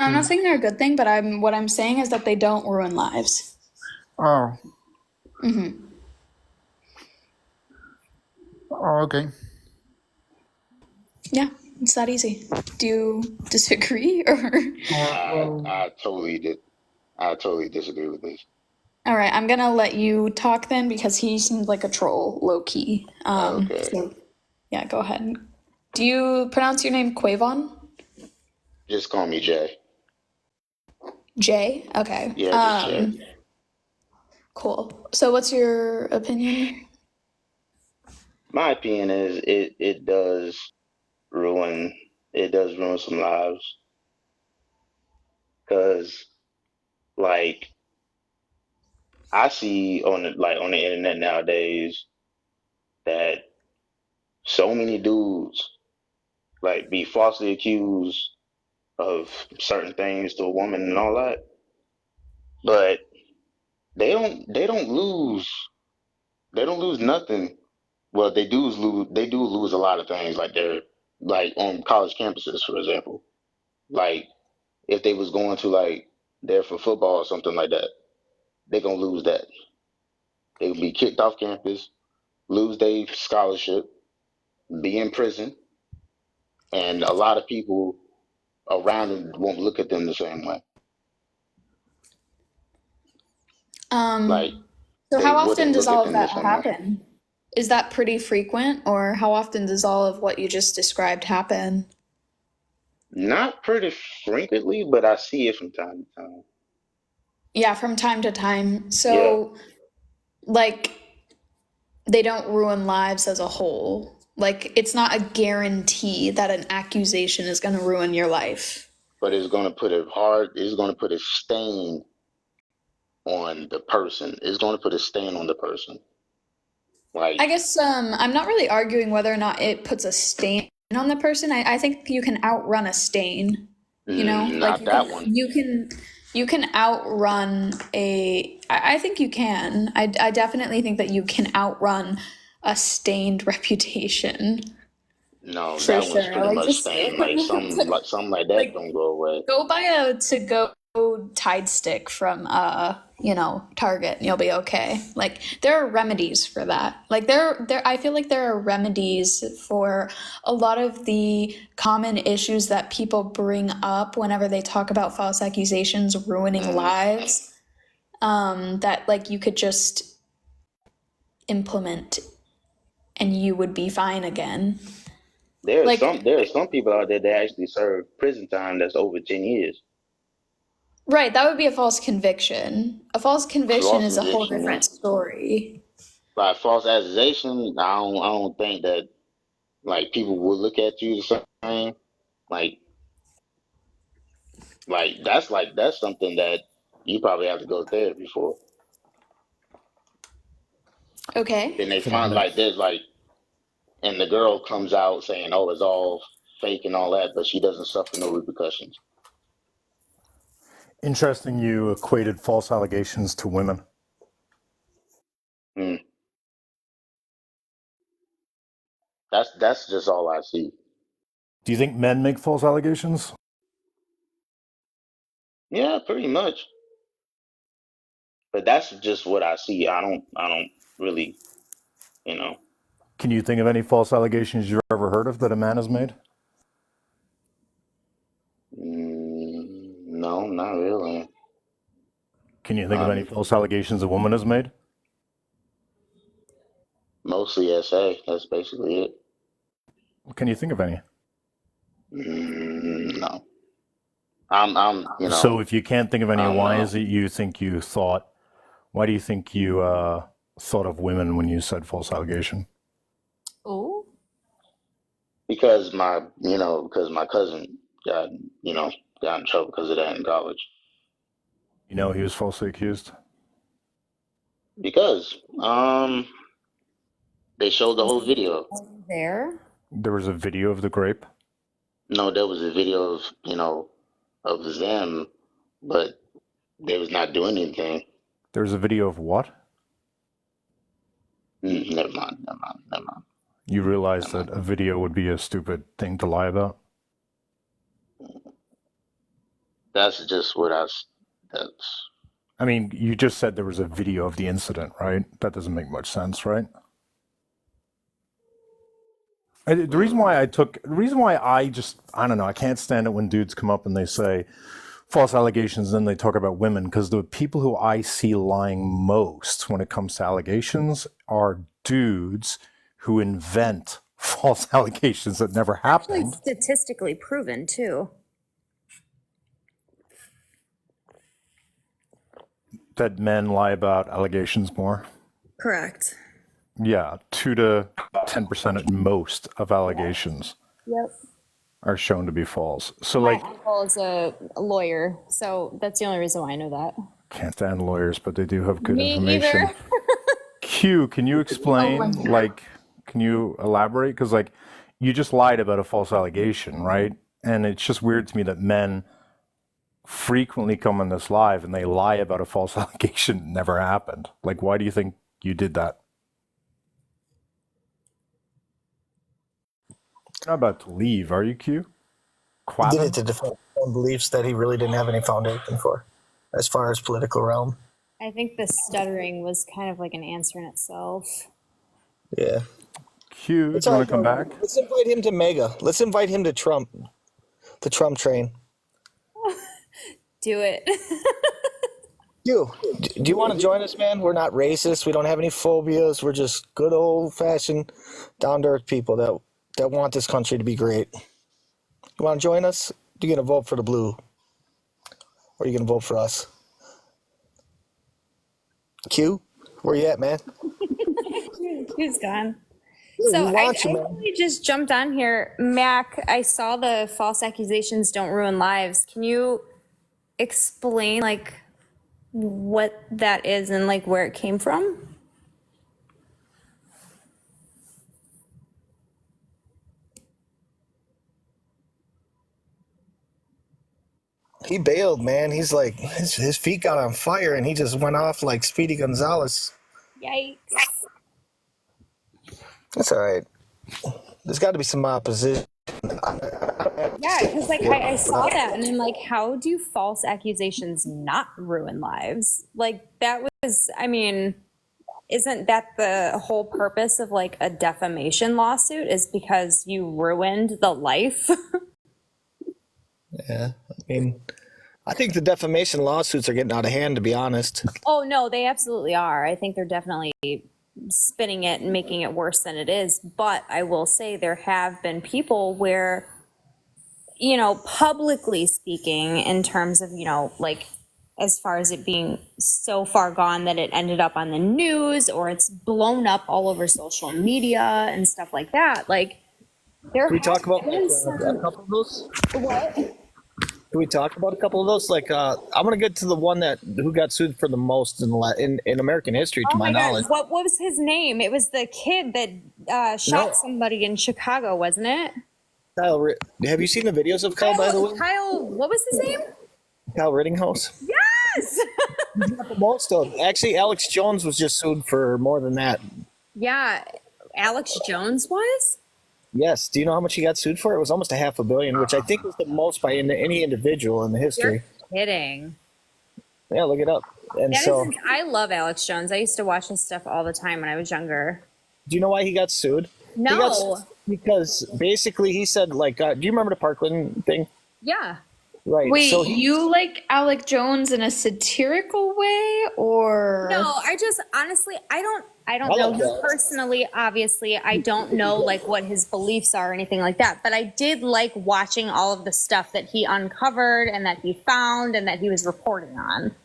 I'm not saying they're a good thing, but what I'm saying is that they don't ruin lives. Oh, Hmm. oh, okay. Yeah, it's that easy. Do you disagree or? Well, I totally did. I totally disagree with this. All right, I'm gonna let you talk then because he seemed like a troll, low key. Okay. So yeah, go ahead. Do you pronounce your name Quavon? Just call me Jay. Jay? Okay. Yeah, just Jay. Cool. So what's your opinion? My opinion is ruin it does ruin some lives because like I see on the internet nowadays that so many dudes be falsely accused of certain things to a woman and all that, but they don't lose nothing. Well, they do lose a lot of things like they're like on college campuses, for example. Like if they was going to there for football or something like that, they gonna lose that. They will be kicked off campus, lose their scholarship, be in prison, and a lot of people around them won't look at them the same way. Like So they how often wouldn't does look at all of them the that same way. happen? Is that pretty frequent, or how often does all of what you just described happen? Not pretty frequently, but I see it from time to time. Yeah, from time to time. Yeah, So, like, they don't ruin lives as a whole. Like, it's not a guarantee that an accusation is going to ruin your life. but it's gonna put a stain on the person. It's gonna put a stain on the person. I Like, guess I'm not really arguing whether or not it puts a stain on the person. I think you can outrun a stain. You know, like not that one. you can outrun a. I think you can. I definitely think that you can outrun a stained reputation No, for that one's sure. pretty Like much just stained. Like something like that like don't go away. go buy a to go Tide stick from Target and you'll be okay. Like there are remedies for that. Like there I feel like there are remedies for a lot of the common issues that people bring up whenever they talk about false accusations ruining Mm. lives. That like you could just implement and you would be fine again. Like There are some people out there that actually serve prison time that's over 10 years. right, that would be a false conviction. A false conviction False is a whole conviction, yeah. different story. Like false accusation, I don't think that people will look at you the same. Like that's something that you probably have to go to therapy for. Okay. Then they for that find matter. and the girl comes out saying, "Oh, it's all fake and all that," but she doesn't suffer no repercussions. Interesting you equated false allegations to women. Mm. That's just all I see. Do you think men make false allegations? Yeah, pretty much. But that's just what I see. I don't really, you know. Can you think of any false allegations you've ever heard of that a man has made? No, not really. Can you think of any Um, false allegations a woman has made? Mostly SA. That's basically it. Can you think of any? No, you So know, if you can't think of any, I don't why know is it you think you thought? Why do you think you thought of women when you said false allegation? Oh. because because my cousin got, you know, got in trouble because of that in college. You know he was falsely accused. Because they showed the whole video. There. There was a video of the grape. No, there was a video of of them, but they was not doing anything. There was a video of what? Never mind, never mind, never mind, You realize never that mind. a video would be a stupid thing to lie about? That's just what that's I mean, you just said there was a video of the incident, right? That doesn't make much sense, right? The reason why I don't know, I can't stand it when dudes come up and they say false allegations, and then they talk about women, because the people who I see lying most when it comes to allegations are dudes who invent false allegations that never Actually, happened. statistically proven too. That men lie about allegations more. Correct. Yeah, 2 to 10% at most of allegations Yep. are shown to be false. So, My like, uncle is a lawyer, so that's the only reason why I know that. can't stand lawyers, but they do have good Me information. either. Q, can you explain, like, can you elaborate? Because, like, you just lied about a false allegation, right? And it's just weird to me that men frequently come on this live and they lie about a false allegation that never happened. Like, why do you think you did that? You're not about to leave, are you, Q? He did Quabbin? it to defend his own beliefs that he really didn't have any foundation for, as far as political realm. I think the stuttering was kind of like an answer in itself. Yeah. Q, It's do you all want to come right. back? Let's invite him to MAGA. Let's invite him to Trump, the Trump train. Do it. Do you want to join us, man? We're not racist. We don't have any phobias. We're just good old-fashioned, down-to-earth people that want this country to be great. You want to join us? You're going to vote for the blue. Or are you going to vote for us? Q, where you at, man? Who's gone? We So I want you, man. really just jumped on here. Mac, I saw the false accusations don't ruin lives. Can you explain like what that is and like where it came from? He bailed, man. He's like, his feet got on fire and he just went off like Speedy Gonzalez. Yikes. That's all right. There's got to be some opposition. Yeah, because like I saw that and I'm like, how do false accusations not ruin lives? Like that was, I mean, isn't that the whole purpose of like a defamation lawsuit is because you ruined the life? Yeah, I mean, I think the defamation lawsuits are getting out of hand, to be honest. Oh no, they absolutely are. I think they're definitely spinning it and making it worse than it is. But I will say there have been people where, you know, publicly speaking, in terms of, you know, like as far as it being so far gone that it ended up on the news or it's blown up all over social media and stuff like that. Like there Can we talk about been a couple of those? what? Can we talk about a couple of those? Like, I'm gonna get to the one who got sued for the most in American history, to Oh my my knowledge. God, what was his name? It was the kid that shot No. somebody in Chicago, wasn't it? Kyle, have you seen the videos of Kyle, by the way? Kyle, what was his name? Kyle Rittinghouse? Yes! The most of. Actually, Alex Jones was just sued for more than that. Yeah, Alex Jones was? Yes. Do you know how much he got sued for? It was almost $500 million, which I think was the most by any individual in the history. You're kidding. Yeah, look it up. And That so, is, I love Alex Jones. I used to watch his stuff all the time when I was younger. do you know why he got sued? He got No. sued because basically he said, like, do you remember the Parkland thing? Yeah. Right. Wait, So you like Alec Jones in a satirical way, or No, I just honestly, I don't I know like him that. personally. Obviously, I don't know like what his beliefs are or anything like that. But I did like watching all of the stuff that he uncovered and that he found and that he was reporting on.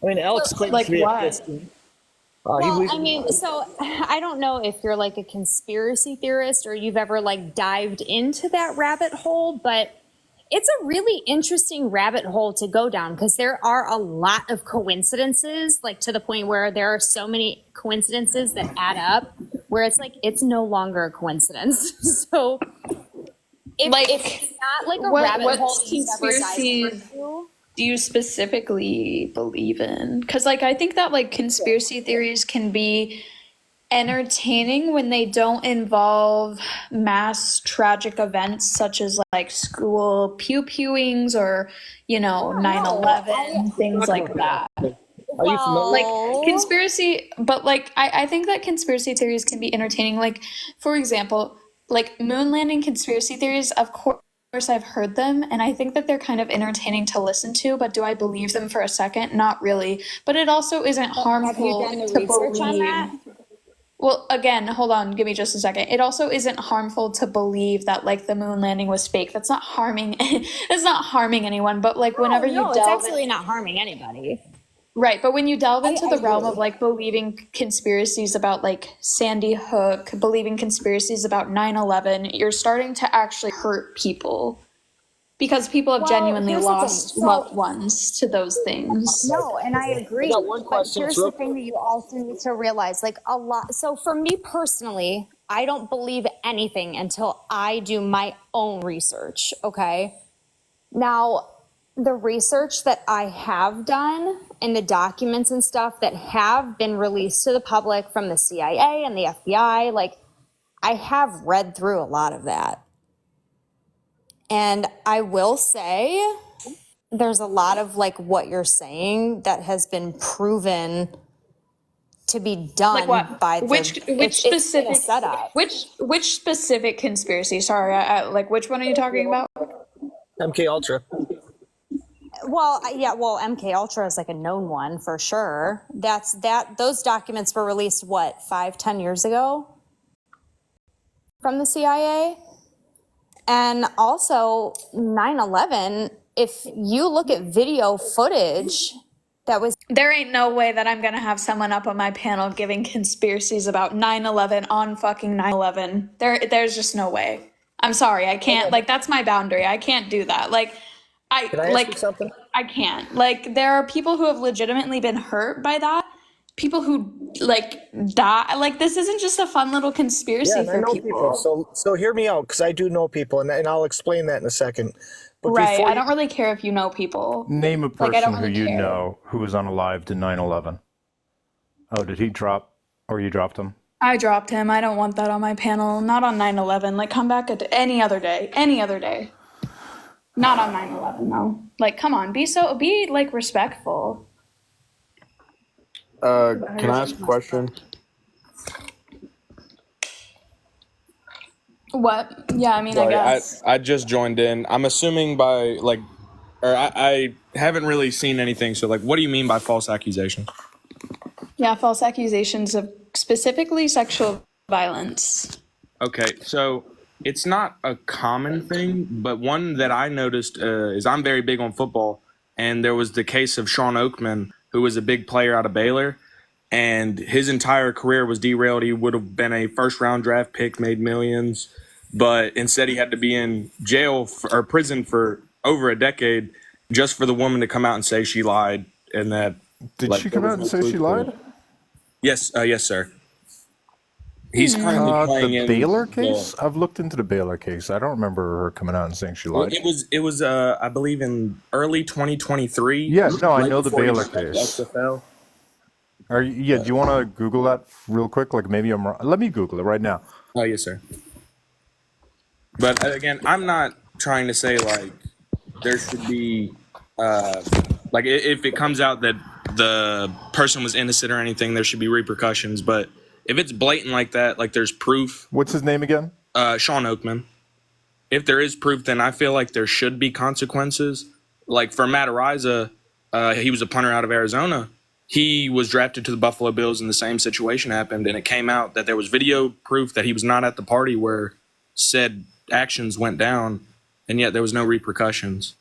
I mean, Alex claims like to be a what? Christian. Well, I mean, so I don't know if you're like a conspiracy theorist or you've ever like dived into that rabbit hole, but it's a really interesting rabbit hole to go down because there are a lot of coincidences, like to the point where there are so many coincidences that add up where it's like it's no longer a coincidence. So Like, if it's not like a what rabbit hole that you've ever dived conspiracies into, do you specifically believe in? Because like I think that like conspiracy theories can be entertaining when they don't involve mass tragic events such as like school pew-pewings or, nine No, eleven things Talk like about that. that. Are you familiar? Like well, conspiracy, but like I think that conspiracy theories can be entertaining. Like, for example, like moon landing conspiracy theories, of course I've heard them, and I think that they're kind of entertaining to listen to, but do I believe them for a second? Not really. But it also isn't have you harmful done the to research on believe. that? Well, again, hold on, give me just a second. It also isn't harmful to believe that like the moon landing was fake. That's not harming it's not harming anyone, but like No, whenever you no, it's delve absolutely not harming anybody. right, but when you delve into I the realm of agree. like believing conspiracies about like Sandy Hook, believing conspiracies about 9/11, you're starting to actually hurt people because people have Well, genuinely here's the thing. lost loved ones to those things. No, and I I got agree. one But question. It's here's the real thing quick. that you also need to realize like a lot. So for me personally, I don't believe anything until I do my own research. Okay. Now, the research that I have done and the documents and stuff that have been released to the public from the CIA and the FBI, like I have read through a lot of that. And I will say there's a lot of like what you're saying that has been proven to be Like done what? by it's been a setup. Which specific conspiracy? Sorry, like which one are you talking about? MK Ultra. Well, yeah, well, MK Ultra is like a known one for sure. Those documents were released what, 5-10 years ago from the CIA? And also 9/11, if you look at video footage that was There ain't no way that I'm gonna have someone up on my panel giving conspiracies about 9/11 on fucking 9/11. There's just no way. I'm sorry, I can't. Like that's my boundary. I can't do that. Can I ask you Like something? I can't. Like there are people who have legitimately been hurt by that. People who like die. Like this isn't just a fun little Yeah, conspiracy and I for know people. people. So hear me out, because I do know people, and I'll explain that in a second. But Right. before I you, don't really care if you know people. Name a Like I don't person who really you care. know who was unalived in 9/11. Oh, did he drop or you dropped him? I dropped him. I don't want that on my panel. Not on 9/11. Like, come back any other day. Any other day. Not on 9/11, though. Like, come on. Be like respectful. Can I ask a question? What? Yeah, I mean, I Sorry, I guess. I just joined in. I'm assuming by like, or I haven't really seen anything. So like, what do you mean by false accusation? Yeah, false accusations of specifically sexual violence. Okay, so it's not a common thing, but one that I noticed is I'm very big on football, and there was the case of Sean Oakman, who was a big player out of Baylor, and his entire career was derailed. He would have been a first round draft pick, made millions, but instead he had to be in jail or prison for over a decade just for the woman to come out and say she lied and that Did she like there come was out and no say she truth to it. lied? Yes, yes, sir. He's currently The playing in Baylor the. case? I've looked into the Baylor case. I don't remember her coming out and saying she Well, lied. it was I believe in early 2023, Yeah, no, I right know the before he Baylor left the case. XFL. Yeah, do you want to Google that real quick? Like maybe I'm wrong. Let me Google it right now. Oh, yes, sir. But again, I'm not trying to say like there should be like if it comes out that the person was innocent or anything, there should be repercussions. But if it's blatant like that, like there's proof, What's his name again? Sean Oakman. If there is proof, then I feel like there should be consequences. Like for Matt Ariza, he was a punter out of Arizona. He was drafted to the Buffalo Bills and the same situation happened, and it came out that there was video proof that he was not at the party where said actions went down, and yet there was no repercussions.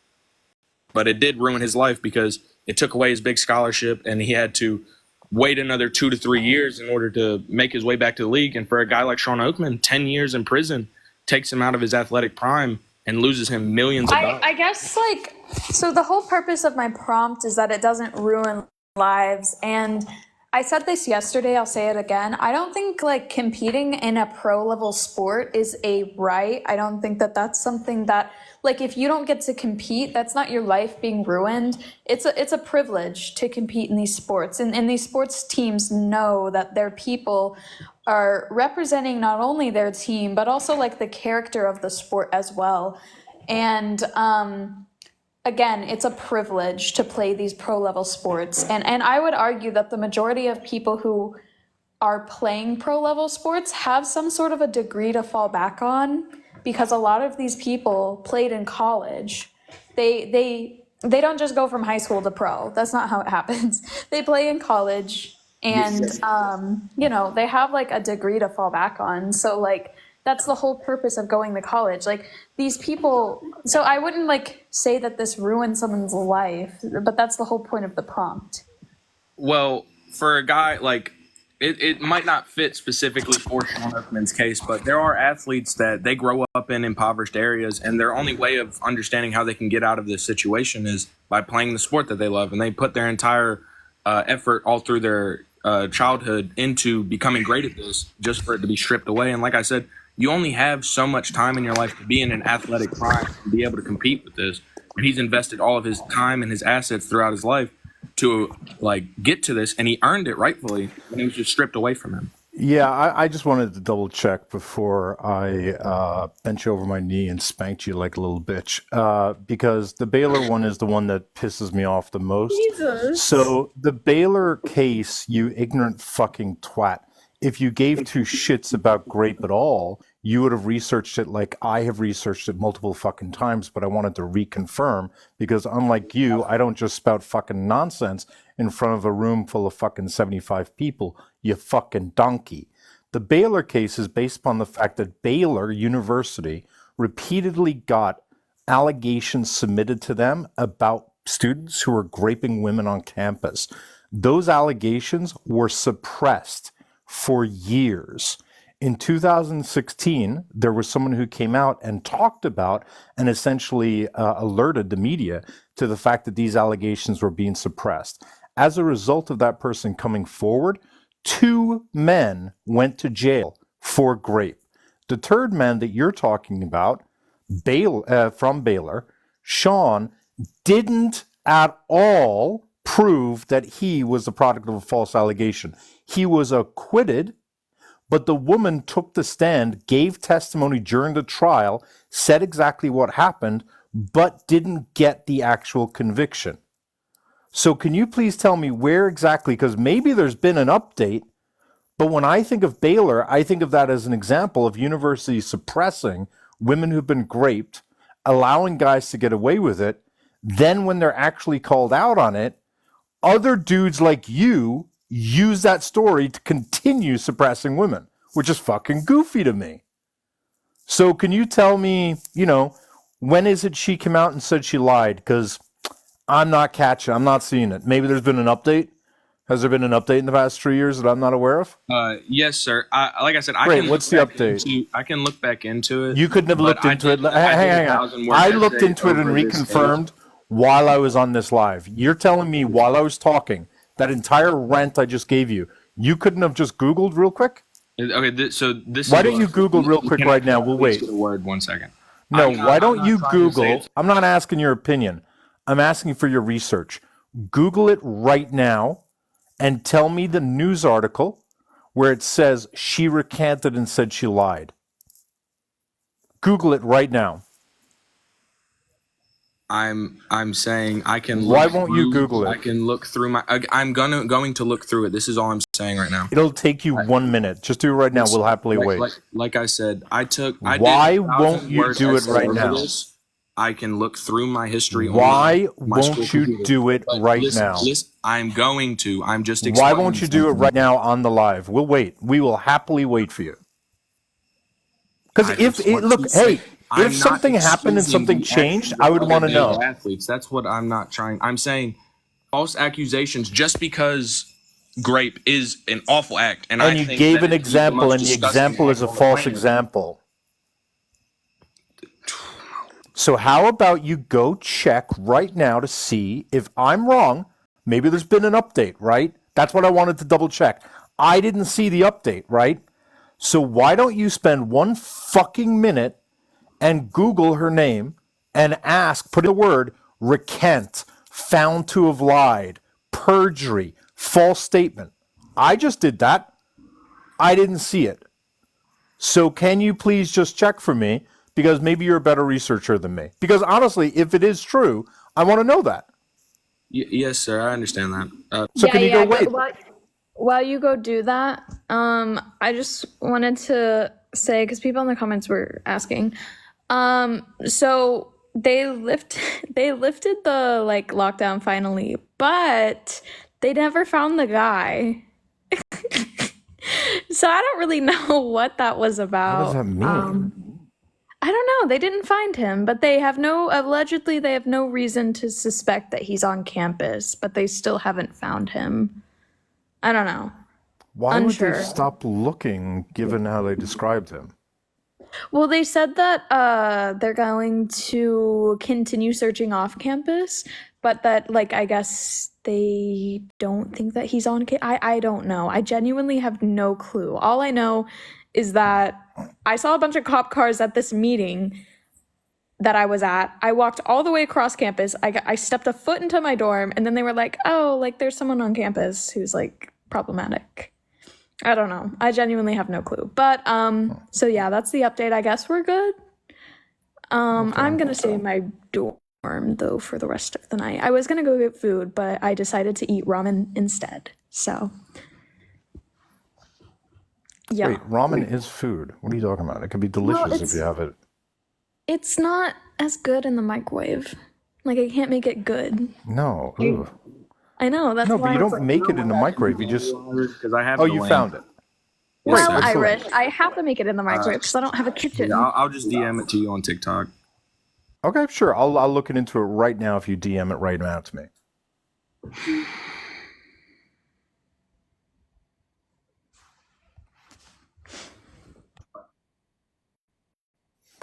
But it did ruin his life because it took away his big scholarship, and he had to wait another 2 to 3 years in order to make his way back to the league. And for a guy like Sean Oakman, 10 years in prison takes him out of his athletic prime and loses him millions of dollars. I guess, so the whole purpose of my prompt is that it doesn't ruin lives. And I said this yesterday, I'll say it again. I don't think like competing in a pro level sport is a right. I don't think that that's something that like if you don't get to compete, that's not your life being ruined. It's a privilege to compete in these sports. And these sports teams know that their people are representing not only their team, but also like the character of the sport as well. And again, it's a privilege to play these pro level sports. And I would argue that the majority of people who are playing pro level sports have some sort of a degree to fall back on because a lot of these people played in college. They don't just go from high school to pro. That's not how it happens. They play in college and you know, they have like a degree to fall back on. So like that's the whole purpose of going to college. Like these people, so I wouldn't like say that this ruins someone's life, but that's the whole point of the prompt. Well, for a guy like it might not fit specifically for Sean Oakman's case, but there are athletes that they grow up in impoverished areas, and their only way of understanding how they can get out of this situation is by playing the sport that they love, and they put their entire effort all through their childhood into becoming great at this, just for it to be stripped away. And like I said, you only have so much time in your life to be in an athletic prime and be able to compete with this. And he's invested all of his time and his assets throughout his life to like get to this, and he earned it rightfully, and it was just stripped away from him. Yeah, I just wanted to double check before I bent you over my knee and spanked you like a little bitch, because the Baylor one is the one that pisses me off the most. Jesus. So the Baylor case, you ignorant fucking twat. If you gave two shits about grape at all, you would have researched it like I have researched it multiple fucking times, but I wanted to reconfirm because unlike you, I don't just spout fucking nonsense in front of a room full of fucking 75 people, you fucking donkey. The Baylor case is based upon the fact that Baylor University repeatedly got allegations submitted to them about students who were graping women on campus. Those allegations were suppressed for years. In 2016, there was someone who came out and talked about and essentially alerted the media to the fact that these allegations were being suppressed. As a result of that person coming forward, 2 men went to jail for grape. The third man that you're talking about, from Baylor, Sean, didn't at all prove that he was the product of a false allegation. He was acquitted, but the woman took the stand, gave testimony during the trial, said exactly what happened, but didn't get the actual conviction. So can you please tell me where exactly, because maybe there's been an update, but when I think of Baylor, I think of that as an example of universities suppressing women who've been raped, allowing guys to get away with it. Then when they're actually called out on it, other dudes like you use that story to continue suppressing women, which is fucking goofy to me. So can you tell me, when is it she came out and said she lied? Because I'm not catching, I'm not seeing it. Maybe there's been an update. Has there been an update in the past 3 years that I'm not aware of? Yes, sir. Like I said, Great. What's the update? I can look back into it. You couldn't have looked into it. Hang on. I looked into it and reconfirmed while I was on this live. You're telling me while I was talking, that entire rant I just gave you, you couldn't have just Googled real quick? Okay, so this. Why don't you Google real quick right now? We'll wait. Get a word, 1 second. No, why don't you Google? I'm not asking your opinion. I'm asking for your research. Google it right now and tell me the news article where it says she recanted and said she lied. Google it right now. I'm saying I can. Why won't you Google it? I can look through my. I'm going to look through it. This is all I'm saying right now. It'll take you 1 minute. Just do it right now. We'll happily wait. Like I said, Why won't you do it right now? I can look through my history. Why won't you do it right now? I'm going to. I'm just. Why won't you do it right now on the live? We'll wait. We will happily wait for you. Because if something happened and something changed, I would want to know. Athletes. That's what I'm not trying. I'm saying false accusations just because grape is an awful act. And you gave an example, and the example is a false example. So how about you go check right now to see if I'm wrong? Maybe there's been an update, right? That's what I wanted to double check. I didn't see the update, right? So why don't you spend 1 fucking minute and Google her name and put in the word recant, found to have lied, perjury, false statement. I just did that. I didn't see it. So can you please just check for me? Because maybe you're a better researcher than me. Because honestly, if it is true, I want to know that. Yes, sir. I understand that. So can you go wait? While you go do that, I just wanted to say, because people in the comments were asking, so they lifted the like lockdown finally, but they never found the guy. So I don't really know what that was about. What does that mean? I don't know. They didn't find him, but allegedly they have no reason to suspect that he's on campus, but they still haven't found him. I don't know. Why would Unsure. they stop looking given how they described him? Well, they said that they're going to continue searching off campus, but that, like, I guess they don't think that he's on campus. I don't know. I genuinely have no clue. All I know is that I saw a bunch of cop cars at this meeting that I was at. I walked all the way across campus. I stepped a foot into my dorm, and then they were like, oh, like, there's someone on campus who's, like, problematic. I don't know. I genuinely have no clue. But so yeah, that's the update. I guess we're good. I'm gonna stay in my dorm though for the rest of the night. I was gonna go get food, but I decided to eat ramen instead. So yeah. Wait, ramen is food. What are you talking about? It can be delicious if you have it. It's not as good in the microwave. Like, I can't make it good. No. Ugh. I know, that's No, why but you I was don't make it in the microwave. You just. Because I have. Oh, the you link. found it. Yes, well, sir. Irish. I have to make it in the microwave because I don't have a kitchen. Yeah, I'll just DM it to you on TikTok. Okay, sure. I'll look into it right now if you DM it right now to me.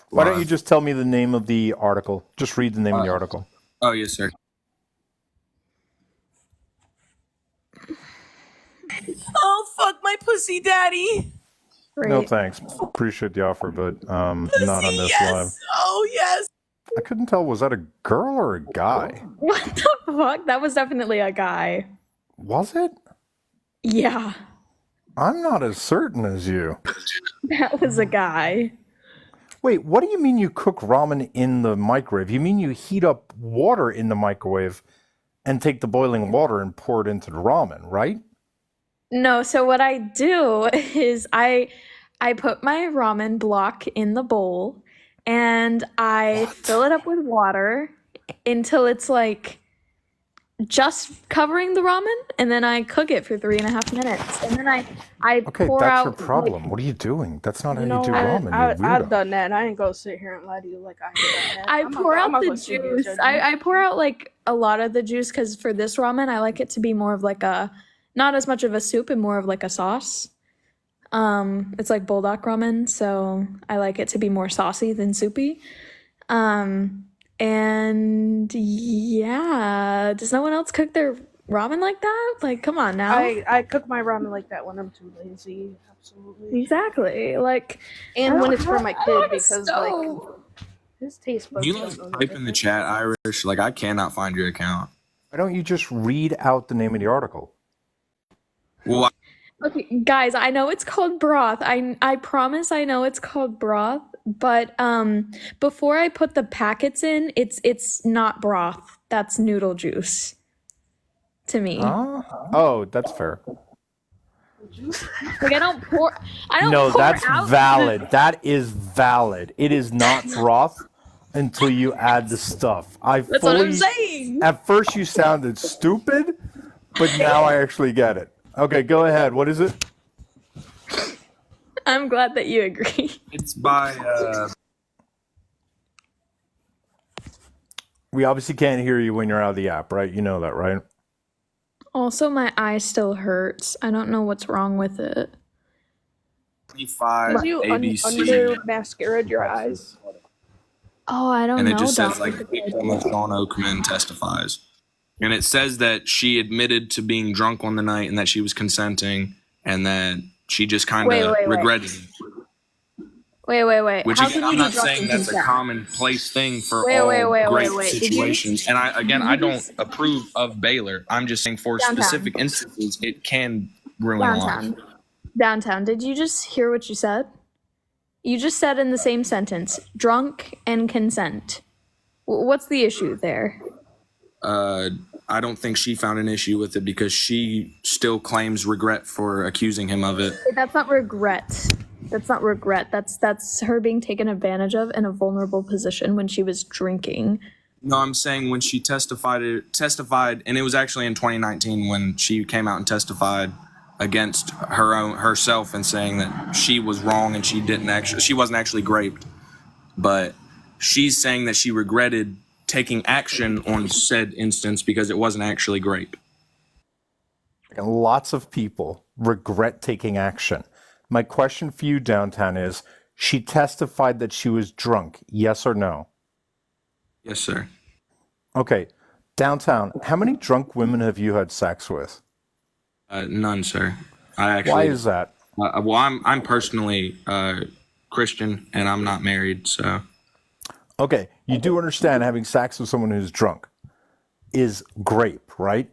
Why don't you just tell me the name of the article? Just read the name of the article. Oh, yes, sir. Oh, fuck my pussy daddy. Great. No thanks. Appreciate the offer, but not on this Yes. live. Oh, yes. I couldn't tell. Was that a girl or a guy? What the fuck? That was definitely a guy. Was it? Yeah, I'm not as certain as you. that was a guy. Wait, what do you mean you cook ramen in the microwave? You mean you heat up water in the microwave and take the boiling water and pour it into the ramen, right? No, so what I do is I put my ramen block in the bowl and I fill it up with water until it's like just covering the ramen, and then I cook it for 3.5 minutes, and then I Okay, pour that's out your problem. What are you doing? That's not how you do I, ramen, you I've weirdo. done that, and I ain't gonna sit here and lie to you like I ain't done that. I I'm pour not out gonna the sit here and juice. judge you. I pour out like a lot of the juice because for this ramen, I like it to be more of like a, not as much of a soup and more of like a sauce. It's like bulldog ramen, so I like it to be more saucy than soupy. And yeah, does no one else cook their ramen like that? Like, come on now. I cook my ramen like that when I'm too lazy. Absolutely. Exactly. Like, And when it's for my I don't kid have a because stove. like his taste buds. You don't know type in the chat, Irish. Like, I cannot find your account. Why don't you just read out the name of the article? Well, Okay, guys, I know it's called broth. I promise I know it's called broth, but before I put the packets in, it's not broth. That's noodle juice to me. Oh, that's fair. Like, I don't pour No, that's out valid. That is valid. It is not broth until you add the stuff. That's what I'm saying. At first you sounded stupid, but now I actually get it. Okay, go ahead. What is it? I'm glad that you agree. it's by. We obviously can't hear you when you're out of the app, right? You know that, right? Also, my eye still hurts. I don't know what's wrong with it. 25 Because you ABC. under mascaraed your eyes. Oh, I don't And know. it just says, Dr. like, victim of Sean Oakman testifies. And it says that she admitted to being drunk on the night and that she was consenting and that she just kind of regretted it. Wait. Which How again, can I'm you be not drunk saying and that's a consent? commonplace thing for Wait, all great Did you situations. And I don't approve of Baylor. I'm just saying for downtown? specific instances, it can ruin a life. Downtown. Did you just hear what you said? You just said in the same sentence, drunk and consent. What's the issue there? I don't think she found an issue with it because she still claims regret for accusing him of it. That's not regret. That's her being taken advantage of in a vulnerable position when she was drinking. No, I'm saying when she testified, and it was actually in 2019 when she came out and testified against herself and saying that she was wrong and she wasn't actually raped, but she's saying that she regretted taking action on said instance because it wasn't actually grape. And lots of people regret taking action. My question for you, Downtown, is she testified that she was drunk, yes or no? Yes, sir. Okay. Downtown, how many drunk women have you had sex with? None, sir. Why is that? Well, I'm personally Christian and I'm not married, so. Okay, you do understand having sex with someone who's drunk is grape, right?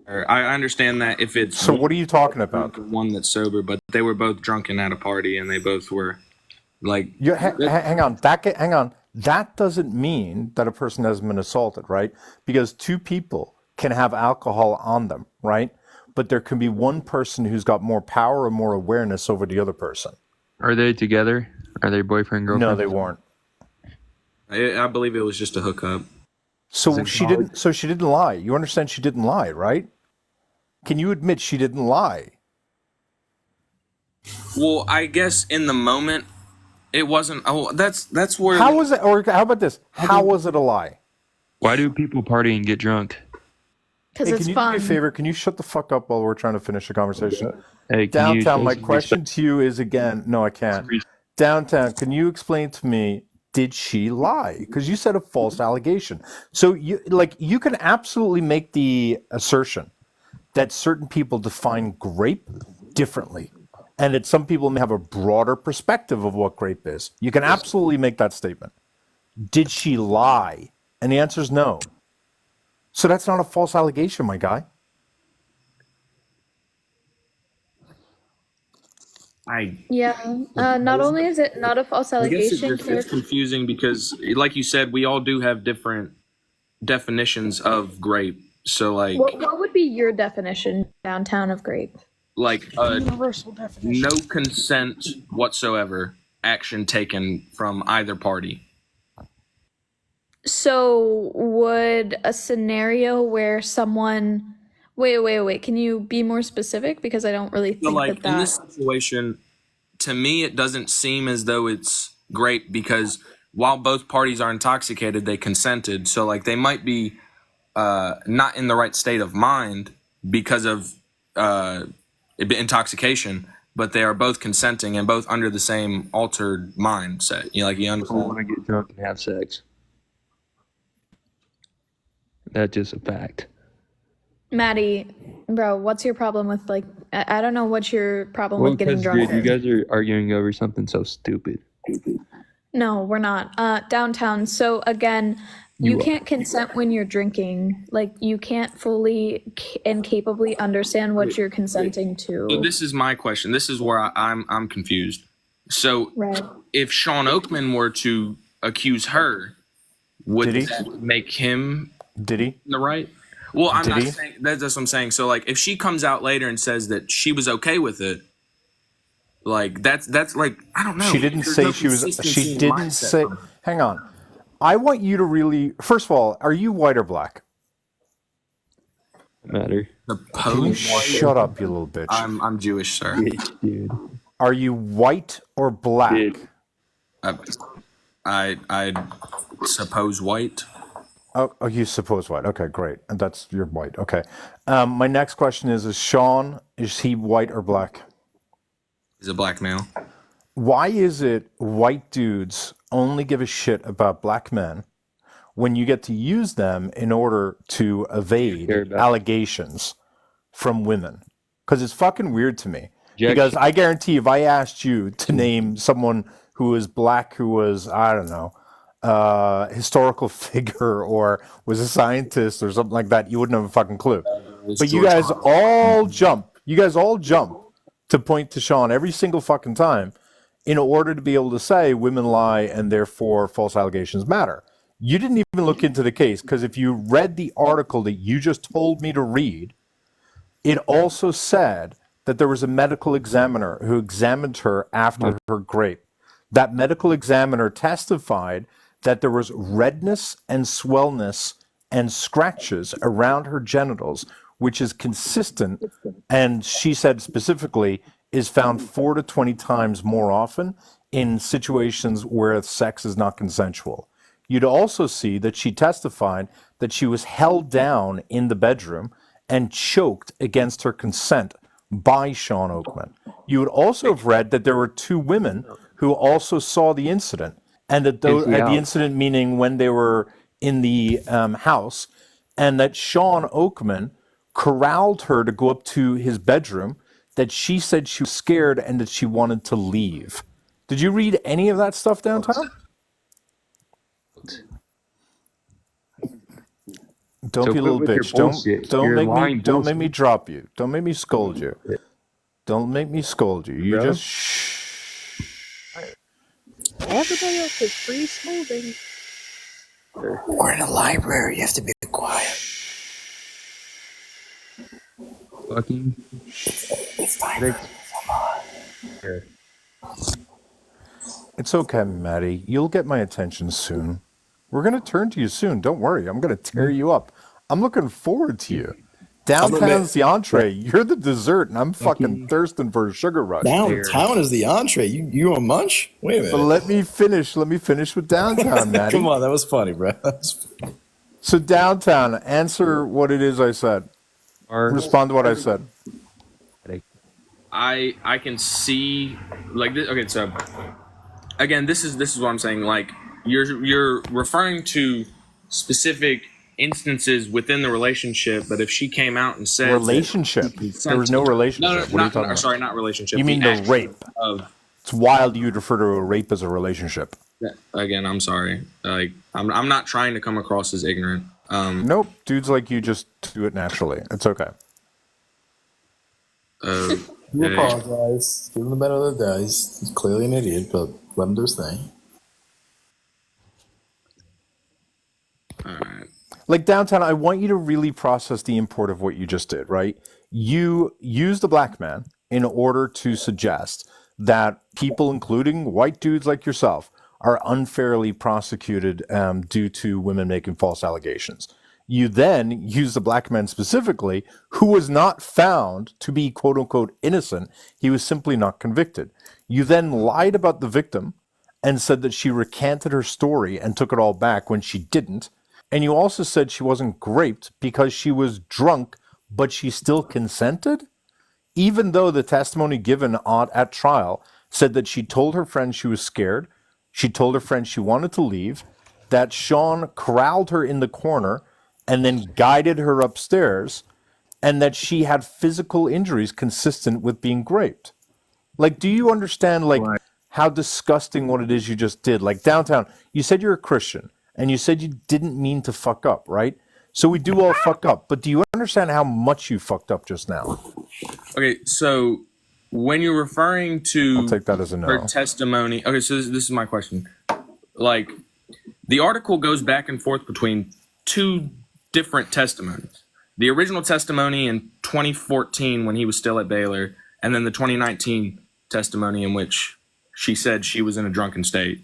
I understand that if it's So what are you talking about? One that's sober, but they were both drunken at a party and they both were like. Hang on. That doesn't mean that a person hasn't been assaulted, right? Because two people can have alcohol on them, right? But there can be one person who's got more power or more awareness over the other person. Are they together? Are they boyfriend, girlfriend? No, they weren't. I believe it was just a hookup. So she didn't lie. You understand she didn't lie, right? Can you admit she didn't lie? Well, I guess in the moment it wasn't. Oh, that's where. How was it? Or how about this? How was it a lie? Why do people party and get drunk? Because it's can you fun. do me a favor? Can you shut the fuck up while we're trying to finish the conversation? Hey, Downtown, my question to you is again, no, I can't. Downtown, can you explain to me, did she lie? Because you said a false allegation. So you can absolutely make the assertion that certain people define grape differently, and that some people may have a broader perspective of what grape is. You can absolutely make that statement. Did she lie? And the answer is no. So that's not a false allegation, my guy. Not only is it not a false allegation, it's confusing because, like you said, we all do have different definitions of grape. So, like, what would be your definition, Downtown, of grape? Like universal definition. No consent whatsoever, action taken from either party. So would a scenario where someone wait, can you be more specific? Because I don't really think that in this situation, to me, it doesn't seem as though it's grape because while both parties are intoxicated, they consented. So, like, they might be not in the right state of mind because of intoxication, but they are both consenting and both under the same altered mindset. You understand? I want to get drunk and have sex. That's just a fact. Maddie, bro, what's your problem with, like, I don't know what's your problem with getting drunk. Dude, you guys are arguing over something so stupid. No, we're not. Downtown, so again, you can't consent when you're drinking. Like, you can't fully and capably understand what you're consenting to. So this is my question. This is where I'm confused. So if Sean Oakman were to accuse her, would that make him in the right? Well, I'm not saying that's what I'm saying. So, like, if she comes out later and says that she was okay with it, like that's like, I don't know. She didn't say she was. She didn't say. Hang on. I want you to really. First of all, are you white or black? Matter. Can you shut up, you little bitch? I'm Jewish, sir. Dude. Are you white or black? Dude. I suppose white. Oh, you suppose white. Okay, great. And that's you're white. Okay. My next question is Sean, is he white or black? He's a black male. Why is it white dudes only give a shit about black men, when you get to use them in order to care evade about allegations from women. Because it's fucking weird to me. Because objection. I guarantee if I asked you to name someone who was black, who was, I don't know, historical figure or was a scientist or something like that, you wouldn't have a fucking clue. It's But you George guys Carlin. all jump. You guys all jump to point to Sean every single fucking time in order to be able to say women lie and therefore false allegations matter. You didn't even look into the case because if you read the article that you just told me to read, it also said that there was a medical examiner who examined her after her grape. That medical examiner testified that there was redness and swellness and scratches around her genitals, which is consistent, and she said specifically, is found 4 to 20 times more often in situations where sex is not consensual. You'd also see that she testified that she was held down in the bedroom and choked against her consent by Sean Oakman. You would also have read that there were 2 women who also saw the incident, and that Empty the out. incident meaning when they were in the house, and that Sean Oakman corralled her to go up to his bedroom, that she said she was scared and that she wanted to leave. Did you read any of that stuff downtown? Don't So be a quit little with your bitch. bullshit. You're lying Don't make me bullshit. drop you. Don't make me scold you. Don't make me scold you. You Bro. just shh. Everybody else is free smoothing. We're in a library. You have to be quiet. Fucking It's time critics. for It's okay, Maddie. You'll get my attention soon. We're gonna turn to you soon. Don't worry. I'm gonna tear you up. I'm looking forward to you. Downtown's the entree. You're the dessert, and I'm fucking Fucking thirsting for a sugar rush. Downtown is the entree. You on munch? Wait a But minute. let me finish. Let me finish with downtown, Maddie. Come on, that was funny, bro. So downtown, answer what it is I said. are Respond to what I said. I can see like this. Okay, so again, this is what I'm saying. Like you're referring to specific instances within the relationship, but if she came out and said Relationship. There was no relationship. What are you talking about? Sorry, not relationship. You mean the act rape? of It's wild you'd refer to a rape as a relationship. again. I'm sorry. Like I'm not trying to come across as ignorant. Nope. Dudes like you just do it naturally. It's okay. You apologize. Give him the benefit of the doubt. He's clearly an idiot, but let him do his thing. All right. Like downtown, I want you to really process the import of what you just did, right? You used a black man in order to suggest that people, including white dudes like yourself, are unfairly prosecuted due to women making false allegations. You then used the black man specifically, who was not found to be quote unquote innocent. He was simply not convicted. You then lied about the victim and said that she recanted her story and took it all back when she didn't. And you also said she wasn't raped because she was drunk, but she still consented? Even though the testimony given at trial said that she told her friend she was scared, she told her friend she wanted to leave, that Sean corralled her in the corner and then guided her upstairs, and that she had physical injuries consistent with being raped. Like, do you understand, like, how disgusting what it is you just did? Like, downtown, you said you're a Christian, and you said you didn't mean to fuck up, right? So we do all fuck up, but do you understand how much you fucked up just now? Okay, so when you're referring to I'll take that as a no. her testimony, okay, so this is my question. Like, the article goes back and forth between two different testimonies. The original testimony in 2014 when he was still at Baylor, and then the 2019 testimony in which she said she was in a drunken state.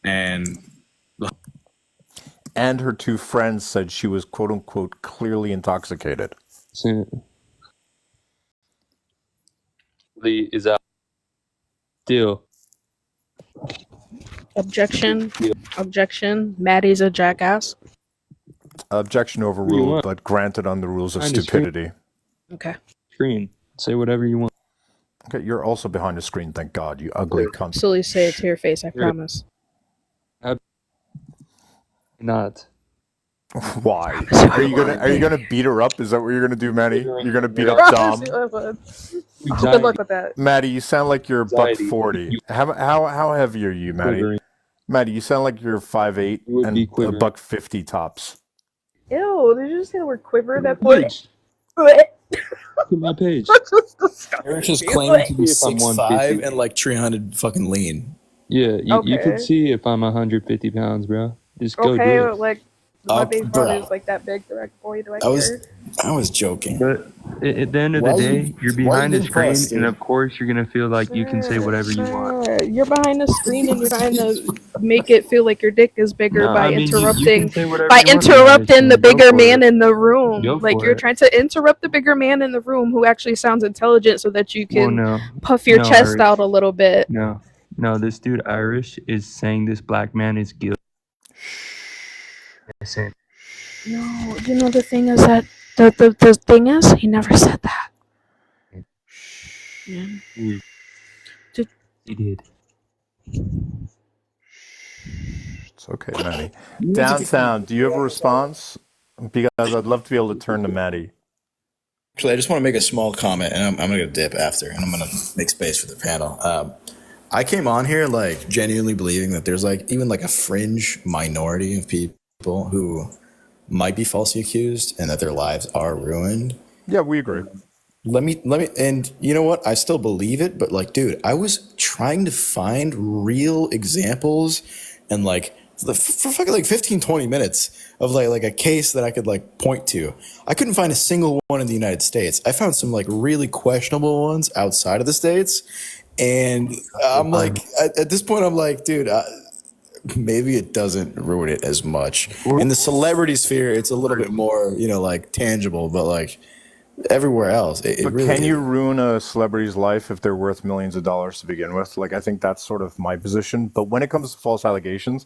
And her 2 friends said she was quote unquote clearly intoxicated. Is that deal? Objection. Objection. Maddie's a jackass. Objection You overruled, want? but granted on the rules of Behind the screen. stupidity. Okay. Screen. Say whatever you want. Okay, you're also behind the screen, thank God, you ugly cunt. Absolutely say it to your face, I You're- promise. Not. Why? Promise you I Are you would. gonna beat her up? Is that what you're gonna do, Maddie? You're gonna beat up Promise you Dom? I would. Oh, good luck Anxiety, with that. Maddie, you sound like you're a buck anxiety. 40. How heavy are you, Maddie? Quivering. Maddie, you sound like you're 5'8" You would be and a quivering. buck 50 tops. Ew, did you just say the word quiver? That boy. Page. Look at my page. That's just Eric's just disgusting. claiming to be See if I'm 6'5" 150. and like 300 fucking lean. Yeah, you could Okay. see if I'm 150 pounds, bro. Just go Okay, do it. like my base body is Bro, like that big. Direct boy, do I I care? was joking. But at the end of Why the are day, you're why are behind you a screen, impressed, and dude? of course, you're gonna feel like you can say whatever you want. Sure. You're behind the screen and you're trying to make it feel like your dick is bigger No, by I mean you can interrupting say whatever by you want behind the interrupting the screen. Go bigger for man it. in the room. Go Like for you're it. trying to interrupt the bigger man in the room who actually sounds intelligent so that you Well, can no, puff your chest Irish. out a little bit. No. This dude Irish is saying this black man is guilty. No, you know the thing is that the thing is he never said that. Yeah. He did. It's okay, Maddie. Downtown, do you have a response? Because I'd love to be able to turn to Maddie. Actually, I just want to make a small comment, and I'm gonna dip after, and I'm gonna make space for the panel. I came on here like genuinely believing that there's like even like a fringe minority of people who might be falsely accused and that their lives are ruined. Yeah, we agree. And you know what? I still believe it, but like, dude, I was trying to find real examples and like for fucking like 15, 20 minutes of like a case that I could like point to. I couldn't find a single one in the United States. I found some like really questionable ones outside of the States. And I'm like, at this point, I'm like, dude, maybe it doesn't ruin it as much. In the celebrity sphere, it's a little bit more, like tangible, but like everywhere else, it But really can you is. ruin a celebrity's life if they're worth millions of dollars to begin with? Like, I think that's sort of my position. But when it comes to false allegations,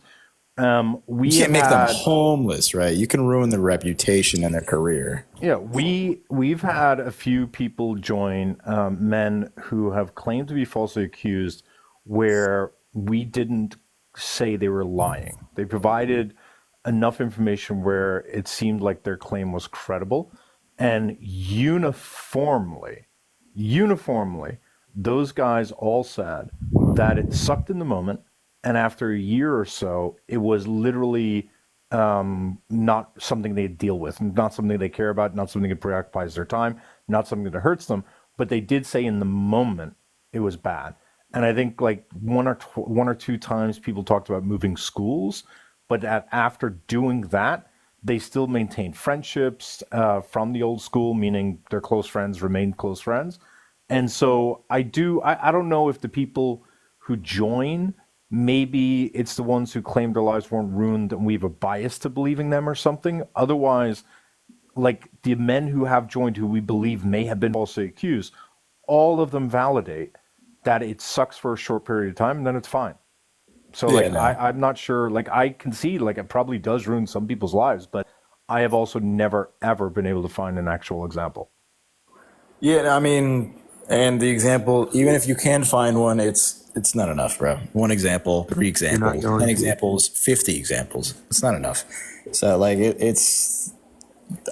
You we can't have make them had, homeless, right? You can ruin their reputation and their career. yeah, we've had a few people join, men who have claimed to be falsely accused, where we didn't say they were lying. They provided enough information where it seemed like their claim was credible, and uniformly, those guys all said that it sucked in the moment, and after a year or so, it was literally not something they deal with, not something they care about, not something that preoccupies their time, not something that hurts them. But they did say in the moment it was bad. And I think like one or two times people talked about moving schools, but after doing that, they still maintained friendships from the old school, meaning their close friends remained close friends. And so I don't know if the people who join, maybe it's the ones who claim their lives weren't ruined and we have a bias to believing them or something. Otherwise, like the men who have joined who we believe may have been falsely accused, all of them validate that it sucks for a short period of time and then it's fine. So Yeah, like no. I'm not sure, like I can see like it probably does ruin some people's lives, but I have also never ever been able to find an actual example. Yeah, I mean, and the example, even if you can find one, it's not enough, bro. One example, three You're not examples, going 10 to. examples, 50 examples. It's not enough. So like it's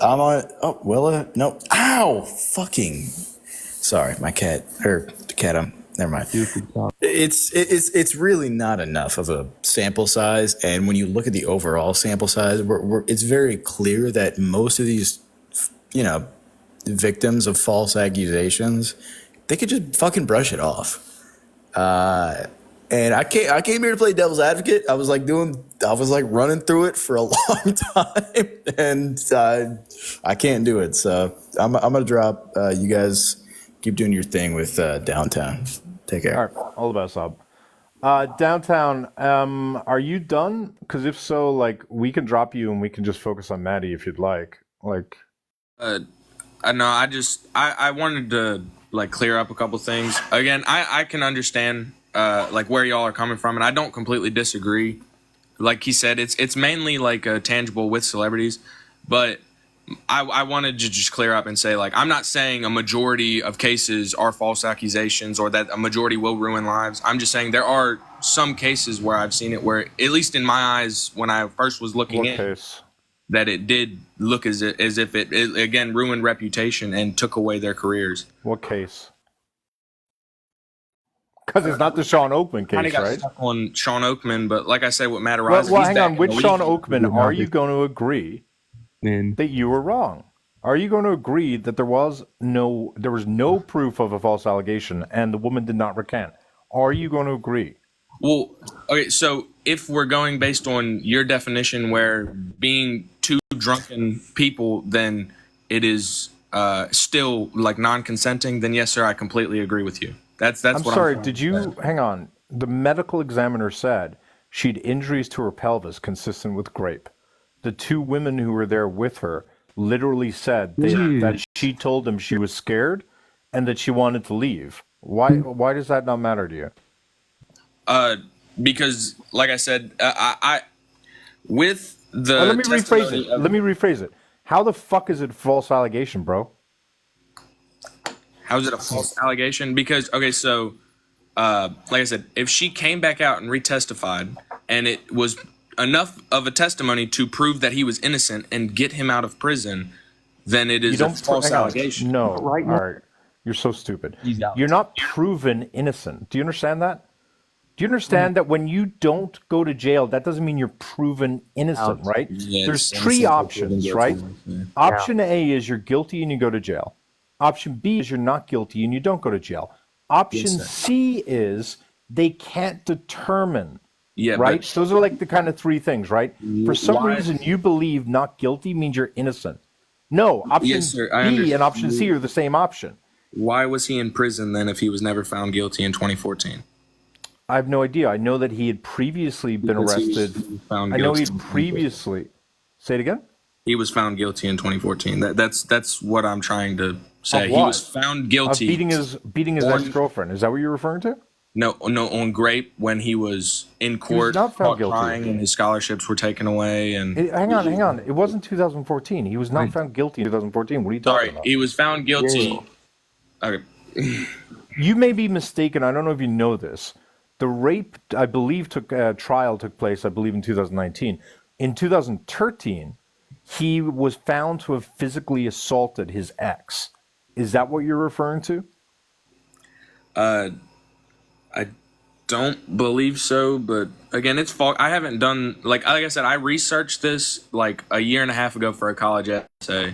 I'm on. Oh, Willa, no. Ow, fucking. Sorry, my cat or the cat. Never mind. Stupid talk. It's really not enough of a sample size, and when you look at the overall sample size, it's very clear that most of these, you know, victims of false accusations, they could just fucking brush it off. And I came here to play devil's advocate. I was like running through it for a long time, and I can't do it. So I'm gonna drop. You guys keep doing your thing with downtown. Take All care. right, all the best, Sob. Downtown, are you done? Because if so, like we can drop you and we can just focus on Maddie if you'd like. Like, Uh, no, I wanted to like clear up a couple things. Again, I can understand like where y'all are coming from, and I don't completely disagree. Like he said, it's mainly like tangible with celebrities, but I wanted to just clear up and say, like, I'm not saying a majority of cases are false accusations or that a majority will ruin lives. I'm just saying there are some cases where I've seen it where, at least in my eyes, when I first was looking what in, case? that it did look as if it again ruined reputation and took away their careers. What case? Because it's not the Sean Oakman Kind of case, got right? stuck on Sean Oakman, but like I said with Matt Well, Ariza, well he's hang back on. in Which the Sean league. Oakman are you going to agree And that you were wrong? Are you going to agree that there was no proof of a false allegation and the woman did not recant? Are you going to agree? Well, okay, so if we're going based on your definition where being two drunken people, then it is still like non-consenting, then yes, sir, I completely agree with you. That's I'm what sorry, I'm did you hang on? The medical examiner said she had injuries to her pelvis consistent with grape. The two women who were there with her literally said that she told them she was scared and that she wanted to leave. Why does that not matter to you? because like I said, I with the Let me rephrase testimony it. of Let me rephrase it. How the fuck is it a false allegation, bro? how is it a false allegation? Because okay, so like I said, if she came back out and retestified, and it was enough of a testimony to prove that he was innocent and get him out of prison, then it You is a don't false hang on. allegation. No. Right All now, right. You're so stupid. he's out. You're not proven innocent. Do you understand that? Do you understand that when you don't go to jail, that doesn't mean you're proven innocent, Out. right? Yeah, There's it's three innocent until proven options, guilty. right? Yeah. Option A is you're guilty and you go to jail. Option B is you're not guilty and you don't go to jail. Option Yes, sir. C is they can't determine, Yeah, right? but Those are like the kind of three things, right? For some why? reason, you believe not guilty means you're innocent. No, option Yes, sir. I B understand. and option C are the same option. Why was he in prison then if he was never found guilty in 2014? I have no idea. I know that he had previously been Because he arrested. was found I know guilty he in had 2014. previously. Say it again. He was found guilty in 2014. That's what I'm trying to say. Of He was what? found Of guilty beating his on ex-girlfriend. Is that what you're referring to? no on grape when he was in He was court not found caught guilty. crying and his scholarships were taken away and Hang on. It wasn't 2014. He was not found guilty in 2014. What are you talking sorry, about? he was found guilty. Okay. You may be mistaken. I don't know if you know this. The rape, I believe, trial took place, I believe, in 2019. In 2013, he was found to have physically assaulted his ex. Is that what you're referring to? I don't believe so, but again, it's fault. I haven't done like I said, I researched this like a year and a half ago for a college essay,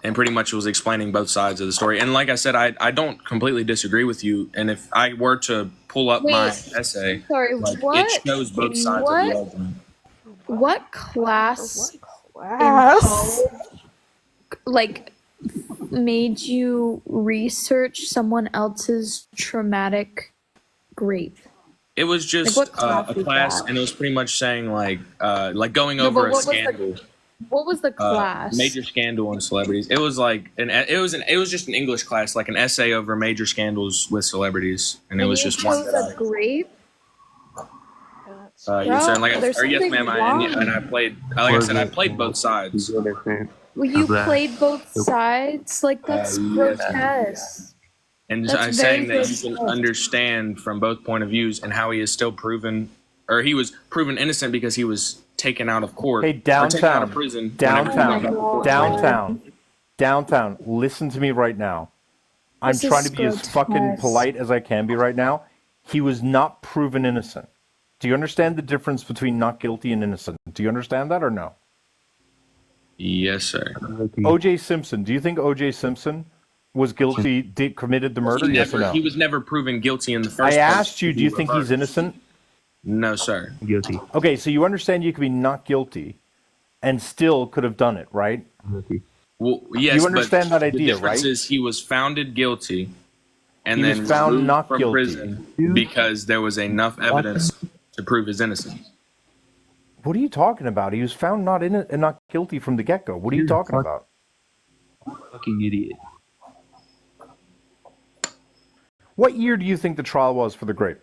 and pretty much was explaining both sides of the story. And like I said, I don't completely disagree with you. And if I were to pull up my Wait, essay, sorry, like what? it shows both sides of the argument. What class in Class. college like made you research someone else's traumatic rape? It was just Like, what class a was class, that? and it was pretty much saying like going No, over but a what was scandal. what was the class? Major scandal in celebrities. It was like it was just an English class, like an essay over major scandals with celebrities, and it And was you just one chose that a grape? yes, sir. And like There's or yes, something ma'am. wrong. And I played. Like I said, I played both sides. Well, you played both sides? Like, that's grotesque. And That's I'm very saying that you can grotesque. understand from both point of views and how he is still proven, or he was proven innocent because he was taken out of court. Hey, or taken out downtown, of prison. whenever he downtown, was out of court. downtown. Listen to me right now. I'm This is trying to be as fucking grotesque. polite as I can be right now. He was not proven innocent. Do you understand the difference between not guilty and innocent? Do you understand that or no? Yes, sir. O.J. Simpson. Do you think O.J. Simpson was guilty, committed the murder? Yes or no? He was never proven guilty in the first I place. asked you, do you think he's innocent? No, sir. Guilty. Okay, so you understand you could be not guilty and still could have done it, right? Guilty. Well, yes, You understand but that idea, the difference right? is he was founded guilty and He then was found removed not from guilty. prison because there was enough evidence to prove his innocence. What are you talking about? He was found not guilty from the get-go. What are you talking about? Fucking idiot. What year do you think the trial was for the grape?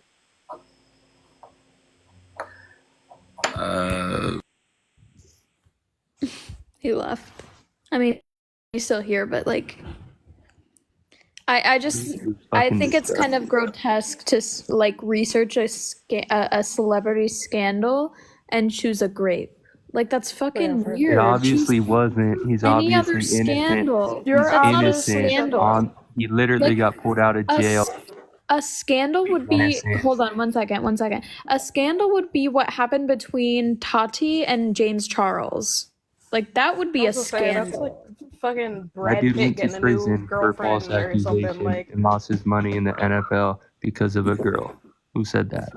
He left. I mean, he's still here, but like, I think it's kind of grotesque to like research a celebrity scandal and choose a grape. Like, that's fucking Whatever. It weird. obviously wasn't. He's Any other obviously innocent. scandal. You're He's That's not a innocent. scandal. He literally Like, got pulled out of a, jail. a scandal would be, Innocent. hold on one second. A scandal would be what happened between Tati and James Charles. Like, that would be I a was gonna say, that's scandal. like fucking That Brad dude Pitt went to getting a new prison for girlfriend false or something. accusation Like, and lost his money in the NFL because of a girl. Who said that?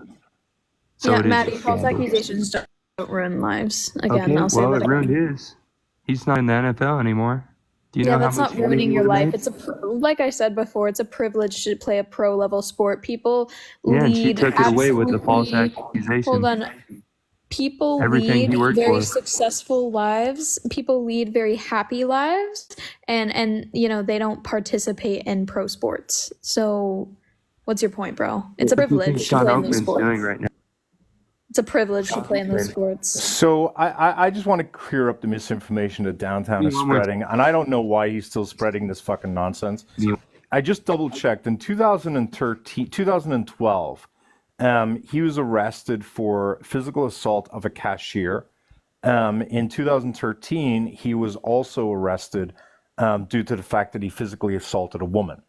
So Yeah, it is a Maddie, false scandal. accusations don't ruin lives. Again, Okay, I'll say well, that it ruined again. his. He's not in the NFL anymore. Do you Yeah, know how that's much not money ruining he your would have life. made? It's like I said before, it's a privilege to play a pro level sport. People Yeah, and she lead took it away with the false absolutely, hold accusation. on. People Everything lead he worked very for. successful lives. People lead very happy lives, and you know, they don't participate in pro sports. So, what's your point, bro? It's a What do you think privilege to Sean play in those Oakman's doing sports. right now? It's a privilege to play in those sports. So I just want to clear up the misinformation that Downtown is spreading, and I don't know why he's still spreading this fucking nonsense. I just double checked in 2012, he was arrested for physical assault of a cashier. In 2013, he was also arrested due to the fact that he physically assaulted a woman.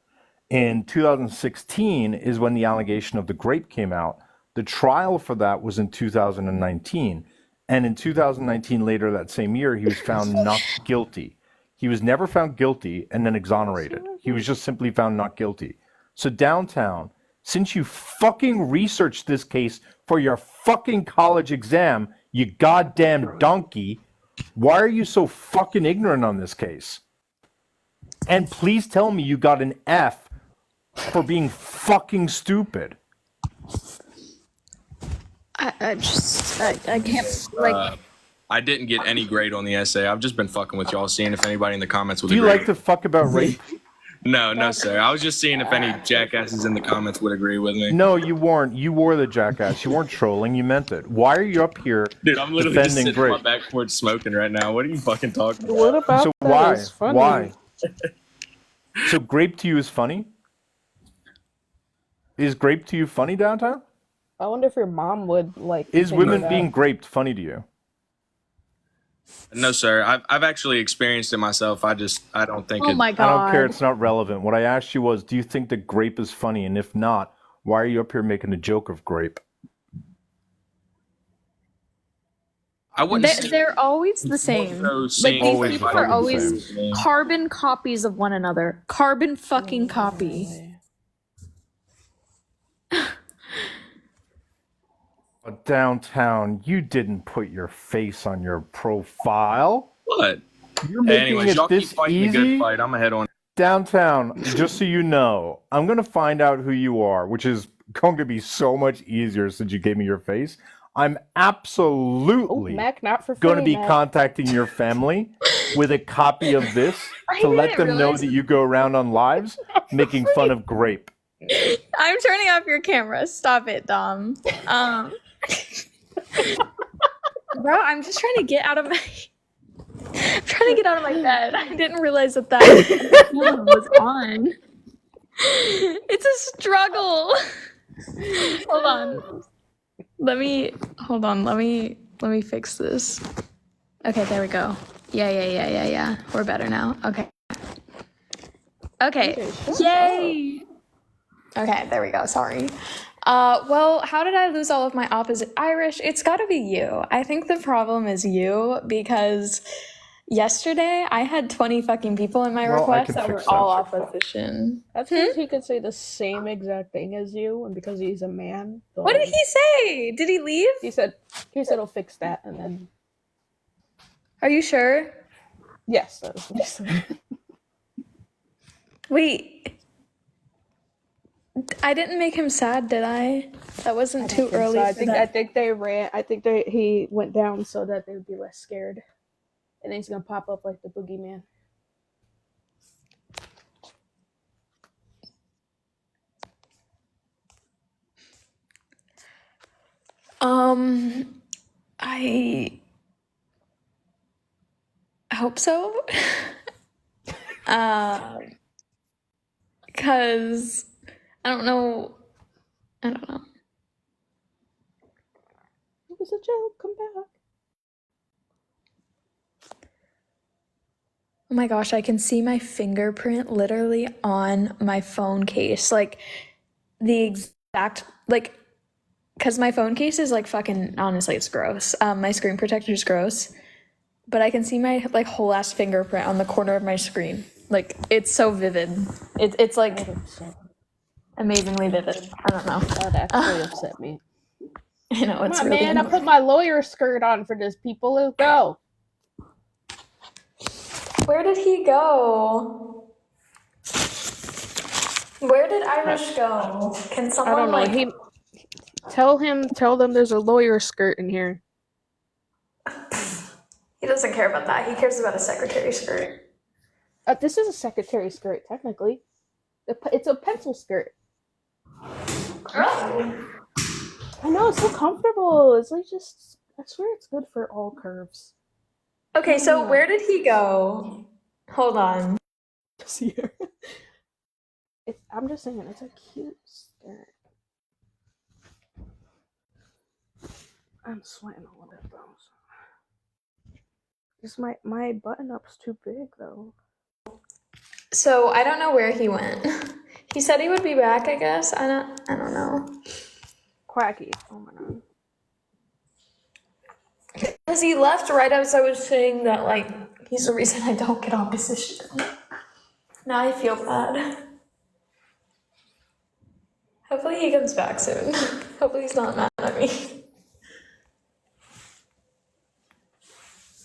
In 2016 is when the allegation of the grape came out. The trial for that was in 2019. And in 2019, later that same year, he was found not guilty. He was never found guilty and then exonerated. He was just simply found not guilty. So Downtown, since you fucking researched this case for your fucking college exam, you goddamn donkey, why are you so fucking ignorant on this case? And please tell me you got an F for being fucking stupid. I can't, like, I didn't get any grade on the essay. I've just been fucking with y'all, seeing if anybody in the comments would Do you agree. like to fuck about rape? No, sir. I was just seeing if any jackasses in the comments would agree with me. No, you weren't. You were the jackass. You weren't trolling. You meant it. Why are you up here Dude, I'm literally just defending sitting on my grape? back porch smoking right now. What are you fucking talking about? what about So that why? is funny? Why? So grape to you is funny? Is grape to you funny, Downtown? I wonder if your mom would like. Is figure women it being out. graped funny to you? No, sir. I've actually experienced it myself. I don't think oh it. my I don't care. god. It's not relevant. What I asked you was, do you think that grape is funny? And if not, why are you up here making a joke of grape? I wouldn't. say They're always the it's more same. so Like, seeing these Always people somebody are fucking the always same. carbon copies of one another. Carbon fucking copy. But Downtown, you didn't put your face on your profile. What? You're making Anyways, it y'all keep this fighting the good easy. fight. I'm ahead on. Downtown, just so you know, I'm going to find out who you are, which is going to be so much easier since you gave me your face. I'm Oh, absolutely Mac, not for going to free, be Mac. contacting your family with a copy of this I to let didn't them know realize. that you go around on lives making fun of grape. I'm turning off your camera. Stop it, Dom. Bro, I'm just trying to get out of my. I'm trying to get out of my bed. I didn't realize that camera was on. It's a struggle. Hold on. Hold on. Let me fix this. Okay, there we go. Yeah. We're better now. Okay. Okay. Yay. Okay, there we go. Sorry. Well, how did I lose all of my opposite Irish? It's got to be you. I think the problem is you because yesterday I had 20 fucking people in my Well, I request can that were fix that. all opposition. That's because he could say the same exact thing as you, and because he's a man. What did he say? Did he leave? He said he'll fix that, and then Are you sure? yes, that was what he said. Wait. I didn't make him sad, did I? That wasn't too early. So I for think that. he went down so that they would be less scared, and then he's gonna pop up like the boogeyman. I hope so. Cause I don't know. It was a joke. Come back. Oh my gosh, I can see my fingerprint literally on my phone case. Like the exact, like, because my phone case is like fucking, honestly, it's gross. My screen protector is gross, but I can see my like whole ass fingerprint on the corner of my screen. Like, it's so vivid. It's like amazingly vivid. I don't know. That actually upset me. I know, it's Come on, really man, I annoying. put my lawyer skirt on for this, people. Let's go. Where did he go? Where did Irish go? Can I someone don't know. like He tell them there's a lawyer skirt in here. he doesn't care about that. He cares about a secretary skirt. This is a secretary skirt, technically. It's a pencil skirt. Really? I know, it's so comfortable. It's like just, I swear it's good for all curves. Okay, so where did he go? Hold on. I'm just saying, it's a cute skirt. I'm sweating a little bit though. Just my button up's too big though. So I don't know where he went. He said he would be back, I guess. I don't know. Quacky. Oh my god. Because he left right as I was saying that, like, he's the reason I don't get opposition. Now I feel bad. Hopefully he comes back soon. Hopefully he's not mad at me.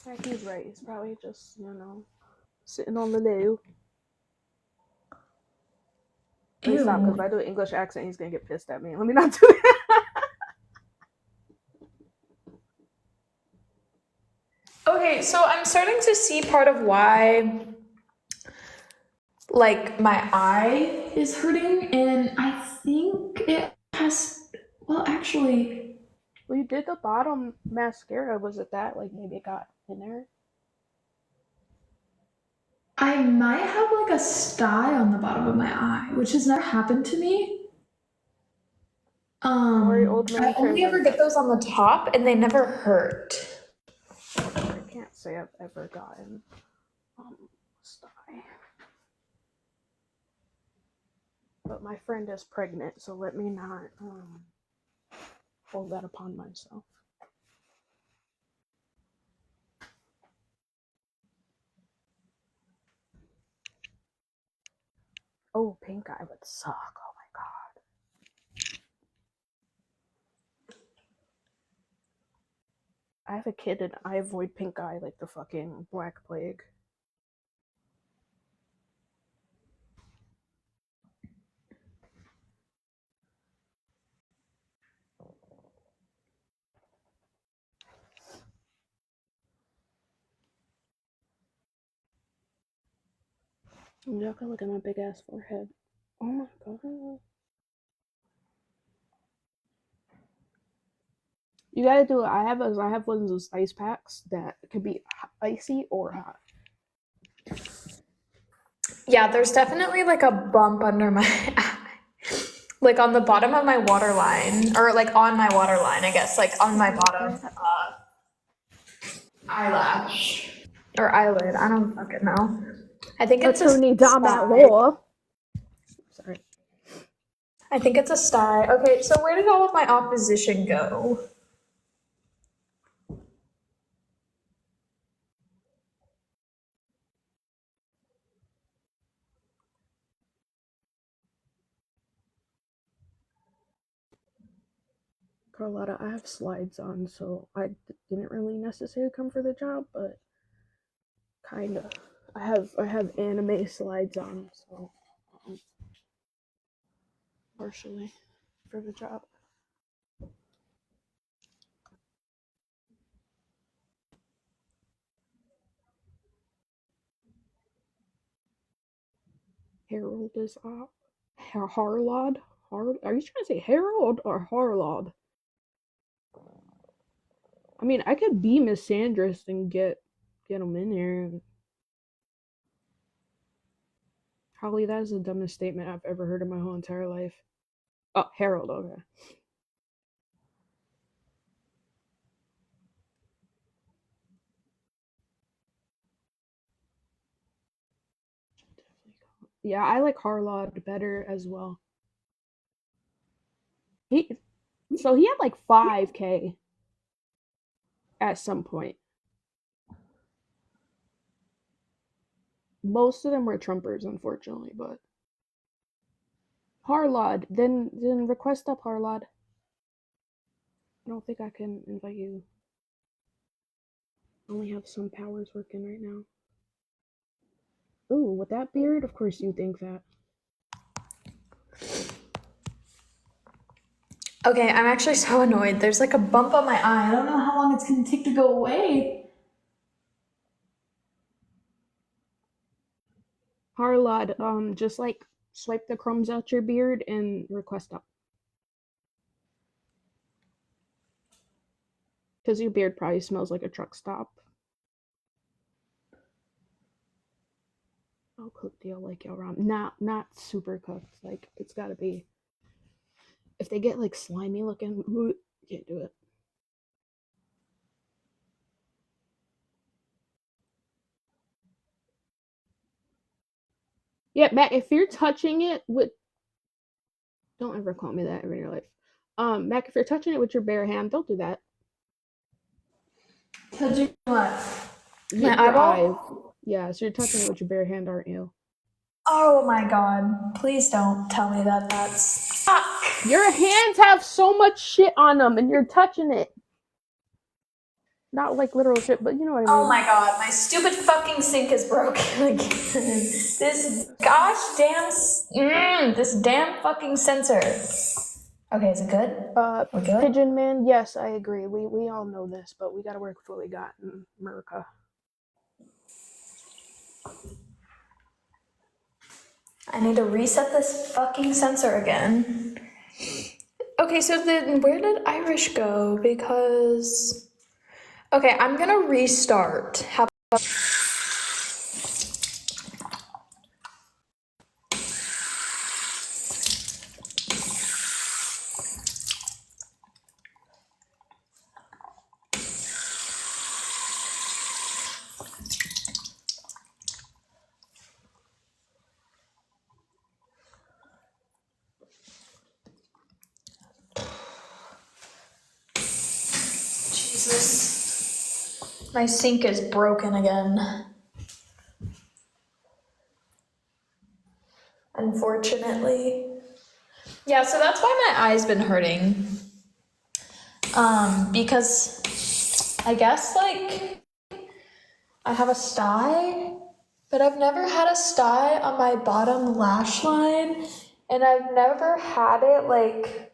Quacky's right. He's probably just, sitting on the loo. Please stop, because if I do an English accent, he's gonna get pissed at me. Let me not do it. Okay, so I'm starting to see part of why, like, my eye is hurting, and I think it has, well, actually, Well, you did the bottom mascara. Was it that? Like, maybe it got in there? I might have, like, a sty on the bottom of my eye, which has never happened to me. Sorry, old man I only ever present. get those on the top, and they never hurt. I can't say I've ever gotten sty. But my friend is pregnant, so let me not hold that upon myself. Oh, pink eye would suck. Oh my god. I have a kid and I avoid pink eye like the fucking Black Plague. Y'all can look at my big ass forehead. Oh my god. You gotta do it. I have one of those ice packs that can be icy or hot. Yeah, there's definitely like a bump under my eye. Like on the bottom of my waterline, or like on my waterline, I guess, like on my bottom eyelash or eyelid. I don't fucking know. I think it's Attorney Dom at sty. law. Sorry. I think it's a sty. Okay, so where did all of my opposition go? Carlotta, I have slides on, so I didn't really necessarily come for the job, but kinda. I have anime slides on, so partially for the job. Harold is up. Harlod? Are you trying to say Harold or Harlod? I mean, I could be misandrist and get him in here. Holly, that is the dumbest statement I've ever heard in my whole entire life. Oh, Harold, okay. Yeah, I like Harlod better as well. So he had like 5K at some point. Most of them were Trumpers, unfortunately, but Harlod, then request up Harlod. I don't think I can invite you. I only have some powers working right now. Ooh, with that beard, of course you think that. Okay, I'm actually so annoyed. There's like a bump on my eye. I don't know how long it's gonna take to go away. Harlod, just like swipe the crumbs out your beard and request up. Because your beard probably smells like a truck stop. I'll cook deal like yo ram. Not super cooked. Like it's gotta be. If they get like slimy looking, can't do it. Yeah, Mac, if you're touching it with, don't ever call me that ever in your life. Mac, if you're touching it with your bare hand, don't do that. Touching what? My Your eye. eyeball? Yeah, so you're touching it with your bare hand, aren't you? Oh my god. Please don't tell me that that's. Fuck! Your hands have so much shit on them, and you're touching it. Not like literal shit, but you know what I mean. Oh my god, my stupid fucking sink is broken again. This gosh damn. This damn fucking sensor. Okay, is it good? We're good? Pigeon Man, yes, I agree. We all know this, but we gotta work with what we got in America. I need to reset this fucking sensor again. Okay, so then where did Irish go? Because. Okay, I'm gonna restart. How about. Jesus. My sink is broken again. Unfortunately. Yeah, so that's why my eye's been hurting. Because I guess like I have a sty, but I've never had a sty on my bottom lash line, and I've never had it like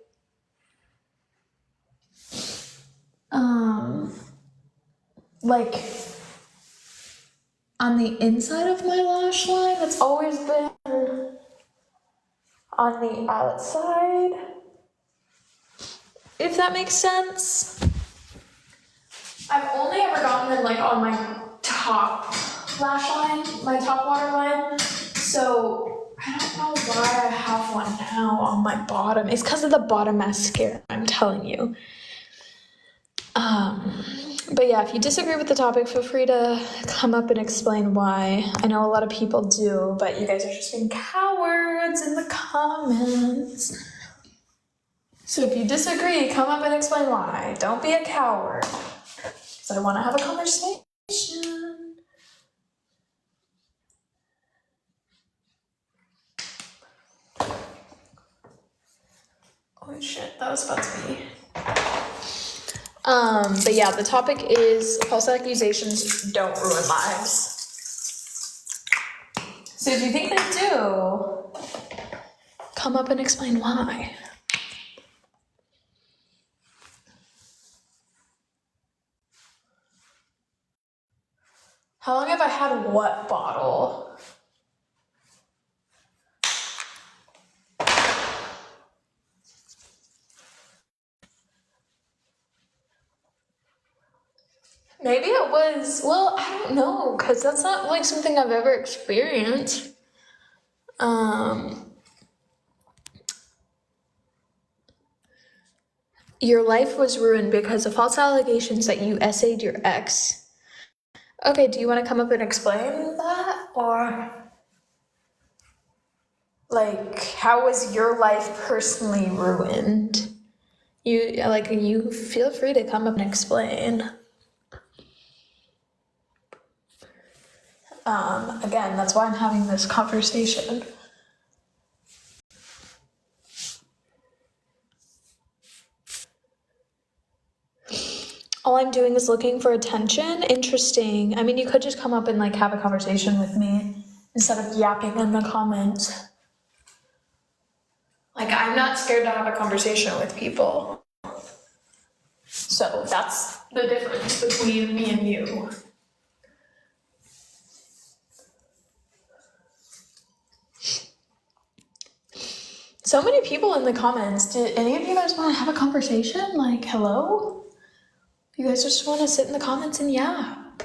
on the inside of my lash line. It's always been on the outside, if that makes sense. I've only ever gotten them like on my top lash line, my top water line. So I don't know why I have one now on my bottom. It's because of the bottom mascara, I'm telling you. But yeah, if you disagree with the topic, feel free to come up and explain why. I know a lot of people do, but you guys are just being cowards in the comments. So if you disagree, come up and explain why. Don't be a coward. Because I want to have a conversation. Oh shit, that was about to be. But yeah, the topic is false accusations don't ruin lives. So if you think they do, come up and explain why. How long have I had what bottle? Maybe it was, well, I don't know, because that's not like something I've ever experienced. Your life was ruined because of false allegations that you essayed your ex. Okay, do you want to come up and explain that, or? Like, how was your life personally ruined? You feel free to come up and explain. Again, that's why I'm having this conversation. All I'm doing is looking for attention. Interesting. I mean, you could just come up and like have a conversation with me instead of yapping in the comments. Like, I'm not scared to have a conversation with people. So that's the difference between me and you. So many people in the comments. Did any of you guys want to have a conversation? Like, hello? You guys just want to sit in the comments and yap.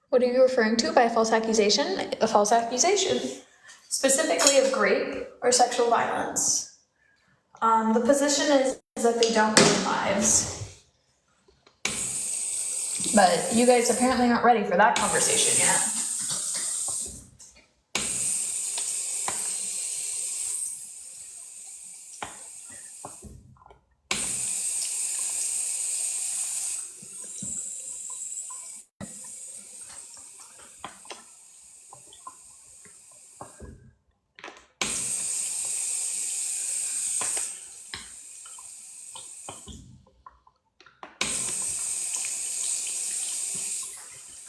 What are you referring to by a false accusation? A false accusation, specifically of rape or sexual violence. The position is that they don't ruin lives. But you guys apparently aren't ready for that conversation yet.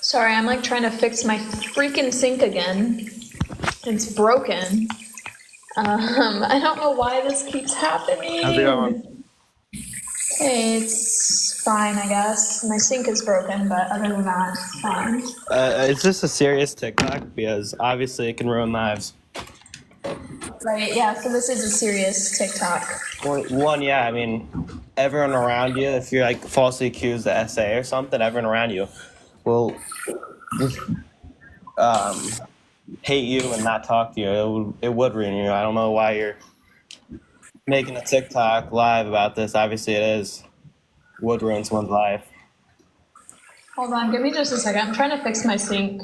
Sorry, I'm like trying to fix my freaking sink again. It's broken. I don't know why this keeps happening. How's it going? It's fine, I guess. My sink is broken, but other than that, it's fine. It's just a serious TikTok because obviously it can ruin lives. Right, yeah, so this is a serious TikTok. One, yeah, I mean, everyone around you, if you're like falsely accused of SA or something, everyone around you will just hate you and not talk to you. It would ruin you. I don't know why you're making a TikTok live about this. Obviously it is. Would ruin someone's life. Hold on, give me just a second. I'm trying to fix my sink.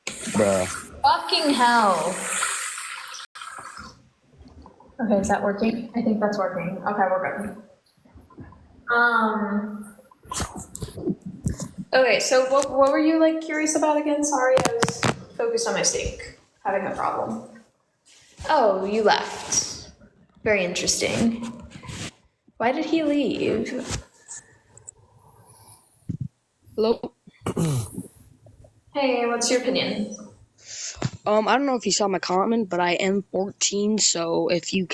Bruh. Fucking hell. Okay, is that working? I think that's working. Okay, we're good. Okay, so what were you like curious about again? Sorry, I was focused on my sink, having a problem. Oh, you left. Very interesting. Why did he leave? Hello. Hey, what's your opinion? I don't know if you saw my comment, but I am 14, so if you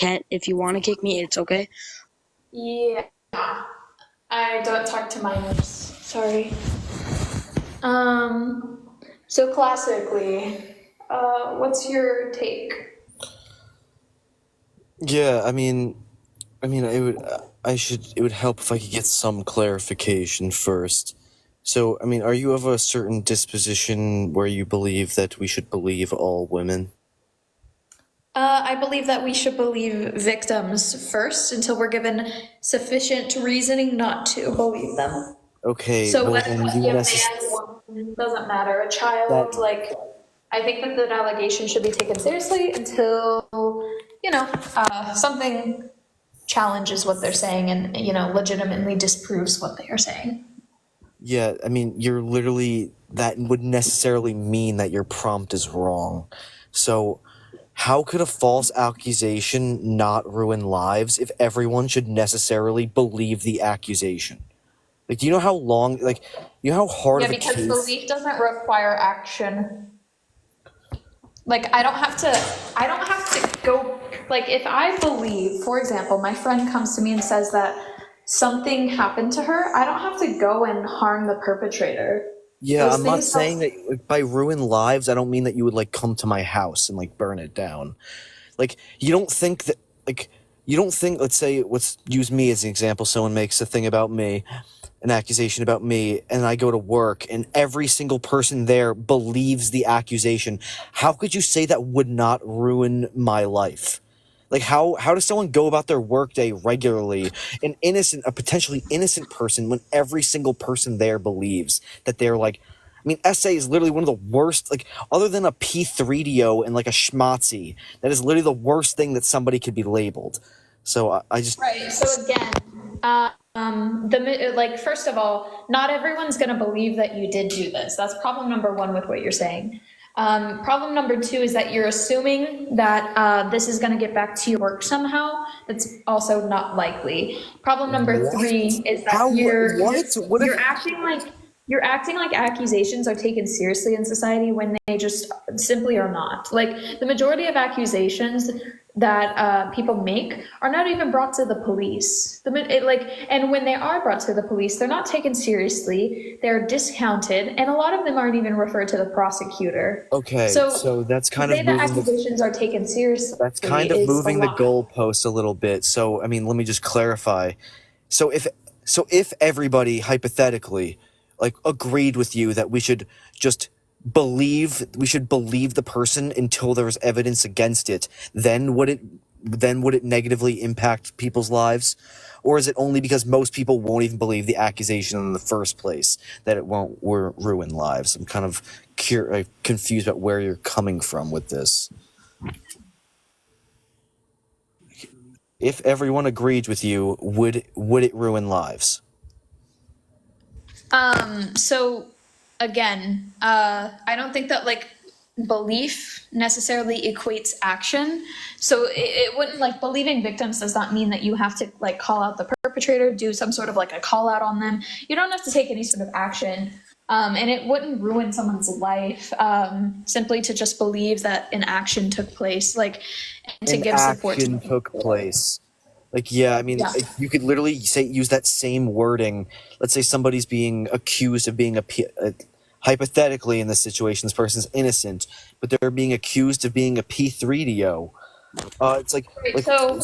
want to kick me, it's okay. Yeah, I don't talk to minors. Sorry. So classically, what's your take? Yeah, I mean, it would help if I could get some clarification first. So, I mean, are you of a certain disposition where you believe that we should believe all women? I believe that we should believe victims first until we're given sufficient reasoning not to believe them. Okay, So well, whether then it you be a man or woman doesn't matter. A child, I think that the allegation should be taken seriously until, something challenges what they're saying and, legitimately disproves what they are saying. Yeah, I mean, that would necessarily mean that your prompt is wrong. So, how could a false accusation not ruin lives if everyone should necessarily believe the accusation? Like, do you know how long, you know how hard Yeah, of a because case... belief doesn't require action. Like, I don't have to go, like, if I believe, for example, my friend comes to me and says that something happened to her, I don't have to go and harm the perpetrator. Yeah, I'm not saying that by ruin lives, I don't mean that you would, come to my house and, burn it down. You don't think that, let's say, let's use me as an example. Someone makes a thing about me, an accusation about me, and I go to work, and every single person there believes the accusation. How could you say that would not ruin my life? Like how does someone go about their workday regularly, a potentially innocent person, when every single person there believes that they're like, I mean, SA is literally one of the worst, like, other than a P3DO and like a schmatzy, that is literally the worst thing that somebody could be labeled. So I just Right. So again, like first of all, not everyone's going to believe that you did do this. That's problem number one with what you're saying. Problem number two is that you're assuming that this is going to get back to your work somehow. That's also not likely. Problem number what? three is that How what if you're acting like accusations are taken seriously in society when they just simply are not. Like the majority of accusations that people make are not even brought to the police. And when they are brought to the police, they're not taken seriously. They're discounted, and a lot of them aren't even referred to the prosecutor. Okay, So so that's to kind say of that moving the accusations are taken seriously that's kind of is a moving the lie. goalpost a little bit. So I mean, let me just clarify. So if everybody hypothetically like agreed with you that we should believe the person until there's evidence against it, then would it negatively impact people's lives? Or is it only because most people won't even believe the accusation in the first place that it won't ruin lives? I'm kind of confused about where you're coming from with this. If everyone agreed with you, would it ruin lives? So again, I don't think that like belief necessarily equates action. So it wouldn't, like, believing victims does not mean that you have to like call out the perpetrator, do some sort of like a call out on them. You don't have to take any sort of action. And it wouldn't ruin someone's life simply to just believe that an action took place, like, and to An give support to action them. took place. Like, yeah, I mean, Yeah. you could literally use that same wording. Let's say somebody's being accused of being hypothetically in this situation, this person's innocent, but they're being accused of being a P3DO. It's Right, like, so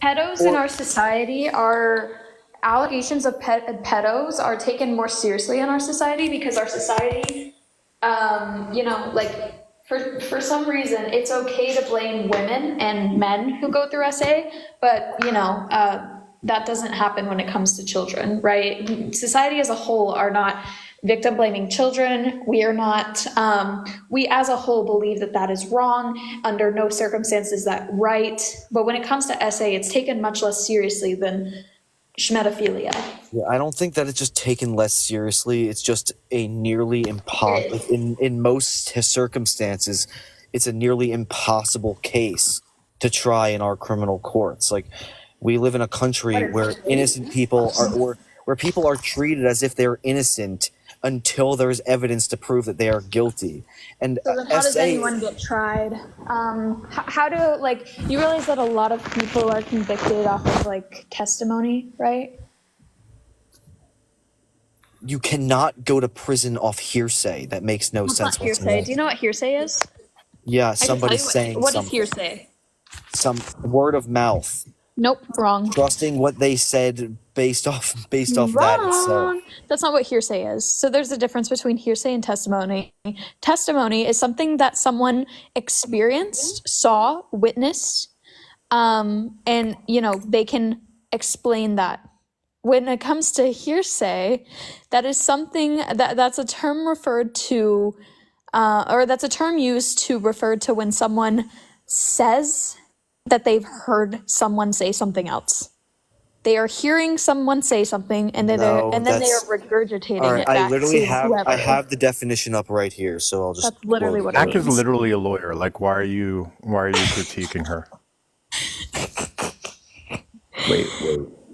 pedos in or our society are allegations of pedos are taken more seriously in our society because our society, like for some reason it's okay to blame women and men who go through SA, but that doesn't happen when it comes to children, right? Society as a whole are not victim blaming children. We are not, we as a whole believe that that is wrong. Under no circumstances is that right. But when it comes to SA, it's taken much less seriously than schmetophilia. yeah, I don't think that it's just taken less seriously. It's just a nearly impossible, It is. in most circumstances, it's a nearly impossible case to try in our criminal courts. Like, we live in a country where innocent people are, or where people are treated as if they're innocent until there's evidence to prove that they are guilty. And So then how does SA, anyone get tried? How do, like, you realize that a lot of people are convicted off of like testimony, right? you cannot go to prison off hearsay. That makes no That's not sense hearsay. whatsoever. Do you know what hearsay is? Yeah, I can tell somebody's you saying what is something. hearsay. Some word of mouth. Nope, wrong. Trusting what they said based off that itself. Wrong. That's not what hearsay is. So there's a difference between hearsay and testimony. Testimony is something that someone experienced, saw, witnessed, and they can explain that. When it comes to hearsay, that is something that's a term referred to, or that's a term used to refer to when someone says that they've heard someone say something else. They are hearing someone say something, and then No, they are that's regurgitating all right. it back to I whoever. have the definition up right here, so I'll just That's literally quote what it Mac is it. means. literally a lawyer. Like, why are you critiquing her?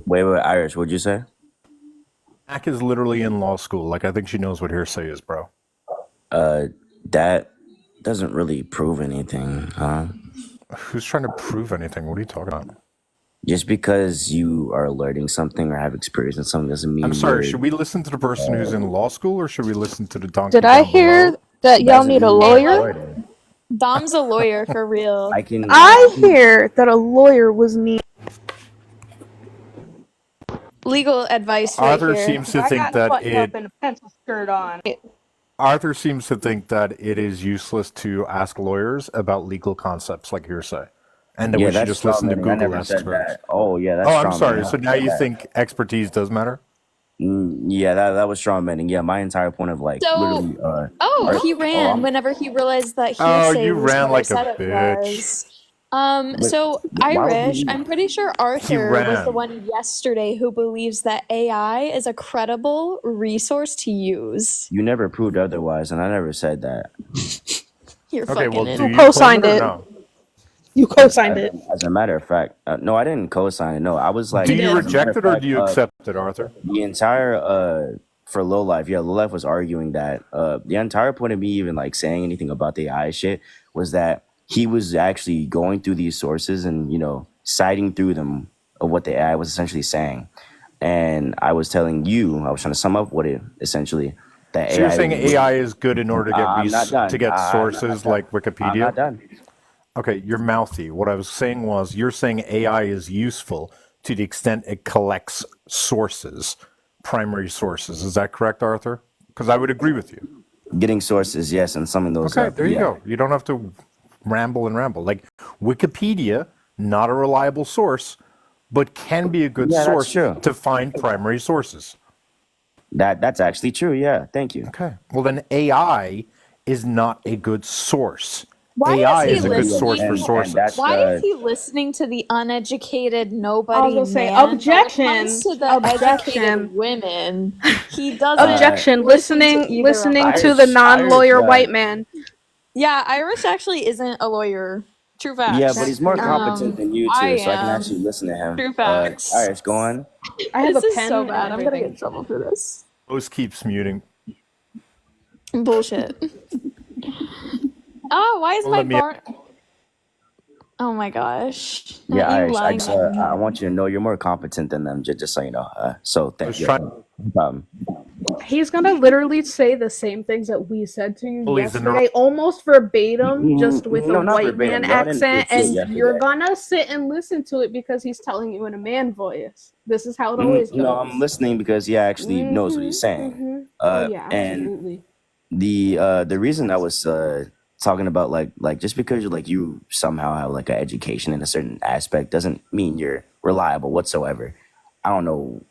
Wait, Irish, what'd you say? Mac is literally in law school. Like, I think she knows what hearsay is, bro. That doesn't really prove anything, huh? Who's trying to prove anything? What are you talking about? Just because you are learning something or have experience in something doesn't mean I'm sorry, you're should we listen to the person who's in law school, or should we listen to the donkey Did I down below? hear that y'all doesn't need a mean Hey, you're lawyer? look, recording. Dom's a lawyer for real. I can I hear that a lawyer was needed. Legal advice right Arthur here. seems to I think got that buttoned up and a pencil skirt on. Arthur seems to think that it is useless to ask lawyers about legal concepts like hearsay. and that we Yeah, should that's just straw listen to manning. I Google never said experts. that. Oh, yeah, Oh, that's I'm straw manning. sorry. I So never now said you that. think expertise does matter? Yeah, that was straw manning. Yeah, my entire point of like So, literally oh, art. he Oh, ran whenever he realized that Oh, hearsay you was ran what I like a said it bitch. was. but So why would Irish, you? I'm pretty sure He Arthur was the ran. one yesterday who believes that AI is a credible resource to use. You never proved otherwise, and I never said that. You're Okay, well, fucking do You you claim it co-signed or it. no? You As, co-signed as, it. as a matter of fact, no, I didn't co-sign it. No, I was Do He like, you did. as a matter reject of it or fact, do you accept it, Arthur? the entire for low life, yeah, low life was arguing that the entire point of me even like saying anything about the AI shit was that he was actually going through these sources and citing through them of what the AI was essentially saying, and I was telling you, I was trying to sum up what it essentially that So you're AI. saying AI is good in order to get I'm not to done. get I'm not sources done. like I'm not Wikipedia? done. Okay, you're mouthy. What I was saying was you're saying AI is useful to the extent it collects sources, primary sources. Is that correct, Arthur? Because I would agree with you. Getting sources, yes, and summing those Okay, up, there you yeah. go. You don't have to ramble and ramble. Like Wikipedia, not a reliable source, but can be a good Yeah, that's source true. to find primary sources. That's actually true. Yeah, thank you. Okay. Well, then AI is not a good source. Why is AI he is a good Yeah, source for listening? and sources. that's Why is he listening to the uneducated I was nobody gonna say man? But when it comes objection. to the educated Objection. women, he doesn't Objection. listen to Listening either of listening to us. the Irish. non-lawyer white man. Yeah, Irish actually isn't a lawyer. True Yeah, but facts. That's he's more crazy. competent than you I two, so I can am. actually listen to him. True facts. Irish, go on. I have a This is so pen and bad. I'm gonna get everything. in trouble for this. Rose keeps muting. Bullshit. Oh, why is Well, my let me. bar? Oh my gosh. Yeah, You Irish. lying on I me. want you to know you're more competent than them, just so you know. So I thank was you. trying No problem. He's gonna literally say the same things that we said to you to bullies in the yesterday, almost verbatim, just with a No, not white man verbatim. Y'all didn't do accent, shit and you're yesterday. gonna sit and listen to it because he's telling you in a man voice. This is how it always No, I'm goes. listening because he actually knows what he's saying. Oh yeah, And absolutely. the reason I was talking about like just because you somehow have like an education in a certain aspect doesn't mean you're reliable whatsoever. I don't know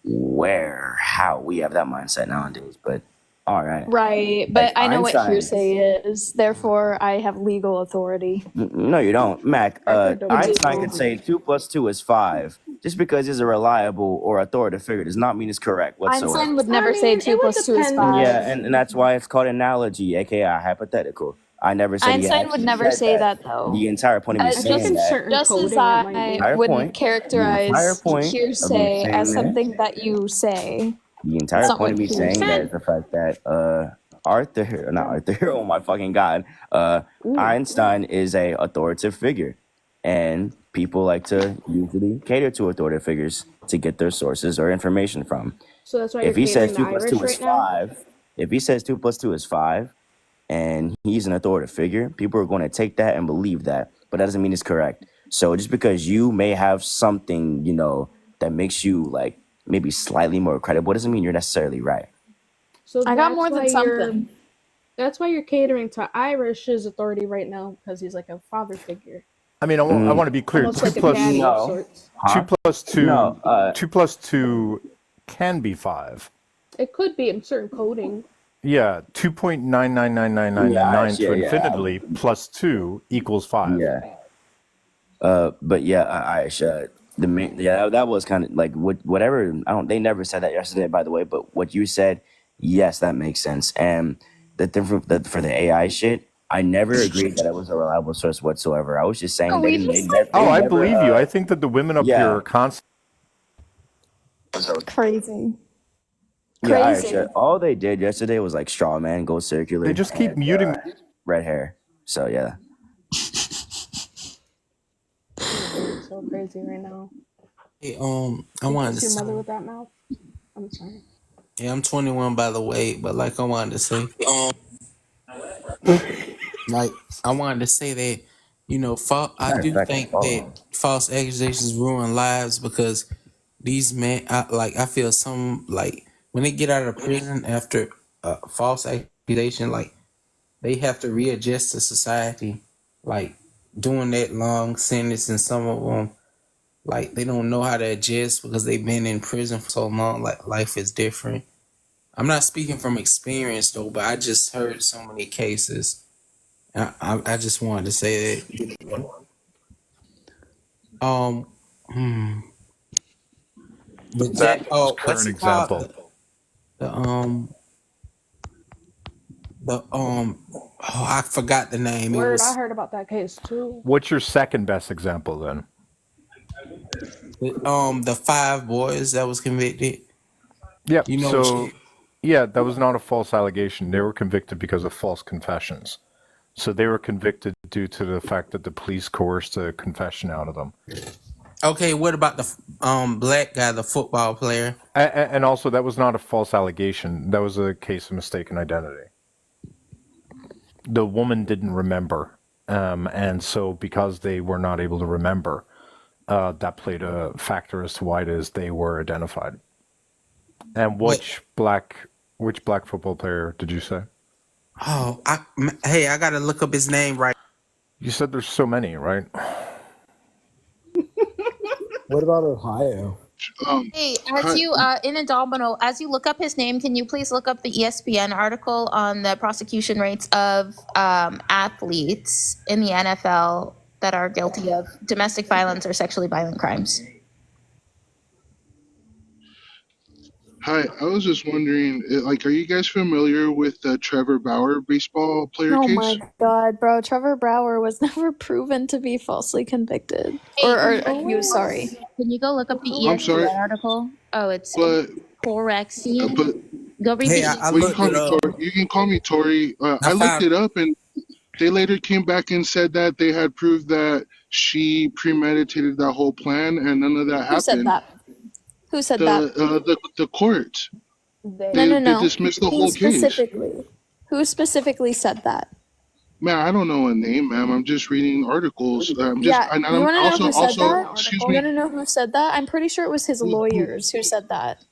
how we have that mindset nowadays, but all right. Right, Like but I know what Einstein. hearsay is, therefore I have legal authority. No, you don't, Mac. Arthur, don't I be Einstein could do. crazy. say 2 + 2 is 5. Just because he's a reliable or authoritative figure does not mean it's correct whatsoever. Einstein would I never say mean, two it would plus two is depend. Yeah, 5. and that's why it's called analogy, aka hypothetical. I never said he Einstein would actually never said say that. that though. The entire point of me I think saying in that, certain Just as coding it might I be. entire wouldn't point, the entire characterize point of me hearsay as saying that, something that you say. the It's entire not point like of me saying that is hearsay. the fact that Arthur, not Arthur, oh my fucking god, Ooh. Einstein is a authoritative figure, and people like to usually cater to authoritative figures to get their sources or information from. So that's why you're If he says catering to two plus two Irish is right now? five, if he says 2 + 2 is 5, and he's an authoritative figure, people are going to take that and believe that, but that doesn't mean it's correct. So just because you may have something, that makes you like maybe slightly more credible, doesn't mean you're necessarily right. So I got more than something. that's why you're catering to Irish's authority right now, because he's like a father figure. I mean, I want to be clear. Almost like a daddy of No, sorts. Two huh? plus two, No, 2 + 2 can be 5. It could be in certain coding. Yeah, 2.9999999 yeah, to yeah, infinity plus 2 equals 5. yeah. But yeah, the main, yeah, that was kind of like whatever. I don't. They never said that yesterday, by the way. But what you said, yes, that makes sense. And the different for the AI shit, I never agreed that it was a reliable source whatsoever. I was just saying Oh, they we didn't. just like Oh, They I never. believe you. I think that the women up here Yeah, are constantly. crazy. yeah. Irish. Crazy. All they did yesterday was like straw man, go They circular, just keep and muting. red hair. So yeah. You're so crazy right now. Hey, I You wanted to kiss your say, mother with that mouth? I'm sorry. yeah, I'm 21 by the way, but like I wanted to say, like I wanted to say that, I Matter of do fact, I'm think that following. false accusations ruin lives because these men, I feel some like when they get out of prison after a false accusation, like they have to readjust to society, like doing that long sentence, and some of them like they don't know how to adjust because they've been in prison for so long. Like life is different. I'm not speaking from experience though, but I just heard so many cases. I just wanted to say that. Um, hmm, the That Jack. was Oh, what's current it called? example. The Oh, I forgot the name. It Word, I was heard about that case too. What's your second best example then? the 5 boys that was convicted. Yep. You know what? So, yeah, that was not a false allegation. They were convicted because of false confessions. So they were convicted due to the fact that the police coerced a confession out of them. Okay, what about the black guy, the football player? And also, that was not a false allegation. That was a case of mistaken identity. The woman didn't remember. And so because they were not able to remember, that played a factor as to why it is they were identified. And which black football player did you say? Oh, hey, I gotta look up his name right. You said there's so many, right? What about Ohio? Hey, as you in Indomino, as you look up his name, can you please look up the ESPN article on the prosecution rates of athletes in the NFL that are guilty of domestic violence or sexually violent crimes? Hi, I was just wondering, like, are you guys familiar with the Trevor Bauer baseball player Oh case? my god, bro. Trevor Brower was never proven to be falsely convicted. Hey, Or can accused, sorry. you go look up the I'm sorry, ESPN article? Oh, it's but Corexian. but Go read Hey, the I well, you can looked call it me up. Tori. You can call me Tori. I I looked found. it up, and they later came back and said that they had proved that she premeditated that whole plan, and none of that Who said happened. that? Who said that? The court No, they no, they no. dismissed the Who whole case. specifically? Who specifically said that? Man, I don't know a name, ma'am. I'm just reading articles. Yeah, And you I'm want to know who said also, that? excuse You me. want to know who said that? I'm pretty sure it was his Who, lawyers who said that.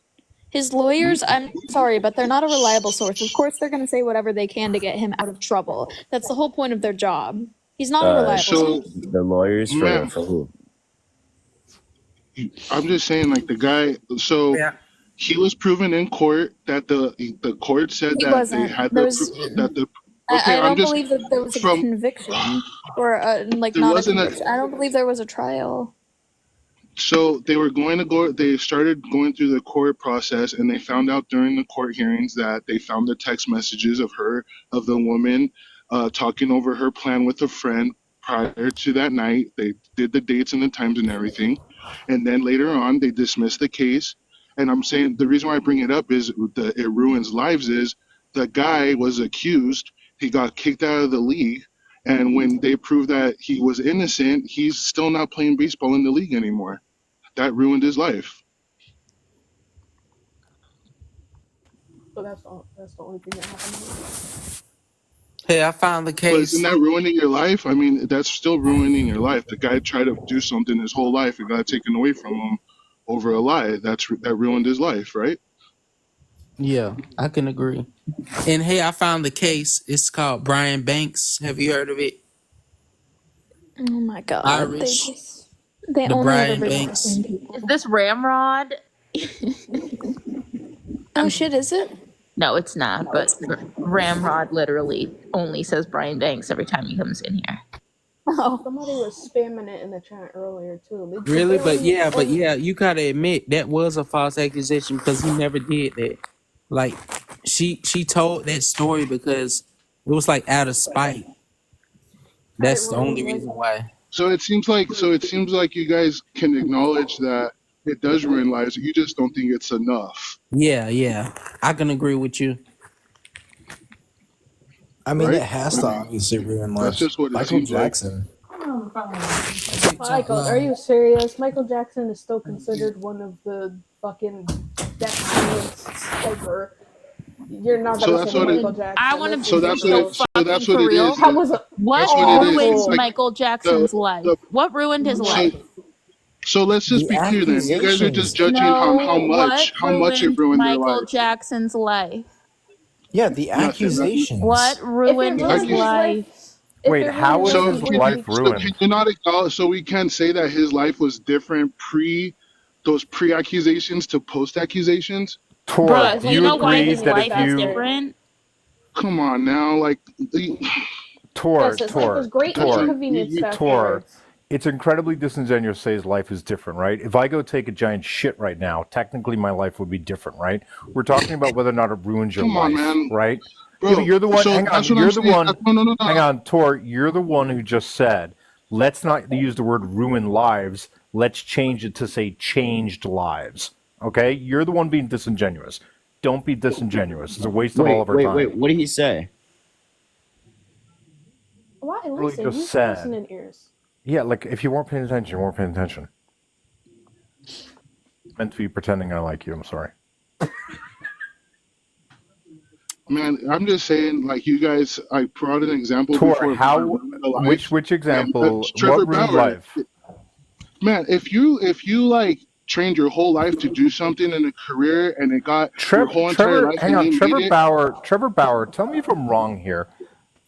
His lawyers, I'm sorry, but they're not a reliable source. Of course, they're going to say whatever they can to get him out of trouble. That's the whole point of their job. He's not a reliable so, source. The lawyers ma'am, for who? I'm just saying, like the guy. So Yeah. he was proven in court that the court said He that they wasn't. had There's, that the. Okay, I I'm don't just believe that there was a from. conviction or like There not a wasn't a. conviction. I don't believe there was a trial. So they were going to go. They started going through the court process, and they found out during the court hearings that they found the text messages of the woman, talking over her plan with a friend prior to that night. They did the dates and the times and everything, and then later on they dismissed the case. And I'm saying the reason why I bring it up is it ruins lives. Is the guy was accused? He got kicked out of the league. And when they proved that he was innocent, he's still not playing baseball in the league anymore. That ruined his life. So that's the only thing that happened. Hey, I found the But isn't case. that ruining your life? I mean, that's still ruining your life. The guy tried to do something his whole life and got taken away from him over a lie. That ruined his life, right? Yeah, I can agree. And hey, I found the case. It's called Brian Banks. Have you heard of it? Oh my god, Irish. they The only ever Brian bring the Banks. same people. Is this Ramrod? Oh shit, is it? No, it's not. But Ramrod literally only says Brian Banks every time he comes in here. Oh, Somebody was spamming it in the chat earlier too. Really? But yeah, you gotta admit that was a false accusation because he never did that. Like she told that story because it was like out of spite. That's the only reason why. So it seems like you guys can acknowledge that it does ruin lives. You just don't think it's enough, Yeah. I can agree with you. I mean, right? it has to obviously ruin That's lives. just what it Michael seems like. Jackson. Michael, are you serious? Michael Jackson is still considered one of the fucking best talents ever. You're not So gonna that's say what it. Michael Jackson. I want So to that's be what so it. So fucking that's what for it real. is. That was What That's what it is. It's ruined like Michael the Jackson's life? What ruined his so life? so let's just The be clear then. You guys are just accusations. judging on No, what how much it ruined ruined their Michael life. Jackson's life? Yeah, the Nothing. What accusations. if it ruined The his ruined his accus- life. life? if Wait, it really how is So wasn't his going to be, life so can ruined? you not acknowledge? So we can say that his life was different those pre accusations to post accusations. Tor, Bruh, do yes, do I you you know think why agree his that everything if life is that you day. different? Come on now, like Tor, Yes, his life was Tor, great and that's like Tor, inconvenienced Tor, afterwards. it's incredibly disingenuous to say his life is different, right? If I go take a giant shit right now, technically my life would be different, right? We're talking about whether or not it ruins your come on, life, man, right? Yeah, but bro. you're the one, So hang that's on, what I'm you're the saying. one, No, no, no, hang no. on, Tor, you're the one who just said, let's not use the word ruin lives, let's change it to say changed lives, okay? You're the one being disingenuous. Don't be disingenuous. It's a waste of all of our time. What did he say? Why? Really Listen, just use your said, listening ears. yeah, like if you weren't paying attention, you weren't paying attention. Meant to be pretending I like you. I'm sorry. Man, I'm just saying, like you guys, I brought an example Tor, before of how it how? ruined a life, Which and example? Trevor What ruined Bauer, life? man, if you like trained your whole life to do something in a career and it got your whole entire life Hang and on, you made it, Trevor Bauer. Tell me if I'm wrong here.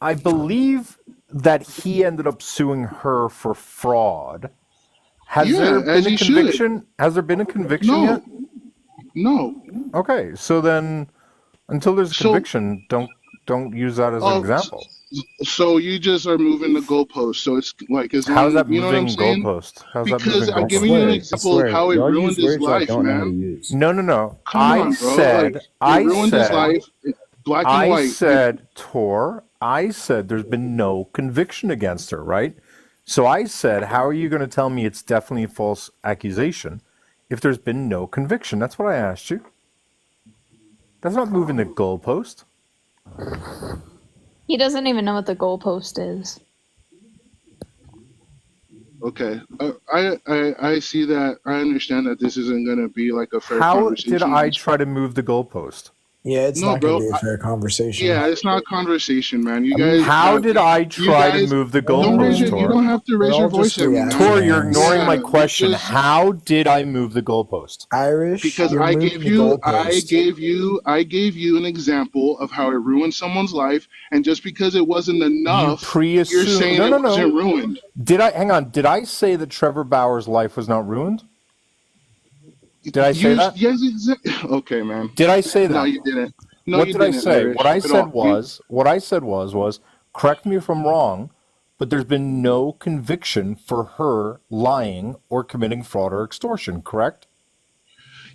I believe that he ended up suing her for fraud. Has there yeah, as been a he should. conviction? Has there been a conviction No, yet? no. Okay, so then until there's a So, conviction, don't use that as an uh, example. so you just are moving the goalpost. So it's like as How's long, that you know what I'm moving saying? goalpost? How's that Because moving I'm I giving you goalpost? an swear, I example of swear. how it Y'all ruined use his words y'all life, don't know how to man. use. No, no, no. Come on, bro. Like it ruined his life, black and white. Tor, I said there's been no conviction against her, right? So I said, how are you going to tell me it's definitely a false accusation if there's been no conviction? That's what I asked you. That's not moving the goalpost. He doesn't even know what the goalpost is. Okay, I see that. I understand that this isn't gonna be like a fair How did conversation. I try to move the goalpost? Yeah, it's No, not going bro. to be a fair conversation. Yeah, it's not conversation, man. You I mean, guys How got did I you try to guys move the don't raise goalpost, your. You Tor? don't have to we're raise your all just voice at me, man. Tor, you're reactionaries. ignoring my Yeah, you question. just How did I move the goalpost? Irish, because you're moving the goalpost. I gave you an example of how it ruined someone's life, and just because it wasn't You enough, you're pre-assume. saying No, it no, no. wasn't ruined. Did I hang on? Did I say that Trevor Bauer's life was not ruined? Did I say You that? yes, okay, man. Did I say No, that? you didn't. No, What you did I didn't, say? What Irish, I at said all. You was, correct me if I'm wrong, but there's been no conviction for her lying or committing fraud or extortion, correct?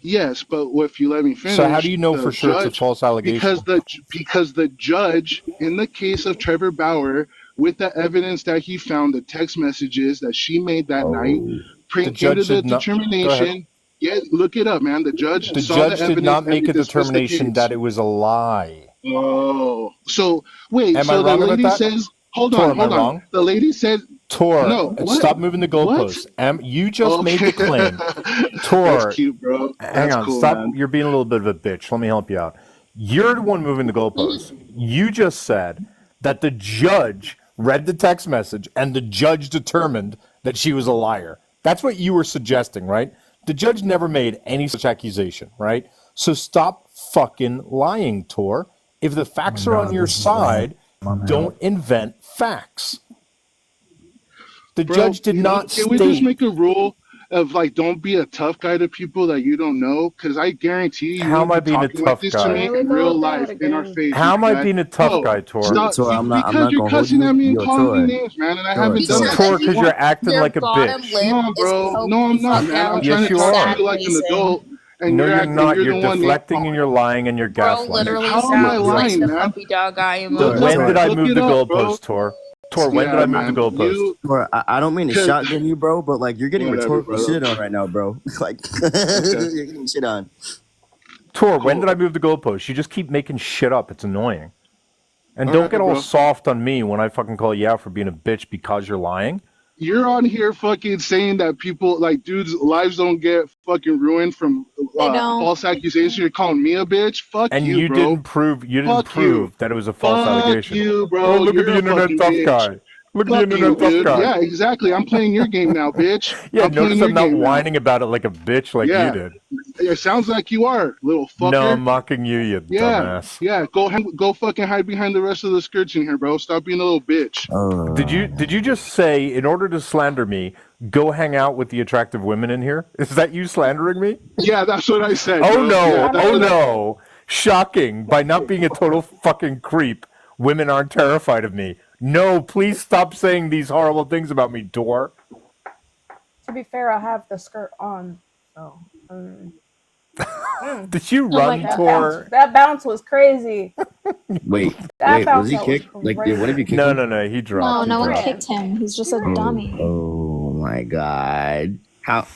yes, but if you let me So how do finish, you know for the sure it's a judge, false allegation? because the judge in the case of Trevor Bauer, with the evidence that he found, the text messages that she made that night, Oh, The came to judge the did not. Go ahead. determination. Yeah, look it up, man. The judge The saw the judge did evidence not and make they a dismissed the determination case. that it was a lie. Oh, so wait, Am I so the wrong about lady that? says, hold Tor, on, am I hold on. wrong? The lady said, Tor, no, what? stop moving the What? goalposts. You just made Okay. the claim. That's Tor, cute, bro. hang That's on, cool, stop. man. You're being a little bit of a bitch. Let me help you out. You're the one moving the goalposts. You just said that the judge read the text message and the judge determined that she was a liar. That's what you were suggesting, right? The judge never made any such accusation, right? So stop fucking lying, Tor. If the Oh my facts are on God, your this is lame. side, I'm out. don't invent facts. The Bro, judge did not can we just state. make a rule of like, don't be a tough guy to people that you don't know? Because I guarantee you How am wouldn't I be being a talking like tough this to guy? me Here we in go real with that life, in our again. face. How You am I guys, being a tough no, guy, Tor? stop. Tor, I'm Because not you're gonna hold cussing you. at me and Yo, calling me Tor, names, man, and I Tor, haven't You done said Tor. that Tor, shit. that because you're What? acting your like a bottom bitch. lip No, is bro. poked No, the I'm not, fuck man. I'm out trying Yes, to you talk to sad are. you like an facing. adult, and No, you're and not. you're You're the one name deflecting and calling. you're lying and you're Bro gaslighting. literally How am I sounds like lying, the man? puppy dog eye Look Tor, up, When did Tor, I look move it the up, bro. goalpost, Tor? Tor, when did Yeah, I move the man. goalpost? You, Tor. I don't mean to cause shotgun you, bro, but like you're getting whatever, rhetorically brother. shit on right now, bro. Like Okay, you're getting shit on. Tor, when did cool. I move the goalpost? You just keep making shit up. It's annoying. And All don't right, get all bro. soft on me when I fucking call you out for being a bitch because you're lying. You're on here fucking saying that people like dudes' lives don't get fucking ruined from They don't. false accusations. You're calling me a bitch? Fuck And you, bro. you didn't Fuck you. prove that it was a false Fuck allegation. you, Oh, bro. look at You're the a internet fucking tough bitch. guy. Look at the Fuck you, internet tough dude. guy. Yeah, exactly. I'm playing your game now, bitch. Yeah, I'm playing notice your I'm not game now. whining about it like a bitch like you Yeah, did. It sounds like you are, little No, I'm fucker. mocking you, you Yeah, dumbass. yeah. Go fucking hide behind the rest of the skirts in here, bro. Stop being a little bitch. Did you just say, in order to slander me, go hang out with the attractive women in here? Is that you slandering me? Yeah, that's what I said, Oh bro. Yeah, no! that's Oh what I. no! Shocking! By not being a total fucking creep, women aren't terrified of me. No, please stop saying these horrible things about me, Dor. To be fair, I have the skirt on, so. Did you Oh my run, god. Tor? That bounce was crazy. Wait, That wait, was bounce he out was kicked? Like, did one of you crazy. kick No, him? no, no. He No, dropped. He no one dropped. kicked him. He's just a Oh, dummy. oh my god! How?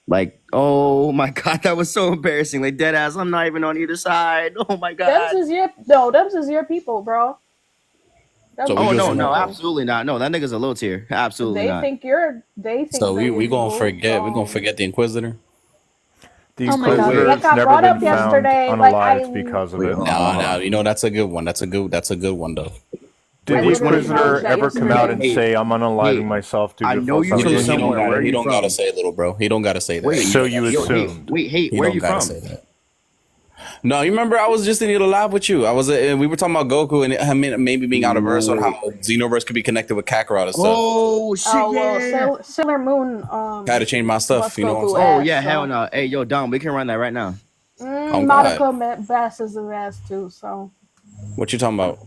Like, oh my god, that was so embarrassing. Like, dead ass. I'm not even on either side. Oh my god. Them's is your people, bro. So Them's we Oh is just your no, no, gonna. people. absolutely not. No, that nigga's a low tier. Absolutely They not. think you're. They think So they're your we gonna people. forget. We gonna forget the Inquisitor. The Oh my Oh god. Inquisitor wait, Like has I never brought been up found yesterday, like unalived because of wait, it. hold on, No, hold no, on. you know that's a good one. That's a good one though. Did I Wait, the which one? literally Inquisitor acknowledged that ever come out yesterday. and Hey, say, I'm unaliving hey, myself due I to know false you're He from don't. He allegation? don't somewhere. Where gotta. are He you don't gotta from? say little bro. He don't gotta say that. Wait, You So know you that yo, shit. hey, assumed. wait, hey, He where are don't you gotta from? say that. No, you remember I was just in the live with you. I was we were talking about Goku and him maybe being out of verse on how Wait. Xenoverse could be connected with Kakarot and stuff. Oh shit, Oh yeah, well, yeah, yeah. Sailor Moon I had to change my stuff. bust You know what I'm Goku saying? Oh ass. yeah, hell So no. Hey, yo, Dom, we can run that right now. Oh God, Madoka basses his ass too. So what you talking about?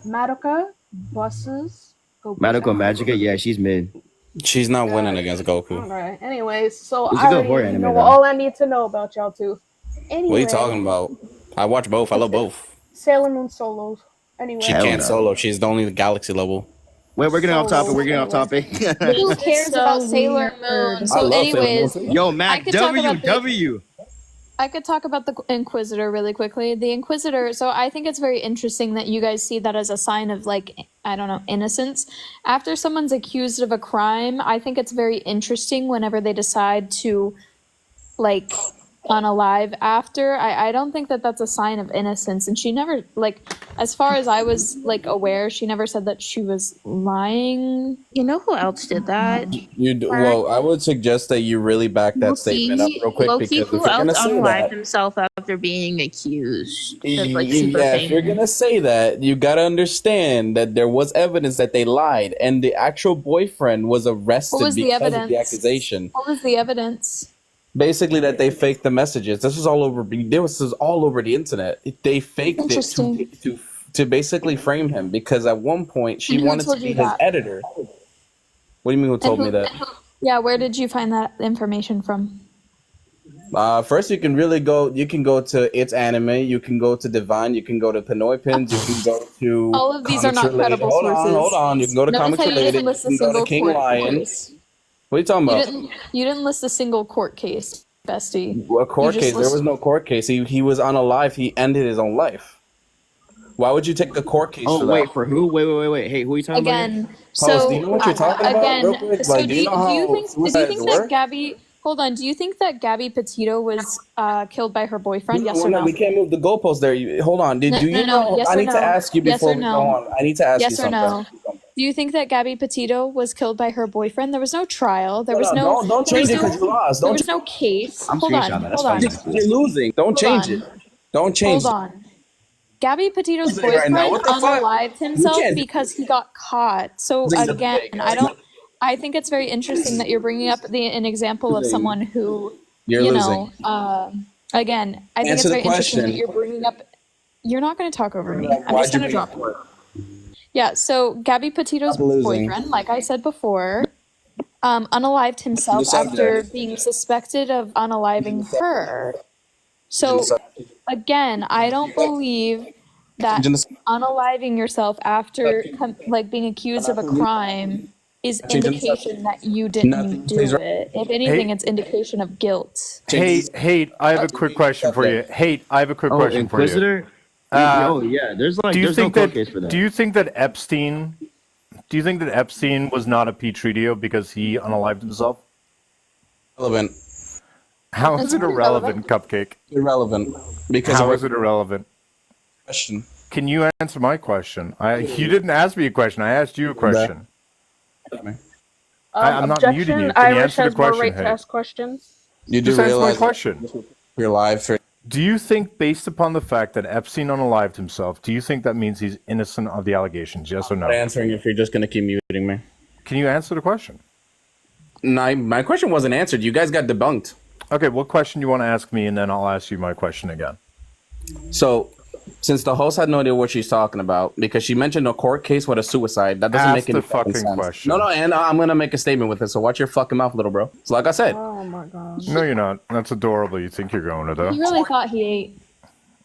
Madoka buses Goku's Medical ass. Magica, yeah, she's mid. She's not winning Uh, against all Goku. right. Anyways, so It's a I good horror already anime know though. all I need to know about y'all two. What are you Anyway, talking about? I watch both. I love both. Sailor Moon solos. She Anyway, Hell can't no. solo. She's only the galaxy level. Wait, we're getting off topic. solos. We're getting off Anyway, topic. This Who is cares about so Sailor weird. Moon? I So, love Sailor Moon anyways, too. Yo, I Mac could talk about the W. I could talk about the Inquisitor really quickly. The Inquisitor, so I think it's very interesting that you guys see that as a sign of, like, I don't know, innocence. After someone's accused of a crime, I think it's very interesting whenever they decide to, like, unalive after. I don't think that that's a sign of innocence. And she never, like, as far as I was, like, aware, she never said that she was lying. You know who else did that? Well, I would suggest that you really back that statement up real quick Loki, because if who you're else gonna say unalived that, himself after being accused? That's like super yeah, if you're famous. gonna say that, you gotta understand that there was evidence that they lied, and the actual boyfriend was What arrested was the because of the evidence? accusation. What was the evidence? Basically, that they faked the messages. This was all over. This was all over the internet. They faked it Interesting. to basically frame him because at one point she And who wanted to told be you his that? editor. What do you mean? Who And told me who, that? yeah, where did you find that information from? First, you can really go. You can go to It's Anime. You can go to Divine. You can go to Pinoy Pins. You can go to All of these are Comics not Related. credible Hold on, hold sources. on. You can go to Notice Comics how you Related. didn't You list a can go to single King court Lion. case. What are you talking You about? didn't list a single court case, bestie. A court You just case. There was no court case. He was unalive. He ended his own life. Why would you take a court case Oh for wait, that? for who? Wait. Hey, who are you talking about again? again. Pose, do you So know what you're talking about, real quick? again, so Like, do you know do you how think suicides that work? Gabby? Hold on. Do you think that Gabby Petito was killed by her boyfriend? Yes Well, or no, no? we can't move the goalpost there. Hold on. No, Do no, you no. know? Yes I or need to no? ask you Yes before or we go no? on. I need to ask you Yes or something. no? Do you think that Gabby Petito was killed by her boyfriend? There was no trial. There Hold was on. no. Don't There was change it no. because you lost. There Don't. was no case. I'm Hold on. screenshot that. That's Hold on. funny. You're losing. Don't Hold change it. on. Don't change Hold it. on. Gabby Petito's Right now, boyfriend what the fuck? unalived You himself can't. because he got caught. So Losing the again, fake. I don't. I think it's very interesting that you're bringing up an example of Losing. someone who, You're you losing. know, again, I think Answer it's the very interesting that question. you're bringing up. You're not going to talk over me. I'm Why'd just you going to bring drop it you. up? Yeah. So Gabby Petito's Stop losing. boyfriend, like I said before, unalived Change himself the after subject. being suspected of unaliving her. Change the So subject. again, I don't believe that Change the unaliving yourself after subject. like being accused of a crime is Changing the subject. indication that you didn't Nothing. Please. do it. If anything, Hey, it's indication of guilt. hey, Hate, I have a Nothing. quick Change the question for you. subject. Hate, I have a quick Oh, question for you. Inquisitor. Uh, Oh yeah, do you there's no think court case for that that. do you think that Epstein do you think that Epstein was not a Petri deal because he unalived himself? Irrelevant. How It's is it not irrelevant, irrelevant. Cupcake? Irrelevant. Because How of is it irrelevant? a question. Can you answer my question? You didn't ask me a question. I asked you a question. I'm not muting Objection. you. Can you Irish answer the has more question, right to Hate? ask questions. You do Just answer my realize question. you're live for. Do you think, based upon the fact that Epstein unalived himself, do you think that means he's innocent of the allegations? Yes or I'm not no? answering if you're just gonna keep muting me. Can you answer the question? No, my question wasn't answered. You guys got debunked. Okay, what question do you want to ask me, and then I'll ask you my question again. So, since the host had no idea what she's talking about, because she mentioned a court case with a suicide, that doesn't make any fucking sense. Question. No, and I'm gonna make a statement with it. So watch your fucking mouth, little bro. So like I said. Oh my god. No, you're not. That's adorable. You think you're going to, though. He really thought he ate.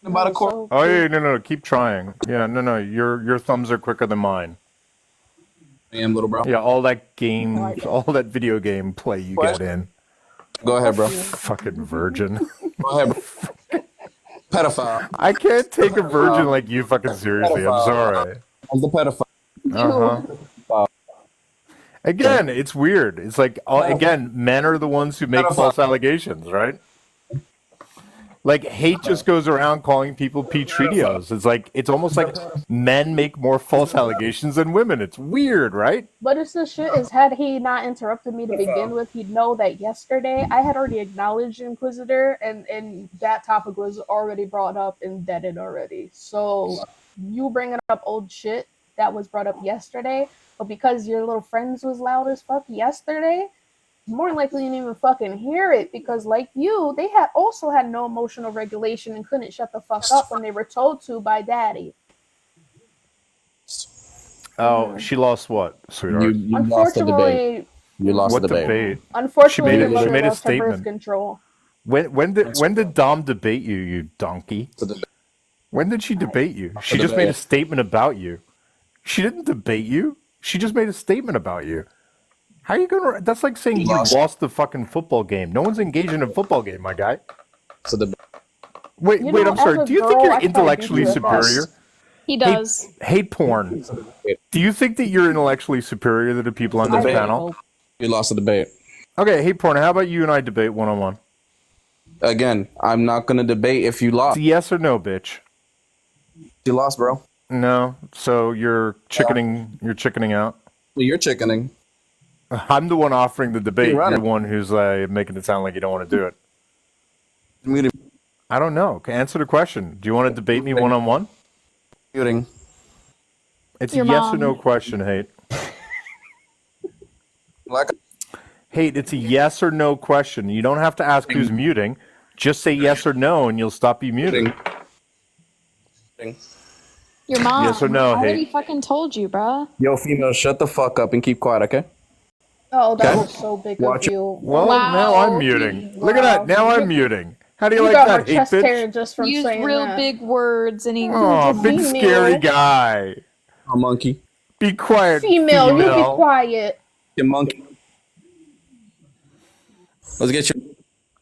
About a court. Oh, yeah, no. Keep trying. Yeah, no. Your thumbs are quicker than mine. I am, little bro. Yeah, all that video game play you get in. Go ahead, bro. Fucking virgin. Go ahead, bro. Pedophile. I can't take a virgin like you fucking seriously. I'm sorry. I'm the pedophile. Uh-huh. Again, it's weird. It's like, again, men are the ones who make false allegations, right? Like, hate just goes around calling people Petridios. It's like, it's almost like men make more false allegations than women. It's weird, right? But it's the shit is, had he not interrupted me to begin with, he'd know that yesterday I had already acknowledged Inquisitor, and that topic was already brought up and deaded already. So you bringing up old shit that was brought up yesterday, but because your little friends was loud as fuck yesterday, more likely you didn't even fucking hear it, because like you, they had also had no emotional regulation and couldn't shut the fuck up when they were told to by daddy. Oh, she lost what, sweetheart? You lost the debate. You lost what the debate. Unfortunately, she your made mother a lost her birth statement. control. When did Dom debate you, you donkey? When did she debate you? She just made a statement about you. She didn't debate you. She just made a statement about you. How are you gonna? That's like saying you lost the fucking football game. No one's engaged in a football game, my guy. So wait. I'm sorry. Do you think you're intellectually superior? He does. Hate porn. Do you think that you're intellectually superior to the people on this panel? You lost the debate. Okay, hate porn. How about you and I debate one-on-one? Again, I'm not gonna debate if you lost. It's yes or no, bitch. You lost, bro. No. So you're chickening. You're chickening out. Well, you're chickening. I'm the one offering the debate. You're the one who's making it sound like you don't want to do it. I don't know. Answer the question. Do you want to debate me one-on-one? Muting. It's a yes or no question, Hate. Hate, it's a yes or no question. You don't have to ask who's muting. Just say yes or no, and you'll stop you muting. Your mom. Yes or no, I already Hate. fucking told you, bruh. Yo, female, shut the fuck up and keep quiet, okay? Oh, that was so big of you. Well, now I'm muting. Look at that. Now I'm muting. How do you like got that, her Hate chest bitch? hair just from Used saying real that. big words, and he. Oh, big scary guy. A monkey. Be quiet, Female, you be quiet. You monkey. Let's get you.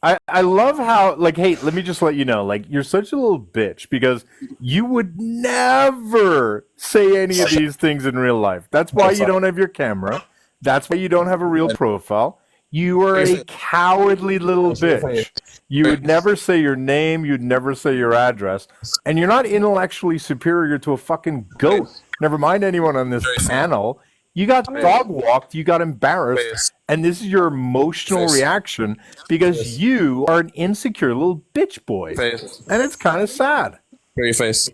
I love how, like, hey, let me just let you know, like, you're such a little bitch because you would never say any of these things in real life. That's why you don't have your camera. That's why you don't have a real profile. You are a cowardly little bitch. You would never say your name. You'd never say your address. And you're not intellectually superior to a fucking goat. Never mind anyone on this panel. You got dog walked, you got embarrassed, and this is your emotional reaction because you are an insecure little bitch boy. And it's kind of sad. Show your face.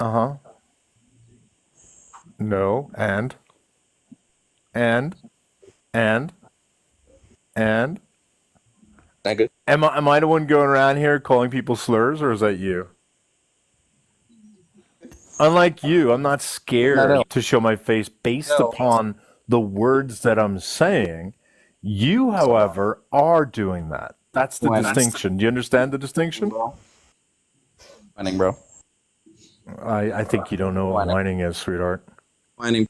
Uh-huh. No, and Thank you. am I the one going around here calling people slurs, or is that you? Unlike you, I'm not scared to show my face based upon the words that I'm saying. You, however, are doing that. That's the distinction. Do you understand the distinction? Whining, bro. I think you don't know what whining is, sweetheart. Whining.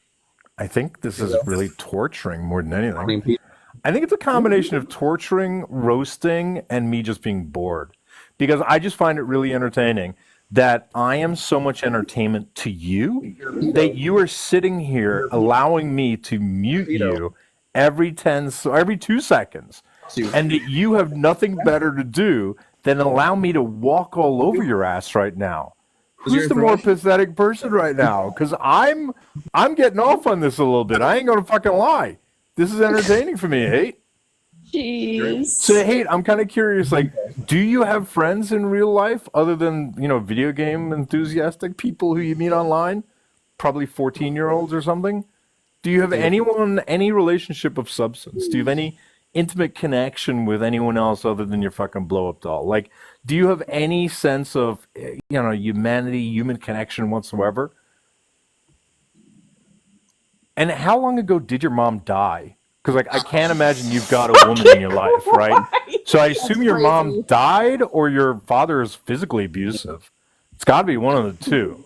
I think this is really torturing more than anything. I think it's a combination of torturing, roasting, and me just being bored. Because I just find it really entertaining that I am so much entertainment to you that you are sitting here allowing me to mute you every 2 seconds, and that you have nothing better to do than allow me to walk all over your ass right now. Who's the more pathetic person right now? Because I'm getting off on this a little bit. I ain't gonna fucking lie. This is entertaining for me, Hate. So, Jeez. hey, I'm kind of curious. Like, do you have friends in real life other than video game enthusiastic people who you meet online? Probably 14-year-olds or something. Do you have anyone, any relationship of substance? Do you have any intimate connection with anyone else other than your fucking blow up doll? Like, do you have any sense of, humanity, human connection whatsoever? And how long ago did your mom die? Because, like, I can't imagine you've got a woman in your life, right? So I That's assume your mom crazy. died or your father is physically abusive. It's got to be one of the two.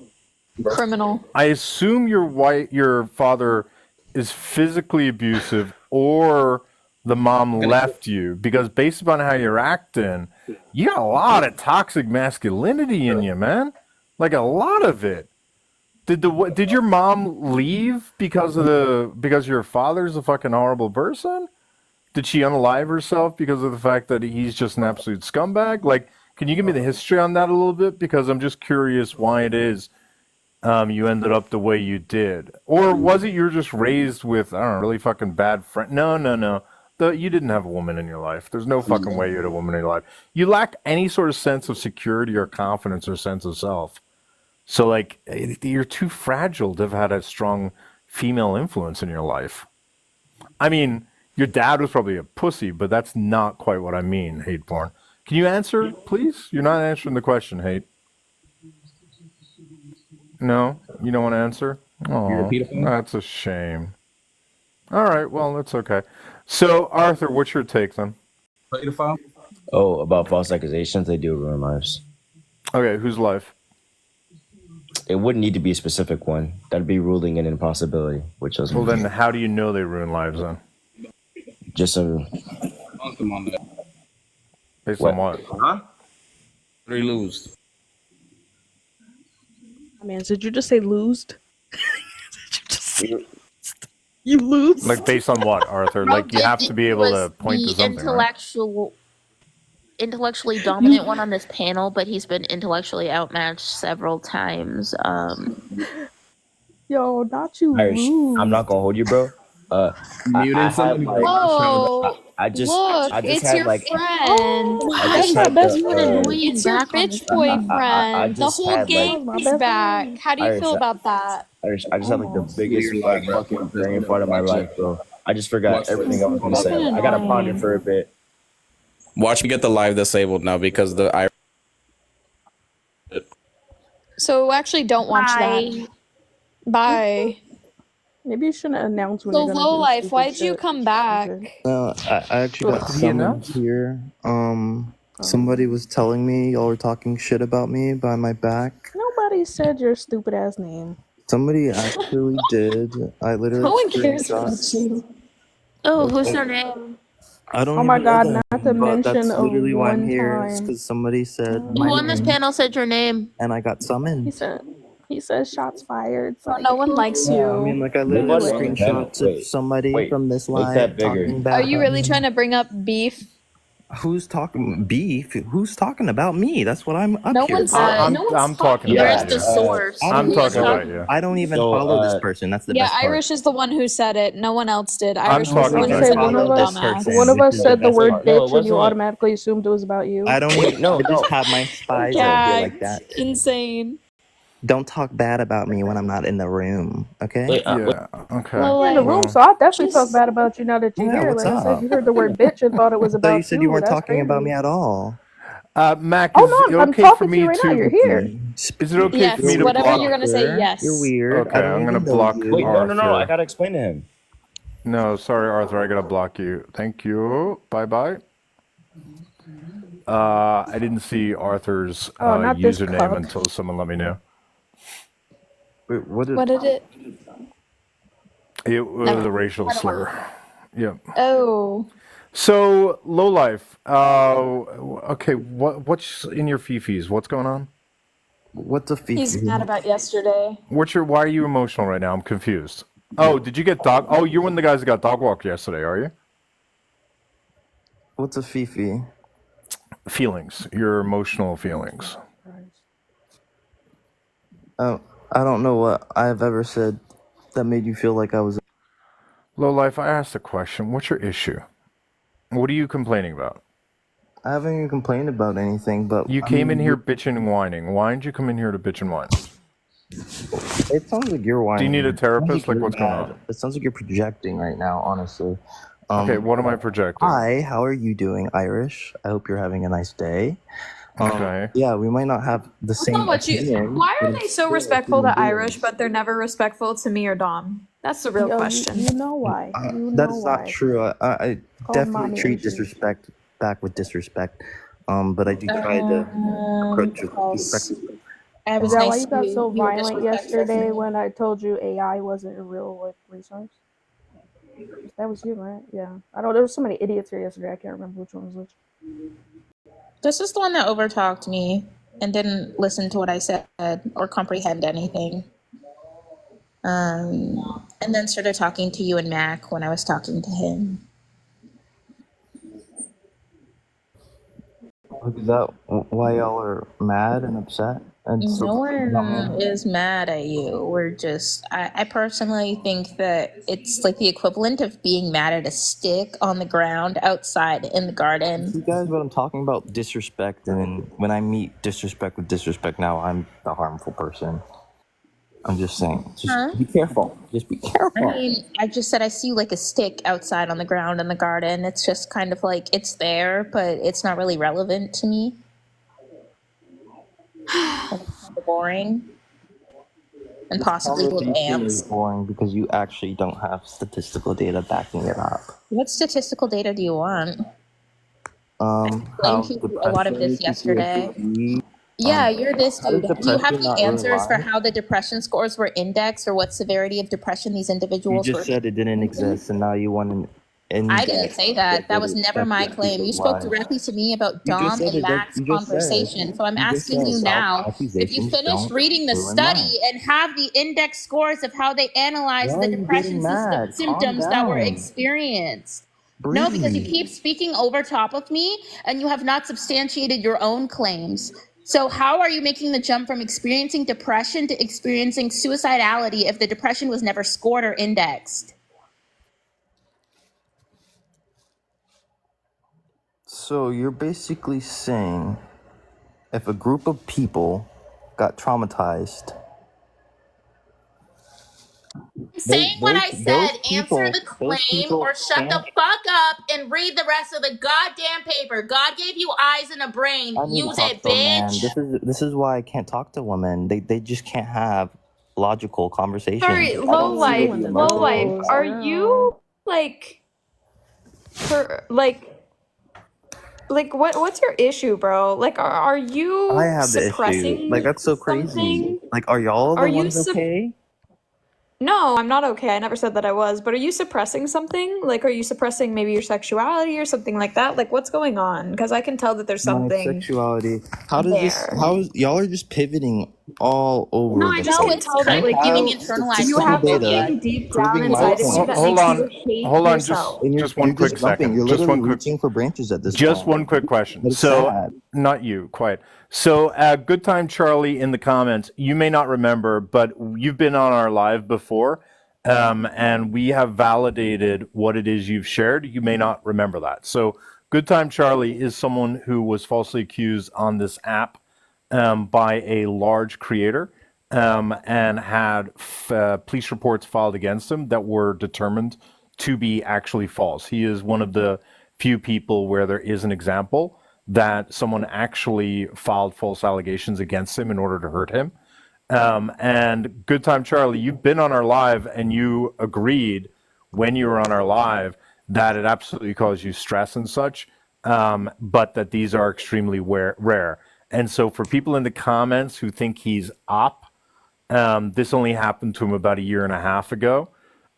Criminal. I assume your father is physically abusive or the mom left you because based upon how you're acting, you got a lot of toxic masculinity in you, man. Like a lot of it. Did your mom leave because your father's a fucking horrible person? Did she unalive herself because of the fact that he's just an absolute scumbag? Like, can you give me the history on that a little bit? Because I'm just curious why it is you ended up the way you did. Or was it you were just raised with, I don't know, really fucking bad friend? No, no, no. You didn't have a woman in your life. There's no fucking way you had a woman in your life. You lack any sort of sense of security or confidence or sense of self. So, like, you're too fragile to have had a strong female influence in your life. I mean, your dad was probably a pussy, but that's not quite what I mean, hate porn. Can you answer, please? You're not answering the question, hate. No, you don't want to answer? You Oh, repeat it for me? that's a shame. All right, well, that's okay. So, Arthur, what's your take then? Pedophile? Oh, about false accusations, they do ruin lives. Okay, whose life? It wouldn't need to be a specific one. That'd be ruling an impossibility, which doesn't. Well, then how do you know they ruin lives then? Just a. Based on what? Huh? What do you lose? I mean, did you just say losed? You lose. Like, based on what, Arthur? Like, you have to be able Was to point to the something, right? intellectually dominant one on this panel, but he's been intellectually outmatched several times. Yo, not you Irish, lose. I'm not gonna hold you, bro. I had like. Whoa! I just Look, had it's your like. friend. Oh, I that's just my had best the. friend. It's your bitch boyfriend. The Just whole had like. That was my gang's best back. friend. How do you feel about that? I just had like the biggest fucking brain fart of my life, bro. I just forgot everything I was gonna say. Fucking I gotta ponder annoying. for a bit. Watch me get the live disabled now because I. So actually, don't watch that. Bye. Maybe you shouldn't announce when So you're gonna low do life, stupid why'd you shit. come back? No, I actually got Did he summoned announce? here. Somebody was telling me y'all were talking shit about me behind my back. Nobody said your stupid ass name. Somebody actually did. I literally No one cares about screenshots. you. Oh, who's their name? I don't Oh my even know god, them, not to but mention that's a literally why I'm one here. It's time. because somebody said Who my on this name, panel said your name? and I got summoned. He says shots fired. It's Oh, like, no one likes Yeah, I mean, you. like I Make literally this have bigger anyway. panel. screenshots of somebody from this Make that live bigger. talking Are bad you about really me. trying to bring up beef? Who's talking beef? Who's talking about me? That's what I'm up No here one's. for. No one's I'm talking talking Where's about about the you. you. source? I don't I'm even talking follow. about you. I don't even So, follow this person. That's the Yeah, best part. Irish is the one who said it. No one else did. I'm Irish was the talking one I who about don't Say said you. you one were of follow a this us. person, One dumbass. of which us is the said the best word part. No, it bitch, and you wasn't. automatically assumed it was about you. I don't Wait, even. no, I just no. have my spies out here like Gagged. that. Insane. Don't talk bad about me when I'm not in the room, okay? Wait, Yeah, okay. You're in the Low room, life. Well, so I'll definitely talk Just bad about you now that you're Yeah, here. what's Like I said, up? you heard the word bitch and thought it was I thought you about said you you. weren't That's talking about me crazy. at all. Mac, Oh is it no, I'm okay for talking to you me right now. You're to? here. Is it okay for yes. me to Whatever block? you're gonna say, You're yes. weird. Okay, I don't I'm gonna even know block wait, you. no. I Arthur. gotta explain to him. No, sorry, Arthur. I gotta block you. Thank you. Bye bye. I didn't see Arthur's Oh, not this username cuck. until someone let me know. Wait, what did? What did it? It Never was a mind. racial slur. Yep. Oh. So, low life. Okay. What's in your fifis? What's going on? What's a He's fifi? mad about yesterday. Why are you emotional right now? I'm confused. Oh, did you get dog? Oh, you're one of the guys that got dog walked yesterday, are you? What's a fifi? Feelings, your emotional feelings. I don't know what I've ever said that made you feel like I was. Low life. I asked a question. What's your issue? What are you complaining about? I haven't even complained about anything, but You I came in mean, here bitching and whining. Why didn't you come in here to bitch and whine? it sounds like you're Do you whining. need a It sounds therapist? like Like, you're what's going mad. on? It sounds like you're projecting right now, honestly. Okay, what am I projecting? Hi, how are you doing, Irish? I hope you're having a nice day. Okay. Yeah, we might not have the same What you? opinion. Why but are I'm they so still a respectful human to being. Irish, but they're never respectful to me or Dom? That's the real Yo, question. you know why? You That know is not why? true. I It's called definitely mommy treat issues. disrespect back with disrespect. But I do try to respect. Because I Is was that why nice you to got you. so You were violent disrespectful to yesterday me. when I told you AI wasn't a real like resource? That was you, right? Yeah. I don't. There were so many idiots here yesterday. I can't remember which one was which. This is the one that overtalked me and didn't listen to what I said or comprehend anything. And then started talking to you and Mac when I was talking to him. Is that why y'all are mad and upset? And so No about me? one is mad at you. We're just, I personally think that it's like the equivalent of being mad at a stick on the ground outside in the garden. You guys, what I'm talking about, disrespect, and when I meet disrespect with disrespect, now I'm the harmful person. I'm just saying, just Huh? be careful. Just be I careful. mean, I just said I see like a stick outside on the ground in the garden. It's just kind of like it's there, but it's not really relevant to me. It's kind of boring and This possibly with conversation is ants. boring because you actually don't have statistical data backing it up. What statistical data do you want? How Explained to you a lot of depression, this yesterday. PTSD. Yeah, you're this How does dude. Do you have depression not the really answers for lie? how the depression scores were indexed or what severity of depression these You individuals just were said it didn't experiencing? exist, and now you want an I didn't index say that that. That was would never affect my these claim. You people's spoke lives. directly to me about You just Dom said and it. Mac's You just said. conversation. So I'm You just asking said you self now if you accusations finished don't reading the ruin study life. and have the index scores of how they Why analyzed the are you getting depression mad? Calm symptoms that were down. experienced. No, because you Breathe. keep speaking over top of me and you have not substantiated your own claims. So how are you making the jump from experiencing depression to experiencing suicidality if the depression was never scored or indexed? So you're basically saying if a group of people got traumatized, Saying what I those said, answer people the claim or shut the can't. fuck up and read the rest of the goddamn paper. God gave you eyes and a brain. I need to Use talk it, to a man. bitch. This is why I can't talk to women. They just can't have logical conversations. Sorry, I low don't see You life, and the the low emotion. life. nose, Are girl. you like like what's your issue, bro? Like are I you have the issue. Like, suppressing that's so crazy. something? Like, are y'all Are the you ones sup okay? No, I'm not okay. I never said that I was, but are you suppressing something? Like, are you suppressing maybe your sexuality or something like that? Like, what's going on? Because I can tell that there's My something sexuality. How does this? there. How is y'all are just pivoting all No, over I the just No, can place? it's tell that You kind of like giving have internalized you statistical have data homophobia. something deep down proving my inside of you point, that Hold makes on, you hate hold on, yourself. and just one you're quick just jumping. You're second. Just literally one quick. reaching for branches at this Just point. one quick question. But it's So, sad. not you, quiet. So, good time, Charlie, in the comments. You may not remember, but you've been on our live before, and we have validated what it is you've shared. You may not remember that. So, good time, Charlie, is someone who was falsely accused on this app by a large creator and had police reports filed against him that were determined to be actually false. He is one of the few people where there is an example that someone actually filed false allegations against him in order to hurt him. And good time, Charlie, you've been on our live and you agreed when you were on our live that it absolutely caused you stress and such, but that these are extremely rare. And so for people in the comments who think he's op, this only happened to him about a year and a half ago.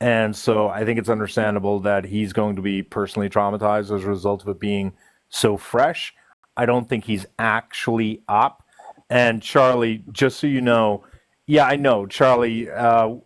And so I think it's understandable that he's going to be personally traumatized as a result of it being so fresh. I don't think he's actually op. And Charlie, just so you know, yeah, I know, Charlie,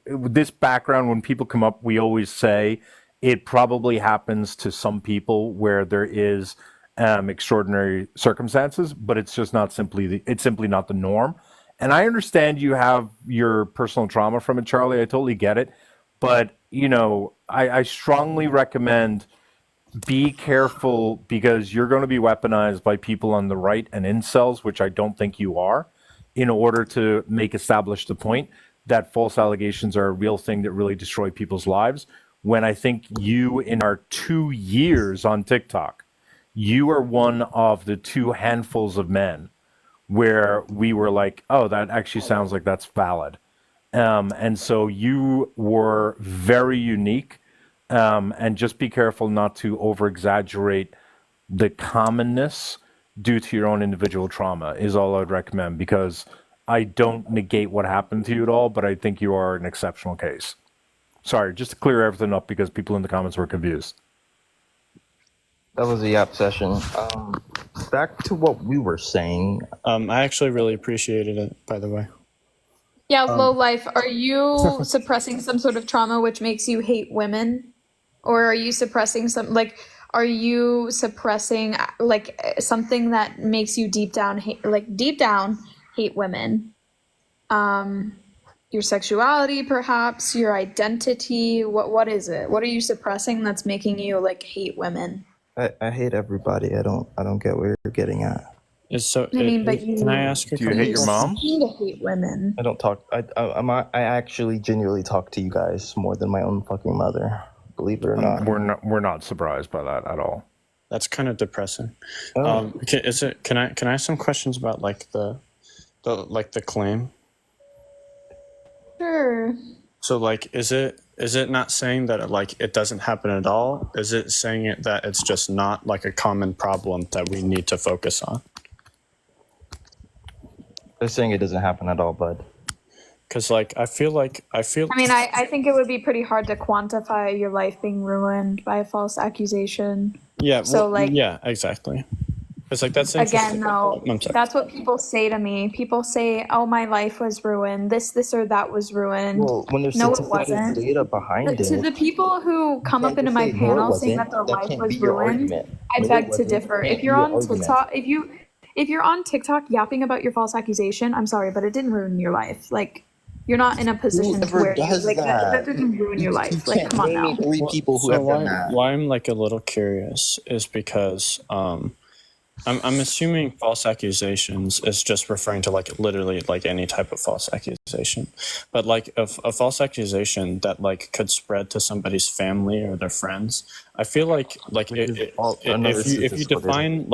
with this background, when people come up, we always say it probably happens to some people where there is extraordinary circumstances, but it's just not simply, it's simply not the norm. And I understand you have your personal trauma from it, Charlie. I totally get it. But, you know, I strongly recommend be careful because you're going to be weaponized by people on the right and incels, which I don't think you are, in order to make established the point that false allegations are a real thing that really destroy people's lives. When I think you, in our 2 years on TikTok, you are one of the two handfuls of men where we were like, oh, that actually sounds like that's valid. And so you were very unique. And just be careful not to over exaggerate the commonness due to your own individual trauma, is all I'd recommend, because I don't negate what happened to you at all, but I think you are an exceptional case. Sorry, just to clear everything up because people in the comments were confused. That was a yap session. Back to what we were saying. I actually really appreciated it, by the way. Yeah, low life. Are you suppressing some sort of trauma which makes you hate women? Or are you suppressing are you suppressing something that makes you deep down hate women? Your sexuality, perhaps, your identity. What is it? What are you suppressing that's making you hate women? I hate everybody. I don't get what you're getting at. Can I ask you? Do you hate your mom? You hate women. I don't talk. I actually genuinely talk to you guys more than my own fucking mother. Believe it or not. We're not surprised by that at all. That's kind of depressing. Oh. Can I have some questions about the claim? Sure. So is it not saying that it doesn't happen at all? Is it saying that it's just not a common problem that we need to focus on? They're saying it doesn't happen at all, bud. Because I feel. I think it would be pretty hard to quantify your life being ruined by a false accusation. Yeah. So yeah, exactly. It's that's again, though. That's what people say to me. People say, "Oh, my life was ruined. This, or that was ruined." Well, when there's no, it wasn't. Data behind it. To the people who come up into my panel saying that their life was ruined, I beg to differ. If you're on TikTok, if you're on TikTok yapping about your false accusation, I'm sorry, but it didn't ruin your life. You're not in a position to where that didn't ruin your life. Come on now. 3 people who have done that. Why I'm a little curious is because I'm assuming false accusations is just referring to literally any type of false accusation, but a false accusation that could spread to somebody's family or their friends. I feel if you define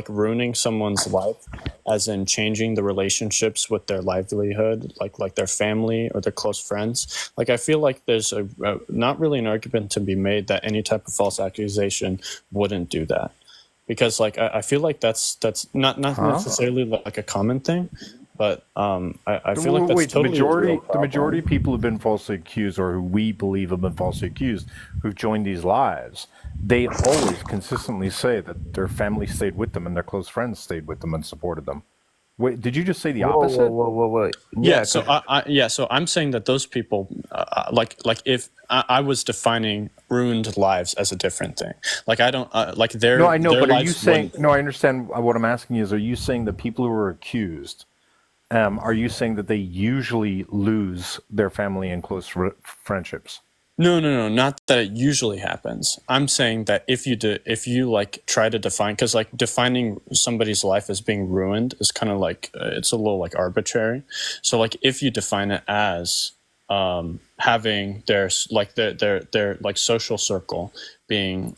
ruining someone's life as in changing the relationships with their livelihood, like their family or their close friends, I feel there's not really an argument to be made that any type of false accusation wouldn't do that. Because I feel that's not necessarily a common thing, but I feel that's totally the majority of people who've been falsely accused, or who we believe have been falsely accused, who've joined these lives, they always consistently say that their family stayed with them and their close friends stayed with them and supported them. Wait, did you just say the opposite? Whoa. Yeah. So so I'm saying that those people, if I was defining ruined lives as a different thing, I don't their. No, I know, their but are you lives saying? wouldn't- No, I understand. What I'm asking you is: are you saying that people who are accused, are you saying that they usually lose their family and close friendships? No, not that it usually happens. I'm saying that if you try to define, because defining somebody's life as being ruined is kind of it's a little arbitrary. So if you define it as having their social circle being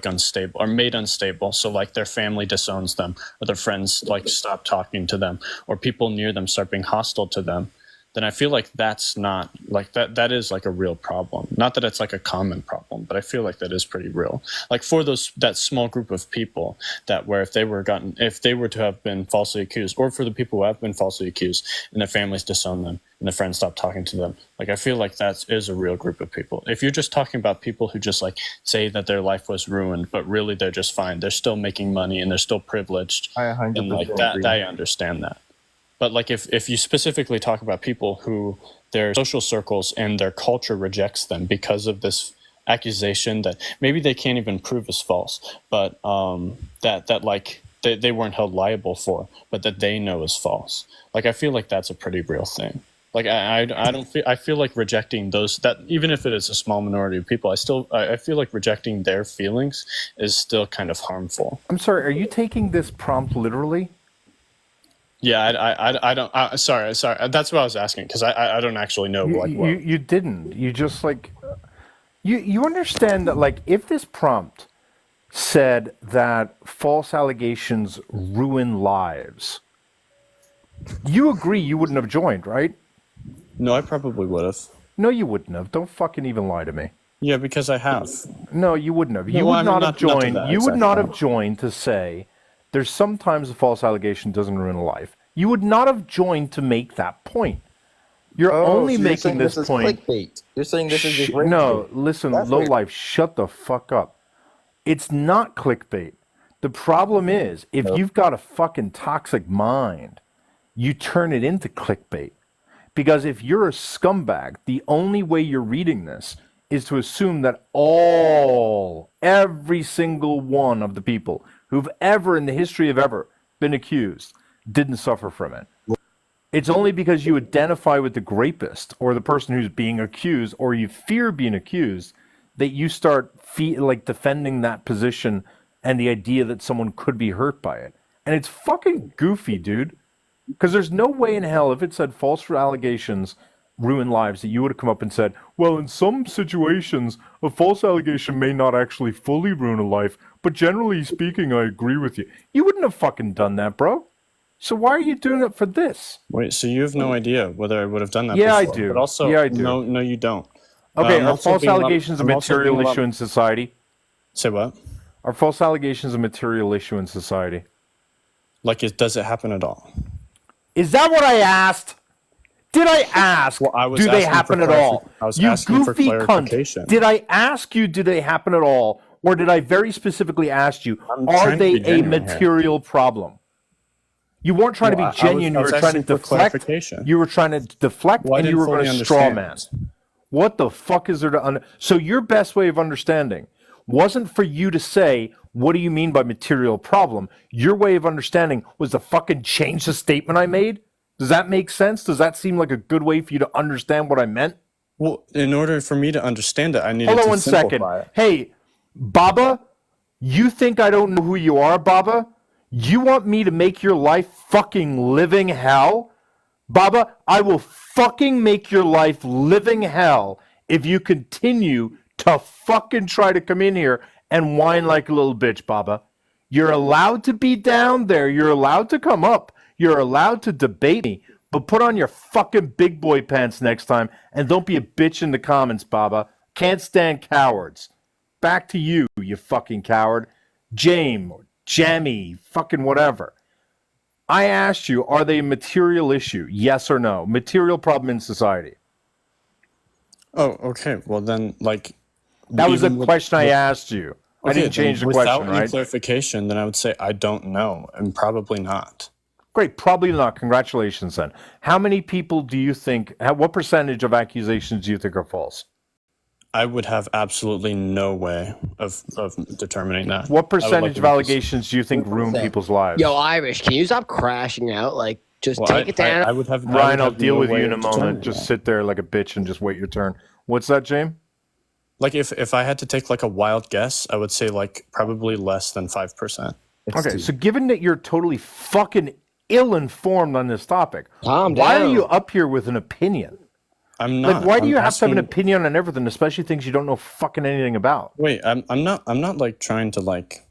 unstable or made unstable, so their family disowns them, or their friends stop talking to them, or people near them start being hostile to them, then I feel that's not that is a real problem. Not that it's a common problem, but I feel that is pretty real. For that small group of people that where if they were to have been falsely accused, or for the people who have been falsely accused and their families disown them and their friends stop talking to them, I feel that is a real group of people. If you're just talking about people who just say that their life was ruined, but really they're just fine, they're still making money and they're still privileged, I 100% and that I understand that. But if you specifically talk about people who their social circles and their culture rejects them because of this accusation that maybe they can't even prove is false, but they weren't held liable for, but that they know is false. I feel that's a pretty real thing. Like I don't feel, I feel like rejecting those, that even if it is a small minority of people, I feel like rejecting their feelings is still kind of harmful. I'm sorry, are you taking this prompt literally? Yeah, I don't. Sorry. That's what I was asking, because I don't actually know. You didn't. You just like you understand that, like, if this prompt said that false allegations ruin lives, you agree you wouldn't have joined, right? No, I probably would have. No, you wouldn't have. Don't fucking even lie to me. Yeah, because I have. No, you wouldn't have. You No, would I mean, not have not to joined. that You would exact not have point. joined to say there's sometimes a false allegation doesn't ruin a life. You would not have joined to make that point. You're only so you're making saying this this is point. clickbait. You're saying this is just No, rage bait. listen, That's low weird. life, shut the fuck up. It's not clickbait. The problem is, if you've got a fucking toxic mind, you turn it into clickbait. Because if you're a scumbag, the only way you're reading this is to assume that every single one of the people who've ever in the history of ever been accused didn't suffer from it. It's only because you identify with the rapist or the person who's being accused, or you fear being accused, that you start like defending that position and the idea that someone could be hurt by it. And it's fucking goofy, dude. Because there's no way in hell, if it said false allegations ruin lives, that you would have come up and said, well, in some situations, a false allegation may not actually fully ruin a life, but generally speaking, I agree with you. You wouldn't have fucking done that, bro. So why are you doing it for this? Wait, so you have no idea whether I would have done that Yeah, before. I do. But also, Yeah, I do. no, you don't. Okay, I'm are also false being a lot- allegations a I'm also being material a lot- issue in society? Say what? Are false allegations a material issue in society? Like, does it happen at all? Is that what I asked? Did I ask? Well, I was do they asking happen for at all? I was You asking for goofy clarification. cunt. Did I ask you, do they happen at all? Or did I very specifically ask you, I'm are trying to they be a genuine here. material problem? You weren't trying to be genuine. I was You were trying to asking for deflect. clarification. You were trying to deflect, Well, I and you didn't were going fully to straw man. understand. What the fuck is there to So your best way of understanding wasn't for you to say, what do you mean by material problem? Your way of understanding was to fucking change the statement I made? Does that make sense? Does that seem like a good way for you to understand what I meant? Well, in order for me to understand it, I needed Hold on to one second. simplify it. Hey, Baba, you think I don't know who you are, Baba? You want me to make your life fucking living hell? Baba, I will fucking make your life living hell if you continue to fucking try to come in here and whine like a little bitch, Baba. You're allowed to be down there. You're allowed to come up. You're allowed to debate me. But put on your fucking big boy pants next time and don't be a bitch in the comments, Baba. Can't stand cowards. Back to you, you fucking coward. James, Jammy, fucking whatever. I asked you, are they a material issue? Yes or no? Material problem in society. Oh, okay. Well, then, like... That was the question I asked you. I didn't change the question, without any right? clarification, then I would say I don't know, and probably not. Great, probably not. Congratulations then. How many people do you think, what percentage of accusations do you think are false? I would have absolutely no way of determining that. What percentage of allegations do you think ruin people's lives? Yo, Irish, can you stop crashing out? Like, just Well, take it down. I would have. Ryan, I'll deal no with way you in a of moment. determining Just that. sit there like a bitch and just wait your turn. What's that, James? Like, if I had to take like a wild guess, I would say like probably less than 5%. Okay, so given that you're totally fucking ill-informed on this topic, Calm why are down. you up here with an opinion? I'm not. Like, why do I'm you have to have an asking- opinion on everything, especially things you don't know fucking anything about? Wait, I'm not like trying to like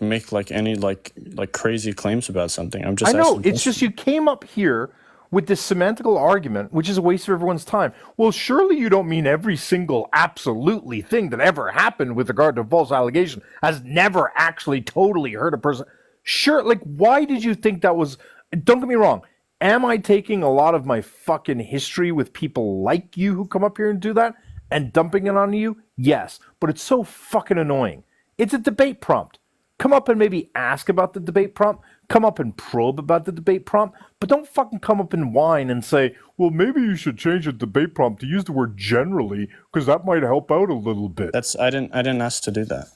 make like any like crazy claims about something. I'm just. I know, asking it's just you came up here with this semantical argument, which is a waste of everyone's time. Well, surely you don't mean every single absolutely thing that ever happened with regard to a false allegation has never actually totally hurt a person. Sure, like, why did you think that was... Don't get me wrong. Am I taking a lot of my fucking history with people like you who come up here and do that and dumping it on you? Yes, but it's so fucking annoying. It's a debate prompt. Come up and maybe ask about the debate prompt. Come up and probe about the debate prompt. But don't fucking come up and whine and say, well, maybe you should change the debate prompt to use the word generally because that might help out a little bit. I didn't ask to do that.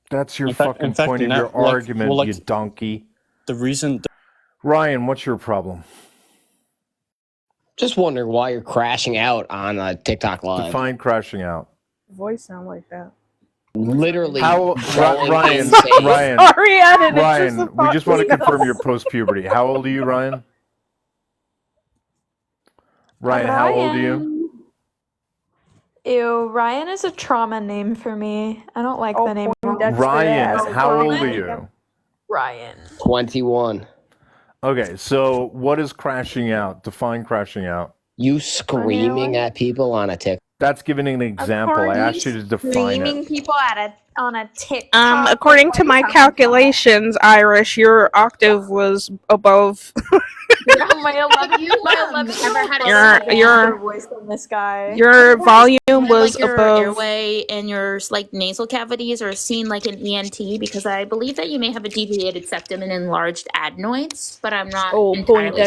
That's your In fact- fucking in fact, point of now- your like- argument, well, like, you donkey. The reason... Ryan, what's your problem? Just wondering why you're crashing out on TikTok Live. Define crashing out. Voice sound like that. Literally How going Ryan? insane. Ryan. Sorry, Adam, it's just Ryan. a We just want to thought. confirm your post-puberty. How old are you, Ryan? Ryan, how old are you? Ew, Ryan is a trauma name for me. I don't like the name. Ryan, how old are you? Ryan. 21. Okay, so what is crashing out? Define crashing out. You screaming at people on a TikTok. That's giving an example. I asked you to define Screaming it. people on a TikTok. According to my calculations, Irish, your octave was above. My 11 your voice on this guy. Your volume was like your above. airway and your like nasal cavities are seen like an ENT because I believe that you may have a deviated septum and enlarged adenoids, but I'm not entirely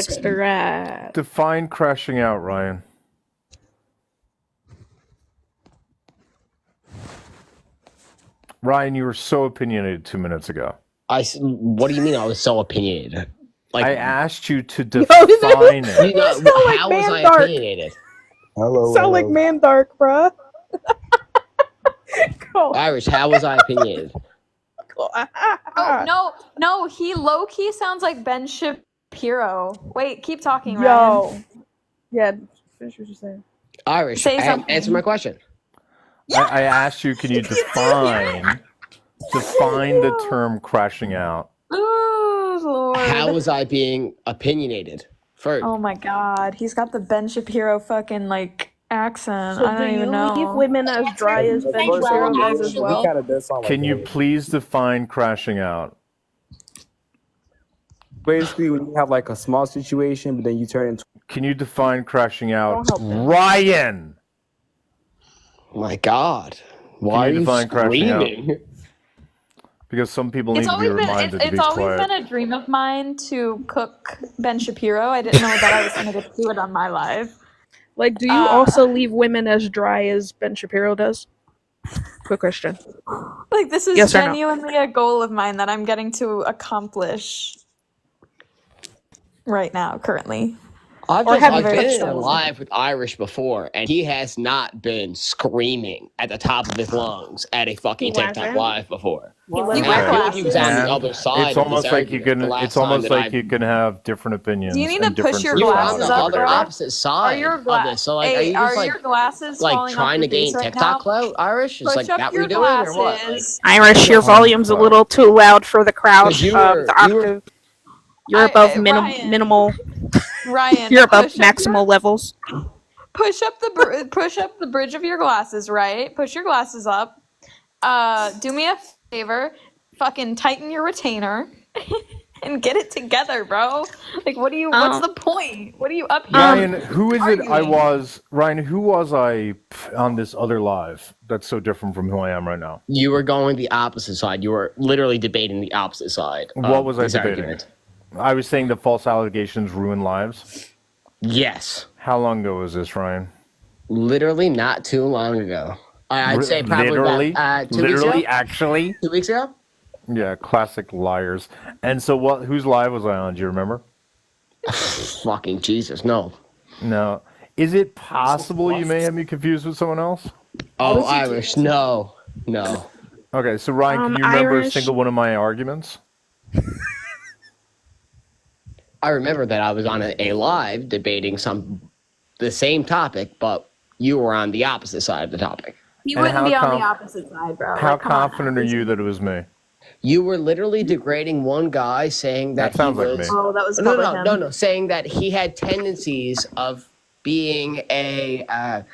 certain. Poindexter. Define crashing out, Ryan. Ryan, you were so opinionated 2 minutes ago. What do you mean I was so opinionated? Like, I asked you to define it. How was I opinionated? Hello. Sound like Mandark, bruh. Irish, how was I opinionated? Oh no, he low key sounds like Ben Shapiro. Wait, keep talking, Yo. Ryan. Yeah, finish what you're saying. Irish, Say something. answer my question. I asked you, can you define the term crashing out? Oh Lord. How was I being opinionated? First. Oh my God, he's got the Ben Shapiro fucking like accent. So I don't even know. leave women as dry as Ben Shapiro does as well? Can you please define crashing out? Basically, when you have like a small situation, but then you turn into. Can you define crashing out? Ryan! My God. Why Can you are define you crashing out? screaming? Because some people need It's to be always been reminded to it's be always quiet. been a dream of mine to cook Ben Shapiro. I didn't know that I was gonna get to do it on my live. Like, do you also leave women as dry as Ben Shapiro does? Quick question. Like this is Yes or no? genuinely a goal of mine that I'm getting to accomplish right now, currently. I've Or haven't been touched in a on it. live with Irish before, and he has not been screaming at the top of his lungs at a fucking He TikTok wasn't. live before. He And I feel like he was on the other side It's of almost this like you argument can. the last It's almost time that like you can have different opinions. Do you need to and push different your You were on glasses the up, other bro? opposite Are side your of this. So like, are you are just like your glasses like falling trying off to your face gain right TikTok now? clout, Irish? Is Push like up that what your you're doing or what? Like, glasses. Irish, your volume's a little too loud for the crowd. because you The were octave. You're above Ryan, minimal. Ryan, You're above push up maximal levels. push up the bridge of your glasses, right? Push your glasses up. Do me a favor, fucking tighten your retainer and get it together, bro. Like, what's the point? What are you up here? Ryan, who is it? arguing? Ryan, who was I on this other live? That's so different from who I am right now. you were going the opposite side. You were literally debating the opposite side. What was I this debating? argument. I was saying that false allegations ruin lives. Yes. How long ago was this, Ryan? Literally not too long ago. I'd say probably literally, about 2 weeks ago. actually. 2 weeks ago? Yeah, classic liars. And so, what? Whose live was I on? Do you remember? Fucking Jesus, no. No. Is it possible you may have me confused with someone else? Oh, Irish, no. Okay, so Ryan, can you remember a Irish. single one of my arguments? I remember that I was on a live debating the same topic, but you were on the opposite side of the topic. You And wouldn't how be on conf- the opposite side, bro. How Like, come on. confident are you that it was me? You were literally degrading one guy, saying that, That sounds he like was me. Oh, that was probably him. no, saying that he had tendencies of being a that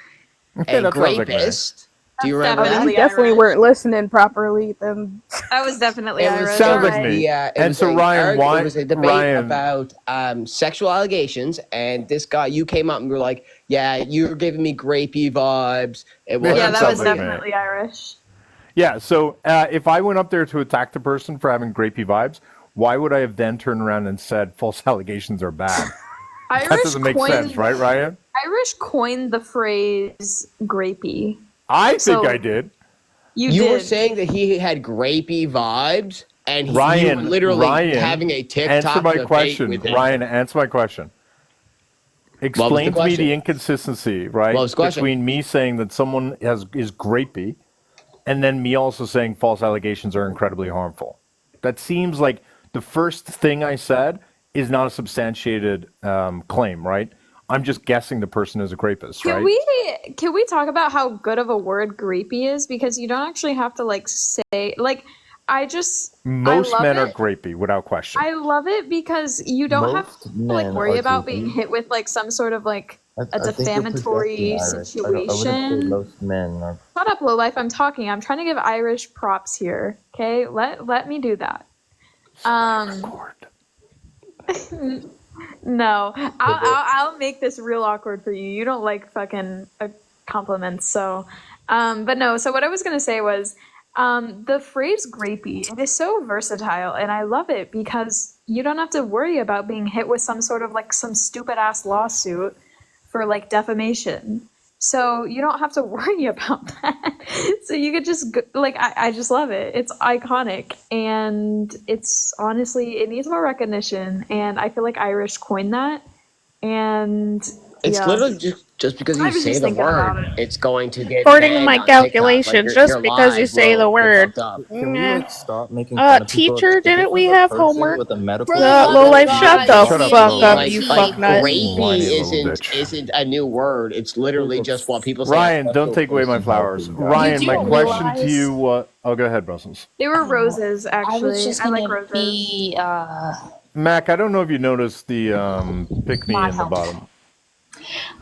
sounds like me. rapist. Do you remember that? You definitely weren't listening properly. Then That was definitely It Irish. was Sounds like Alright. me. it And was so Ryan, why? it was a debate Ryan, about sexual allegations, and this guy, you came up and were like, "Yeah, you're giving me grapey vibes." It was Yeah, that sounds was like me. definitely Irish. Yeah. So if I went up there to attack the person for having grapey vibes, why would I have then turned around and said false allegations are bad? That Irish doesn't make sense, right, Ryan? Irish coined the phrase "grapey." I think So- I did. You were did. saying that he had grapey vibes, and you were Ryan, literally Ryan, having a TikTok answer my debate question. with him. Ryan, answer my question. Explain to me the inconsistency, right, between me saying that someone is grapey and then me also saying false allegations are incredibly harmful. That seems like the first thing I said is not a substantiated claim, right? I'm just guessing the person is a rapist, Can right? we talk about how good of a word grapey is? Because you don't actually have to like say like I Most love men are it. grapey, without question. I love it because you don't have Most to like men worry are about being grapey. hit with like some sort of like a I think you're projecting, defamatory Irish. I wouldn't say situation. most men are. Shut up, lowlife. I'm talking. I'm trying to give Irish props here. Okay, let me do that. No, I'll make this real awkward for you. You don't like fucking compliments, so. But no. So what I was gonna say was, the phrase "grapey" it is so versatile, and I love it because you don't have to worry about being hit with some sort of like some stupid ass lawsuit for like defamation. So you don't have to worry about that. So you could just go, like I just love it. It's iconic and it's honestly it needs more recognition. And I feel like Irish coined that. And It's yeah, literally just because I you was say just the thinking about word, it. it's going to get According to banned my on TikTok. Like calculations, your just because you live say the will get word. fucked up. Can we like stop making fun of people? Teacher, If didn't this we was a have person homework? with a The medical low life, disability, shut the Shut up, fuck low up, life. you Like fuck nut. grapey Whiny little isn't bitch. isn't a new word. It's literally just what people say. Ryan, don't take away my flowers. You Ryan, do my question to realize you. Oh, go ahead, Brussels. they were roses. I was Actually, just I like gonna roses. be Mac, I don't know if you noticed the pick me not in the helpful. bottom.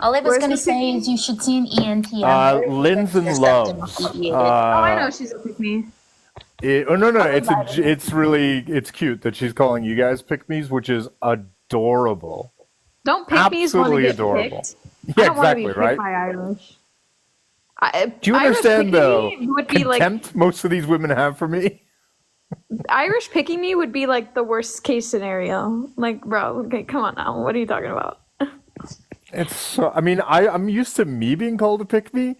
All I was Where's gonna the pick say me? is you should see an ENT. I'm very Linzen loves. demotivated. Oh, I know she's a pick me. No, I would it's lie to her. it's cute that she's calling you guys pick me's, which is adorable. Don't pick me's want to Absolutely get adorable. picked. I Yeah, don't want to be exactly, picked right? by Irish. Do you Irish understand picking though me would be like contempt most of these women have for me? Irish picking me would be like the worst case scenario. Like, bro, okay, come on now. What are you talking about? It's so, I mean, I'm used to me being called a pick me.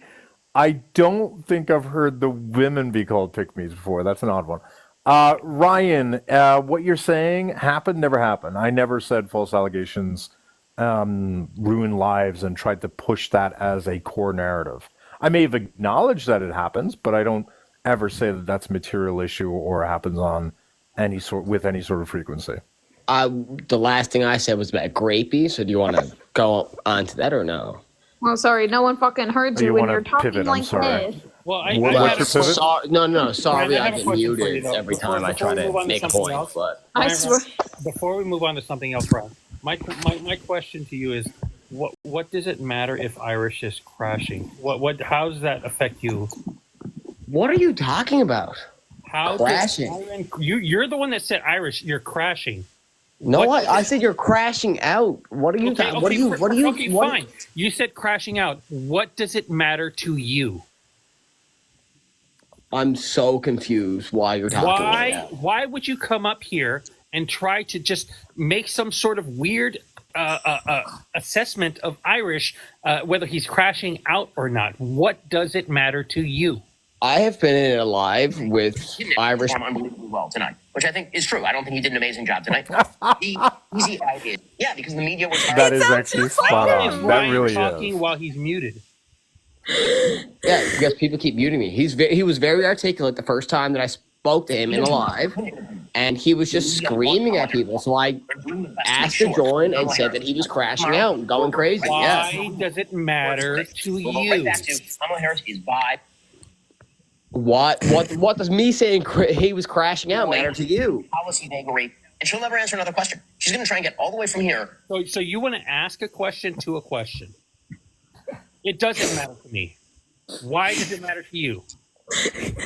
I don't think I've heard the women be called pick me's before. That's an odd one. Ryan, what you're saying happened, never happened. I never said false allegations ruin lives and tried to push that as a core narrative. I may have acknowledged that it happens, but I don't ever say that that's a material issue or happens on with any sort of frequency. The last thing I said was about grapey. So do you want to go on to that or no? Well, sorry, no one fucking heard you when you're talking pivot? I'm like sorry. this. Well, What's your pivot? No. Sorry, Ryan, I I have a get question for you, muted though. every time I Before try we move to on to make a something point. else, But I Ryan, swear. before we move on to something else, Ryan, my question to you is, what does it matter if Irish is crashing? How does that affect you? what are you talking about? How Crashing? You're the one that said Irish. You're crashing. No, I said you're crashing out. What are you talking? What do you? Okay, fine. You said crashing out. What does it matter to you? I'm so confused why you're talking right now. Why would you come up here and try to just make some sort of weird assessment of Irish, whether he's crashing out or not? What does it matter to you? I have been in a live with Irish. Unbelievably well tonight, which I think is true. I don't think he did an amazing job tonight. The easy idea, yeah, because the media was. That is actually spot How is on. That Ryan really talking is. while he's muted? Yeah, because people keep muting me. He was very articulate the first time that I spoke to him in a live, and he was just screaming at people. So I asked to join and said that he was crashing out and going crazy. Why does it matter to you? Right back to Kamala Harris is bi. What does me saying he was crashing out matter to you? Policy vagary, and she'll never answer another question. She's going to try and get all the way from here. So you want to ask a question to a question? It doesn't matter to me. Why does it matter to you?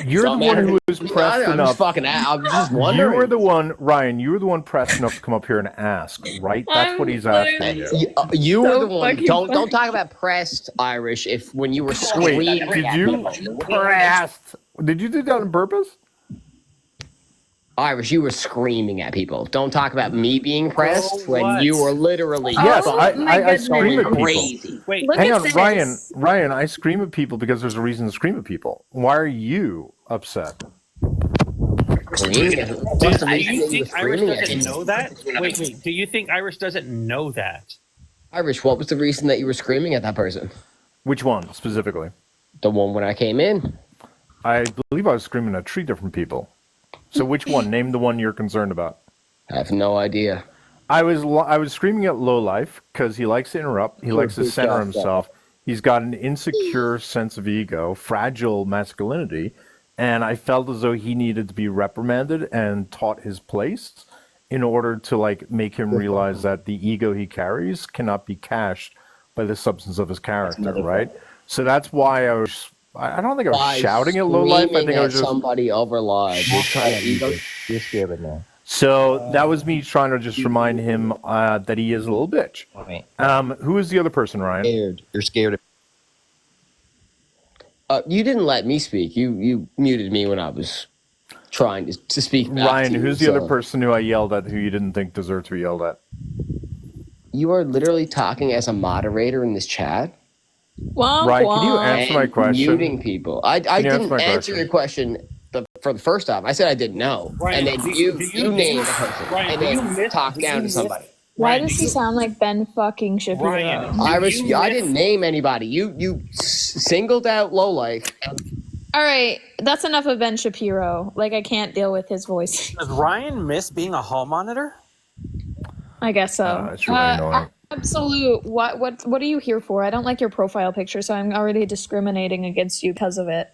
You're the one who was pressed enough. I'm just wondering. You were the one, Ryan. You were the one pressed enough to come up here and ask, right? That's what he's asking you. You were the one. Don't talk about pressed Irish. If when you were screaming. Wait, did you pressed? Did you do that on purpose? Irish, you were screaming at people. Don't talk about me being pressed when you were literally. Yes, I scream at crazy. people. Wait, hang on, Ryan. I scream at people because there's a reason to scream at people. Why are you upset? Do you think Irish doesn't know that? Wait. Do you think Irish doesn't know that? Irish, what was the reason that you were screaming at that person? Which one specifically? The one when I came in. I believe I was screaming at 3 different people. So which one? Name the one you're concerned about. I have no idea. I was screaming at Lowlife because he likes to interrupt. He likes to center himself. He's got an insecure sense of ego, fragile masculinity, and I felt as though he needed to be reprimanded and taught his place in order to like make him realize that the ego he carries cannot be cashed by the substance of his character, right? So that's why I don't think I was shouting at Lowlife. I think I was just somebody over live. You're trying to ego. You're scared right now. So that was me trying to just remind him that he is a little bitch. Who is the other person, Ryan? You're scared. You didn't let me speak. You muted me when I was trying to speak back Ryan, to you, who's the other person who I yelled at who you didn't think deserved to be yelled at? You are literally talking as a moderator in this chat. Ryan, can you answer my question? Muting people. I didn't answer your question for the first time. I said I didn't know. Ryan, and then you named the person. Ryan, and then talked down to somebody. Why does he sound like Ben fucking Shapiro? Irish, I didn't name anybody. You singled out Lowlife. All right, that's enough of Ben Shapiro. Like, I can't deal with his voice. Does Ryan miss being a hall monitor? I guess so. It's really annoying. Absolute. What are you here for? I don't like your profile picture, so I'm already discriminating against you because of it.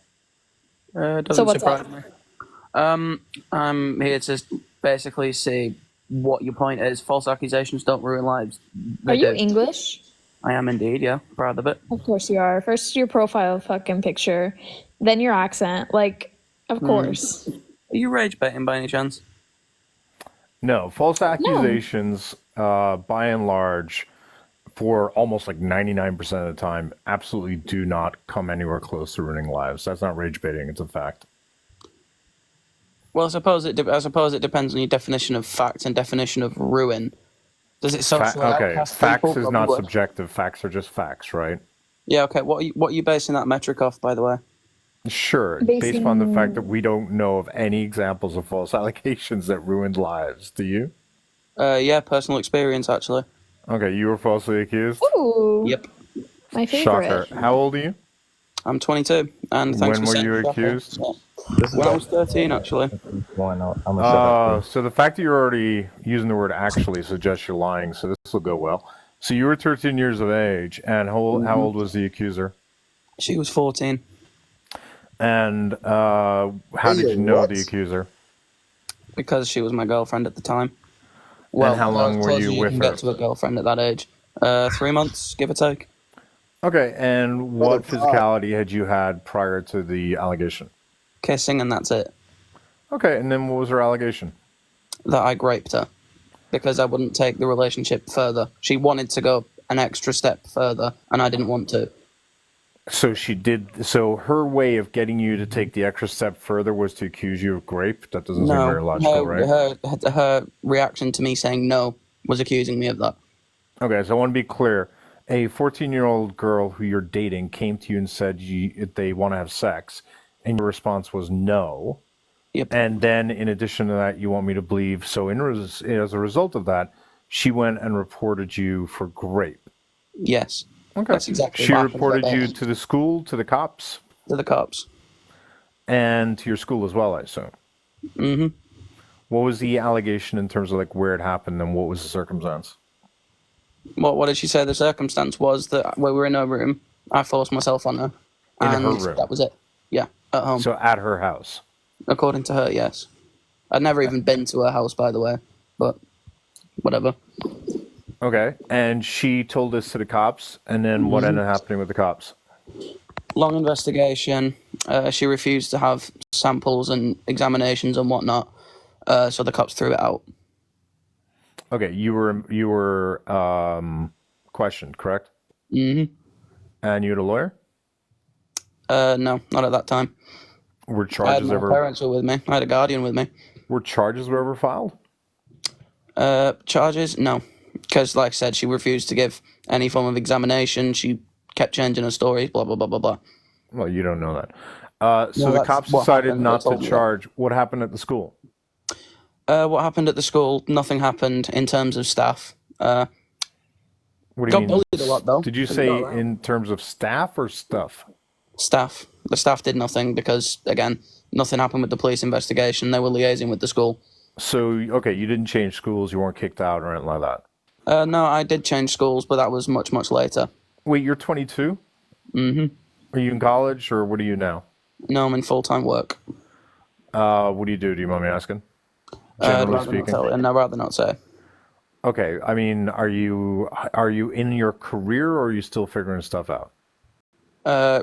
Doesn't what's surprise up? me. I'm here to basically see what your point is. False accusations don't ruin lives. Are you English? I am indeed, yeah. Proud of it. Of course you are. First your profile fucking picture, then your accent. Like, of course. Are you rage baiting by any chance? No, false accusations, by and large, for almost like 99% of the time, absolutely do not come anywhere close to ruining lives. That's not rage baiting; it's a fact. Well, I suppose it depends on your definition of fact and definition of ruin. Does it socially outcast facts people? is not subjective. Facts are just facts, right? Yeah, okay. What are you basing that metric off, by the way? Sure, based on the fact that we don't know of any examples of false allegations that ruined lives. Do you? Yeah, personal experience, actually. Okay, you were falsely accused? Ooh. Yep. My favorite. Shocker. How old are you? I'm 22, and thanks When for were saying you shocker. accused? When I was 13, actually. So the fact that you're already using the word actually suggests you're lying, so this will go well. So you were 13 years of age, and how old was the accuser? She was 14. And how did you know the accuser? Because she was my girlfriend at the time. Well, and how long were you with can her? Get to a girlfriend at that age. 3 months, give or take. Okay, and what physicality had you had prior to the allegation? Kissing, and that's it. Okay, and then what was her allegation? That I raped her. Because I wouldn't take the relationship further. She wanted to go an extra step further, and I didn't want to. So she did. So her way of getting you to take the extra step further was to accuse you of rape. That doesn't seem very logical, right? Her reaction to me saying no was accusing me of that. Okay, so I want to be clear. A 14-year-old girl who you're dating came to you and said they want to have sex, and your response was no. Yep. And then, in addition to that, you want me to believe. So, as a result of that, she went and reported you for rape. Yes. Okay. That's exactly She what happened reported you verbatim. to the school, to the cops? To the cops. And to your school as well, I assume. Mm-hmm. What was the allegation in terms of like where it happened and what was the circumstance? What did she say? The circumstance was that we were in her room. I forced myself on her. In and her room? That was it. Yeah, at home. So at her house? According to her, yes. I'd never even been to her house, by the way. But whatever. Okay. And she told this to the cops, and then what ended up happening with the cops? Long investigation. She refused to have samples and examinations and whatnot. So the cops threw it out. Okay, you were questioned, correct? Mm-hmm. And you had a lawyer? No, not at that time. Were charges my ever? parents were with me. I had a guardian with me. Were charges ever filed? Charges? No. Because, like I said, she refused to give any form of examination. She kept changing her story, blah, blah, blah, blah, blah. Well, you don't know that. So No, the that's cops what decided happened. not They told to me charge. What happened at the school? What happened at the school? Nothing happened in terms of staff. What do you Got mean? bullied a lot though. Did you Didn't say know that. in terms of staff or stuff? Staff. The staff did nothing because, again, nothing happened with the police investigation. They were liaising with the school. So, okay, you didn't change schools. You weren't kicked out or anything like that. No, I did change schools, but that was much, much later. Wait, you're 22? Mm-hmm. Are you in college or what are you now? No, I'm in full-time work. What do you do? Do you mind me asking? Generally speaking. I'd rather not say. Okay, I mean, are you in your career or are you still figuring stuff out?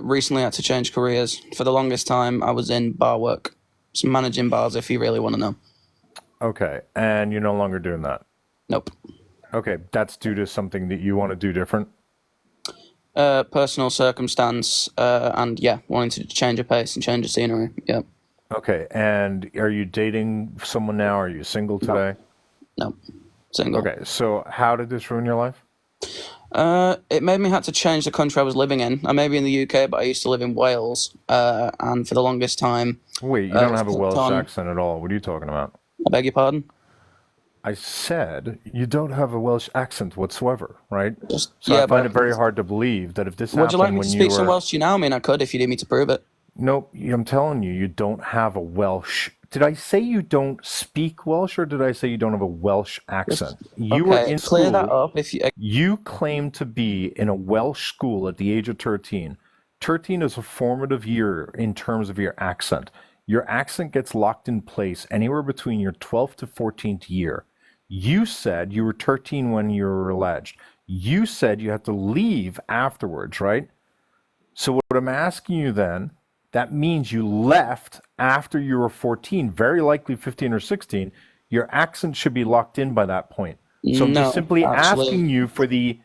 Recently I had to change careers. For the longest time, I was in bar work. So managing bars, if you really want to know. Okay, and you're no longer doing that? Nope. Okay, that's due to something that you want to do different? Personal circumstance, and yeah, wanting to change a pace and change the scenery. Yeah. Okay, and are you dating someone now? Are you single today? No. Single. Okay, so how did this ruin your life? It made me have to change the country I was living in. I may be in the UK, but I used to live in Wales, and for the longest time... Wait, you don't have a Welsh accent at all. What are you talking about? I beg your pardon? I said you don't have a Welsh accent whatsoever, right? So yeah, I find it very hard to believe that if this would happened you like me when to you speak were... some Welsh to you now? I mean, I could if you need me to prove it. Nope, I'm telling you, you don't have a Welsh... Did I say you don't speak Welsh, or did I say you don't have a Welsh accent? You were in clear school. that up if you... You claim to be in a Welsh school at the age of 13. 13 is a formative year in terms of your accent. Your accent gets locked in place anywhere between your 12th to 14th year. You said you were 13 when you were alleged. You said you had to leave afterwards, right? So what I'm asking you then, that means you left after you were 14, very likely 15 or 16. Your accent should be locked in by that point. So I'm just simply asking you for the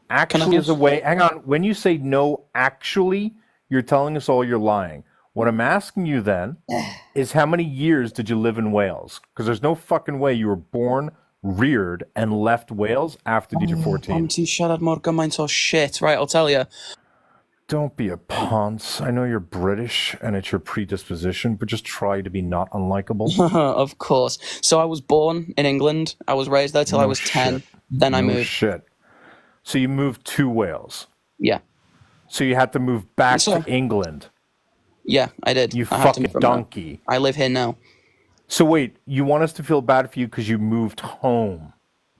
actually as a way. Hang on. When you say no, actually, you're telling us all you're lying. What I'm asking you then is how many years did you live in Wales? Because there's no fucking way you were born, reared, and left Wales after the age of 14. I'm too siarad mor gymaint o shit. Right, I'll tell you. Don't be a ponce. I know you're British and it's your predisposition, but just try to be not unlikable. Of course. So I was born in England. I was raised there till I was 10. Then I moved. Shit. So you moved to Wales? Yeah. So you had to move back to England? Yeah, I did. You I had to fucking move from donkey. there. I live here now. So wait, you want us to feel bad for you because you moved home?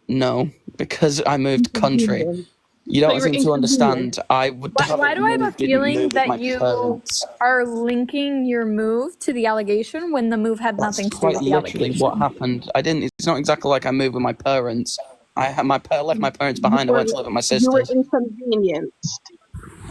No, because I moved country. You don't seem to understand. I would. Why do I have a feeling that you parents. are linking your move to the allegation when the move had nothing to do Quite with the literally allegation? what happened. I didn't. It's not exactly like I moved with my parents. I had left my parents behind. I went to live with my sisters. You were inconvenienced.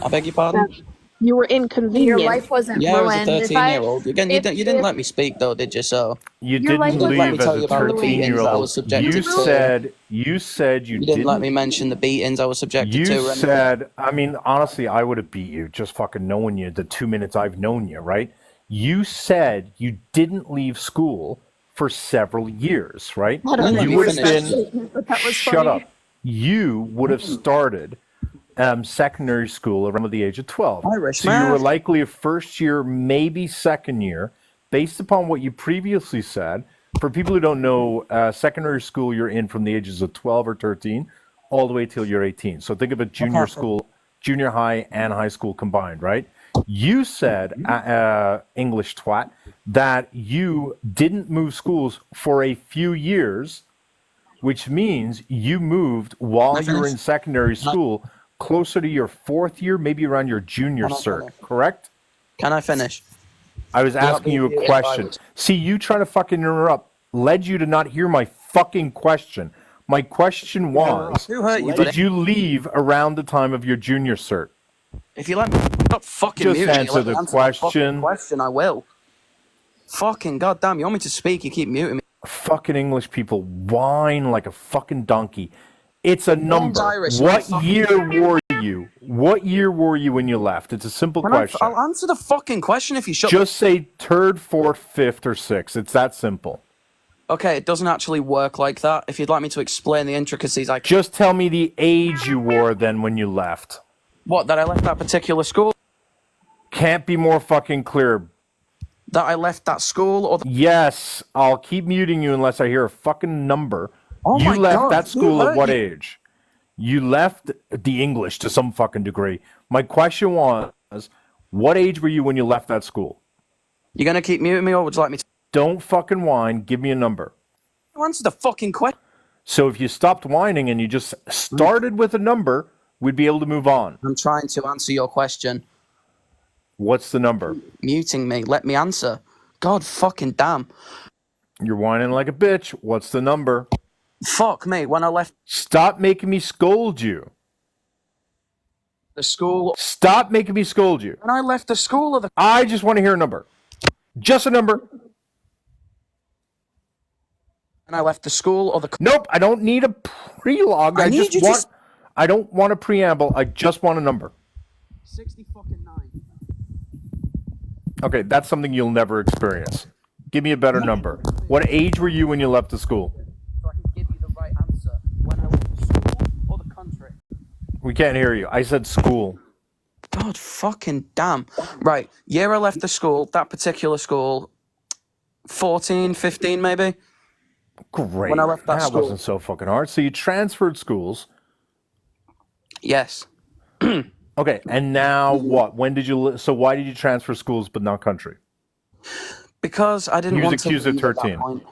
I beg your pardon. You were inconvenienced. Your life wasn't Yeah, ruined. I was a 13-year-old. Again, you didn't let me speak though, did you? So you didn't leave as a 13-year-old. You said you didn't let me mention the beatings I was subjected to. You said, I mean, honestly, I would have beat you just fucking knowing you the 2 minutes I've known you, right? You said you didn't leave school for several years, right? You would have been. Shut up. You would have started secondary school around the age of 12. So you were likely a first year, maybe second year, based upon what you previously said. For people who don't know, secondary school you're in from the ages of 12 or 13 all the way till you're 18. So think of it junior school, junior high, and high school combined, right? You said, English twat, that you didn't move schools for a few years, which means you moved while you were in secondary school closer to your fourth year, maybe around your junior cert, correct? Can I finish? I was asking you a question. See, you trying to fucking interrupt led you to not hear my fucking question. My question was, did you leave around the time of your junior cert? If you let me stop fucking Just muting, answer the question. I will. Fucking goddamn, you want me to speak, you keep muting me. Fucking English people whine like a fucking donkey. It's a number. What year were you? What year were you when you left? It's a simple question. I'll answer the fucking question if you shut. Just say third, fourth, fifth, or sixth. It's that simple. Okay, it doesn't actually work like that. If you'd like me to explain the intricacies, I can. Just tell me the age you were then when you left. What, that I left that particular school? Can't be more fucking clear. That I left that school or... Yes, I'll keep muting you unless I hear a fucking number. Oh you my left God, that school at what age? You left the English to some fucking degree. My question was, what age were you when you left that school? You're gonna keep muting me, or would you like me to Don't fucking whine. Give me a number. answer the fucking question? So if you stopped whining and you just started with a number, we'd be able to move on. I'm trying to answer your question. What's the number? Muting me. Let me answer. God fucking damn. You're whining like a bitch. What's the number? Fuck me. When I left Stop making me scold you. the school. Stop making me scold you. When I left the school of the. I just want to hear a number. Just a number. When I left the school or the. Nope, I don't need a prelogue. I don't want a preamble. I just want a number. 60 fucking 9. Okay, that's something you'll never experience. Give me a better number. What age were you when you left the school? So I can give you the right answer. When I left the school or the country. We can't hear you. I said school. God fucking damn. Right. Year I left the school, that particular school, 14, 15 maybe. Great. When I left that school. Wasn't so fucking hard. So you transferred schools. Yes. Okay, and now what? When did you? So why did you transfer schools but not country? Because I didn't He was want to accused of leave at that 13. point.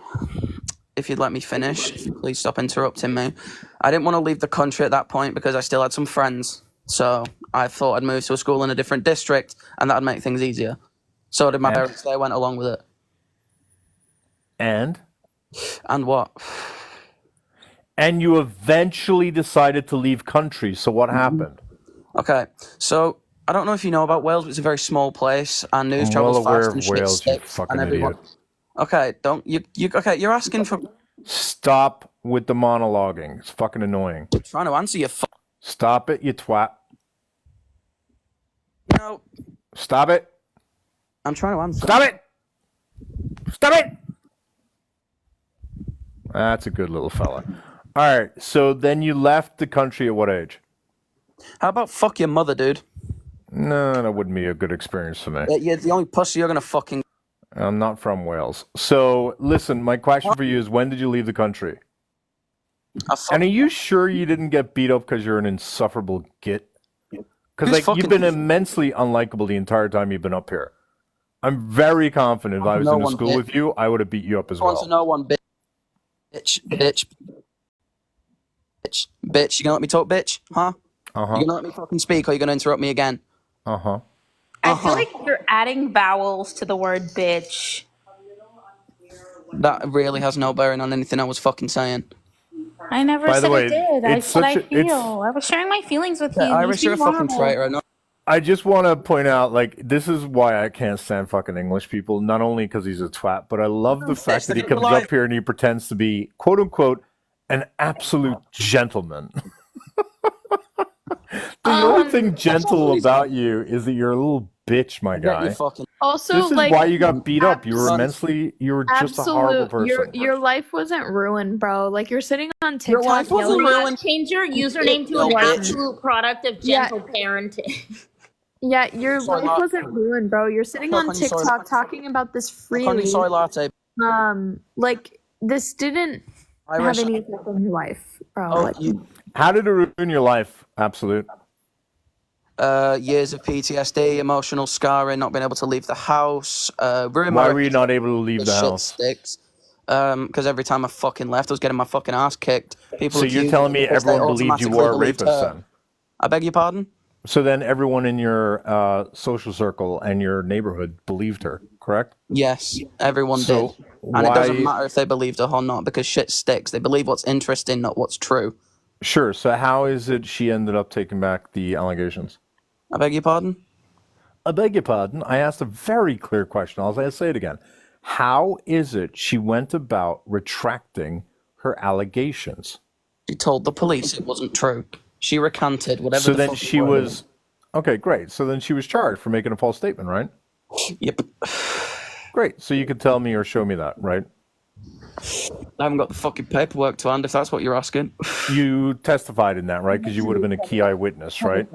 If you'd let me finish, please stop interrupting me. I didn't want to leave the country at that point because I still had some friends. So I thought I'd move to a school in a different district and that'd make things easier. So did my parents. They went along with it. And what? And you eventually decided to leave country. So what happened? Okay, so I don't know if you know about Wales, but it's a very small place, and news I'm travels well aware fast of and shit Wales, you sticks, fucking and everyone. idiot. Okay, don't you? Okay, you're asking for. Stop with the monologuing. It's fucking annoying. I'm trying to answer your. Stop it, you twat. No. Stop it. I'm trying to answer. Stop it. Stop it. That's a good little fella. All right, so then you left the country at what age? How about fuck your mother, dude? No, that wouldn't be a good experience for me. You're the only pussy you're gonna fucking. I'm not from Wales. So, listen, my question for you is, when did you leave the country? And are you sure you didn't get beat up because you're an insufferable git? Because you've been immensely unlikable the entire time you've been up here. I'm very confident if I was in a school with you, I would have beat you up as well. To know one bitch. Bitch. You gonna let me talk, bitch? Huh? You gonna let me fucking speak, or you gonna interrupt me again? Uh-huh. I feel like you're adding vowels to the word bitch. That really has no bearing on anything I was fucking saying. I never By the said way, I did. I it's said I such a- feel. it's- I was sharing my feelings with Yeah, you. Irish, you're a fucking traitor. I know. I just want to point out, like, this is why I can't stand fucking English people. Not only because he's a twat, but I love the fact that he comes up here and he pretends to be, quote unquote, an absolute gentleman. The only thing gentle about you is that you're a little bitch, my guy. Also, this is like, why you got beat up. You were just a horrible person. Your life wasn't ruined, bro. Like, you're sitting on TikTok. life wasn't yelling- ruined. Change your username to an absolute product of gentle parenting. Yeah, your Soy life wasn't ruined, bro. You're sitting on on your soy TikTok latte. talking about this freely. Honey soy latte. Like, this didn't Irish. have any effect on your life, bro. Oh, Like, How did it ruin your life? Absolute. Years of PTSD, emotional scarring, not being able to leave the house. Ruined Why my were you not able to leave the shit house? sticks. Because every time I fucking left, I was getting my fucking ass kicked. People So you're accused telling me because they everyone believed you automatically were a believed rapist her. then? I beg your pardon? So then everyone in your social circle and your neighborhood believed her, correct? Yes, everyone So did. And it doesn't why- matter if they believed her or not, because shit sticks. They believe what's interesting, not what's true. Sure. So how is it she ended up taking back the allegations? I beg your pardon? I beg your pardon. I asked a very clear question. I'll say it again. How is it she went about retracting her allegations? She told the police it wasn't true. She recanted whatever So the then fuck she it was... Okay, great. So then she was charged for making a false statement, right? Yep. Great. So you could tell me or show me that, right? I haven't got the fucking paperwork to hand, if that's what you're asking. You testified in that, right? Because you would have been a key eyewitness, right?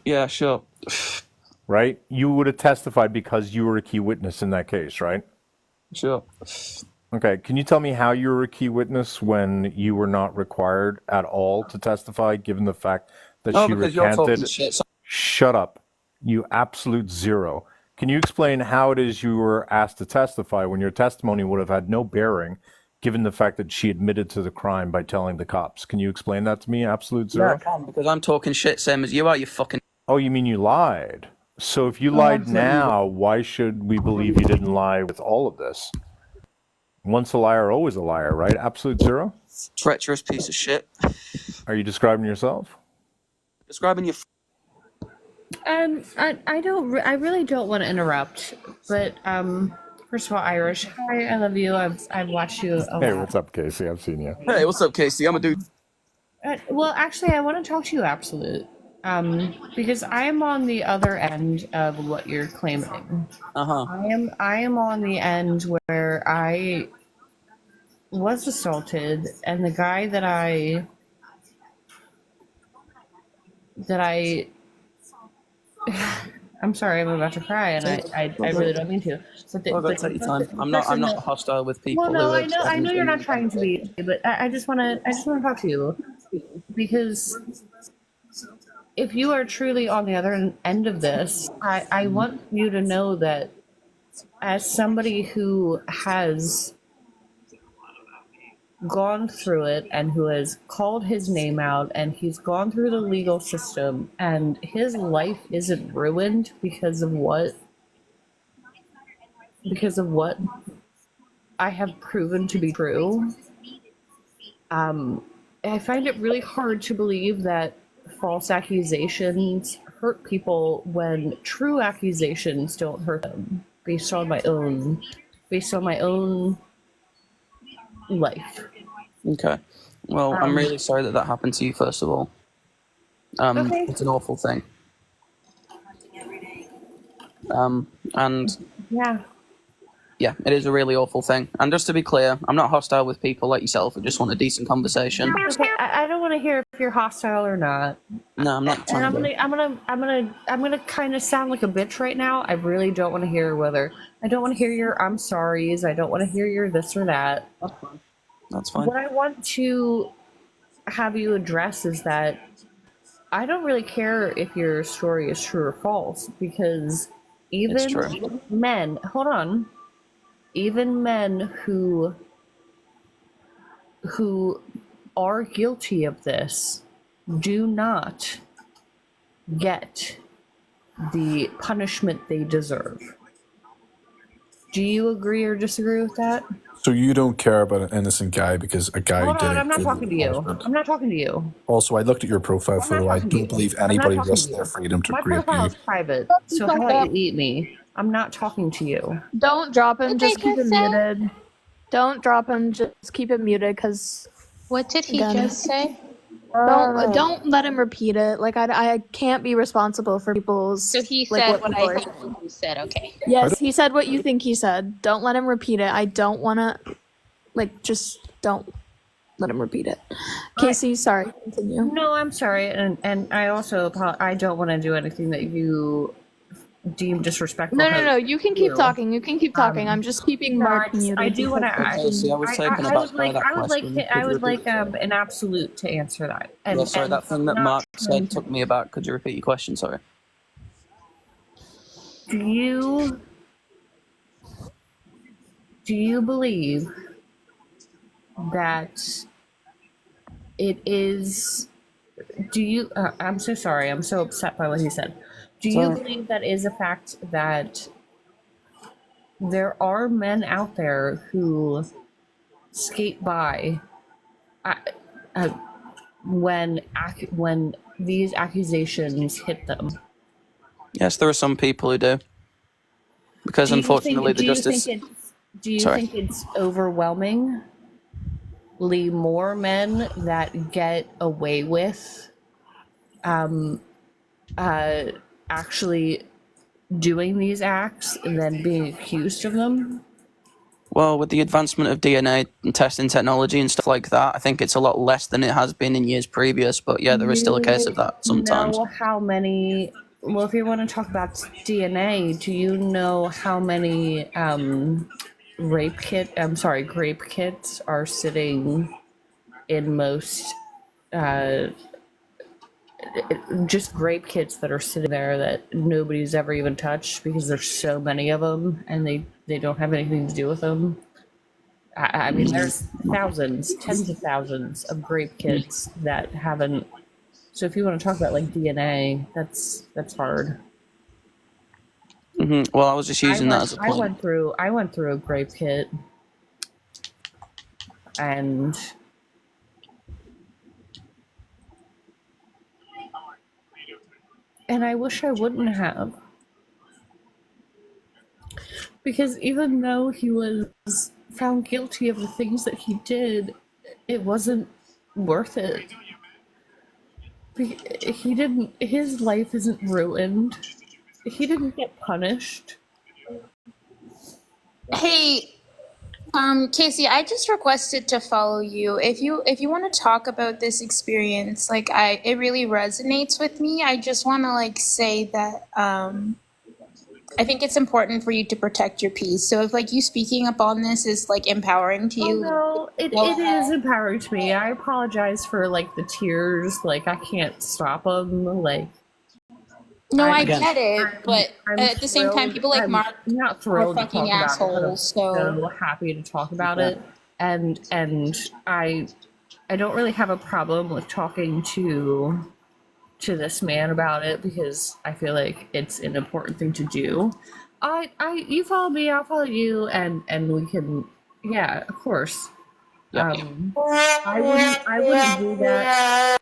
Yeah, sure. Right? You would have testified because you were a key witness in that case, right? Sure. Okay, can you tell me how you were a key witness when you were not required at all to testify, given the fact that No, she because you're talking recanted? shit. So Shut up, you absolute zero. Can you explain how it is you were asked to testify when your testimony would have had no bearing, given the fact that she admitted to the crime by telling the cops? Can you explain that to me, absolute yeah, I zero? can, because I'm talking shit same as you are, you fucking. Oh, you mean you lied? So if you No, lied absolutely. now, why should we believe you didn't lie with all of this? Once a liar, always a liar, right? Absolute zero? Treacherous piece of shit. Are you describing yourself? Describing your. I really don't want to interrupt, but first of all, Irish, hi, I love you. I've watched you a Hey, lot. what's up, Casey? I've seen you. Hey, what's up, Casey? I'm a dude. Well, actually, I want to talk to you, Absolute, because I am on the other end of what you're claiming. I am on the end where I was assaulted, and the guy that I I'm sorry, I'm about to cry, and I really don't mean to. But Take your time. I'm person not that, hostile with well, people no, who are I know you're not genuinely trying to be, but I just want to talk to you because if you are truly on the other end of this, I want you to know that as somebody who has gone through it and who has called his name out and he's gone through the legal system and his life isn't ruined because of what I have proven to be true. I find it really hard to believe that false accusations hurt people when true accusations don't hurt them based on my own life. Okay. Well, I'm really sorry that happened to you, first of all. Okay. It's an awful thing. And yeah, it is a really awful thing. And just to be clear, I'm not hostile with people like yourself who just want a decent conversation. Okay, I don't want to hear if you're hostile or not. No, I'm not And trying to. I'm gonna kind of sound like a bitch right now. I really don't want to hear I don't want to hear your I'm sorries. I don't want to hear your this or that. That's fine. What I want to have you address is that I don't really care if your story is true or false because even men, hold on, even men who are guilty of this do not get the punishment they deserve. Do you agree or disagree with that? So you don't care about an innocent guy because a guy Hold did on, it. I'm not talking to you. I'm not talking to you. Also, I looked at your profile photo. I don't believe anybody risks their freedom to My grieve profile you. is private, so how about you eat me? I'm not talking to you. Don't drop him. What Just did keep he him say? muted. Don't drop him. Just keep him muted, because. What did he just say? Don't let him repeat it. Like I can't be responsible for people's. So he like, said what people I are think saying. he said. Okay. Yes, he said what you think he said. Don't let him repeat it. I don't want to. Just don't let him repeat it. Casey, sorry. Continue. No, I'm sorry, and I also I don't want to do anything that you deem disrespectful. No. You can keep talking. You can keep talking. I'm just keeping Mark muted. I do want to. Casey, I was taken aback by that question. I would like an absolute to answer that. Yeah, sorry, that thing that Mark said took me aback. Could you repeat your question? Sorry. Do you believe that it is? Do you? I'm so sorry. I'm so upset by what he said. Do you believe that is a fact that there are men out there who skate by when these accusations hit them? Yes, there are some people who do. Because unfortunately, the justice. Do you think it's overwhelmingly more men that get away with actually doing these acts than being accused of them? Well, with the advancement of DNA and testing technology and stuff like that, I think it's a lot less than it has been in years previous. But yeah, there is still a case of that sometimes. Know how many? Well, if you want to talk about DNA, do you know how many grape kits are sitting in most just grape kits that are sitting there that nobody's ever even touched because there's so many of them and they don't have anything to do with them. I mean, there's thousands, tens of thousands of grape kits that haven't. So if you want to talk about like DNA, that's hard. Well, I was just using that as a I point. went through a grape kit, and I wish I wouldn't have, because even though he was found guilty of the things that he did, it wasn't worth it. He didn't. His life isn't ruined. He didn't get punished. Hey, Casey, I just requested to follow you. If you want to talk about this experience, like it really resonates with me. I just want to like say that I think it's important for you to protect your peace. So if like you speaking up on this is like empowering to you, no, it is empowering to me. I apologize for like the tears. Like I can't stop them. Like no, I get it, but at the same time, people like I'm Mark not are thrilled to fucking talk about it, but I'm assholes. So so happy to talk about it. And I don't really have a problem with talking to this man about it because I feel like it's an important thing to do. You follow me, I'll follow you, and we can, yeah, of course. I wouldn't do that.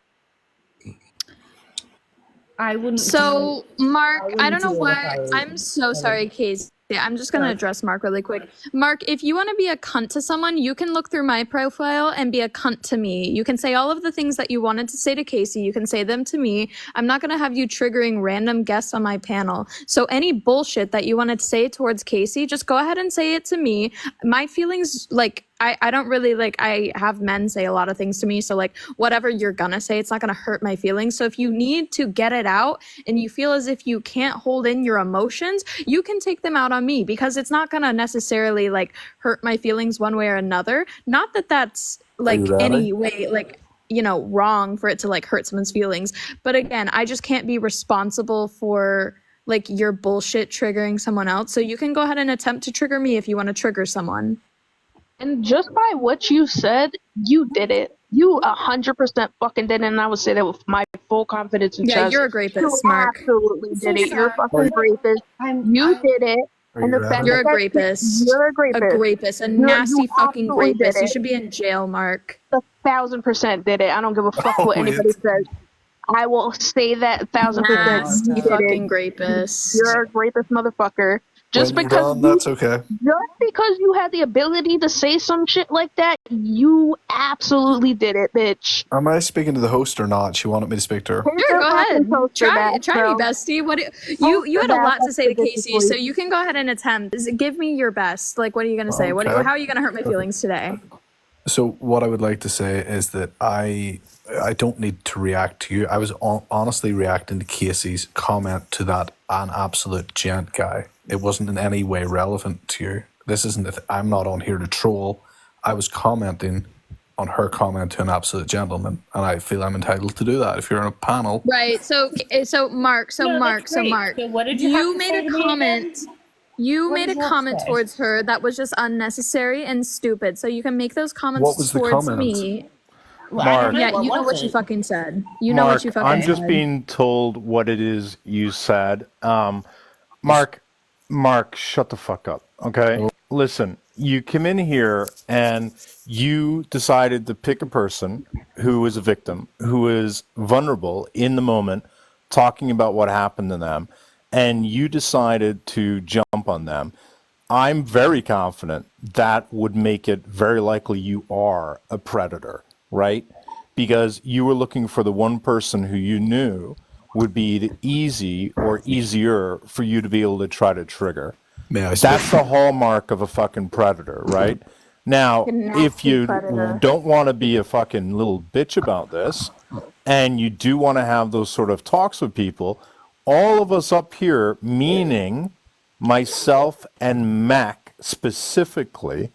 I wouldn't. So, Mark, I don't know do it if why. I I'm so sorry, Casey. I'm just going to Sorry. address Mark really quick. Mark, if you want to be a cunt to someone, you can look through my profile and be a cunt to me. You can say all of the things that you wanted to say to Casey. You can say them to me. I'm not going to have you triggering random guests on my panel. So any bullshit that you wanted to say towards Casey, just go ahead and say it to me. My feelings, like, I don't really like, I have men say a lot of things to me. So like whatever you're gonna say, it's not gonna hurt my feelings. So if you need to get it out and you feel as if you can't hold in your emotions, you can take them out on me because it's not gonna necessarily like hurt my feelings one way or another. Not that that's like any way like, you know, wrong for it to like hurt someone's feelings. But again, I just can't be responsible for like your bullshit triggering someone else. So you can go ahead and attempt to trigger me if you want to trigger someone. And just by what you said, you did it. You 100% fucking did it, and I would say that with my full confidence and Yeah, chest. you're a rapist, You Mark. absolutely did it. You're a fucking rapist. You did it. And the fact You're a that grapist. you're a grapist. A grapist. A You nasty fucking absolutely did grapist. You it. should be in jail, Mark. 1,000% did it. I don't give a fuck what anybody says. I will say that 1,000%. Nasty You did fucking it. rapist. You're a rapist motherfucker. Just When you're because done, that's okay. just because you had the ability to say some shit like that, you absolutely did it, bitch. Am I speaking to the host or not? She wanted me to speak to her. Sure, go ahead. Try me, bestie. What you had a lot to say to Casey, so you can go ahead and attempt. Give me your best. Like, what are you gonna say? Okay. How are you gonna hurt my feelings today? So what I would like to say is that I don't need to react to you. I was honestly reacting to Casey's comment to that an absolute gent guy. It wasn't in any way relevant to you. This isn't. I'm not on here to troll. I was commenting on her comment to an absolute gentleman, and I feel I'm entitled to do that. If you're on a panel, Right. So Mark. So what did you made a comment. You made a comment towards her that was just unnecessary and stupid. So you can make those comments What was the towards comment? me. Mark, Yeah, you know what you fucking said. You know Mark, what you fucking I'm said. just being told what it is you said. Mark, shut the fuck up, okay? Listen, you come in here and you decided to pick a person who is a victim, who is vulnerable in the moment, talking about what happened to them, and you decided to jump on them. I'm very confident that would make it very likely you are a predator, right? Because you were looking for the one person who you knew would be easy or easier for you to be able to try to trigger. That's the hallmark of a fucking predator, right? Now, if you don't want to be a fucking little bitch about this, and you do want to have those sort of talks with people, all of us up here, meaning myself and Mac, specifically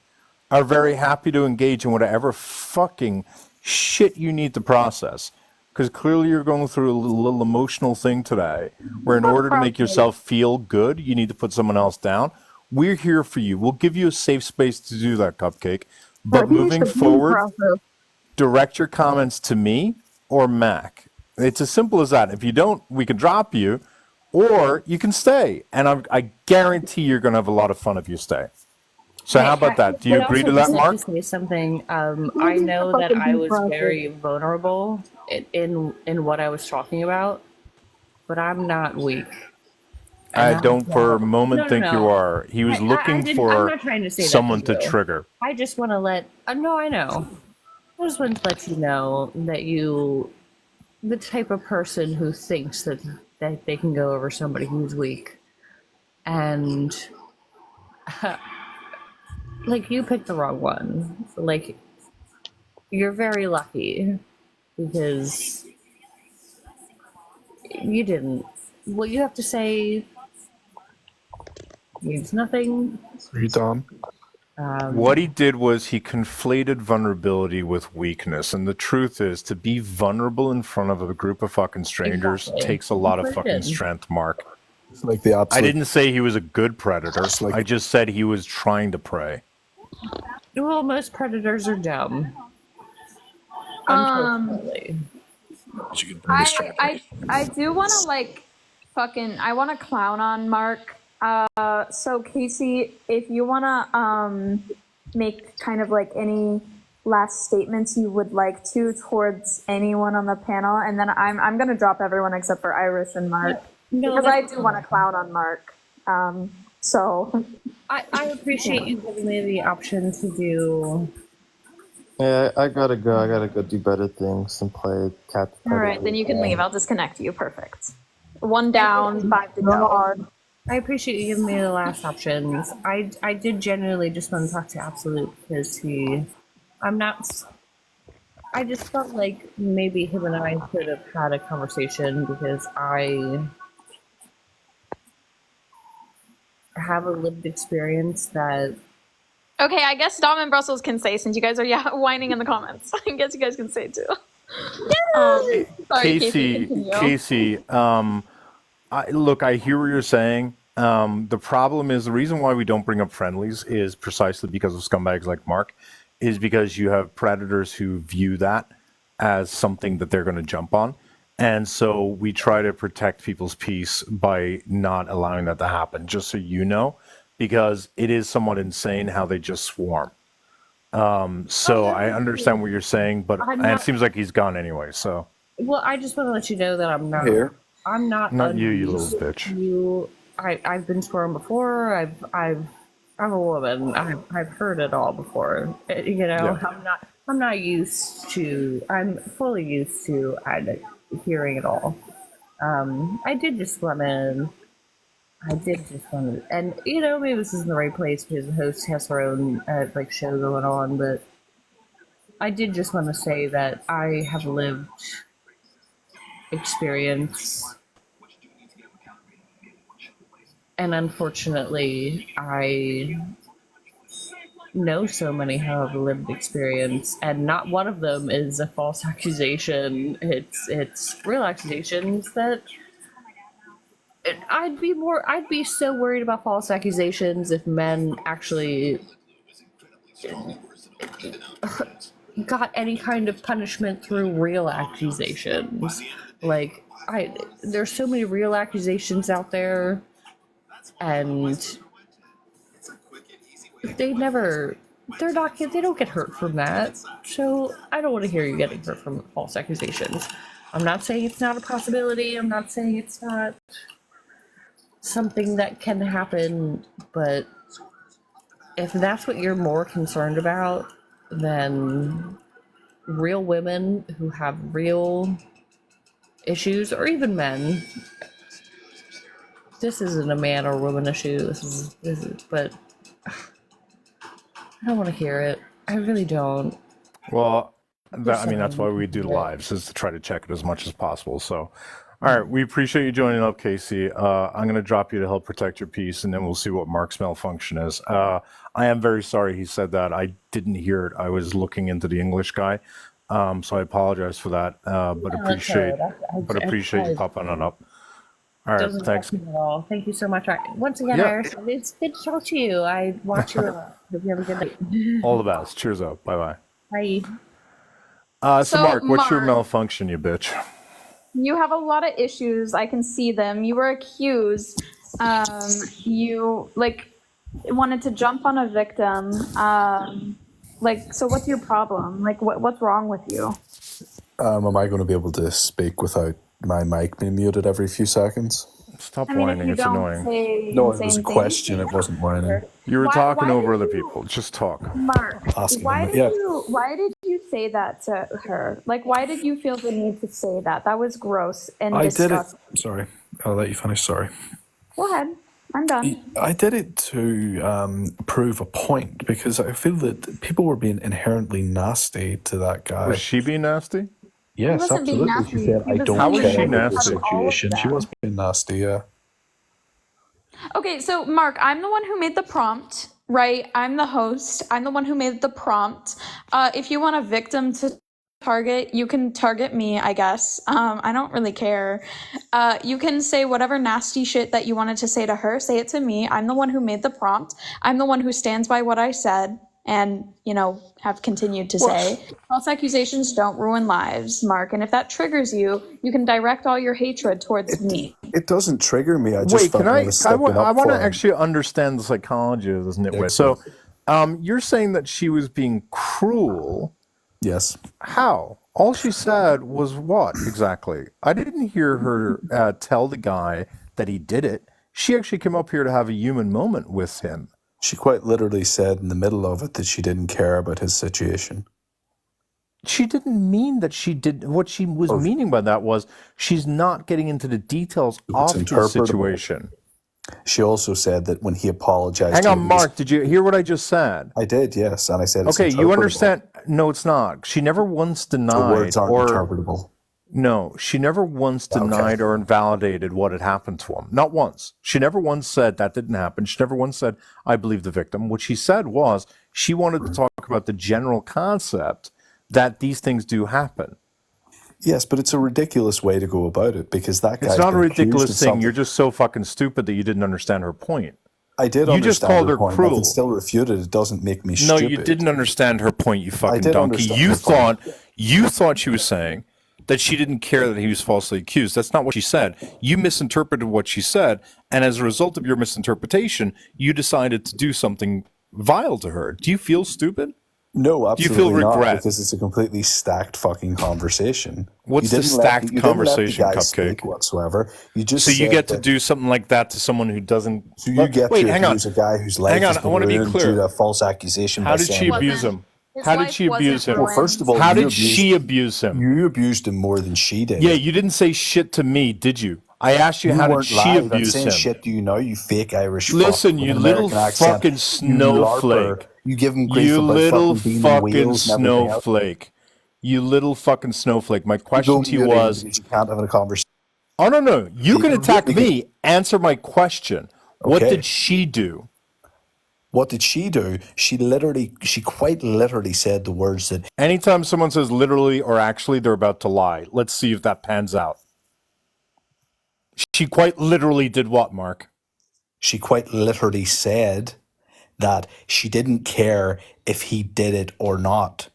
are very happy to engage in whatever fucking shit you need to process. Because clearly you're going through a little emotional thing today where in order to make yourself feel good, you need to put someone else down. We're here for you. We'll give you a safe space to do that, Cupcake. But moving forward, direct your comments to me or Mac. It's as simple as that. If you don't, we can drop you, or you can stay. And I guarantee you're going to have a lot of fun if you stay. So how about that? Do you agree to that, Mark? To say something, I know that I was very vulnerable in what I was talking about, but I'm not weak. I don't for a moment think No. you are. He was looking I'm for not trying to say someone that to you. trigger. I just want to let. No, I know. I just want to let you know that you, the type of person who thinks that they can go over somebody who's weak, and like you picked the wrong one. Like you're very lucky because you didn't. What you have to say means nothing. Are you done? What he did was he conflated vulnerability with weakness. And the truth is, to be vulnerable in front of a group of fucking strangers takes a lot of fucking strength, Mark. It's like the absolute. I didn't say he was a good predator. I just said he was trying to prey. Well, most predators are dumb. Unfortunately. I do want to I want to clown on Mark. So Casey, if you want to make kind of like any last statements you would like to towards anyone on the panel, and then I'm gonna drop everyone except for Iris and Mark because I do want to clown on Mark. So I appreciate you giving me the option to do. Yeah, I gotta go. I gotta go do better things and play cat. All right, then you can leave. I'll disconnect you. Perfect. 1 down, 5 to go. I appreciate you giving me the last options. I did genuinely just want to talk to Absolute because I just felt like maybe him and I could have had a conversation because I have a lived experience that. Okay, I guess Dom and Brussels can say since you guys are whining in the comments. I guess you guys can say too. Sorry, Casey, look, I hear what you're saying. The problem is the reason why we don't bring up friendlies is precisely because of scumbags like Mark, is because you have predators who view that as something that they're going to jump on. And so we try to protect people's peace by not allowing that to happen, just so you know, because it is somewhat insane how they just swarm. So I understand what you're saying, but and it seems like he's gone anyway. So Well, I just want to let you know that I'm not. Here. I'm not. Not you, you little bitch. I've been sworn before. I'm a woman. I've heard it all before. You know, Yeah. I'm not used to. I'm fully used to hearing it all. I did just want to. And you know, maybe this isn't the right place because the host has her own show going on, but I did just want to say that I have lived experience, and unfortunately, I know so many who have lived experience, and not one of them is a false accusation. It's real accusations that. I'd be so worried about false accusations if men actually got any kind of punishment through real accusations. Like, there's so many real accusations out there, and they don't get hurt from that. So I don't want to hear you getting hurt from false accusations. I'm not saying it's not a possibility. I'm not saying it's not something that can happen, but if that's what you're more concerned about, then real women who have real issues, or even men, this isn't a man or woman issue, this is but I don't want to hear it. I really don't. Well, that's why we do lives, is to try to check it as much as possible. So All right, we appreciate you joining up, Casey. I'm going to drop you to help protect your peace, and then we'll see what Mark's malfunction is. I am very sorry he said that. I didn't hear it. I was looking into the English guy, so I apologize for that. But No, it's all right. appreciate you popping on up. All right, Doesn't thanks. affect me at all. Thank you so much. Once again, Yeah. Irish, it's good to talk to you. I watch you a lot. Hope you have a good night. All the best. Cheers up. Bye Bye. bye. So So, Mark, what's your Mark- malfunction, you bitch? You have a lot of issues. I can see them. You were accused. You wanted to jump on a victim. So what's your problem? What's wrong with you? Am I going to be able to speak without my mic being muted every few seconds? Stop I mean, if whining. you It's don't annoying. say No, it insane was a things- question. It wasn't whining. You were Why- talking why over did other you- people. Just talk. Mark, Asking why them, did yeah. you say that to her? Why did you feel the need to say that? That was gross and I did it. disgusting. Sorry, I'll let you finish. Sorry. Go ahead. I'm done. I did it to prove a point because I feel that people were being inherently nasty to that guy. Was she being nasty? Yes, wasn't being absolutely. nasty. She said, He "I was don't How was care she about the nasty? situation." She was being nasty. Yeah. Okay, so Mark, I'm the one who made the prompt, right? I'm the host. I'm the one who made the prompt. If you want a victim to target, you can target me, I guess. I don't really care. You can say whatever nasty shit that you wanted to say to her, say it to me. I'm the one who made the prompt. I'm the one who stands by what I said and, have continued to say. False accusations don't ruin lives, Mark. And if that triggers you, you can direct all your hatred towards me. It doesn't trigger me. I just Wait, felt can I? really I stepping want up to for him. actually understand the psychology of this nitwit. Yeah, So, you're saying that she was being cruel. Yes. How? All she said was what exactly? I didn't hear her tell the guy that he did it. She actually came up here to have a human moment with him. She quite literally said in the middle of it that she didn't care about his situation. She didn't mean that she did. What she was meaning by that was she's not getting into the details of his interpretable. situation. She also said that when he apologized Hang to on, her, Mark, did you hear what I just said? I did, yes. And I said it's Okay, you interpretable. understand. No, it's not. She never once denied The words aren't or interpretable. no, she never once denied or invalidated what had happened to him. Not once. She never once said that didn't happen. She never once said, I believe the victim. What she said was she wanted to talk about the general concept that these things do happen. Yes, but it's a ridiculous way to go about it because that guy. It's not a ridiculous thing. You're just so fucking stupid that you didn't understand her point. I did. You just understand called her point. I cruel. can still refute it. It doesn't make me No, stupid. you didn't understand her point, you fucking did donkey. understand You her point. thought she was saying that she didn't care that he was falsely accused. That's not what she said. You misinterpreted what she said, and as a result of your misinterpretation, you decided to do something vile to her. Do you feel stupid? No, Do you absolutely feel not, regret? because it's a completely stacked fucking conversation. What's You the didn't let stacked you didn't let the conversation, guy Cupcake? speak whatsoever. You just So you said get to that- do something like that to someone who doesn't. So you get Wait, to hang on. abuse a guy whose life Hang on, has I been want to be ruined clear. due to a false accusation. How by did she saying- abuse him? His How did life she abuse wasn't him? Well, first of all, how you did she abuse him? You abused him more than she did. Yeah, you didn't say shit to me, did you? I asked you, You how did weren't she live. I'm abuse saying him? shit to you now, you fake Irish Listen, fuck with you an little American accent. fucking You snowflake. larper. You give him grief You about little fucking being in fucking Wales and everything else. snowflake. You little fucking snowflake. My question Don't to you mute him was, because you can't have a conversation. oh, no. You can attack because- me. Answer my question. What Okay. did she do? What did she do? She quite literally said the words that Anytime someone says literally or actually, they're about to lie. Let's see if that pans out. She quite literally did what, Mark? she quite literally said that she didn't care if he did it or not.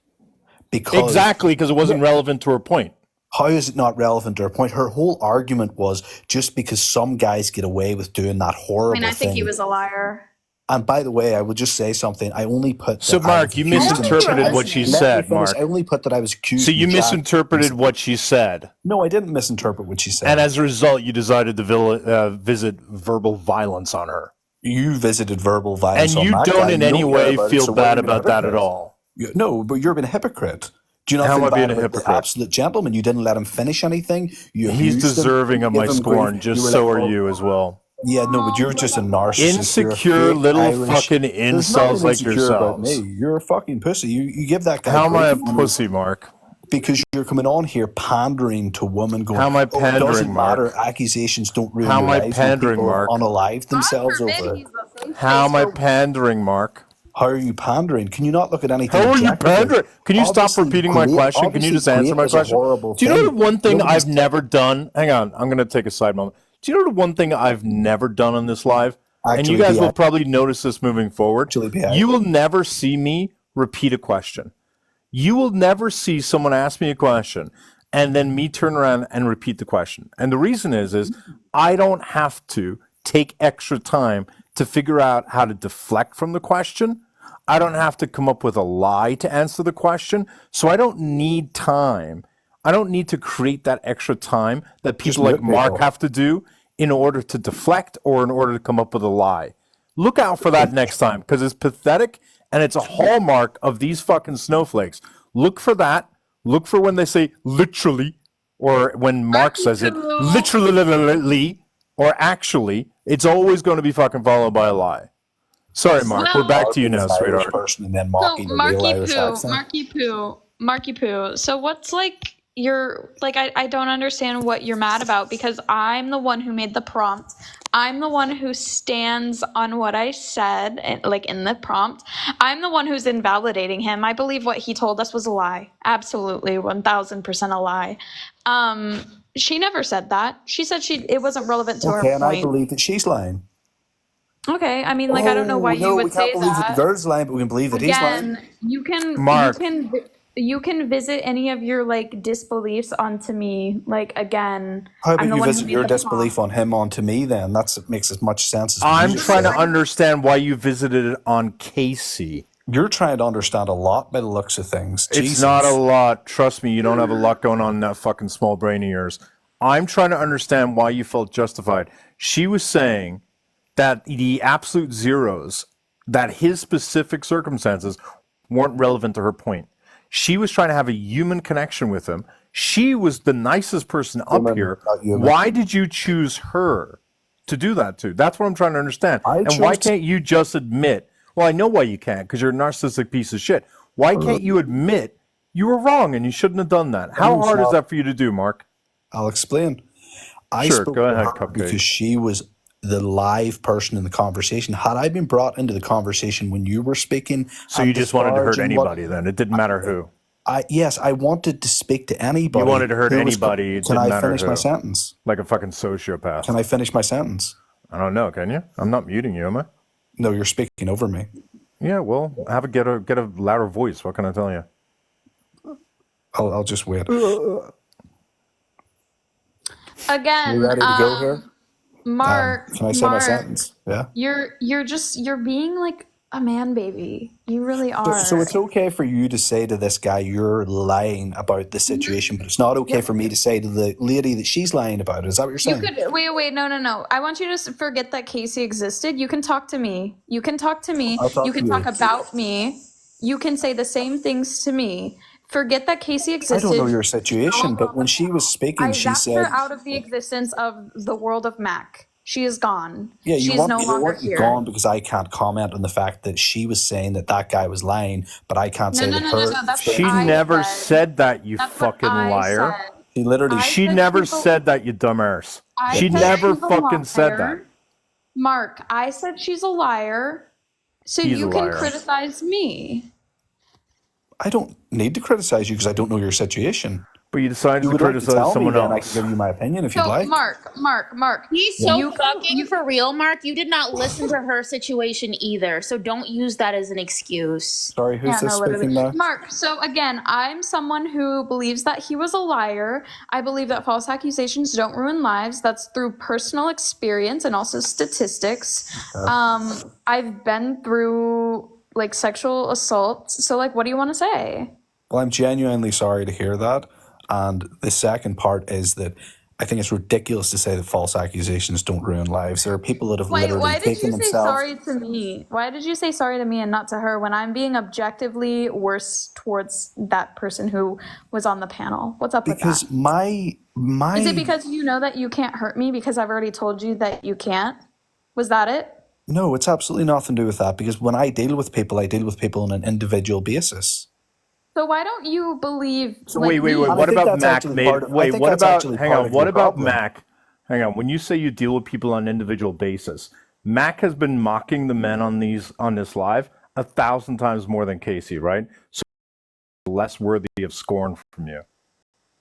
Because Exactly, because it wasn't relevant to her point. How is it not relevant to her point? Her whole argument was just because some guys get away with doing that I horrible mean, I think thing. he was a liar. And by the way, I would just say something. I only put. So, that I Mark, was you accused of- misinterpreted what she Let me said, finish. Mark. I only put that I was accused. So you in chat. misinterpreted what she said. No, I didn't misinterpret what she said. And as a result, you decided to visit verbal violence on her. You visited verbal violence And on you that don't guy. in You any care way about it, feel so why are bad you being a about that at hypocrite? all. No, but you're being a hypocrite. Do you not How feel am I being bad a about the hypocrite? absolute gentleman? You didn't let him finish anything. You He's abused him. deserving You of my gave him grief. scorn, You just were so like, are "Oh, you as well. Yeah, no, but you're just a narcissist. Insecure You're a fake little Irish. fucking There's incels nothing like insecure about yourselves. me. You're a fucking pussy. You give that guy. How am I a grief. pussy, Mark? because you're coming on here pandering to women, going, How am I "Oh, it pandering, doesn't matter. Mark? Accusations don't ruin How your am I lives." When pandering, people have Mark? unalived themselves over it. How am I pandering, Mark? How are you pandering? Can you not look at anything How are you objectively? pandering? Can you stop Obviously, repeating my question? Can you just answer my great is a question? horrible Do you know the thing. one thing Nobody's I've never done? Hang on, I'm going to take a side moment. Do you know the one thing I've never done on this live? And you Actually guys be will probably notice this moving forward. You will never see me repeat a question. You will never see someone ask me a question and then me turn around and repeat the question. And the reason is I don't have to take extra time to figure out how to deflect from the question. I don't have to come up with a lie to answer the question. So I don't need time. I don't need to create that extra time that Just people like mute Mark people. have to do in order to deflect or in order to come up with a lie. Look out for that next time, because it's pathetic and it's a hallmark of these fucking snowflakes. Look for that. Look for when they say literally, or when Mark says it literally, or actually. It's always going to be fucking followed by a lie. Sorry, Mark. We're back to you now, sweetheart. Person and then So mocking a real Irish accent. Marky Poo. So what's like I don't understand what you're mad about, because I'm the one who made the prompt. I'm the one who stands on what I said, like in the prompt. I'm the one who's invalidating him. I believe what he told us was a lie. Absolutely, 1000% a lie. She never said that. She said it wasn't relevant to her Okay, and I point. believe that she's lying. Okay, I mean, I don't know why you we would say can't believe that the that. girl's lying, but we can believe that he's lying. Again, you can Mark. you can visit any of your like disbeliefs onto me. Like again, How I'm about the you one who visit made your the disbelief on him onto me then? It makes as much sense as I'm you just trying to said. understand why you visited it on Casey. You're trying to understand a lot by the looks of things. It's Jesus. not a lot. Trust me, you don't have a lot going on in that fucking small brain of yours. I'm trying to understand why you felt justified. She was saying that the absolute zeros, that his specific circumstances weren't relevant to her point. She was trying to have a human connection with him. She was the nicest person up here. Why did you choose her to do that to? That's what I'm trying to understand. And why can't you just admit, well, I know why you can't, because you're a narcissistic piece of shit. Why can't you admit you were wrong and you shouldn't have done that? How hard is that for you to do, Mark? I'll explain. I Sure, spoke go to ahead, her Cupcake. because she was the live person in the conversation. Had I been brought into the conversation when you were speaking, So you just wanted to hurt disparaging what- anybody then? It didn't matter who. Yes, I wanted to speak to anybody. You wanted to hurt who was- anybody. It Can didn't I matter finish who. my sentence? Like a fucking sociopath. Can I finish my sentence? I don't know. Can you? I'm not muting you, am I? No, you're speaking over me. Yeah. Well, get a louder voice. What can I tell you? I'll just wait. Again, You ready to go here? Mark. Can I say my Mark, sentence? Yeah. You're being like a man baby. You really are. So it's okay for you to say to this guy you're lying about the situation, but it's not okay for me to say to the lady that she's lying about it. Is that what you're You saying? could wait, no. I want you to forget that Casey existed. You can talk to me. You can talk to me. I'll talk You can to you. talk about me. You can say the same things to me. Forget that Casey I existed. don't know your situation, but when she was speaking, I she zapped said, her out of the existence of the world of Mac. She is gone. "Yeah, She you is want no me to longer want you here. gone because I can't comment on the fact that she was saying that guy was lying, but I can't say that her." That's She what I never said. said that, you That's what fucking I liar. said. She literally. She said never she's a- said that, you dumbass. I She said never she's a fucking said that. liar. Mark, I said she's a liar, so He's you a can liar. criticize me. I don't need to criticize you because I don't know your situation. But you decided You to would like to criticize tell me, someone then I else. can give you my opinion if you'd So, like. Mark. He's so fucking for real, Mark. You did not listen to her situation either, so don't use that as an excuse. Sorry, who's this speaking now? Mark, so again, I'm someone who believes that he was a liar. I believe that false accusations don't ruin lives. That's through personal experience and also statistics. I've been through like sexual assault. So like, what do you want to say? Well, I'm genuinely sorry to hear that. And the second part is that I think it's ridiculous to say that false accusations don't ruin lives. There are people that have literally Why did taken you say themselves. sorry to me? Why did you say sorry to me and not to her when I'm being objectively worse towards that person who was on the panel? What's up with that? Because my Is it because you know that you can't hurt me because I've already told you that you can't? Was that it? No, it's absolutely nothing to do with that. Because when I deal with people on an individual basis. So why don't you believe So like wait. me? And I What think about that's Mac? actually part of, I Wait, think what that's about? actually Hang part on. of What your about problem. Mac? Hang on. When you say you deal with people on an individual basis, Mac has been mocking the men on this live 1,000 times more than Casey, right? So less worthy of scorn from you.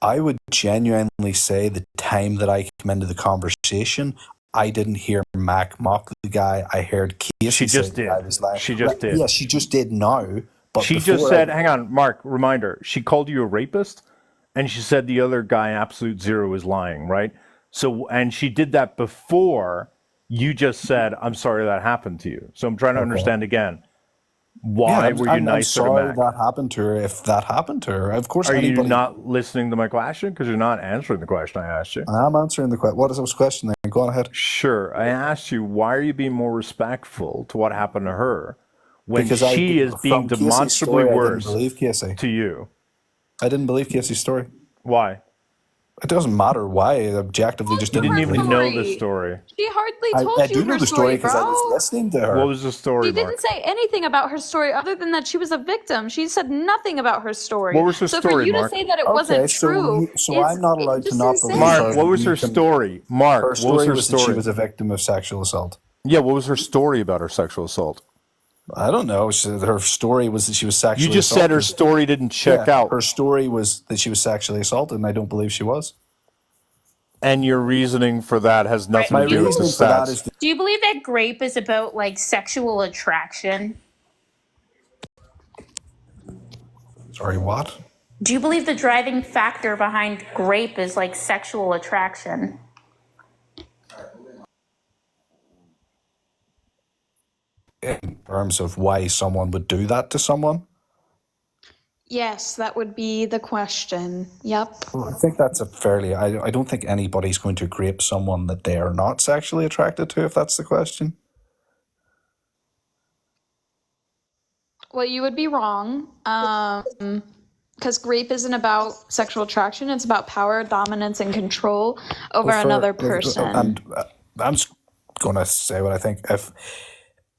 I would genuinely say the time that I came into the conversation, I didn't hear Mac mock the guy. I heard Casey She say just the guy did. was lying. She just did. Yeah, she just did now. But She just before said, hang on, Mark, reminder. She called you a rapist and she said the other guy, Absolute Zero, is lying, right? So, and she did that before you just said, I'm sorry that happened to you. So I'm trying to understand again. Why were you I'm nicer to sorry Mac? that happened to her. If that happened to her, of course, Are you anybody. not listening to my question? Because you're not answering the question I asked you. I'm answering the question. What is this question then? Go on ahead. Sure. I asked you, why are you being more respectful to what happened to her when Because she is being from Casey's demonstrably story, I didn't worse believe Casey. to you? I didn't believe Casey's story. Why? It doesn't matter why. I objectively just You didn't didn't even know the Story. story. She hardly I told you do know her the story story, because I was bro. listening to her. What was the story, She didn't Mark? say anything about her story other than that she was a victim. She said nothing about her story. What was her So story, for you Mark? to say that it Okay, wasn't so true I'm not allowed to just not insane. believe her. Mark, what was her story? Mark, Her what was story her was that she story? was a victim of sexual assault. Yeah, what was her story about her sexual assault? I don't know. Her story was that she was sexually You just assaulted. said her story didn't check out. Her story was that she was sexually assaulted, and I don't believe she was. And your reasoning for that has nothing to do with the reasoning for that stats. is Do you believe that grape is about like sexual attraction? Sorry, what? Do you believe the driving factor behind grape is like sexual attraction? In terms of why someone would do that to someone? Yes, that would be the question. Yep. Well, I think that's a fairly. I don't think anybody's going to grape someone that they are not sexually attracted to, if that's the question. Well, you would be wrong. Because grape isn't about sexual attraction, it's about power, dominance, and control over another person. And I'm just going to say what I think. If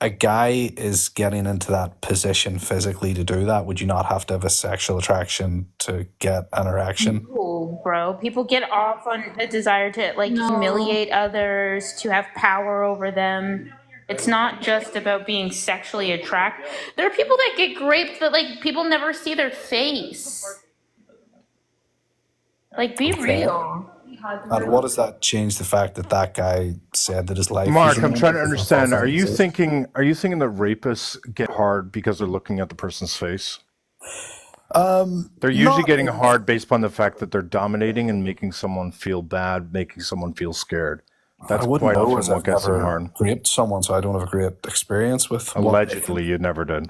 a guy is getting into that position physically to do that, would you not have to have a sexual attraction to get an erection? Cool, bro. People get off on the desire to like humiliate others, to have power over them. It's not just about being sexually attracted. There are people that get raped that like people never see their face. Like, be real. And what does that change the fact that that guy said that his life Mark, was I'm trying to ruined because of understand. false Are you accusations? thinking that rapists get hard because they're looking at the person's face? They're usually not- getting hard based upon the fact that they're dominating and making someone feel bad, making someone feel scared. That's I wouldn't quite know often as what I've gets them never hard. raped someone, so I don't have a great experience with what- Allegedly, you never did.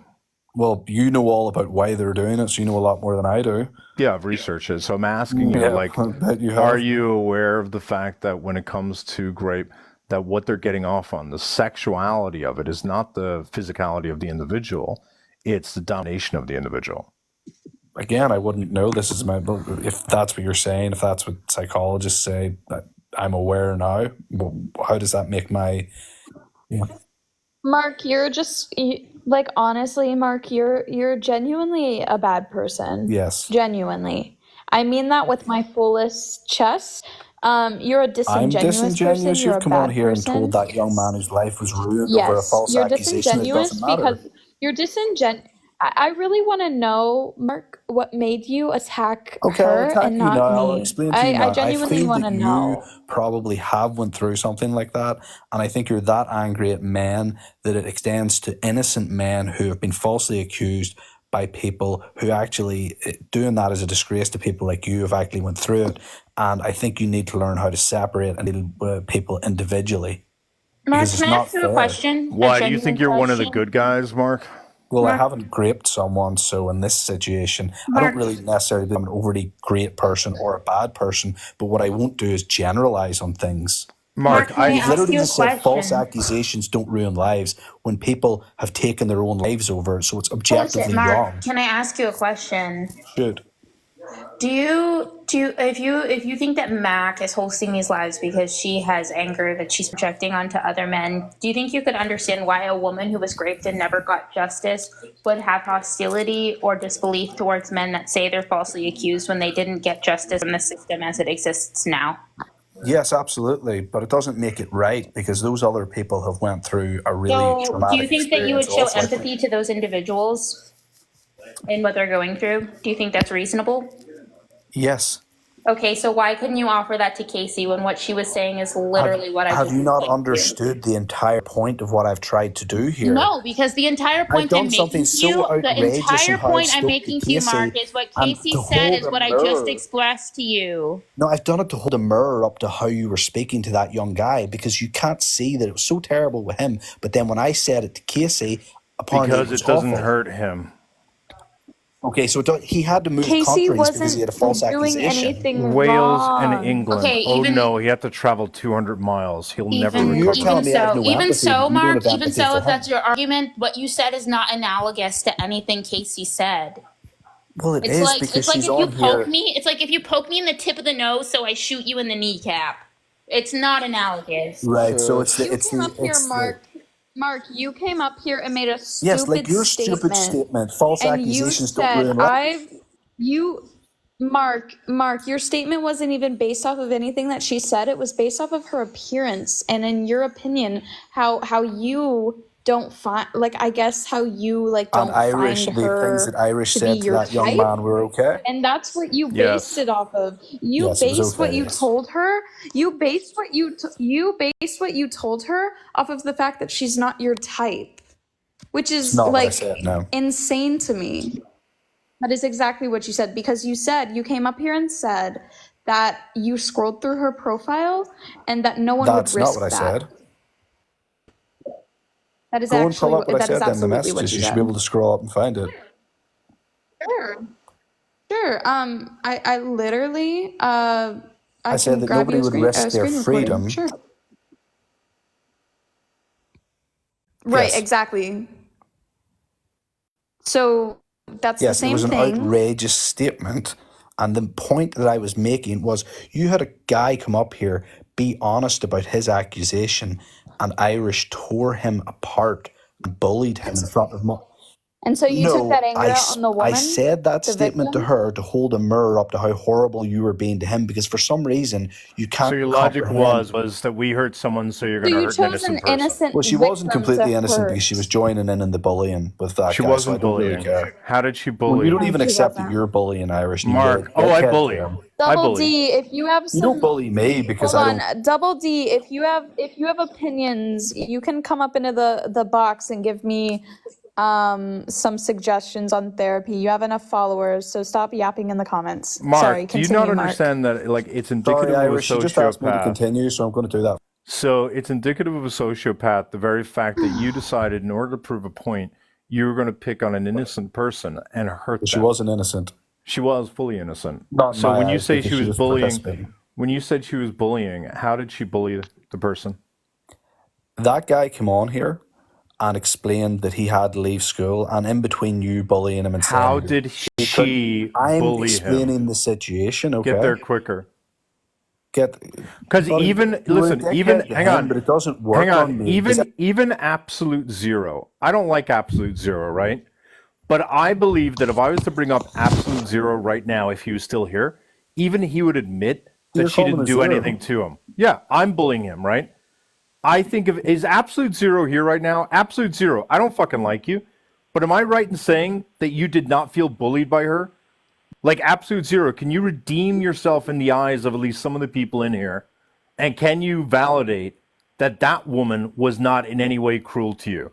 Well, you know all about why they're doing it, so you know a lot more than I do. Yeah, I've researched it. So I'm asking you, Yeah, like, I bet you have. are you aware of the fact that when it comes to grape, that what they're getting off on, the sexuality of it, is not the physicality of the individual, it's the domination of the individual. Again, I wouldn't know. This is my. If that's what you're saying, if that's what psychologists say, that I'm aware now. Well, how does that make my? Yeah. Mark, you're just like honestly, Mark, you're genuinely a bad person. Yes. Genuinely. I mean that with my fullest chest. You're a I'm disingenuous person. disingenuous. You're You've a come on bad here person. and told that young man whose life was ruined over a Yes, false you're accusation. It disingenuous doesn't matter. because you're I really want to know, Mark, what made you attack Okay, her I'll attack and you not now. I'll me. explain to you now. I genuinely feel want that to you know. probably have went through something like that, and I think you're that angry at men that it extends to innocent men who have been falsely accused by people who actually doing that is a disgrace to people like you who've actually went through it. And I think you need to learn how to separate and deal with people individually. Mark, Because it's can I not ask you fair. a question? Why? A Do you think genuine you're one of the question? good guys, Mark? Well, I Mark- haven't graped someone, so in this situation, I Mark- don't really necessarily believe I'm an overly great person or a bad person, but what I won't do is generalize on things. Mark, can I You've ask literally you a just said false question? accusations don't ruin lives when people have taken their own lives over, so it's Bullshit, objectively Mark, wrong. can I ask you a question? Should. Do you if you think that Mac is hosting these lives because she has anger that she's projecting onto other men, do you think you could understand why a woman who was raped and never got justice would have hostility or disbelief towards men that say they're falsely accused when they didn't get justice in the system as it exists now? Yes, absolutely, but it doesn't make it right because those other people have went through a really So, do you traumatic think that you would experience show also. empathy to those individuals and what they're going through? Do you think that's reasonable? Yes. Okay, so why couldn't you offer that to Casey when what she was saying is literally what I Have just you not explained to you? understood the entire point of what I've tried to do here? No, because the entire I've point I'm done something making to you, so the outrageous in entire how I point I'm spoke to making to you, Casey, Mark, is what and Casey to said hold is a what I just mirror. expressed to you. No, I've done it to hold a mirror up to how you were speaking to that young guy because you can't see that it was so terrible with him. But then when I said it to Casey, apparently Because it was it doesn't awful. hurt him. Okay, so he had to move Casey countries because he wasn't had a false doing accusation. anything Wales and wrong. England. Okay, Oh even no, he had to travel 200 miles. He'll never even You're recover. telling me I have no even empathy, so, but you don't Mark, have even empathy so, for if him. that's your argument, what you said is not analogous to anything Casey said. Well, it It's is like because it's like she's if you on poke here. me, it's like if you poke me in the tip of the nose, so I shoot you in the kneecap. It's not analogous. Right, so it's You came up here, the Mark, you came up here and made a yes, like stupid your stupid statement. statement. False And you accusations don't said, ruin life. Mark, your statement wasn't even based off of anything that she said. It was based off of her appearance. And in your opinion, how you don't find, like, I guess how you, like, And don't Irish, find the things that her Irish to be said to your that young type. man were okay. And that's what you based Yes. it off of. You Yes, it was based what okay. you Yes. told her. You based what you told her off of the fact that she's not your type, which It's is not what I like said. No. insane to me. That is exactly what you said because you came up here and said that you scrolled through her profile and that no one That's would not risk what I that. said. That is Go and actually pull up what I that is said then, the absolutely what messages. you You should be said. able to scroll up and find it. Sure. I literally I said can that grab nobody you a would risk their screen recording. freedom. Sure. Right, Yes. exactly. So that's the Yes, it was same an thing. outrageous statement. And the point that I was making was you had a guy come up here, be honest about his accusation, and Irish tore him apart and bullied him in front of And so you took No, that anger out on the I woman, said that the statement to victim? her to hold a mirror up to how horrible you were being to him because for some reason you So can't your logic comprehend. was that we hurt someone, so you're So going to you hurt an chose an innocent person. innocent Well, she wasn't victim completely to innocent hurt. because she was joining in the bullying with that She guy, so I wasn't don't really bullying. care. How did she Well, you bully? don't No, even she accept that wasn't. you're bullying Irish. And Mark. you Oh, I dickhead bully. to him. I Double bully. D, if you have You don't some bully me because hold I on, don't. Double D, if you have opinions, you can come up into the box and give me some suggestions on therapy. You have enough followers, so stop yapping in the comments. Mark, Sorry, do you continue, not Mark. understand that like it's Sorry, indicative of a Irish. She just asked me to sociopath? continue, so I'm going to do that. So it's indicative of a sociopath, the very fact that you decided in order to prove a point, you were going to pick on an innocent person and hurt But she them. wasn't innocent. She was fully innocent. Not in So my when you eyes, say because she she was was bullying, participating. when you said she was bullying, how did she bully the person? That guy came on here and explained that he had to leave school, and in between you bullying him and saying How did she I'm bully explaining him? the situation, okay? Get there quicker. Because Buddy, even you were a listen, even dickhead to hang him, on, but it doesn't work hang on. on me. 'Cause Even absolute zero. I don't like absolute zero, right? But I believe that if I was to bring up absolute zero right now, if he was still here, even he would admit You're that she calling didn't a do zero. anything to him. Yeah, I'm bullying him, right? I think of is absolute zero here right now? Absolute zero. I don't fucking like you, but am I right in saying that you did not feel bullied by her? Like absolute zero, can you redeem yourself in the eyes of at least some of the people in here? And can you validate that that woman was not in any way cruel to you?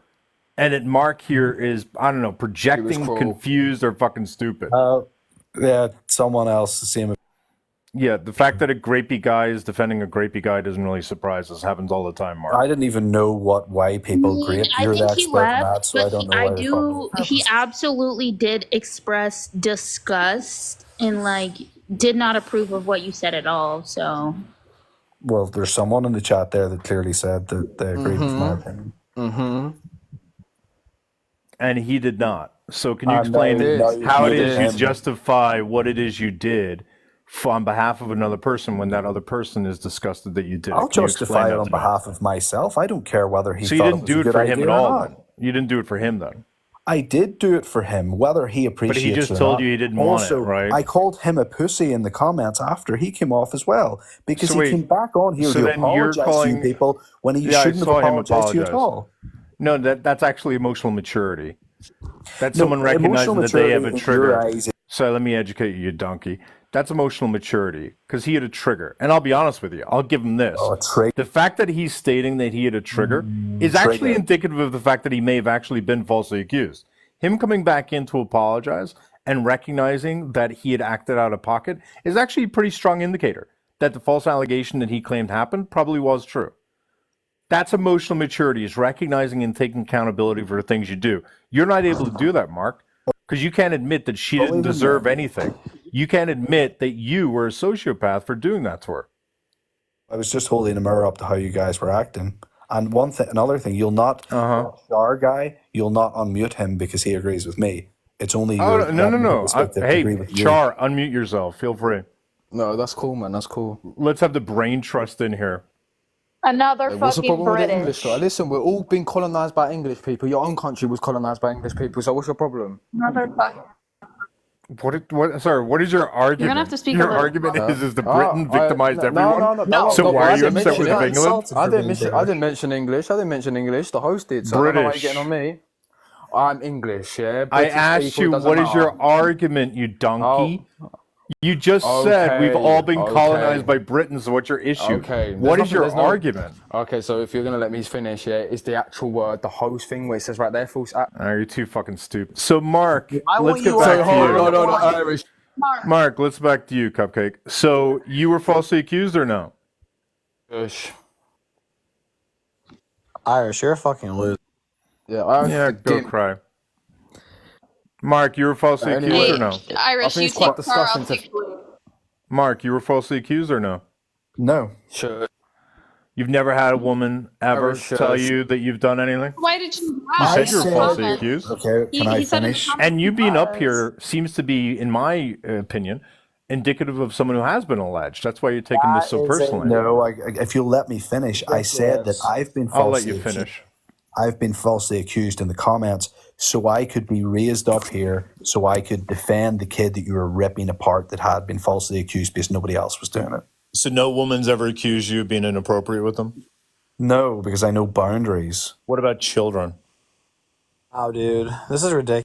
And that Mark here is, I don't know, projecting, cruel. confused, or fucking stupid. Yeah, someone else, the same. Yeah, the fact that a grapey guy is defending a grapey guy doesn't really surprise us. Happens all the time, Mark. I didn't even know why people grape. I You're the think he expert in that, left, so I but don't know I why you're talking. do. He absolutely did express disgust and like did not approve of what you said at all. So Well, there's someone in the chat there that clearly said that they agreed with my opinion. And he did not. So can you And now, explain now how it you is you him. justify what it is you did on behalf of another person when that other person is disgusted that you did it? I'll Can you justify explain it that on to me? behalf of myself. I don't care whether he So you thought it didn't was a do it good for him idea at or all not. then? You didn't do it for him then? I did do it for him, whether he But he appreciates just it or told not. you he didn't want it, Also, right? I called him a pussy in the comments after he came off as well, because So he came wait, back on here so to then you're apologize to you calling... people when he Yeah, I shouldn't have saw him apologized to you at apologize. all. No, that's actually emotional maturity. That's No, someone emotional recognizing that they have maturity a in your trigger. eyes. So let me educate you, you donkey. That's emotional maturity because he had a trigger. And I'll be honest with you, I'll give him this. The fact that he's stating that he had a trigger is actually Trigger. indicative of the fact that he may have actually been falsely accused. Him coming back in to apologize and recognizing that he had acted out of pocket is actually a pretty strong indicator that the false allegation that he claimed happened probably was true. That's emotional maturity, is recognizing and taking accountability for the things you do. You're not able to do that, Mark, because you can't admit that she didn't deserve anything. You can't admit that you were a sociopath for doing that to her. I was just holding a mirror up to how you guys were acting. And another thing, you'll not, our guy, you'll not unmute him because he agrees with me. It's only Oh, your no. that Hey, agree with you. Char, unmute yourself. Feel free. No, that's cool, man. That's cool. Let's have the brain trust in here. Another Like, what's the fucking problem with the British. English? Like, listen, we're all being colonized by English people. Your own country was colonized by English people. So what's your problem? Another fucking. Sorry, what is your argument? You're gonna have to speak a Your little argument slower. is the Britain victimized no, everyone? No, So why are you upset with English. England? I didn't mention English. I didn't mention English. The host did. So I don't know why you're getting on me. I'm English, yeah. I British asked people, you, doesn't what is matter. your argument, you donkey? You just said we've all been colonized by Britain, so what's your issue? Okay. What is your argument? Okay, so if you're going to let me finish, yeah, it's the actual word, the host thing where it says right there, false. You're too fucking stupid. So, Mark, I let's want get you back to- to you. No, Irish. Mark, let's back to you, Cupcake. So, you were falsely accused or no? Irish, you're a fucking loser. Yeah, go cry. Mark, you were falsely accused or no? Irish, you take Char, I'll take Blue. Mark, you were falsely accused or no? No. Sure. You've never had a woman ever Irish, tell you that you've done anything? Why did you You lie? said you were in the falsely comments? accused. Okay, can I finish? And you being up here seems to be, in my opinion, indicative of someone who has been alleged. That's why you're taking this so personally. No, if you'll let me finish, I said that I've been I'll let falsely you finish. I've been falsely accused in the comments, so I could be raised up here, so I could defend the kid that you were ripping apart that had been falsely accused because nobody else was doing it. So no woman's ever accused you of being inappropriate with them? No, because I know boundaries. What about children? Oh, dude, this is ridiculous.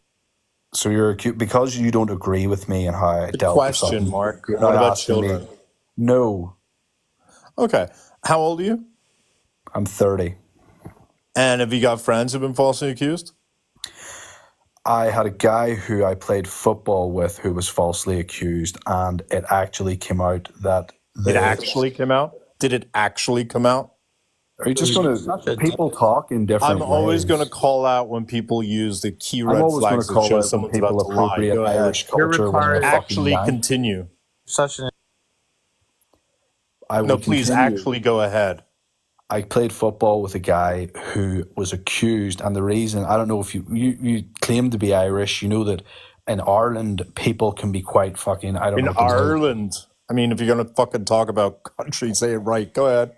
So you're accused because you don't agree with me and how I dealt with Question, something. Mark. You're What not about asking me- children? No, Okay. How old are you? I'm 30. And have you got friends who've been falsely accused? I had a guy who I played football with who was falsely accused, and it actually came out that It actually came out? Did it actually come out? Are you just going to? People talk in different I'm ways. always going to call out when people use the key I'm red always gonna flags that call show out when someone's people about to lie. appropriate Go ahead. Irish culture when they're fucking Actually young. continue. Such an. I No, will please continue. actually go ahead. I played football with a guy who was accused, and the reason I don't know if you claim to be Irish, you know that in Ireland people can be quite fucking. I don't In know. if it's- Ireland. I mean, if you're going to fucking talk about country, say it right. Go ahead.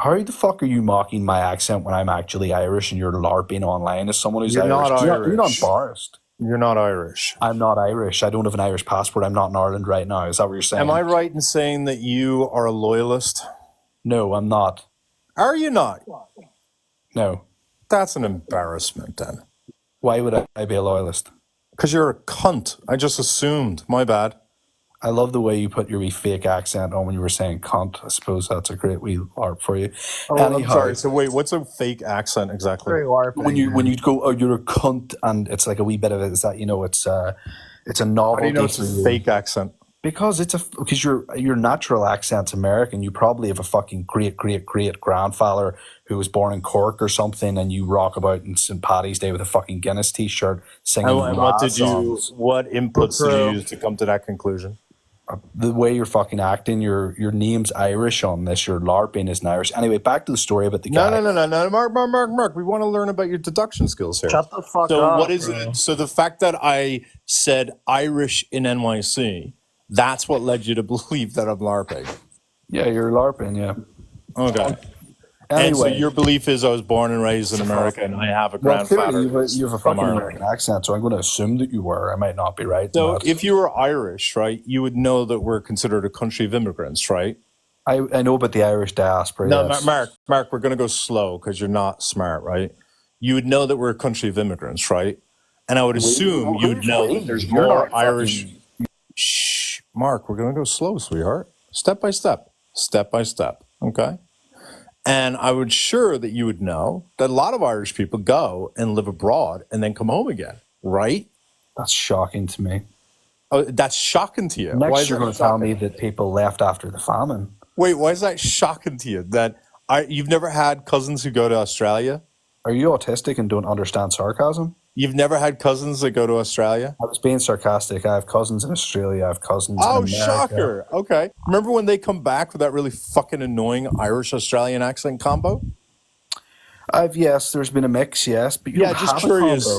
How the fuck are you mocking my accent when I'm actually Irish and you're LARPing online as someone who's You're Irish? not You're not Irish. embarrassed. You're not Irish. I'm not Irish. I don't have an Irish passport. I'm not in Ireland right now. Is that what you're saying? Am I right in saying that you are a loyalist? No, I'm not. Are you not? No. That's an embarrassment then. Why would I be a loyalist? Because you're a cunt. I just assumed. My bad. I love the way you put your wee fake accent on when you were saying cunt. I suppose that's a great wee art for you. Oh, I'm sorry. So wait, what's a fake accent exactly? When you go, oh, you're a cunt, and it's like a wee bit of it. Is that it's a How novelty do you know it's for a you. fake accent? Because your natural accent's American. You probably have a fucking great grandfather who was born in Cork or something, and you rock about in St. Paddy's Day with a fucking Guinness t-shirt singing. And what rap songs. what inputs did you use to come to that conclusion? The way you're fucking acting, your name's Irish on this. Your LARPing isn't Irish. Anyway, back to the story about the No, guy. no, Mark. We want to learn about your deduction skills here. Shut the fuck So up, what is bro. it? So the fact that I said Irish in NYC, that's what led you to believe that I'm LARPing. Yeah, you're LARPing, yeah. Okay. And so Anyway, your belief is I was born and raised in America and I have a well, clearly grandfather you have a from fucking Ireland. American accent, so I'm going to assume that you were. I might not be right. So but if you were Irish, right, you would know that we're considered a country of immigrants, right? I know about the Irish diaspora. No, Yes. Mark, we're going to go slow because you're not smart, right? You would know that we're a country of immigrants, right? And I would assume you'd know that there's You're more not Irish. fucking- Shh, Mark, we're going to go slow, sweetheart. Step by step, okay? And I would sure that you would know that a lot of Irish people go and live abroad and then come home again, right? That's shocking to me. Oh, that's shocking to you. Why Next, is you're that going to tell shocking? me that people left after the famine. Wait, why is that shocking to you? That you've never had cousins who go to Australia? Are you autistic and don't understand sarcasm? You've never had cousins that go to Australia? I was being sarcastic. I have cousins in Australia. I have cousins in Oh, America. shocker. Okay. Remember when they come back with that really fucking annoying Irish-Australian accent combo? Yes, there's been a mix, yes, but you Yeah, don't just have curious. a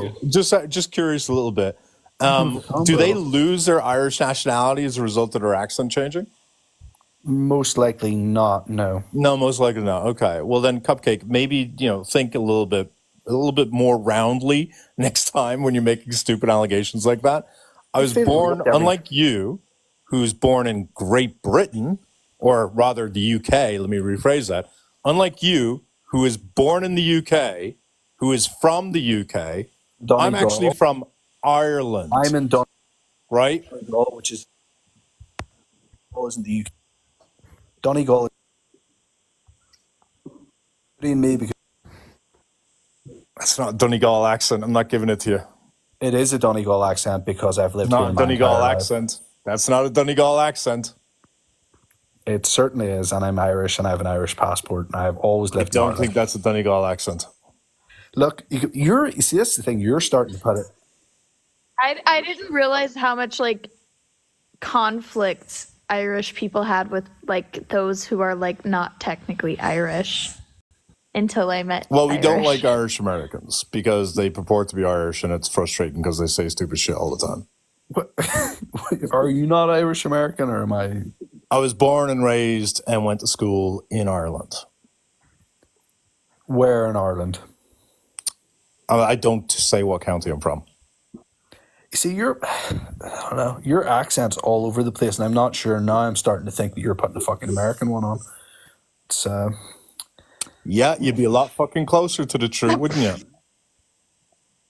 combo. Just curious a little bit. Have a combo. Do they lose their Irish nationality as a result of their accent changing? Most likely not. No. No, most likely not. Okay. Well, then, Cupcake, maybe think a little bit more roundly next time when you're making stupid allegations like that. I was born, unlike you, who's born in Great Britain, or rather the UK. Let me rephrase that. Unlike you, who is born in the UK, who is from the UK, I'm actually from Ireland. I'm in Donegal, right? Which is in the UK. Donegal. Me because that's not a Donegal accent. I'm not giving it to you. It is a Donegal accent because I've lived here Not a my Donegal entire life. accent. That's not a Donegal accent. It certainly is, and I'm Irish, and I have an Irish passport, and I've always I lived in don't Ireland. think that's a Donegal accent. Look, you see, that's the thing. You're starting to put it. I didn't realize how much like conflict Irish people had with like those who are like not technically Irish until I met Well, we don't Irish. like Irish Americans because they purport to be Irish, and it's frustrating because they say stupid shit all the time. Are you not Irish American, or am I? I was born and raised and went to school in Ireland. Where in Ireland? I don't say what county I'm from. You see, I don't know, your accent's all over the place, and I'm not sure. Now I'm starting to think that you're putting a fucking American one on. It's Yeah, you'd be a lot fucking closer to the truth, wouldn't you?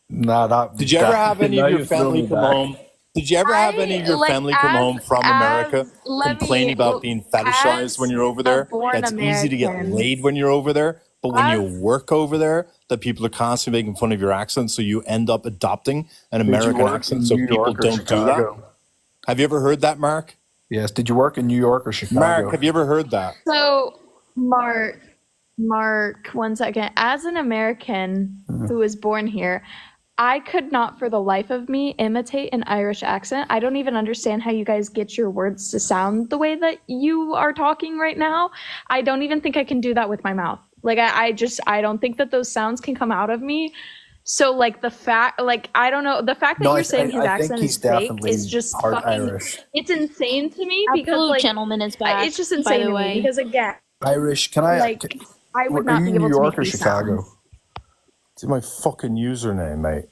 Nah, that. Did you ever have any now of your you've thrown family me come back. home? Did you ever have any of your family come home from America complaining about being fetishized when you're over there? That's easy to get American. laid when you're over there, but when you work over there, that people are constantly making fun of your accent, so you end up adopting an Did you American work accent in so New people York or don't do that. Chicago? Have you ever heard that, Mark? Yes. Did you work in New York or Chicago? Mark, have you ever heard that? So, Mark, one second. As an American who was born here, I could not for the life of me imitate an Irish accent. I don't even understand how you guys get your words to sound the way that you are talking right now. I don't even think I can do that with my mouth. Like, I don't think that those sounds can come out of me. So, like, I don't know. The fact that No, you're saying his I think accent he's is fake definitely is just part fucking, Irish. it's insane to me because, Absolute like, gentleman is back. it's just by insane the to way. me because, again, Irish. Can I? like, I would Are not you be in able New to York make or these Chicago? sounds. It's my fucking username, mate.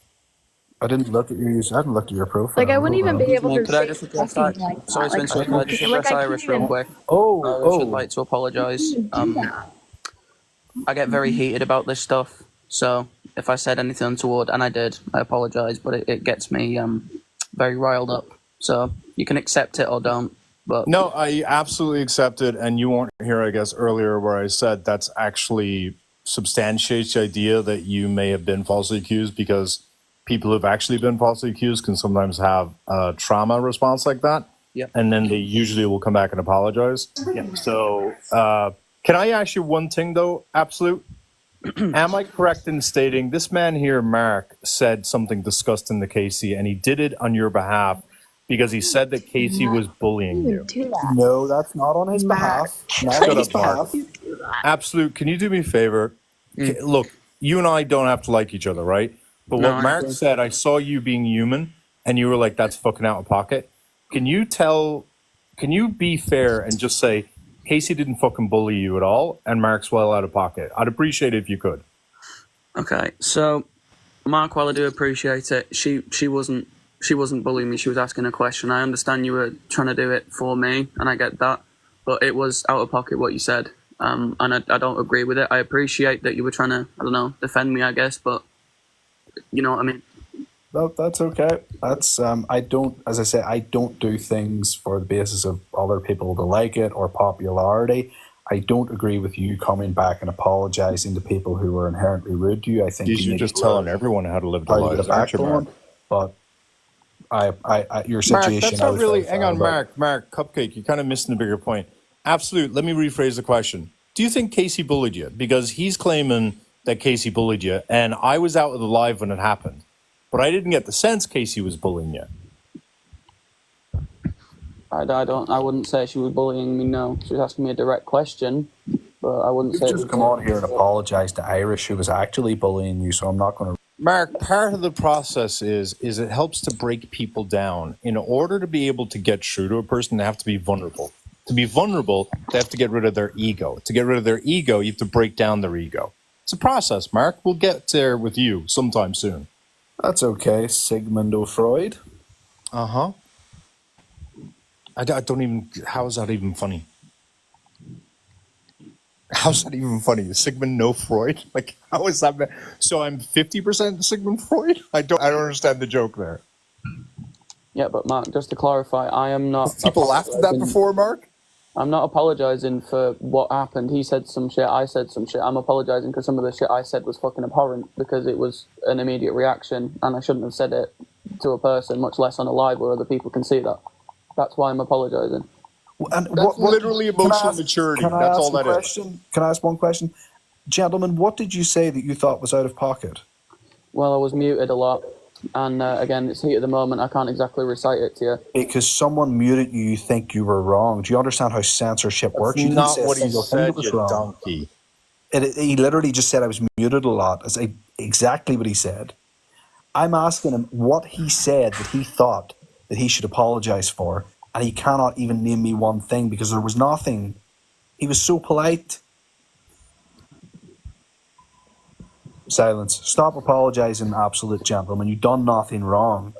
I didn't look at your I haven't looked at your profile. Like, I wouldn't even be able to Could I say just address fucking that? like Sorry, that. Like, Spencer, could I just address I can't Irish real even quick? Oh, I should like to apologise. I get very heated about this stuff, so if I said anything untoward, and I did, I apologise, but it gets me very riled up. So you can accept it or don't. But No, I absolutely accept it. And you weren't here, I guess, earlier where I said that's actually substantiates the idea that you may have been falsely accused, because people who've actually been falsely accused can sometimes have a trauma response like that. Yep. And then they usually will come back and apologize. Yep. So can I ask you one thing, though, Absolute? Am I correct in stating this man here, Mark, said something disgusting to Casey, and he did it on your behalf because he said that Casey was bullying you. Do that. No, that's not on his behalf. Not on his Shut up, Mark. behalf. Absolute. Can you do me a favor? Look, you and I don't have to like each other, right? But No, what I Mark agree. said, I saw you being human, and you were like, "That's fucking out of pocket." Can you be fair and just say Casey didn't fucking bully you at all, and Mark's well out of pocket? I'd appreciate it if you could. Okay, so Mark, while I do appreciate it, she wasn't bullying me. She was asking a question. I understand you were trying to do it for me, and I get that, but it was out of pocket what you said, and I don't agree with it. I appreciate that you were trying to, I don't know, defend me, I guess, but you know what I mean. That's okay. That's I don't, as I say, I don't do things for the basis of other people to like it or popularity. I don't agree with you coming back and apologizing to people who were inherently rude to you. I think These you are need just to telling learn everyone how to live their how to get lives, a aren't you, Mark? backbone. But your Mark, situation, that's I not was really. very Hang sad on, about. Mark, Cupcake. You're kind of missing the bigger point. Absolute. Let me rephrase the question. Do you think Casey bullied you? Because he's claiming that Casey bullied you, and I was out of the live when it happened, but I didn't get the sense Casey was bullying you. I wouldn't say she was bullying me. No, she was asking me a direct question, but I wouldn't You've say. just come on here and apologized to Irish, who was actually bullying you. So I'm not going to. Mark, part of the process is it helps to break people down. In order to be able to get true to a person, they have to be vulnerable. To be vulnerable, they have to get rid of their ego. To get rid of their ego, you have to break down their ego. It's a process, Mark. We'll get there with you sometime soon. That's okay, Sigmundo Freud. Uh-huh. I don't even... How is that even funny? How's that even funny? Sigmund no Freud? Like, how is that? So I'm 50% Sigmund Freud? I don't understand the joke there. Yeah, but Mark, just to clarify, I am not. People laughed at that before, Mark? I'm not apologizing for what happened. He said some shit, I said some shit. I'm apologizing because some of the shit I said was fucking abhorrent because it was an immediate reaction and I shouldn't have said it to a person, much less on a live where other people can see that. That's why I'm apologizing. And That's literally emotional maturity. That's all that is. Can I ask one question? Gentlemen, what did you say that you thought was out of pocket? Well, I was muted a lot. And again, it's heat at the moment. I can't exactly recite it to you. Because someone muted you, you think you were wrong. Do you understand how censorship works? You didn't Not say a what he single thing said, that was you wrong. donkey. He literally just said I was muted a lot. That's exactly what he said. I'm asking him what he said that he thought that he should apologize for, and he cannot even name me one thing because there was nothing. He was so polite. Silence. Stop apologizing, absolute gentleman. You've done nothing wrong.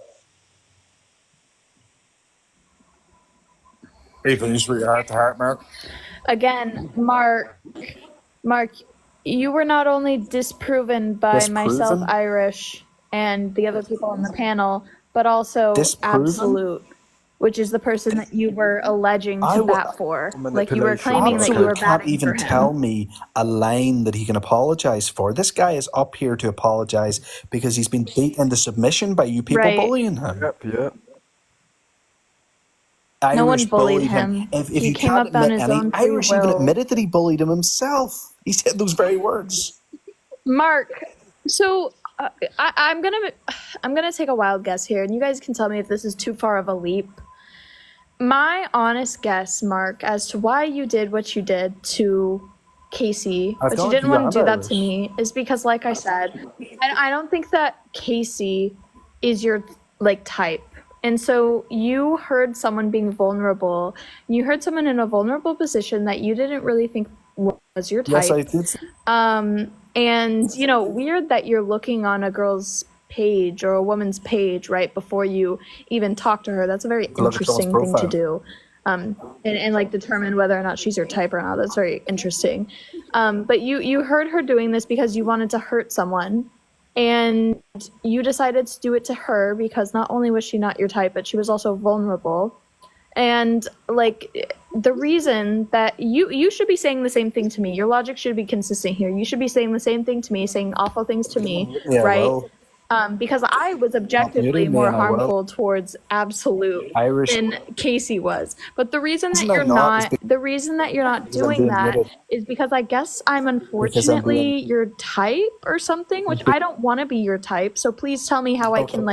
Ethan, just your heart to heart, Mark. Again, Mark, you were not only disproven by myself, Irish, and the other people on the panel, but also Absolute, which is the person that you were alleging to bat for. Like, you were claiming that you were can't batting even for him. tell me a line that he can apologize for. This guy is up here to apologize because he's been beat into submission by you people bullying him. Yep. Irish No one bullied him. him. If He you came can't up on admit his any, own free Irish even will. admitted that he bullied him himself. He said those very words. Mark, so I'm gonna take a wild guess here, and you guys can tell me if this is too far of a leap. My honest guess, Mark, as to why you did what you did to Casey, but you didn't want to do that to me, is because, like I said, I don't think that Casey is your type. And so you heard someone being vulnerable. You heard someone in a vulnerable position that you didn't really think was your type. Yes, I did. And, weird that you're looking on a girl's page or a woman's page right before you even talk to her. That's a very interesting thing to do. And determine whether or not she's your type or not. That's very interesting. But you heard her doing this because you wanted to hurt someone. And you decided to do it to her because not only was she not your type, but she was also vulnerable. And the reason that you should be saying the same thing to me, your logic should be consistent here. You should be saying the same thing to me, saying awful things to me, right? Well, because I was objectively more harmful towards Absolute than Casey was. But the reason that you're not doing that is because I guess I'm unfortunately your type or something, which I don't want to be your type. So please tell me how I can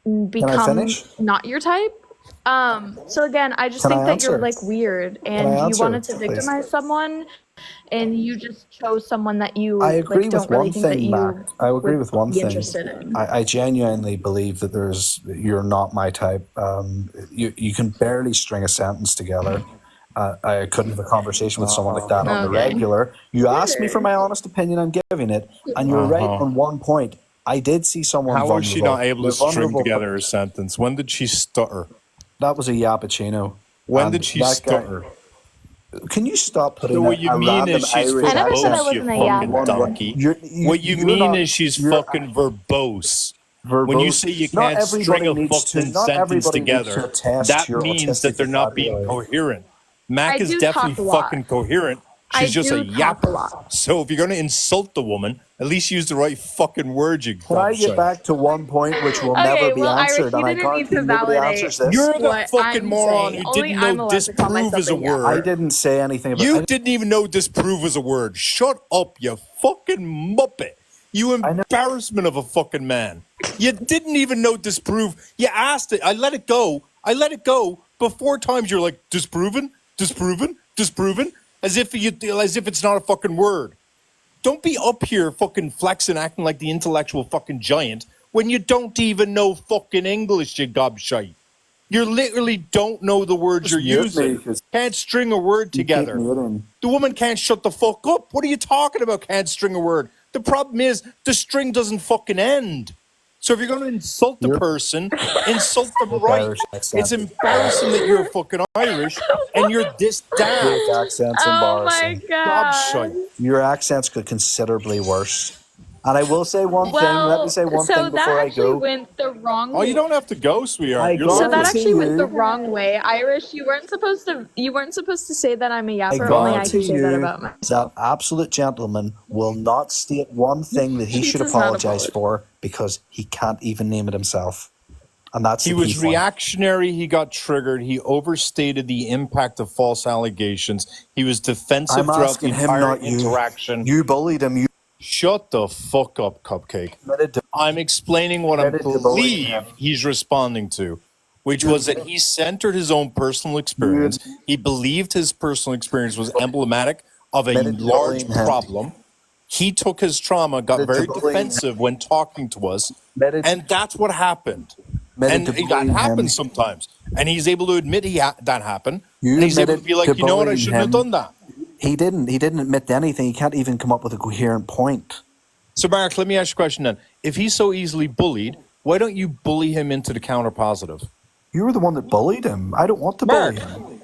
Can I become finish? not your type. So again, I just Can think I that you're answer? like weird Can I and you answer, wanted to please? victimize someone and you just chose someone that I you like agree don't with really one think that thing, Mac. you I agree would with one be thing. interested in. I genuinely believe that you're not my type. You can barely string a sentence together. I couldn't have a conversation with someone like that on the Okay. regular. You asked me for my honest opinion, I'm giving it, and you're right on one point. I did see someone How was she not vulnerable. able to The string vulnerable. together a sentence? When did she stutter? That was a Yappuccino. When And did she that guy. stutter? Can you stop So putting what you a mean is random she's Irish I never said I verbose, accent you wasn't a on fucking one word? yapper. donkey. What you You're mean not. is she's You're fucking verbose. When you verbose. say you Not can't string everybody a needs to. fucking Not sentence everybody needs to together, attest that to your means that autistic they're not being vocabulary. coherent. Mac I is do talk definitely a lot. fucking coherent. I She's just a do talk a yapper. lot. So if you're gonna insult the woman, at least use the right fucking words, you Can I get gobshite. back to one point which will never Okay, be well, Irish, answered, you and I didn't need guarantee to nobody validate answers this? You're the what fucking I'm moron saying. who Only didn't know I'm allowed to call disprove myself is a a yapper. I word. didn't say anything about. You didn't even know disprove was a word. Shut up, you fucking muppet. You embarrassment of a fucking man. You didn't even know disprove. You asked it. I let it go. I let it go. But 4 times you're like, disproven, disproven, disproven, as if it's not a fucking word. Don't be up here fucking flexing, acting like the intellectual fucking giant when you don't even know fucking English, you gobshite. You literally don't know the words Just you're mute me using. because Can't string a word you keep together. muting. The woman can't shut the fuck up. What are you talking about? Can't string a word. The problem is the string doesn't fucking end. So if you're going to insult the person, insult them right. Irish It's accent. embarrassing that you're fucking Irish and you're this daft. Fake accent's Oh my embarrassing. god. Gobshite. Your accents could considerably worse. And I will say one thing. Let me Well, say one so thing before that I actually go. went the wrong Oh, you way. don't have to go, sweetheart. I You're So that lovely. guarantee actually went the you. wrong way. Irish, you weren't supposed to say that I'm a I yapper. Only I guarantee can say that you about that myself. absolute gentleman will not state one thing that he He should does not apologize apologize. for because he can't even name it himself. And that's He the key was point. reactionary. He got triggered. He overstated the impact of false allegations. He was defensive I'm throughout the asking him, entire not you. interaction. You bullied him. You Shut the fuck up, Cupcake. admitted to, I'm explaining what I admitted to bullying believe him. he's responding to, which You was that he centered his own personal experience. He believed his personal experience was emblematic of a admitted to large bullying him. problem. He took his trauma, got Admitted very to bullying him. defensive when talking to us, Admitted, and that's what happened. admitted And to that bullying him. happens sometimes. And he's able to admit that happened. You And he's able to admitted be to like, you know what, I bullying shouldn't have him. done that. He didn't. He didn't admit to anything. He can't even come up with a coherent point. So, Mark, let me ask you a question then. If he's so easily bullied, why don't you bully him into the counter positive? You were the one that bullied him. I don't want to Mark, bully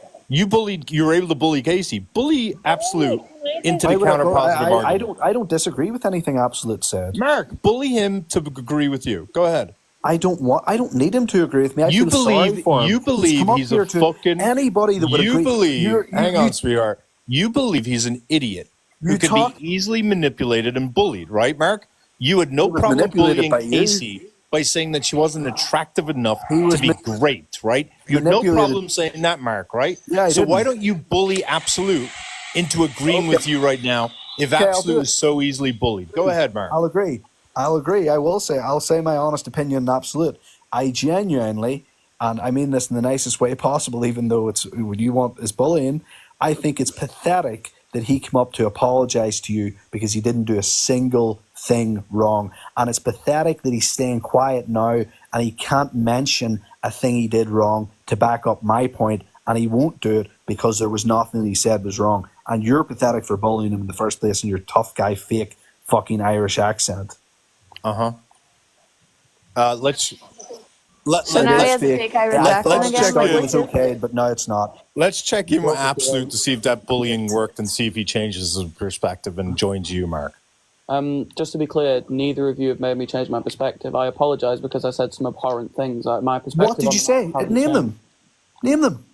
him. you were able to bully Casey. Bully Absolute into Why the would I, counter positive argument. I don't disagree with anything Absolute said. Mark, bully him to agree with you. Go ahead. I don't need him to agree with me. I You feel sorry believe for him. you believe come up he's a here to fucking anybody that would you agree. believe hang on, sweetheart. You believe he's an idiot who could be easily manipulated and bullied, right, Mark? You had no was problem manipulated bullying by you. Casey by saying that she wasn't attractive enough was to be great, right? You had no manipulated. problem saying that, Mark, right? Yeah, I so why didn't. don't you bully Absolute into agreeing with you right now if Okay, I'll do Absolute it. is so easily bullied? Go ahead, Mark. I'll agree. I'll say my honest opinion in Absolute. I genuinely, and I mean this in the nicest way possible, even though it's what you want is bullying, I think it's pathetic that he came up to apologize to you because he didn't do a single thing wrong. And it's pathetic that he's staying quiet now and he can't mention a thing he did wrong to back up my point, and he won't do it because there was nothing that he said was wrong. And you're pathetic for bullying him in the first place in your tough guy fake fucking Irish accent. So now he has a fake Irish accent again. Like, It what's was his okay, but now it's not. Let's check in with Absolute to see if that bullying worked and see if he changes his perspective and joins you, Mark. Just to be clear, neither of you have made me change my perspective. I apologise because I said some abhorrent things. My perspective. What did you say? hasn't Name changed. them. Name them.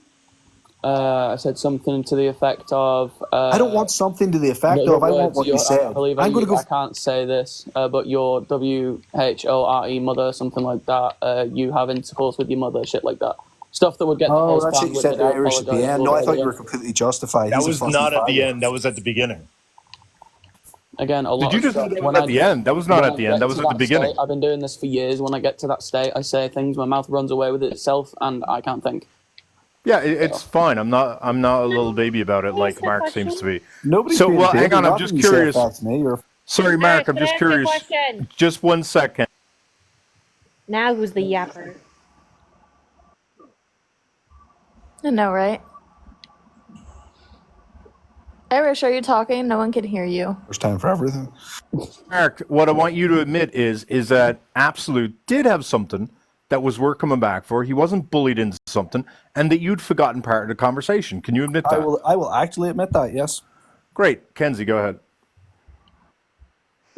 I said something to the effect of. I don't want something to the effect your of. I want words, what you your- said. I believe I'm going to go. I can't say this, but your WHORE mother, something like that. You have intercourse with your mother, shit like that. Stuff that would get the Oh, whole that's what you said Irish at the end. No, I thought you were completely justified. That He's a was fucking not at the faggot. end. That was at the beginning. Again, a lot Did you of just stuff. say that was at the end? That was not when at I the end. get That was to at the that beginning. state, I've been doing this for years. When I get to that state, I say things. My mouth runs away with itself, and I can't think. Yeah, it's fine. I'm not a little baby about it like Mark seems to be. Nobody's So, being a well, hang baby. on. I'm Not when just you say it curious. back to me. You're Sorry, Mark. I'm Can I just ask you a curious. question? Just 1 second. Now who's the yapper? I know, right? Irish, are you talking? No one can hear you. first time for everything. Mark, what I want you to admit is that Absolute did have something that was worth coming back for. He wasn't bullied into something, and that you'd forgotten part of the conversation. Can you admit that? I will actually admit that, yes. Great. Kenzie, go ahead.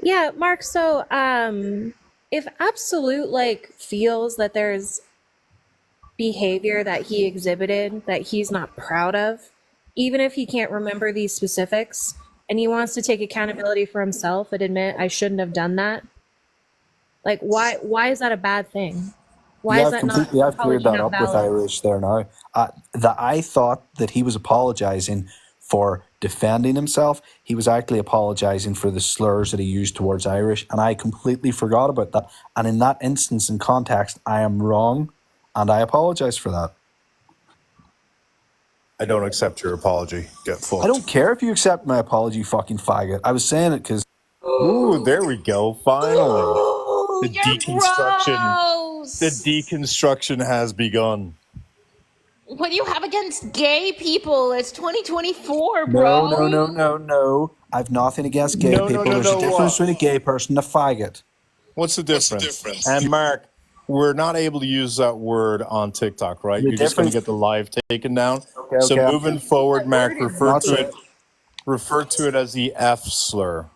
Yeah, Mark, so if Absolute like feels that there's behavior that he exhibited that he's not proud of, even if he can't remember these specifics, and he wants to take accountability for himself and admit I shouldn't have done that, like why is that a bad thing? Why is that not I've cleared apology that not up with valid? Irish there now. That I thought that he was apologising for defending himself. He was actually apologising for the slurs that he used towards Irish, and I completely forgot about that. And in that instance and context, I am wrong, and I apologise for that. I don't accept your apology. Get fucked. I don't care if you accept my apology, fucking faggot. I was saying it because... Ooh, there we go. Finally. The Gross. The deconstruction has begun. What do you have against gay people? It's 2024, bro. No. I've nothing against gay people. There's a difference between a gay person and a faggot. What's the difference? And Mark, we're not able to use that word on TikTok, right? You're just going to get the live taken down. Okay. So moving forward, Mark, refer to it as the F slur.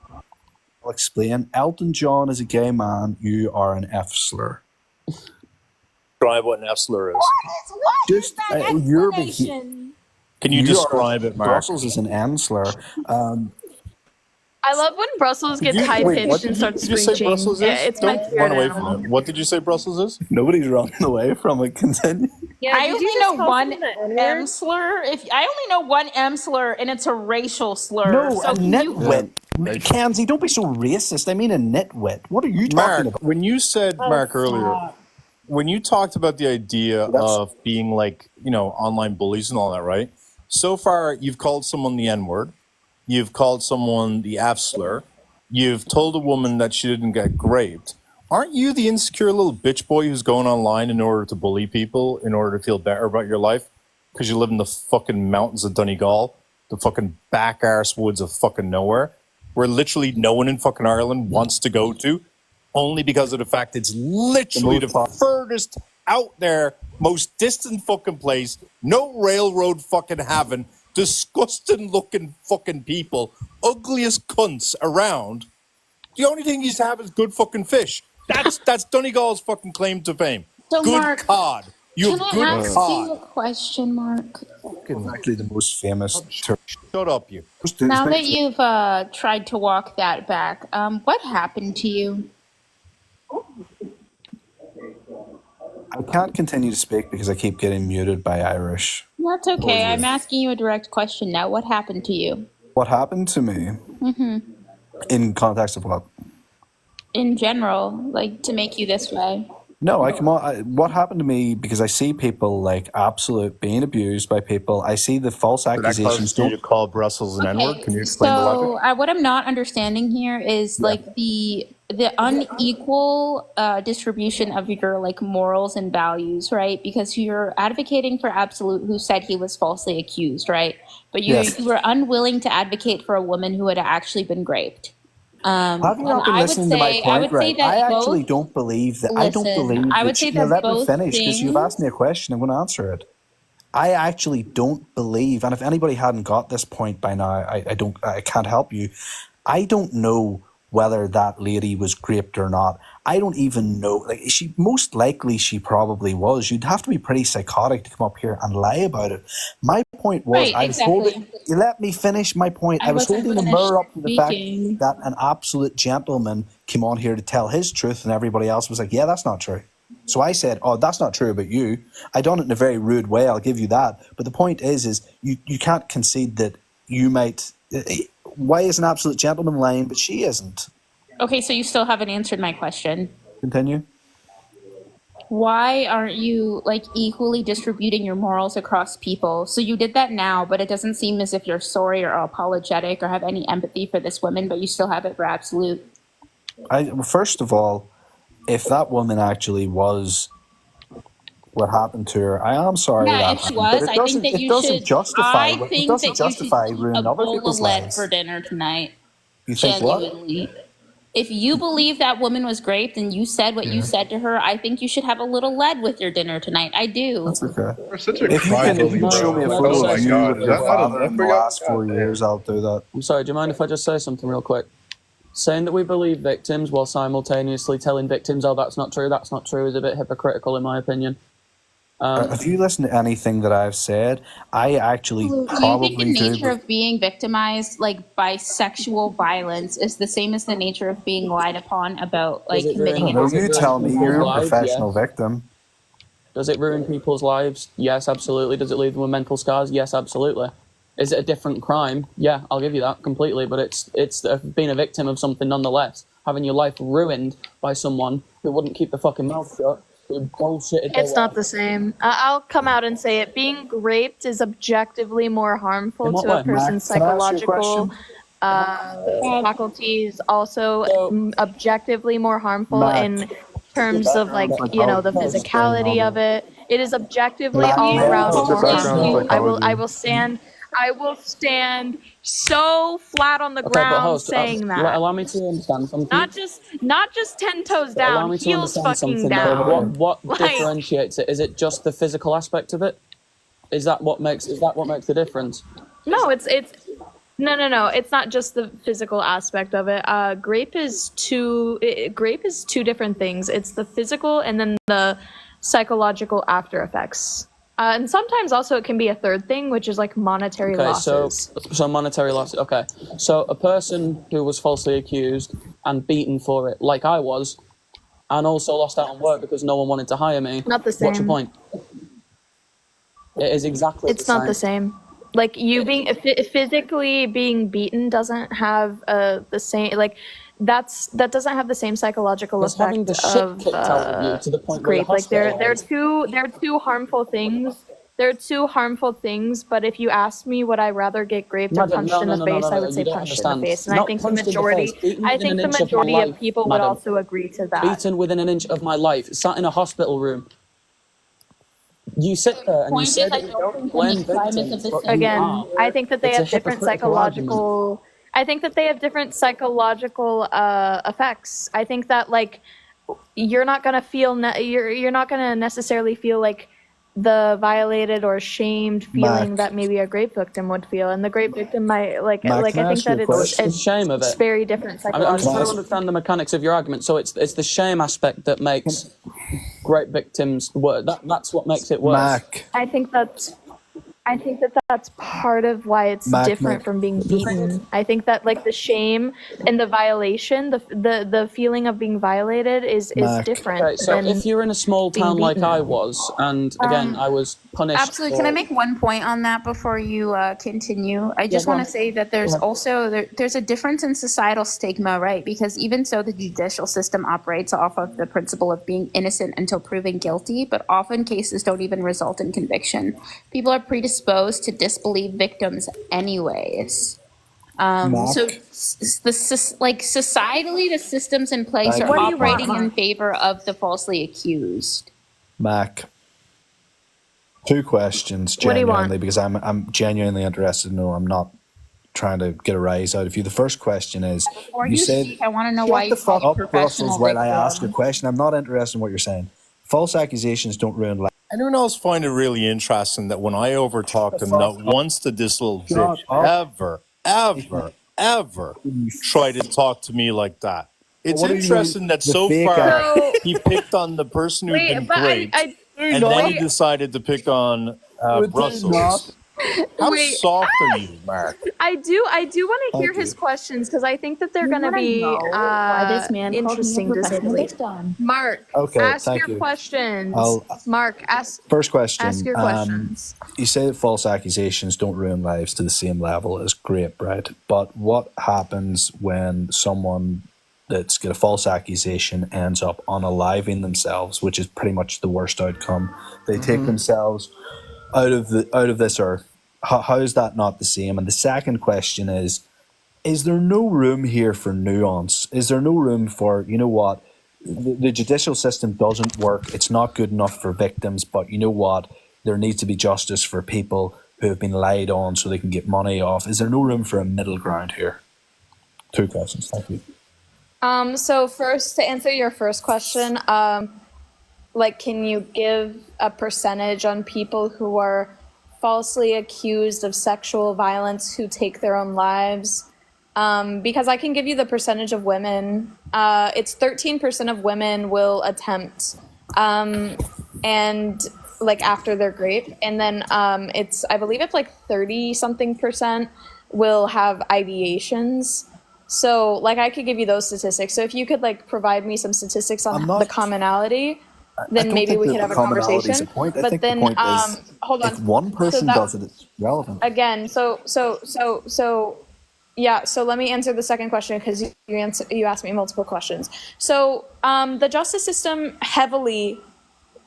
I'll explain. Elton John is a gay man. You are an F slur. Describe what an F slur is. What is that explanation? Can you describe it, Mark? Brussels is an N slur. I love when Brussels gets high pitched and starts Did you say screeching. Brussels is? It's my Don't favorite run away animal. from it. What did you say Brussels is? Nobody's running away from it. Continue. Yeah, I did only you know just call one someone the M N-word? slur. I only know one M slur, and it's a racial slur. No, so a can you? nitwit. Kenzie, don't be so racist. I mean a nitwit. What are you talking Mark, about? when you said, Mark, earlier, when you talked about the idea of being like, online bullies and all that, right? So far, you've called someone the N-word. You've called someone the F slur. You've told a woman that she didn't get raped. Aren't you the insecure little bitch boy who's going online in order to bully people, in order to feel better about your life? Because you live in the fucking mountains of Donegal, the fucking back arse woods of fucking nowhere, where literally no one in fucking Ireland wants to go to, only because of the fact it's literally the furthest out there, most distant fucking place, no railroad fucking having, disgusting looking fucking people, ugliest cunts around. The only thing you used to have is good fucking fish. That's Donegal's fucking claim to fame. So, Good Mark, cod. You Can have I good ask cod. you a question, Mark? Exactly the most famous. Shut up, you. Now that you've tried to walk that back, what happened to you? I can't continue to speak because I keep getting muted by Irish. That's okay. I'm asking you a direct question now. What happened to you? What happened to me hmm in context of what? In general, like to make you this way. No, what happened to me, because I see people like Absolute being abused by people. I see the false accusations. Did you call Brussels an N-word? Can you explain the So logic? what I'm not understanding here is like the unequal distribution of your like morals and values, right? Because you're advocating for Absolute, who said he was falsely accused, right? But you were unwilling to advocate for a woman who had actually been raped. Have you not been listening to my point, right? I actually don't believe that. I don't believe I that. would say Now, that let me both finish, because you've things- asked me a question. I'm going to answer it. I actually don't believe, and if anybody hadn't got this point by now, I can't help you. I don't know whether that lady was raped or not. I don't even know. Like, most likely she probably was. You'd have to be pretty psychotic to come up here and lie about it. My point was, Right, exactly. you let me finish my point. I was wasn't holding a finished mirror up to the fact speaking. that an absolute gentleman came on here to tell his truth, and everybody else was like, yeah, that's not true. So I said, oh, that's not true about you. I done it in a very rude way, I'll give you that. But the point is you can't concede that you might... why is an absolute gentleman lying, but she isn't? Okay, so you still haven't answered my question. Continue. Why aren't you like equally distributing your morals across people? So you did that now, but it doesn't seem as if you're sorry or apologetic or have any empathy for this woman, but you still have it for absolute. First of all, if that woman actually was what happened to her, I am sorry Yeah, that if she happened, but was, I think that you should. I think that you should ruining a other bowl people's of lead lives. for dinner tonight. You think what? Genuinely. If you believe that woman was raped and you said what you said to her, I think you should have a little lead with your dinner tonight. I do. That's okay. You're such a If you can show me a bro. photo Oh my of you god, with is your that not father enough in for the y'all? last 4 years, I'll do that. I'm sorry, do you mind if I just say something real quick? Saying that we believe victims while simultaneously telling victims, oh, that's not true, is a bit hypocritical in my opinion. If you listen to anything that I've said, I actually Do you probably think the do. nature of being victimized, like by sexual violence, is the same as the nature of being lied upon about, like committing an No, act you of tell me. You're a lives? professional Yes. victim. Does it ruin people's lives? Yes, absolutely. Does it leave them with mental scars? Yes, absolutely. Is it a different crime? Yeah, I'll give you that completely. But it's being a victim of something nonetheless. Having your life ruined by someone who wouldn't keep the fucking mouth shut, who bullshitted. It's not the same. I'll come out and say it. Being raped is objectively more harmful In what to a way? person's Mac, can I ask you a psychological faculties. Also, objectively more harmful Mac. in terms of like the physicality of it. It is objectively Mac, all yeah, around it's more background harmful. I psychology. will stand so flat on the Okay, but ground host, saying that. allow me to understand something. Not just 10 toes Allow down, me to heels understand fucking something. down. What Like, differentiates it? Is it just the physical aspect of it? Is that what makes the difference? no, it's no. It's not just the physical aspect of it. Grape is two different things. It's the physical and then the psychological after effects. And sometimes also it can be a third thing, which is like monetary losses. So monetary losses. Okay, so a person who was falsely accused and beaten for it, like I was, and also lost out on work because no one wanted to hire me. Not the same. What's your point? It is exactly. It's not the same. Like you being physically being beaten doesn't have the same like that doesn't have the same psychological That's effect having the shit of kicked out of you to the point where grape. Like they're two harmful things. They're two harmful things, but if you ask me, would I rather get raped or punched in the face? I would say punched in the face, and I think the majority of people would also agree to that. Beaten within an inch of my life, sat in a hospital room. You sit there and you say that you don't blame victims. Again, I think that they It's a have different hypocritical psychological. I think that they have different psychological effects. I think that like you're not gonna feel you're not gonna necessarily feel like the violated or shamed feeling Mac. that maybe a grape victim would feel, and the grape victim might like Mac, I can I think ask you that a question? it's shame of it. very different I'm just trying to psychologically. understand the mechanics of your argument. So it's the shame aspect that makes great victims worse. That's what makes it worse. Mac. I think that's part of why it's different from being beaten. I think that like the shame and the violation, the feeling of being violated is different. Okay, so than if you're in a small town like beaten. I was, and again I was punished. Absolutely. Can I make one point on that before you continue? I just go want on. to say that there's also there's a difference in societal stigma, right? Because even so, the judicial system operates off of the principle of being innocent until proven guilty, but often cases don't even result in conviction. People are predisposed to disbelieve victims anyways. So societally, the systems in place are What do you operating want? in favor of the falsely accused. Mac. 2 questions What do you want? genuinely, because I'm genuinely interested to know. I'm not trying to get a rise out of you. The first question is, Before you you said, speak, I want to know shut why the you fuck call up, professional Brussels, while I ask a victim. question. I'm not interested in what you're saying. False accusations don't ruin life. Anyone else find it really interesting that when I overtalked him, not once did this little Shut bitch up. ever try to talk to me like that? It's What do you interesting mean, that the so fake far act? he picked on the person who'd Wait, been but raped, and then he decided to pick on Would they Brussels. not? How Wait, soft are you, Mark? I do want to hear Thank his you. questions because I think that they're You going to want to be know why this man called me a interesting to say the professional least. victim? Mark, Okay, ask thank your you. questions. I'll Mark, ask First ask question. your questions. You say that false accusations don't ruin lives to the same level as grape, right? But what happens when someone that's got a false accusation ends up unaliving themselves, which is pretty much the worst outcome? They take themselves out of this earth. How is that not the same? And the second question is there no room here for nuance? Is there no room for, you know what, the judicial system doesn't work. It's not good enough for victims, but you know what, there needs to be justice for people who have been lied on so they can get money off. Is there no room for a middle ground here? 2 questions. Thank you. So first, to answer your first question, like, can you give a percentage on people who are falsely accused of sexual violence who take their own lives? Because I can give you the percentage of women. It's 13% of women will attempt, and like after their grape, and then I believe it's like 30 something percent will have ideations. So like I could give you those statistics. So if you could like provide me some statistics on the commonality, I then don't maybe think we that could the have a commonality is a conversation. point. I But think the then point is hold if on. one So person that does it, it's relevant. again, yeah, so let me answer the second question because you asked me multiple questions. So the justice system heavily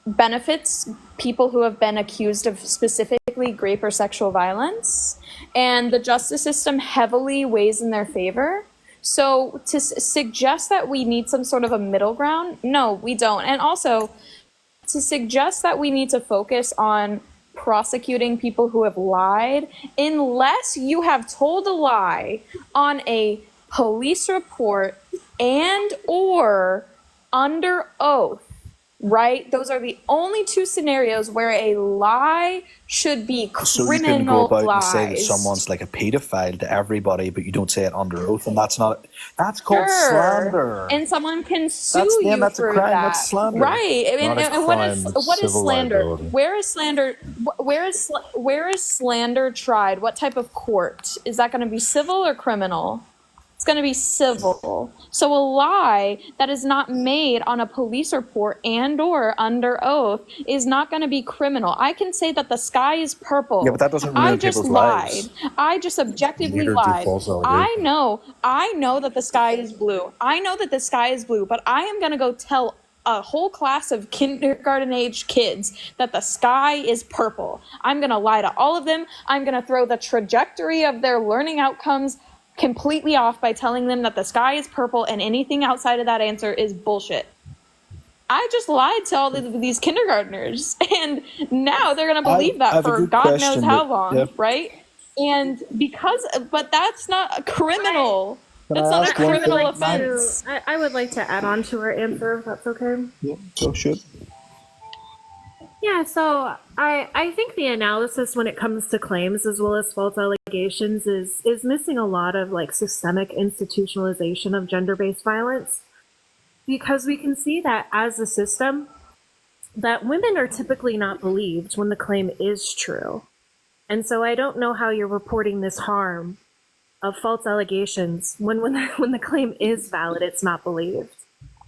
benefits people who have been accused of specifically rape or sexual violence, and the justice system heavily weighs in their favor. So to suggest that we need some sort of a middle ground, no, we don't. And also to suggest that we need to focus on prosecuting people who have lied, unless you have told a lie on a police report and or under oath, right? Those are the only 2 scenarios where a lie should be So you can go about and say that criminalized. someone's like a paedophile to everybody, but you don't say it under oath, and that's called Sure. slander. And someone can sue That's you a for crime. That's that, slander. right? Not a And crime, it's what is civil slander? liability. Where is slander? Where is slander tried? What type of court is that going to be? Civil or criminal? It's going to be civil. So a lie that is not made on a police report and or under oath is not going to be criminal. I can say that the sky is purple. Yeah, but that doesn't I ruin just people's lied. lives. I just objectively Neither do lied. false I allegations. know that the sky is blue. I know that the sky is blue, but I am going to go tell a whole class of kindergarten age kids that the sky is purple. I'm going to lie to all of them. I'm going to throw the trajectory of their learning outcomes completely off by telling them that the sky is purple and anything outside of that answer is bullshit. I just lied to all these kindergartners, and now they're going to believe I that have a for good God knows question. how long, Yeah. right? And but that's not criminal. Can That's I not a ask one criminal thing? offense. I would like to add on to her answer, if that's okay. Yeah, go shoot. Yeah, so I think the analysis when it comes to claims as well as false allegations is missing a lot of like systemic institutionalization of gender-based violence, because we can see that as a system that women are typically not believed when the claim is true. And so I don't know how you're reporting this harm of false allegations when when the claim is valid, it's not believed.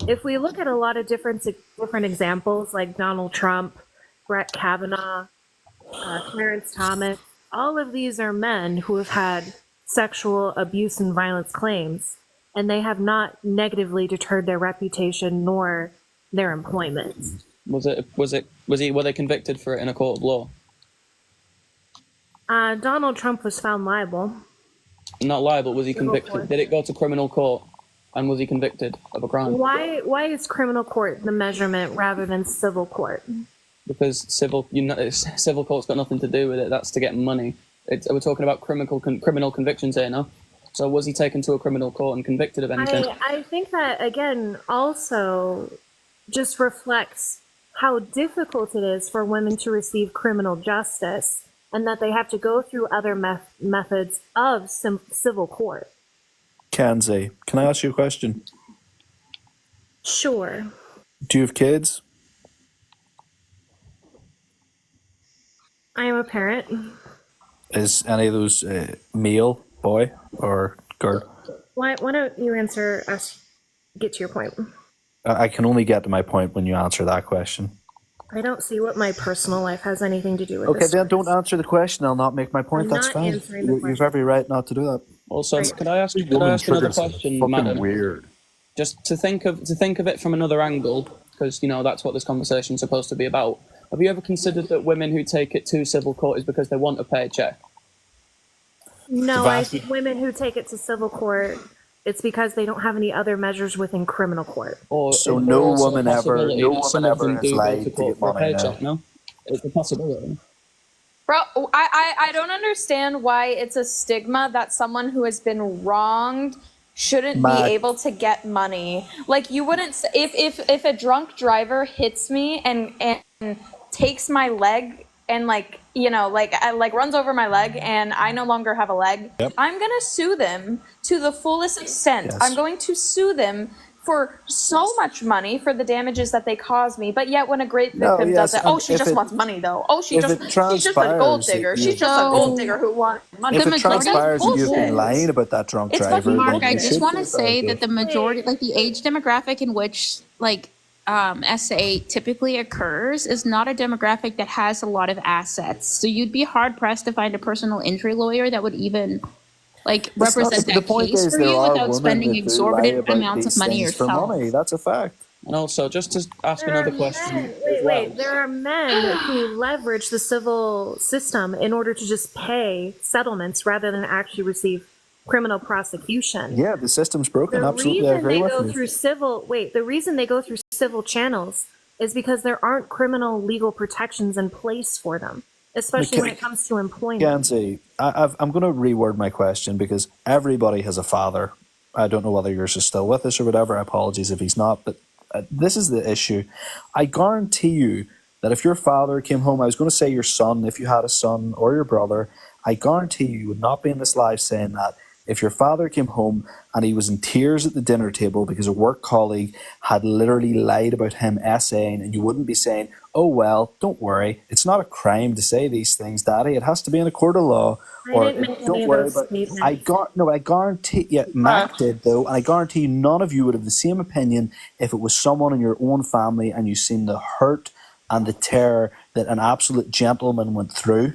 If we look at a lot of different examples like Donald Trump, Brett Kavanaugh, Clarence Thomas, all of these are men who have had sexual abuse and violence claims, and they have not negatively deterred their reputation nor their employment. Were they convicted for it in a court of law? Donald Trump was found liable. Not liable. Was he Civil convicted? court. Did it go to criminal court? And was he convicted of a crime? Why is criminal court the measurement rather than civil court? Because civil court's got nothing to do with it. That's to get money. We're talking about criminal convictions here now. So was he taken to a criminal court and convicted of anything? I think that, again, also just reflects how difficult it is for women to receive criminal justice, and that they have to go through other methods of civil court. Kenzie, can I ask you a question? Sure. Do you have kids? I am a parent. Is any of those male, boy, or girl? Why don't you answer us? Get to your point. I can only get to my point when you answer that question. I don't see what my personal life has anything to do with Okay, this. then don't answer the question. I'll not make my point. I'm That's not fine. answering the You've every right not to do that. Also, could I ask Woman another triggers are question, fucking madam? weird. Just to think of it from another angle, because that's what this conversation is supposed to be about. Have you ever considered that women who take it to civil court is because they want a paycheck? No, I think women who take it to civil court, it's because they don't have any other measures within criminal court. Or So is there no also a woman ever, possibility no that woman some of ever them has do go lied to to court get for a money. paycheck? No. No, it's a possibility. Bro, I don't understand why it's a stigma that someone who has been wronged shouldn't be Matt. able to get money. Like, you wouldn't if a drunk driver hits me and takes my leg and runs over my leg and I no longer have a leg, I'm going to sue them to the fullest extent. Yes. I'm going to sue them for so much money for the damages that they caused me. But yet when a great victim does it, oh, she just wants money though. Oh, she's just a gold digger. She's just a gold digger who wants money. If it transpires that you've been bullshit. lying about that drunk It's driver, fucking then Mark, I you just should want to feel say bad. that the majority, like the age demographic in which SA typically occurs, is not a demographic that has a lot of assets. So you'd be hard pressed to find a personal injury lawyer that would even represent the that point case is for there you are without women spending that do lie exorbitant about amounts of these money things for yourself. money. That's a fact. And also, just to ask There are another question. men, wait. There are men who leverage the civil system in order to just pay settlements rather than actually receive criminal prosecution. Yeah, the system's broken. The Absolutely, I reason agree they with go you. through the reason they go through civil channels is because there aren't criminal legal protections in place for them, especially when it comes to employment. Gansey, I'm going to reword my question because everybody has a father. I don't know whether yours is still with us or whatever. Apologies if he's not, but this is the issue. I guarantee you that if your father came home, I was going to say your son, if you had a son, or your brother, I guarantee you would not be in this live saying that. If your father came home and he was in tears at the dinner table because a work colleague had literally lied about him essaying, and you wouldn't be saying, oh, well, don't worry. It's not a crime to say these things, Daddy. It has to be in a court of law. I didn't make any of those statements. I guarantee you, Mac did though, and I guarantee you none of you would have the same opinion if it was someone in your own family and you seen the hurt and the terror that an absolute gentleman went through.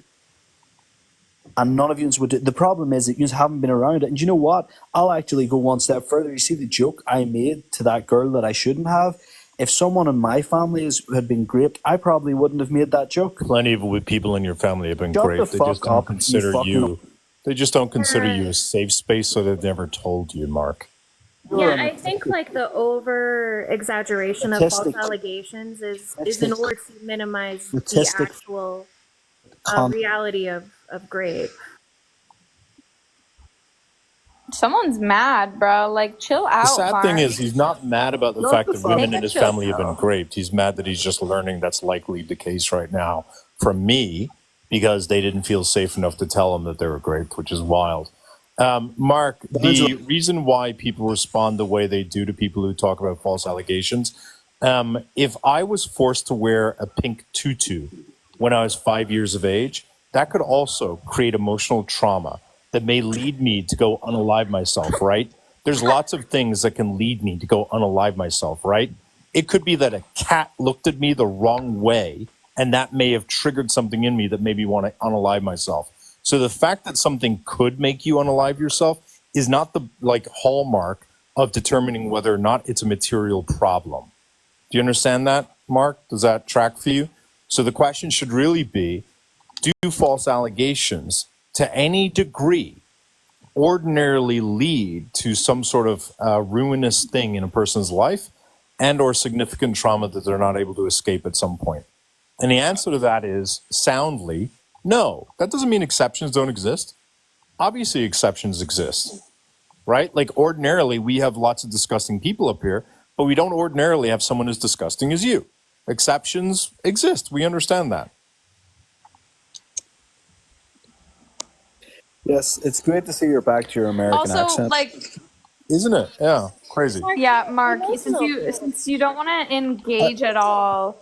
And none of you would do. The problem is that you haven't been around it. And you know what? I'll actually go one step further. You see the joke I made to that girl that I shouldn't have? If someone in my family had been raped, I probably wouldn't have made that joke. Plenty of people in your family have been Shut great. the They just fuck don't up, consider you fucking- you. They just don't consider you a safe space, so they've never told you, Mark. Yeah, I think the over exaggeration of false Statistic. allegations is in Statistic. order to minimize Statistic. the actual reality of grape. Someone's mad, bro. Like, chill out. The sad Mark. thing is, he's not mad about the Not fact the that fuck- women Take in a his chill family have pill. been raped. He's mad that he's just learning that's likely the case right now from me because they didn't feel safe enough to tell him that they were raped, which is wild. Mark, the reason why people respond the way they do to people who talk about false allegations, if I was forced to wear a pink tutu when I was 5 years of age, that could also create emotional trauma that may lead me to go unalive myself, right? There's lots of things that can lead me to go unalive myself, right? It could be that a cat looked at me the wrong way, and that may have triggered something in me that made me want to unalive myself. So the fact that something could make you unalive yourself is not the hallmark of determining whether or not it's a material problem. Do you understand that, Mark? Does that track for you? So the question should really be, do false allegations to any degree ordinarily lead to some sort of ruinous thing in a person's life and or significant trauma that they're not able to escape at some point? And the answer to that is soundly, no. That doesn't mean exceptions don't exist. Obviously exceptions exist, right? Like ordinarily we have lots of disgusting people up here, but we don't ordinarily have someone as disgusting as you. Exceptions exist. We understand that. Yes, it's great to see you're back to your American Also, accent. Isn't it? Yeah, crazy. Yeah, Mark, since you don't want to engage at all,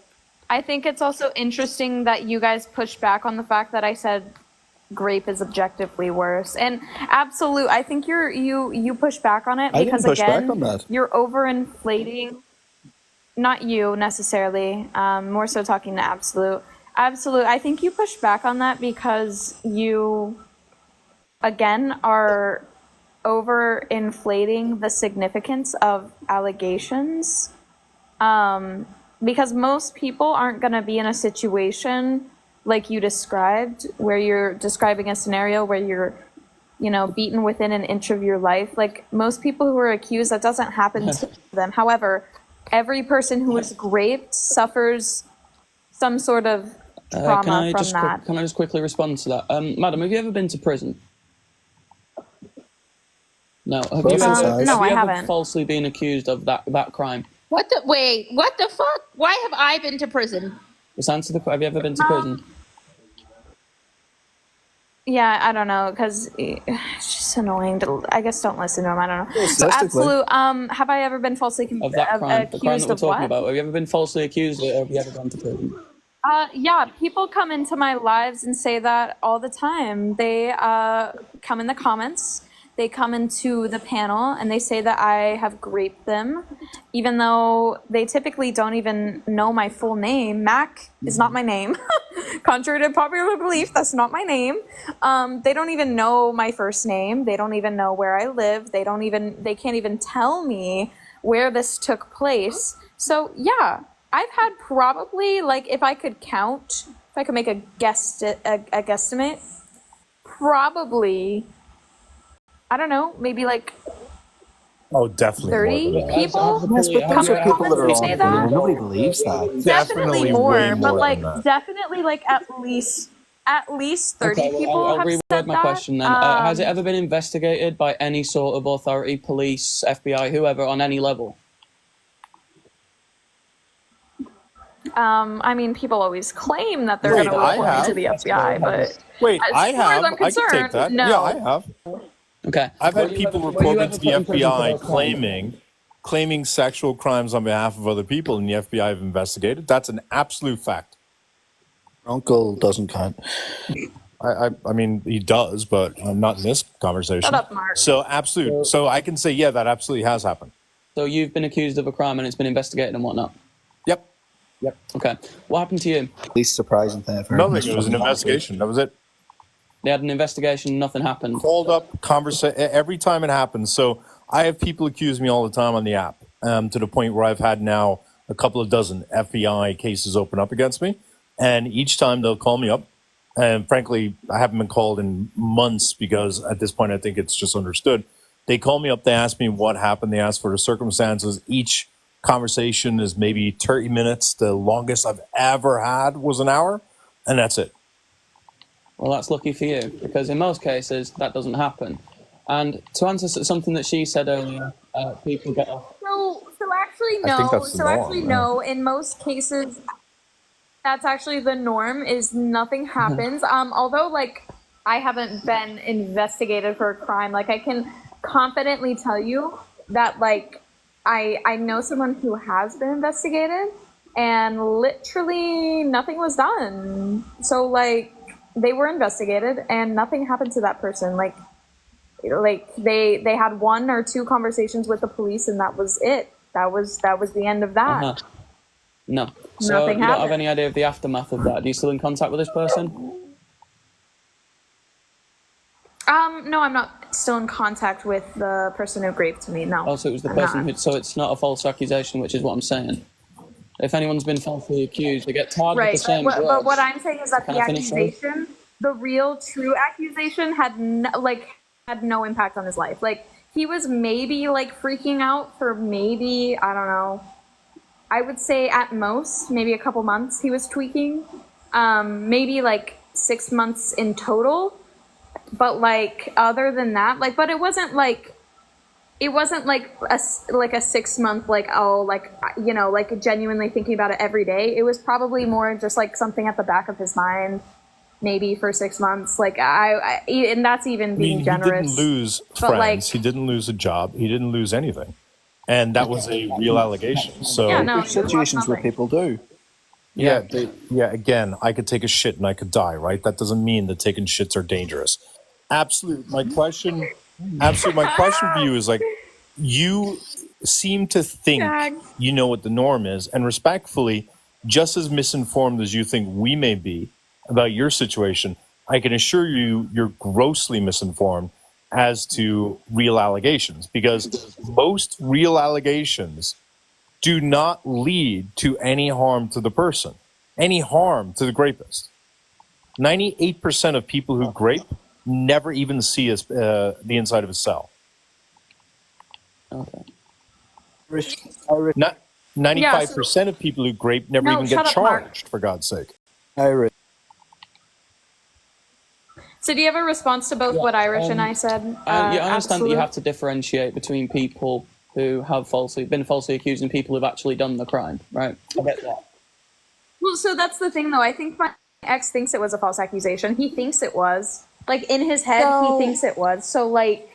I think it's also interesting that you guys push back on the fact that I said grape is objectively worse. And absolute, I think you push back on it I because didn't push back again, on that. you're overinflating. Not you necessarily. More so talking to absolute. Absolute. I think you push back on that because you, again, are overinflating the significance of allegations. Because most people aren't going to be in a situation like you described, where you're describing a scenario where you're, beaten within an inch of your life. Like most people who are accused, that doesn't happen to them. However, every person who is raped suffers some sort of trauma from that. Can I just quickly respond to that? Madam, have you ever been to prison? No. Have you ever falsely been accused of that crime? What the fuck? Why have I been to prison? Just answer the question. Have you ever been to prison? Yeah, I don't know, because it's just annoying. I guess don't listen to him. I don't know. So absolute. Have I ever been falsely Of that crime, the crime accused that we're of talking what? about. Have you ever been falsely accused, or have you ever gone to prison? Yeah, people come into my lives and say that all the time. They come in the comments, they come into the panel, and they say that I have raped them, even though they typically don't even know my full name. Mac is not my name. Contrary to popular belief, that's not my name. They don't even know my first name. They don't even know where I live. They can't even tell me where this took place. So yeah, I've had probably, like, if I could count, if I could make a guesstimate, probably, I don't know, maybe like Oh, definitely 30 people? Yes, but those are people that are on Say here. that? Nobody believes that. Definitely more, way but more like than that. definitely like at least 30 Okay, well, people I'll have reword said my that. question then. Has it ever been investigated by any sort of authority, police, FBI, whoever, on any level? I mean, people always claim that they're going to report me to the FBI, but as far as I'm concerned, no. Yeah, I have. Okay. I've had people report me to the FBI claiming sexual crimes on behalf of other people, and the FBI have investigated. That's an absolute fact. Uncle doesn't count. I mean, he does, but not in this conversation. Shut up, Mark. So absolute. So I can say, yeah, that absolutely has happened. So you've been accused of a crime and it's been investigated and whatnot? Yep. Okay. What happened to you? Least surprising thing I've heard. Nothing. It was an investigation. That was it. They had an investigation, nothing happened. Called up, every time it happens. So I have people accuse me all the time on the app, to the point where I've had now a couple of dozen FBI cases open up against me. And each time they'll call me up. And frankly, I haven't been called in months because at this point, I think it's just understood. They call me up, they ask me what happened. They ask for the circumstances. Each conversation is maybe 30 minutes. The longest I've ever had was an hour, and that's it. Well, that's lucky for you, because in most cases, that doesn't happen. And to answer something that she said earlier, people get off. So actually, I think no. that's the So norm, actually, yeah. no. In most cases, that's actually the norm. Is nothing happens. Although, like, I haven't been investigated for a crime. Like, I can confidently tell you that, like, I know someone who has been investigated, and literally nothing was done. So, like, they were investigated, and nothing happened to that person. Like they had 1 or 2 conversations with the police, and that was it. That was the end of that. No. So Nothing you don't have happened. any idea of the aftermath of that? Are you still in contact with this person? No, I'm not still in contact with the person who raped me. No. Oh, so it was the I'm person not. who. So it's not a false accusation, which is what I'm saying. If anyone's been falsely accused, they get tarred with Right, the same but drugs. what I'm saying is that Can the I finish, sorry? accusation, the real, true accusation, had no impact on his life. Like, he was maybe like freaking out for maybe, I don't know, I would say at most maybe a couple months he was tweaking, maybe like 6 months in total. But like other than that, like, but it wasn't like a 6 month, like, oh, like, you know, like genuinely thinking about it every day. It was probably more just like something at the back of his mind, maybe for 6 months. Like and that's even being generous. He didn't lose but friends. like, He didn't lose a job. He didn't lose anything. And that was a real allegation. So Yeah, no, There's situations where people do. Again, I could take a shit and I could die, right? That doesn't mean that taking shits are dangerous. Absolute. My question for you is like, you seem to think you know what the norm is, and respectfully, just as misinformed as you think we may be about your situation, I can assure you you're grossly misinformed as to real allegations, because most real allegations do not lead to any harm to the person, any harm to the rapist. 98% of people who grape never even see the inside of a cell. Okay. Not 95% of people who grape never even get charged, for God's sake. So do you have a response to both what Irish and I said? I understand that you have to differentiate between people who have been falsely accused and people who've actually done the crime, right? I get that. Well, so that's the thing, though. I think my ex thinks it was a false accusation. He thinks it was. Like, in his head, he thinks it was. So, like,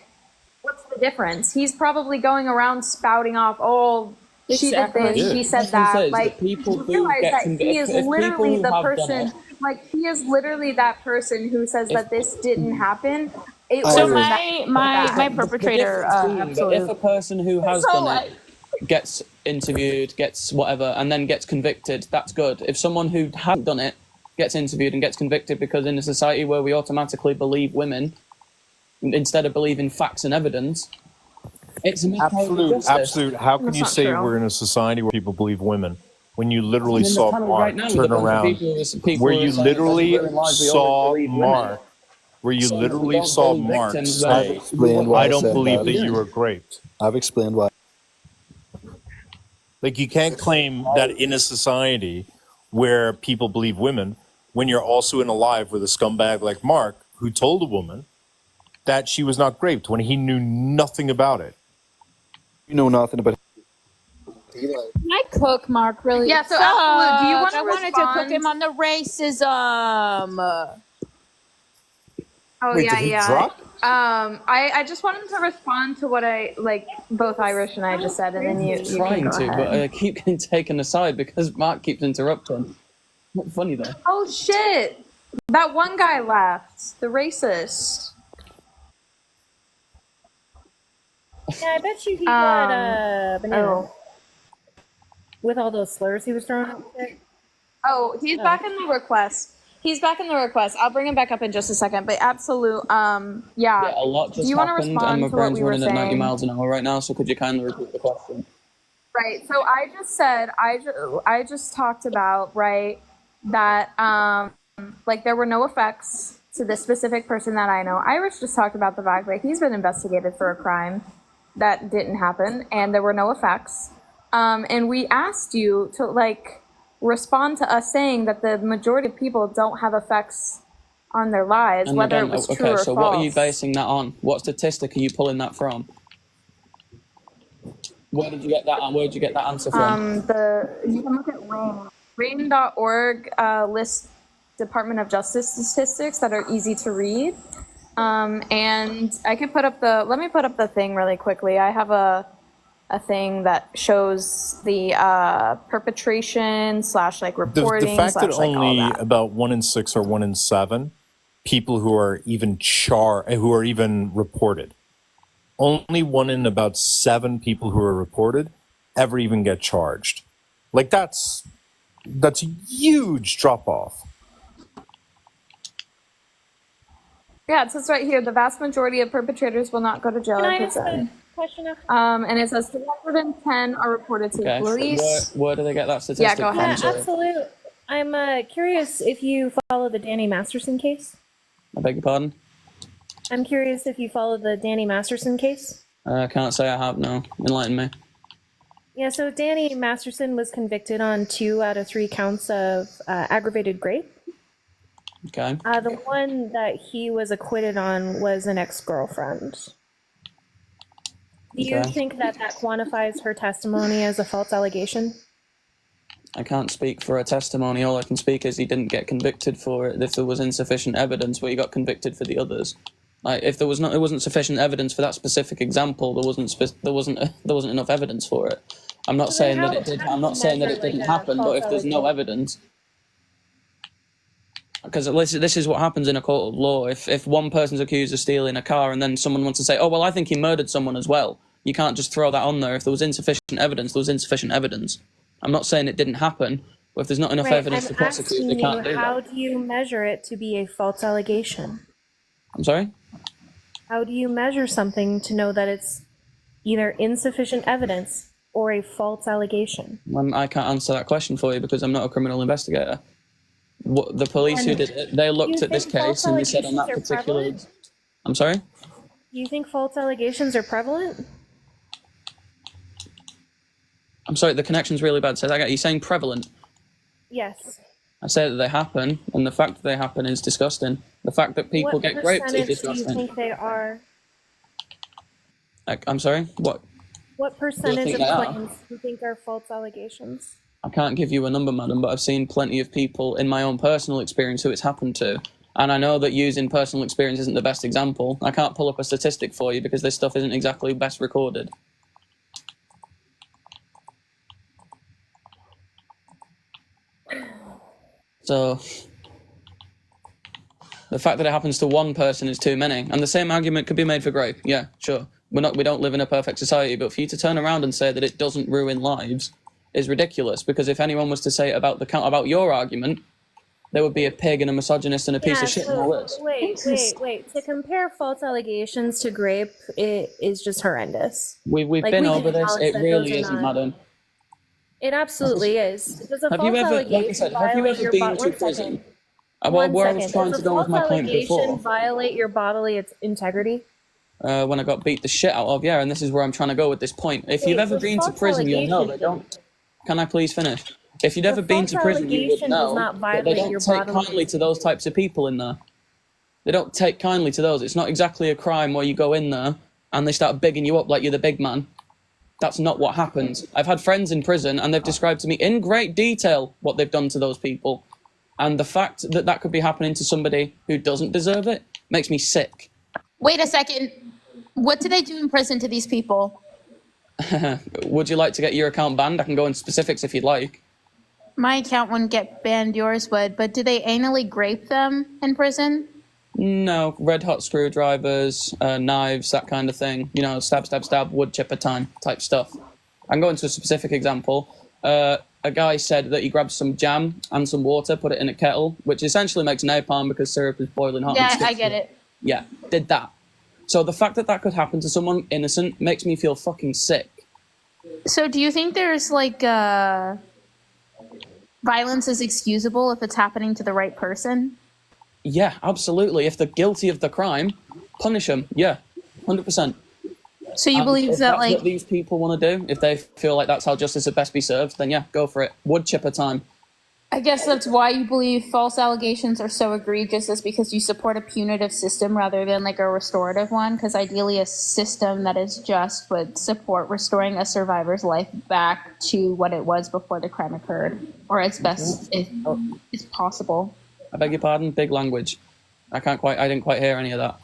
what's the difference? He's probably going around spouting off, oh, she did this, she said that. Like, you realize that he is literally the person, like, he is literally that person who says that this didn't happen. So my perpetrator, absolutely. If a person who has done it gets interviewed, gets whatever, and then gets convicted, that's good. If someone who hasn't done it gets interviewed and gets convicted, because in a society where we automatically believe women instead of believing facts and evidence, it's a absolute. How can you say we're in a society where people believe women when you literally saw Mark turn around? Where you literally saw Mark. Where you literally saw Mark say, I don't believe that you were raped. I've explained why. Like, you can't claim that in a society where people believe women when you're also in a life with a scumbag like Mark, who told a woman that she was not raped when he knew nothing about it. You know nothing about it. Can I cook Mark really? Yeah, so Absolute, do you want I wanted to cook him on the racism. Oh, Wait, yeah, did he yeah. drop? I just wanted to respond to what both Irish and I just said, and then you trying can go to, ahead. but I keep getting taken aside because Mark keeps interrupting. Not funny though. Oh, shit. That one guy left. The racist. Yeah, I bet you he got banana. With all those slurs he was throwing out there. Oh, he's back in the request. He's back in the request. I'll bring him back up in just a second. But absolute, Yeah, a lot just Do you want to happened, respond and my to what brain's we were running at 90 saying? miles an hour right now. So could you kindly repeat the question? Right. So I just said I just talked about that like there were no effects to this specific person that I know. Irish just talked about the fact that he's been investigated for a crime that didn't happen, and there were no effects. And we asked you to respond to us saying that the majority of people don't have effects on their lives, And whether again, it was okay, true or so false. what are you basing that on? What statistic are you pulling that from? Where did you get that? Where did you get that answer from? You can look at RAIN. RAIN.org lists Department of Justice statistics that are easy to read. And I could let me put up the thing really quickly. I have a thing that shows the perpetration / reporting The fact that all only that. about 1 in 6 or 1 in 7 people who are even reported, only 1 in about 7 people who are reported ever even get charged. Like, that's a huge drop off. Yeah, it says right here, the vast majority of perpetrators will not go to jail Can or I ask prison. a question? And it says 310 are reported to the police. Where do they get that statistic go ahead. from? Sorry. Absolutely. I'm curious if you follow the Danny Masterson case. I beg your pardon? I'm curious if you follow the Danny Masterson case. I can't say I have, no. Enlighten me. Yeah, so Danny Masterson was convicted on 2 out of 3 counts of aggravated rape. Okay. The one that he was acquitted on was an ex-girlfriend. Do you think that quantifies her testimony as a false allegation? I can't speak for a testimony. All I can speak is he didn't get convicted for it if there was insufficient evidence, but he got convicted for the others. Like, if there wasn't sufficient evidence for that specific example, there wasn't enough evidence for it. I'm not saying that it did. I'm not saying that it didn't happen, but if there's no evidence, because this is what happens in a court of law. If one person's accused of stealing a car and then someone wants to say, oh, well, I think he murdered someone as well, you can't just throw that on there. If there was insufficient evidence, there was insufficient evidence. I'm not saying it didn't happen, but if there's not enough evidence to prosecute, they can't do that. How do you measure it to be a false allegation? I'm sorry? How do you measure something to know that it's either insufficient evidence or a false allegation? I can't answer that question for you because I'm not a criminal investigator. The police who did it, they looked at this case and they said on that particular... I'm sorry? Do you think false allegations are prevalent? I'm sorry, the connection's really bad. Say that again. You're saying prevalent? Yes. I say that they happen, and the fact that they happen is disgusting. The fact that people get raped is disgusting. What percentage do you think they are? I'm sorry? What percentage of claims do you think are false allegations? I can't give you a number, madam, but I've seen plenty of people in my own personal experience who it's happened to. And I know that using personal experience isn't the best example. I can't pull up a statistic for you because this stuff isn't exactly best recorded. So, the fact that it happens to one person is too many. And the same argument could be made for Grape. Yeah, sure. We don't live in a perfect society, but for you to turn around and say that it doesn't ruin lives is ridiculous, because if anyone was to say it about your argument, there would be a pig and a misogynist and a piece of shit in all this. Wait. To compare false allegations to Grape, it is just horrendous. We've been over this. It really isn't, madam. It absolutely is. Because a Have false you ever, allegation like I said, have you ever been to prison? Where I was trying to go with my point before. Violate your bodily integrity? When I got beat the shit out of, yeah, and this is where I'm trying to go with this point. If you've ever been to prison, you'll know they don't. Can I please finish? If you've ever been to prison, you would know that they don't take kindly to those types of people in there. They don't take kindly to those. It's not exactly a crime where you go in there and they start bigging you up like you're the big man. That's not what happens. I've had friends in prison and they've described to me in great detail what they've done to those people. And the fact that that could be happening to somebody who doesn't deserve it makes me sick. Wait a second. What do they do in prison to these people? Would you like to get your account banned? I can go into specifics if you'd like. My account wouldn't get banned, yours would, but do they anally grape them in prison? No, red hot screwdrivers, knives, that kind of thing. You know, stab, stab, stab, wood chipper time type stuff. I can go into a specific example. A guy said that he grabbed some jam and some water, put it in a kettle, which essentially makes napalm because syrup is boiling hot. Yeah, I get it. Yeah, did that. So the fact that that could happen to someone innocent makes me feel fucking sick. So do you think there's like violence is excusable if it's happening to the right person? Yeah, absolutely. If they're guilty of the crime, punish them. Yeah, 100%. So you believe that, that's like, what these people want to do, if they feel like that's how justice would best be served, then yeah, go for it. Wood chipper time. I guess that's why you believe false allegations are so egregious, is because you support a punitive system rather than like a restorative one, because ideally a system that is just would support restoring a survivor's life back to what it was before the crime occurred, or as best as possible. I beg your pardon? Big language. I didn't quite hear any of that.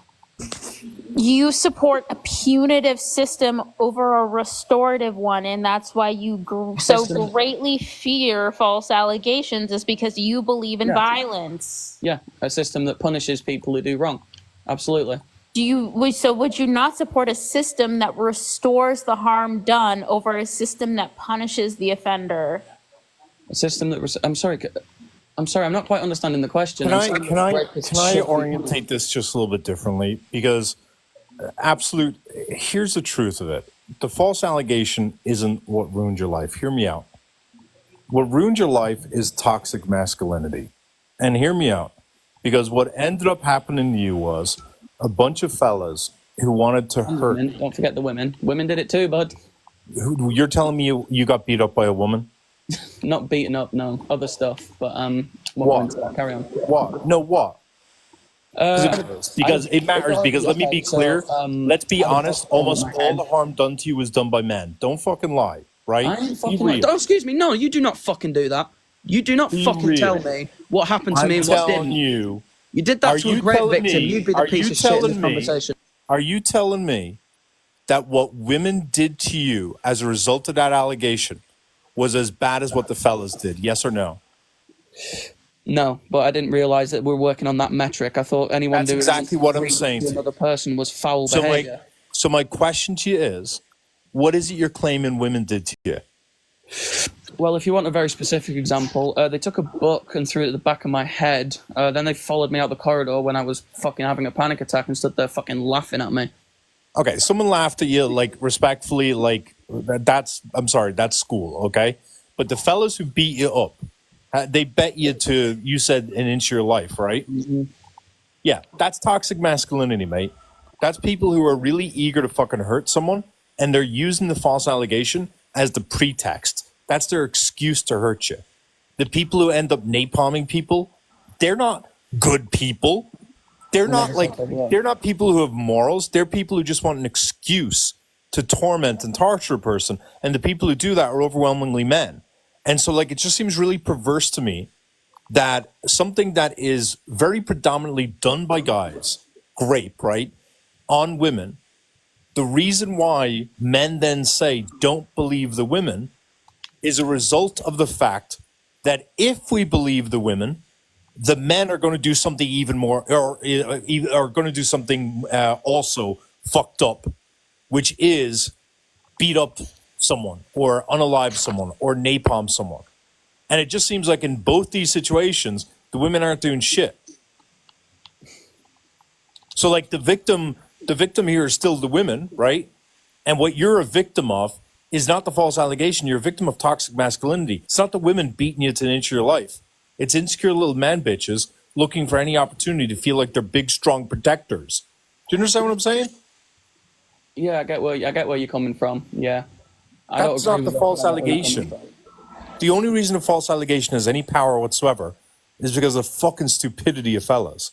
You support a punitive system over a restorative one, and that's why you so greatly fear false allegations, is because you believe in violence. Yeah, a system that punishes people who do wrong. Absolutely. Would you not support a system that restores the harm done over a system that punishes the offender? A system that... I'm sorry, I'm not quite understanding the question. Can I orientate this just a little bit differently? Because here's the truth of it. The false allegation isn't what ruined your life. Hear me out. What ruined your life is toxic masculinity. And hear me out. Because what ended up happening to you was a bunch of fellas who wanted to hurt. Women. Don't forget the women. Women did it too, bud. You're telling me you got beat up by a woman? Not beaten up, no. Other stuff. But what? Carry on. What? No, what? Because it matters. Because let me be clear. Let's be honest. Almost all the harm done to you was done by men. Don't fucking lie, right? I ain't fucking lie. Oh, excuse me. No, you do not fucking do that. You do not fucking tell me what happened to me and what didn't. You did that to a great victim. You'd be the piece of shit in this conversation. Are you telling me that what women did to you as a result of that allegation was as bad as what the fellas did? Yes or no? No, but I didn't realize that we're working on that metric. I thought anyone That's doing exactly anything what I'm egregious saying to to you. another person was foul So behavior. my question to you is, what is it you're claiming women did to you? Well, if you want a very specific example, they took a book and threw it at the back of my head. Then they followed me out the corridor when I was fucking having a panic attack and stood there fucking laughing at me. Okay, someone laughed at you, like, respectfully, like, I'm sorry, that's school, okay? But the fellas who beat you up, they bet you to, you said, an inch of your life, right? Mm-hmm. Yeah, that's toxic masculinity, mate. That's people who are really eager to fucking hurt someone, and they're using the false allegation as the pretext. That's their excuse to hurt you. The people who end up napalming people, they're not good people. They're not like, they're not people who have morals. They're people who just want an excuse to torment and torture a person. And the people who do that are overwhelmingly men. And so, like, it just seems really perverse to me that something that is very predominantly done by guys, grape, right, on women, the reason why men then say don't believe the women is a result of the fact that if we believe the women, the men are going to do something even more, or are going to do something also fucked up, which is beat up someone or unalive someone or napalm someone. And it just seems like in both these situations, the women aren't doing shit. So like the victim here is still the women, right? And what you're a victim of is not the false allegation. You're a victim of toxic masculinity. It's not the women beating you to an inch of your life. It's insecure little man bitches looking for any opportunity to feel like they're big, strong protectors. Do you understand what I'm saying? Yeah, I get where you're coming from. Yeah, That's not the false allegation. The only reason a false allegation has any power whatsoever is because of the fucking stupidity of fellas.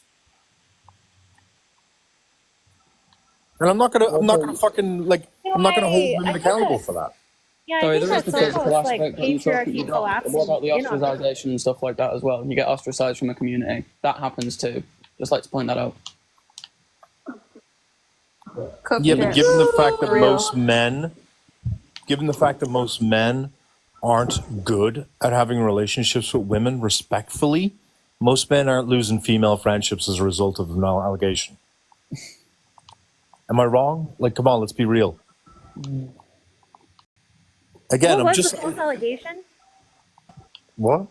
And I'm not gonna fucking like, I'm not gonna hold women accountable for that. Yeah, Sorry, I think there is the that's physical almost like aspect that you talk patriarchy about. collapsing What about the in on it. ostracization and stuff like that as well? You get ostracized from a community. That happens too. Just like to point that out. Yeah, but given the fact that most men aren't good at having relationships with women respectfully, most men aren't losing female friendships as a result of an allegation. Am I wrong? Like, come on, let's be real. Again, What was the false allegation? What?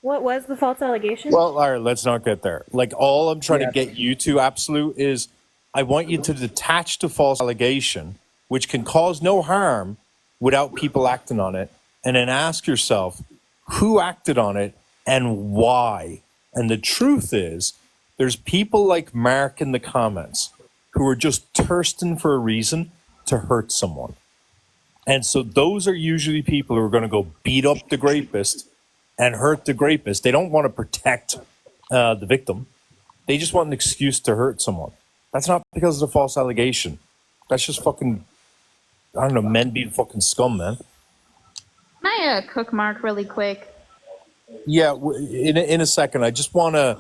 What was the false allegation? Well, all right, let's not get there. Like, all I'm trying to get you to, Absolute, is I want you to detach the false allegation, which can cause no harm without people acting on it, and then ask yourself, who acted on it and why? And the truth is, there's people like Mark in the comments who are just thirsting for a reason to hurt someone. And so those are usually people who are going to go beat up the rapist and hurt the rapist. They don't want to protect the victim. They just want an excuse to hurt someone. That's not because of the false allegation. That's just fucking, I don't know, men being fucking scum, man. Can I cook Mark really quick? Yeah, in a second. I just want to,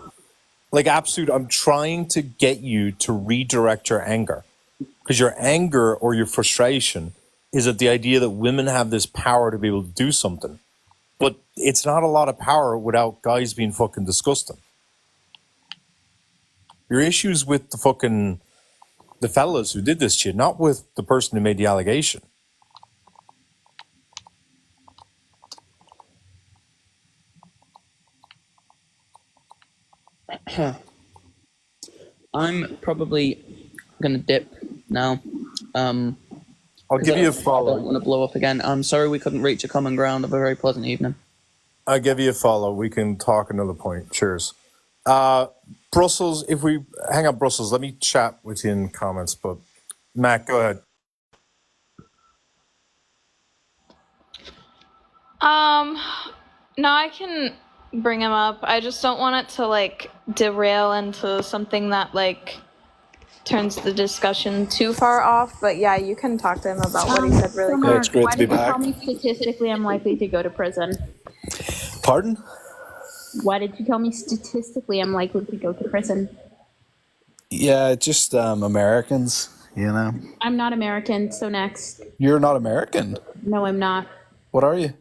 like, Absolute, I'm trying to get you to redirect your anger. Because your anger or your frustration is at the idea that women have this power to be able to do something. But it's not a lot of power without guys being fucking disgusting. Your issue's with the fellas who did this shit, not with the person who made the allegation. I'm probably gonna dip now. I'll give you a follow. I don't want to blow up again. I'm sorry we couldn't reach a common ground. Have a very pleasant evening. I'll give you a follow. We can talk another point. Cheers. Brussels, if we hang up Brussels, let me chat with you in comments. But Matt, go ahead. No, I can bring him up. I just don't want it to like derail into something that like turns the discussion too far off. But yeah, you can talk to him about what he said really quick. Yeah, it's great Why to be did you back. tell me statistically I'm likely to go to prison? Pardon? Why did you tell me statistically I'm likely to go to prison? Yeah, just Americans. You know, I'm not American, so next. you're not American. No, I'm not. What are you?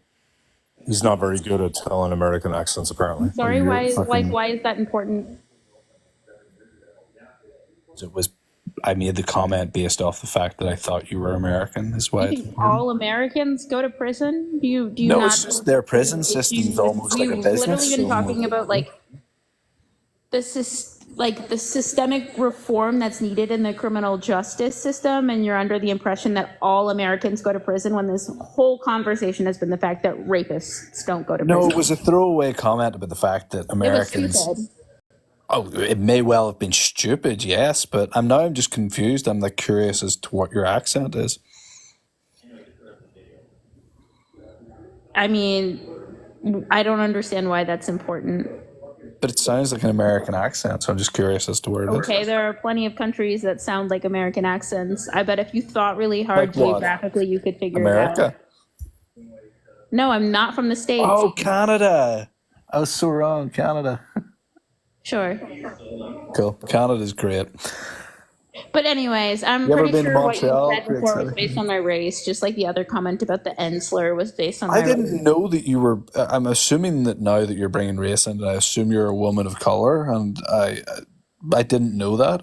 He's not very good at telling American accents, apparently. Sorry, You're why fucking. why is that important? It was. I made the comment based off the fact that I thought you were American. Is why. You think all Americans go to prison? Do you No, not? it's just their prison system's almost like a You've literally business. been So talking about like the systemic reform that's needed in the criminal justice system, and you're under the impression that all Americans go to prison when this whole conversation has been the fact that rapists don't go to no, prison. it was a throwaway comment about the fact that Americans. It was stupid. Oh, it may well have been stupid, yes, but I'm just confused. I'm like curious as to what your accent is. I mean, I don't understand why that's important. But it sounds like an American accent, so I'm just curious as to where it is. Okay, there are plenty of countries that sound like American accents. I bet if you thought really hard Like what? geographically, you could figure America? it out. No, I'm not from the States. Oh, Canada. I was so wrong. Canada. Sure. Cool. Canada's great. But anyways, I'm You ever pretty been to sure what you Montreal? said Great before was city. based on my race, just like the other comment about the N slur was based on my I race. didn't know that you were. I'm assuming that now that you're bringing race in, I assume you're a woman of color, and I didn't know that.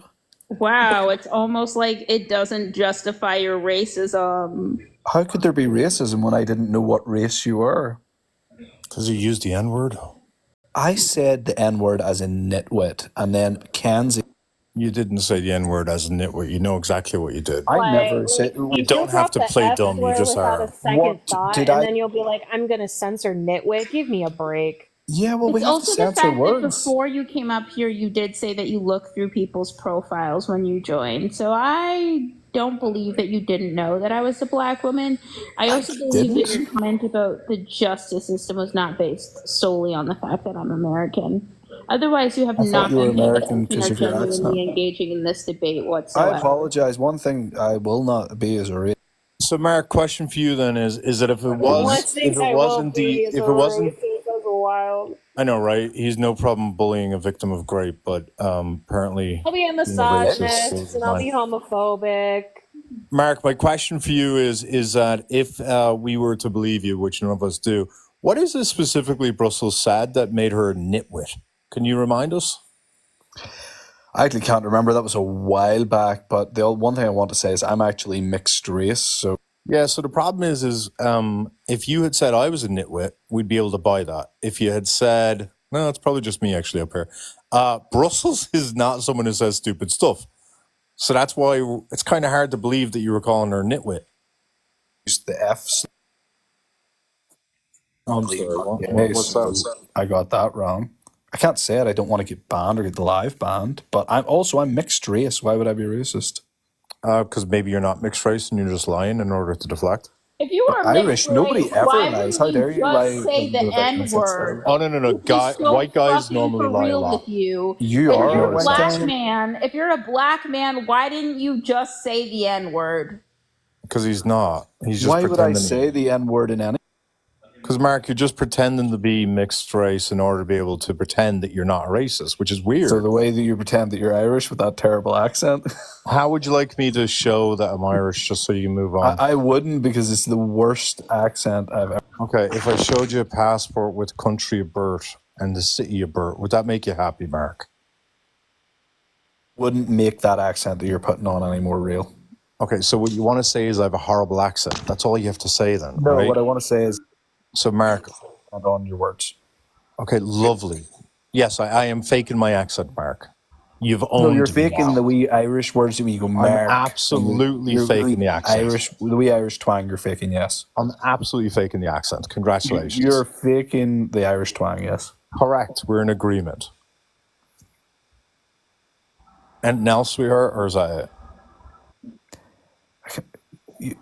Wow, it's almost like it doesn't justify your racism. How could there be racism when I didn't know what race you were? Because you used the N-word. I said the N-word as in nitwit, and then Kenzie. You didn't say the N-word as a nitwit. You know exactly what you did. I never said. You don't have to play dumb. You just without are. a second What thought, did and I- then you'll be like, "I'm gonna censor nitwit." Give me a break. Yeah, well, we It's have to also the censor fact that words. before you came up here, you did say that you look through people's profiles when you joined. So I don't believe that you didn't know that I was a black woman. I also believe that your comment about the justice system was not based solely on the fact that I'm American. Otherwise, you have I thought not you were been paying American attention because or of your genuinely accent. engaging in this debate I whatsoever. apologize. One thing I will not be is a racist. So, Mark, question for you then is that if it was, if it wasn't the, if it wasn't, That's wild. I know, right? He's no problem bullying a victim of rape, but apparently, I'll be a being a racist misogynist is and I'll fine. be homophobic. Mark, my question for you is that if we were to believe you, which none of us do, what is it specifically Brussels said that made her a nitwit? Can you remind us? I actually can't remember. That was a while back. But the one thing I want to say is I'm actually mixed race. So Yeah, so the problem is if you had said I was a nitwit, we'd be able to buy that. If you had said, no, it's probably just me actually up here. Brussels is not someone who says stupid stuff. So that's why it's kind of hard to believe that you were calling her a nitwit. use the F's. I'm sorry, Okay, what's so that? I got that wrong. I can't say it. I don't want to get banned or get live banned. But I'm mixed race. Why would I be racist? Because maybe you're not mixed race and you're just lying in order to deflect. If you are Irish, mixed nobody race, ever why lies. didn't How dare you lie? just say the N-word? Oh, no. So White guys fucking normally for lie a real lot. with you. You If are you're a racist. black man, why didn't you just say the N-word? Because he's not. He's just Why would I pretending. say the N-word in any? Because, Mark, you're just pretending to be mixed race in order to be able to pretend that you're not racist, which is weird. So the way that you pretend that you're Irish with that terrible accent? How would you like me to show that I'm Irish just so you can move on? I wouldn't, because it's the worst accent I've ever... Okay, if I showed you a passport with country of birth and the city of birth, would that make you happy, Mark? Wouldn't make that accent that you're putting on any more real. Okay, so what you want to say is I have a horrible accent. That's all you have to say then, No, right? what I want to say is... So, Mark... And on your words. Okay, lovely. Yes, I am faking my accent, Mark. You've owned No, you're me. faking the wee Irish words when you go Mark. I'm absolutely You're faking the accent. The wee Irish twang, you're faking, yes. I'm absolutely faking the accent. Congratulations. You're faking the Irish twang, yes. Correct. We're in agreement. Anything else, sweetheart, or is that it?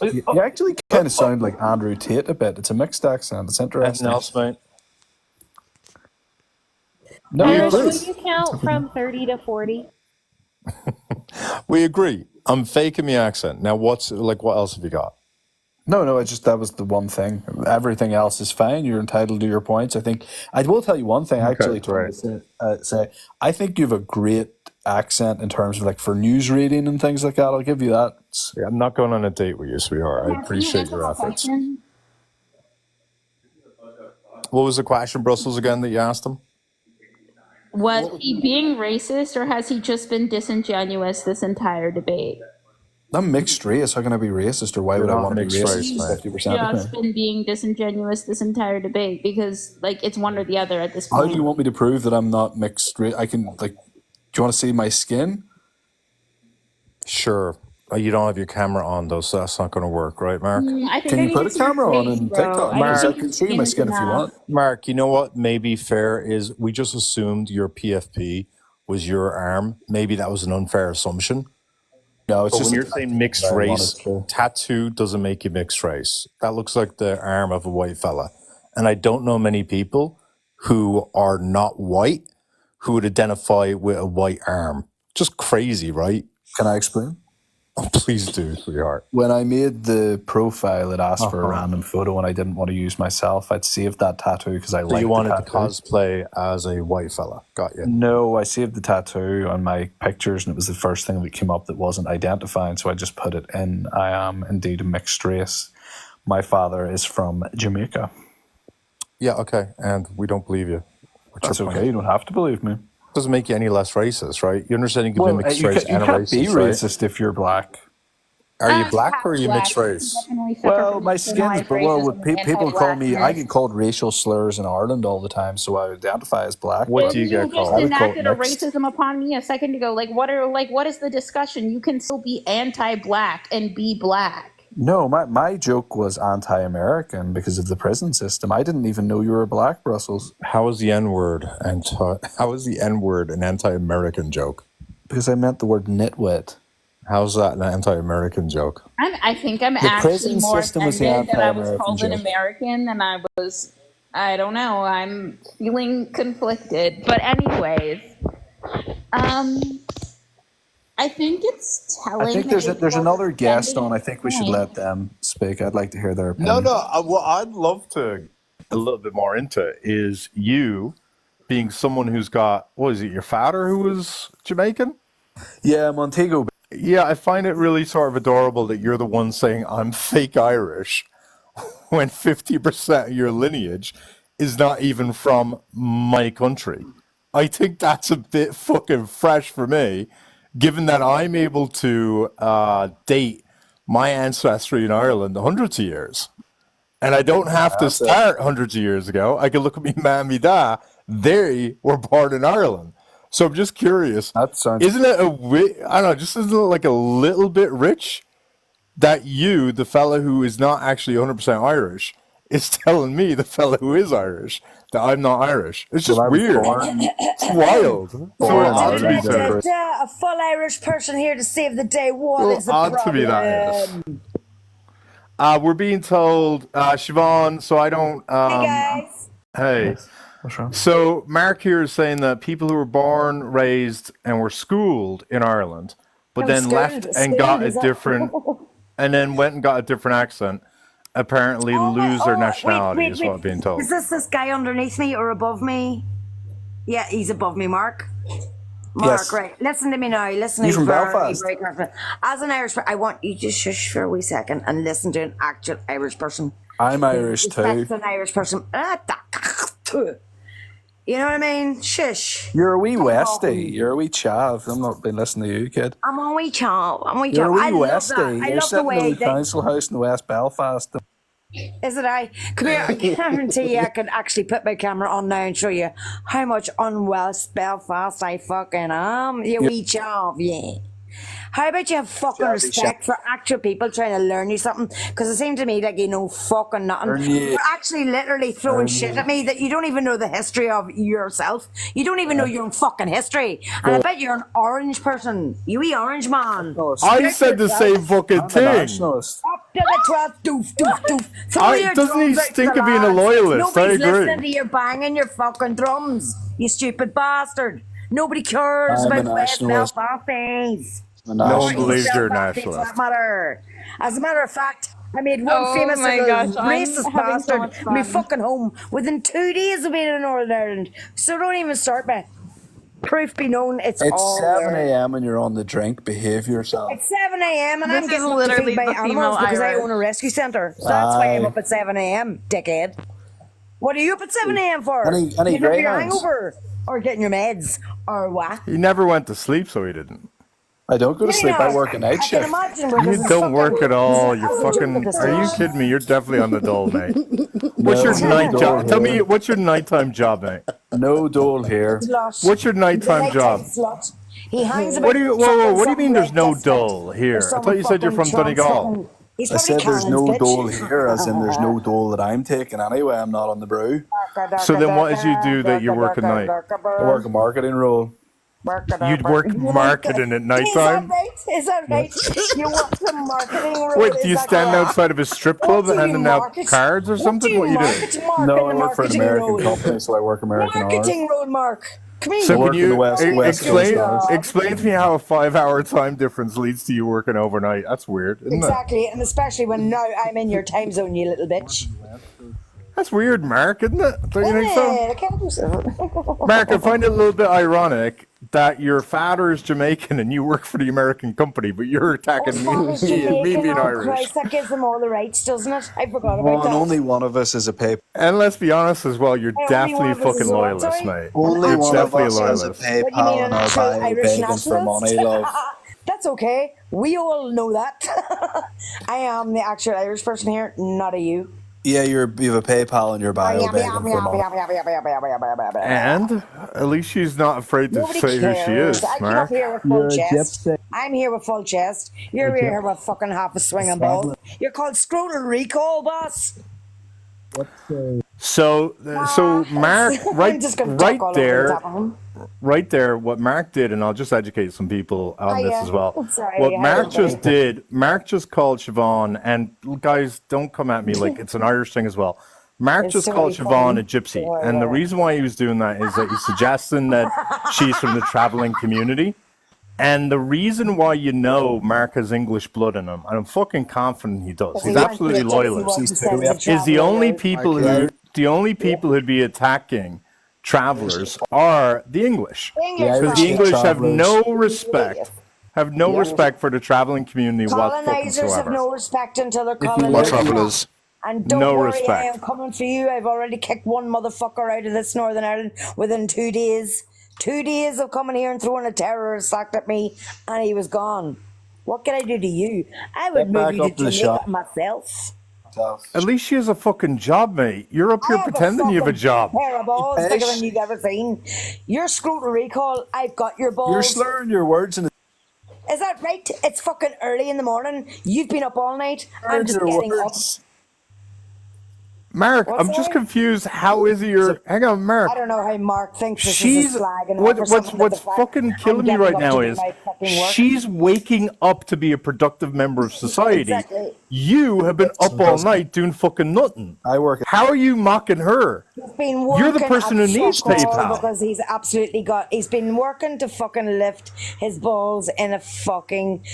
You actually kind of sound like Andrew Tate a bit. It's a mixed accent. It's interesting. Anything else, mate? No, Irish, you're would you count from 30 to 40? We agree. I'm faking the accent. Now, what else have you got? No, it's just that was the one thing. Everything else is fine. You're entitled to your points. I think I will tell you one thing. I actually trying to say, I think you have a great accent in terms of like for news reading and things like that. I'll give you that. Yeah, I'm not going on a date with you, sweetheart. I Mark, can you appreciate answer your my efforts. question? What was the question, Brussels, again, that you asked him? Was he being racist, or has he just been disingenuous this entire debate? I'm mixed race. How can I be racist, or why You're would I not want to be mixed race, racist? mate. 50% of Just me. been being disingenuous this entire debate, because like it's one or the other at this How point. do you want me to prove that I'm not mixed race? I can like. Do you want to see my skin? Sure. You don't have your camera on, though, so that's not going to work, right, Mark? I think Can I you think put a it's your camera on face, in bro. TikTok? I don't Because I think can your show you my is skin if you enough. want. Mark, you know what may be fair is we just assumed your PFP was your arm. Maybe that was an unfair assumption. No, it's But just when a you're saying tattoo mixed that I race, wanted to. tattoo doesn't make you mixed race. That looks like the arm of a white fella. And I don't know many people who are not white who would identify with a white arm. Just crazy, right? Can I explain? Oh, please do, sweetheart. When I made the profile, it asked for a Uh-huh. random photo, and I didn't want to use myself. I'd saved that tattoo because I So liked you the wanted to tattoo. cosplay as a white fella. Got you. No, I saved the tattoo on my pictures, and it was the first thing that came up that wasn't identifying, so I just put it in. I am indeed a mixed race. My father is from Jamaica. Yeah, okay. And we don't believe you. What's That's your point? okay. You don't have to believe me. Doesn't make you any less racist, right? You understand you can Well, be mixed you, race you and a can't be racist, right? racist if you're black. Are you I'm black half or are you black. mixed I race? definitely suffer Well, from my skin's internalized but well, racism and people call me. I anti-blackness. get called racial slurs in Ireland all the time, so I identify as black. What But do you get You just I called? would call it enacted a mixed. racism upon me a second ago. What is the discussion? You can still be anti-black and be black. No, my joke was anti-American because of the prison system. I didn't even know you were black, Brussels. How is the N-word how is the N-word an anti-American joke? Because I meant the word nitwit. How's that an anti-American joke? I think I'm The actually prison more system was the offended that I was anti-American called an joke. American than I don't know. I'm feeling conflicted. But anyways, I think it's telling I think that there's you're there's both another guest defending on. I your think we should point. let them speak. I'd like to hear their No, opinion. what I'd love to a little bit more into is you being someone who's got, what is it, your father who was Jamaican? Yeah, Montego. Yeah, I find it really sort of adorable that you're the one saying I'm fake Irish when 50% of your lineage is not even from my country. I think that's a bit fucking fresh for me, given that I'm able to date my ancestry in Ireland hundreds of years. And I don't have to That's it. start hundreds of years ago. I can look at me mom, me dad. They were born in Ireland. So I'm just curious. That sounds. Isn't it I don't know, just isn't it like a little bit rich that you, the fella who is not actually 100% Irish, is telling me, the fella who is Irish, that I'm not Irish? It's just Well, I was weird. born It's wild. It's a born little in odd to be Ireland. fair. A full Irish person here to save the day. A What little is the odd to me, that is. problem? We're being told, Siobhan, so I don't. Hey guys. Hey. What's wrong? So Mark here is saying that people who were born, raised, and were schooled in Ireland, but then left and got a different, and then went and got a different accent, apparently lose their nationality, is what I'm being told. Is this guy underneath me or above me? Yeah, he's above me, Mark. Yes. Right. Listen to me now. Listen to You me from very, Belfast? very carefully. As an Irish, I want you to shush for a wee second and listen to an actual Irish person. I'm Irish too. Respect an Irish person. You know what I mean? Shush. You're a wee Westie. You're a wee chav. I'm not been listening to you, kid. I'm a wee child. I'm a wee You're a child. wee I love that. Westie. I You're love the sitting in way the council house in West Belfast. Is it I? Come here, I guarantee you I could actually put my camera on now and show you how much on West Belfast I fucking am. You wee chav, yeah. How about you have fucking respect for actual people trying to learn you something? Because it seemed to me like you know fucking nothing. You're actually literally throwing shit at me that you don't even know the history of yourself. You don't even know your own fucking history. And I bet you're an orange person. You wee orange man. I said the same fucking thing. Nationalist. Up to the 12th, doof, doof, doof. Throw your Doesn't he drums out stink to of the being a lads. loyalist? I Nobody's agree. listening to you banging your fucking drums, you stupid bastard. Nobody cares I'm a about West nationalist. Belfasties. No one believes you're a Belfasties, for nationalist. that matter. As a matter of fact, I made one Oh famous my little gosh, I'm racist having so bastard much be fun. fucking home within 2 days of being in Northern Ireland. So don't even start me. Proof be known, it's It's all 7 there. a.m. and you're on the drink. Behave yourself. It's 7 a.m. and This I'm is getting up to literally feed my the female animals because I Irish. own a rescue centre. So that's why I'm Aye. up at 7 a.m., dickhead. What are you up at 7 a.m. for? Any Getting over your greyhounds? hangover? Or getting your meds? Or what? He never went to sleep, so he didn't. I don't go to sleep. I work a night I can shift. imagine You because it's don't work fucking- at all. it's You're altitude fucking. at this Are you stage. kidding me? You're definitely on the dole, mate. What's your No night dole job? Tell me, here. what's your nighttime job, mate? No dole here. Slut. What's your He's a nighttime job? slut. He hangs about What do you? Whoa, whoa! What do you mean? There's no something like dole here? There's I some thought you said you're from fucking Donegal. trans- He's I said there's no Cannon's dole bitch. here, as in there's no dole that I'm taking anyway. I'm not on the brew. So then, what is you do that you work at night? I work a marketing role. You'd work marketing at Is that nighttime? right? Is that right? You work the marketing role? Wait, is do you that stand correct? outside of a strip club What do you handing out market? cards or something? What you do? No, I work for an American company, so I work American hours. Marketing road, Mark. Come here. So work can in you the West explain Coast. explain to me how a 5-hour time difference leads to you working overnight? That's weird, isn't it? Exactly, and especially when now I'm in your time zone, you little bitch. That's weird, Mark, isn't it? Don't you think so? I can't do so. Mark, I find it a little bit ironic that your father is Jamaican and you work for the American company, but you're attacking me, Father's me Jamaican, being oh Irish. Christ, that gives them all the rights, doesn't it? I forgot Well, about and that. only one of us is a PayPal. And let's be honest as well, you're Only definitely one a of us is fucking what, loyalist, sorry? mate. Only You're one of definitely a us is a loyalist. What do you mean, PayPal an in our actual bio Irish begging for money, nationalist? love. That's okay. We all know that. I am the actual Irish person here, not a you. Yeah, you have a PayPal in your bio begging for money. And at least she's not afraid to Nobody say who she cares. is, I came up Mark. here with full chest. I'm here with full chest. You're here with fucking half a swinging ball. You're called scrotal recall, boss. So Mark, I'm just gonna talk all over the top of him. right there, what Mark did, and I'll just educate some people on this as well. Sorry, What I Mark heard just that. did, Mark just called Siobhan, and guys, don't come at me like it's an Irish thing as well. Mark It's just so called funny. Siobhan a gypsy, Oh, and the yeah. reason why he was doing that is that he's suggesting that she's from the traveling community. And the reason why you know Mark has English blood in him, and I'm fucking confident he does. He's absolutely loyalist. Is the only people who'd be attacking travelers are the English, because the English have no respect, for the traveling community Colonizers have whatsoever. no respect until they're What colonized. travelers? And don't No worry, I respect. am coming for you. I've already kicked one motherfucker out of this Northern Ireland within 2 days. 2 days of coming here and throwing a terrorist act at me, and he was gone. What can I do to you? I would Get back move you up to to the Jamaica shop. myself. At least she has a fucking job, mate. You're up I here have pretending you have a fucking job. pair of balls Yes. bigger than you've ever seen. You're scrotal recall. I've got your balls. You're slurring your words in Is that right? It's fucking early in the morning. You've been up all night. I'm just your getting words. Mark, What's I'm just that? confused. How is it your... Hang on, Mark. I don't know how Mark thinks this She's is a slag and what's fucking killing me right now is she's waking up to be a productive member of society. Exactly. You have been up all night doing fucking nothing. I work. How are you mocking her? He's been You're the working person who at needs fuck all PayPal. because he's absolutely he's been working to fucking lift his balls in a fucking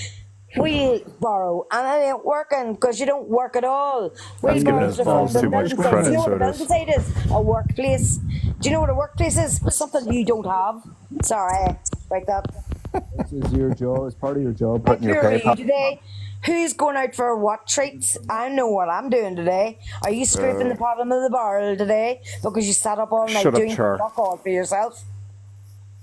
wheelbarrow, and it ain't working because you don't work at all. That's giving his balls too much credit, Do you know so what a it is. building site is? A workplace. Do you know what a workplace is? Something you don't have. Sorry, like that. This is your job. It's part of your job. Putting your Who are you PayPal. today? Who's going out for what treats? I know what I'm doing today. Are you scraping the bottom of the barrel today because you sat up all night Shut up, doing Char. fuck all for yourself?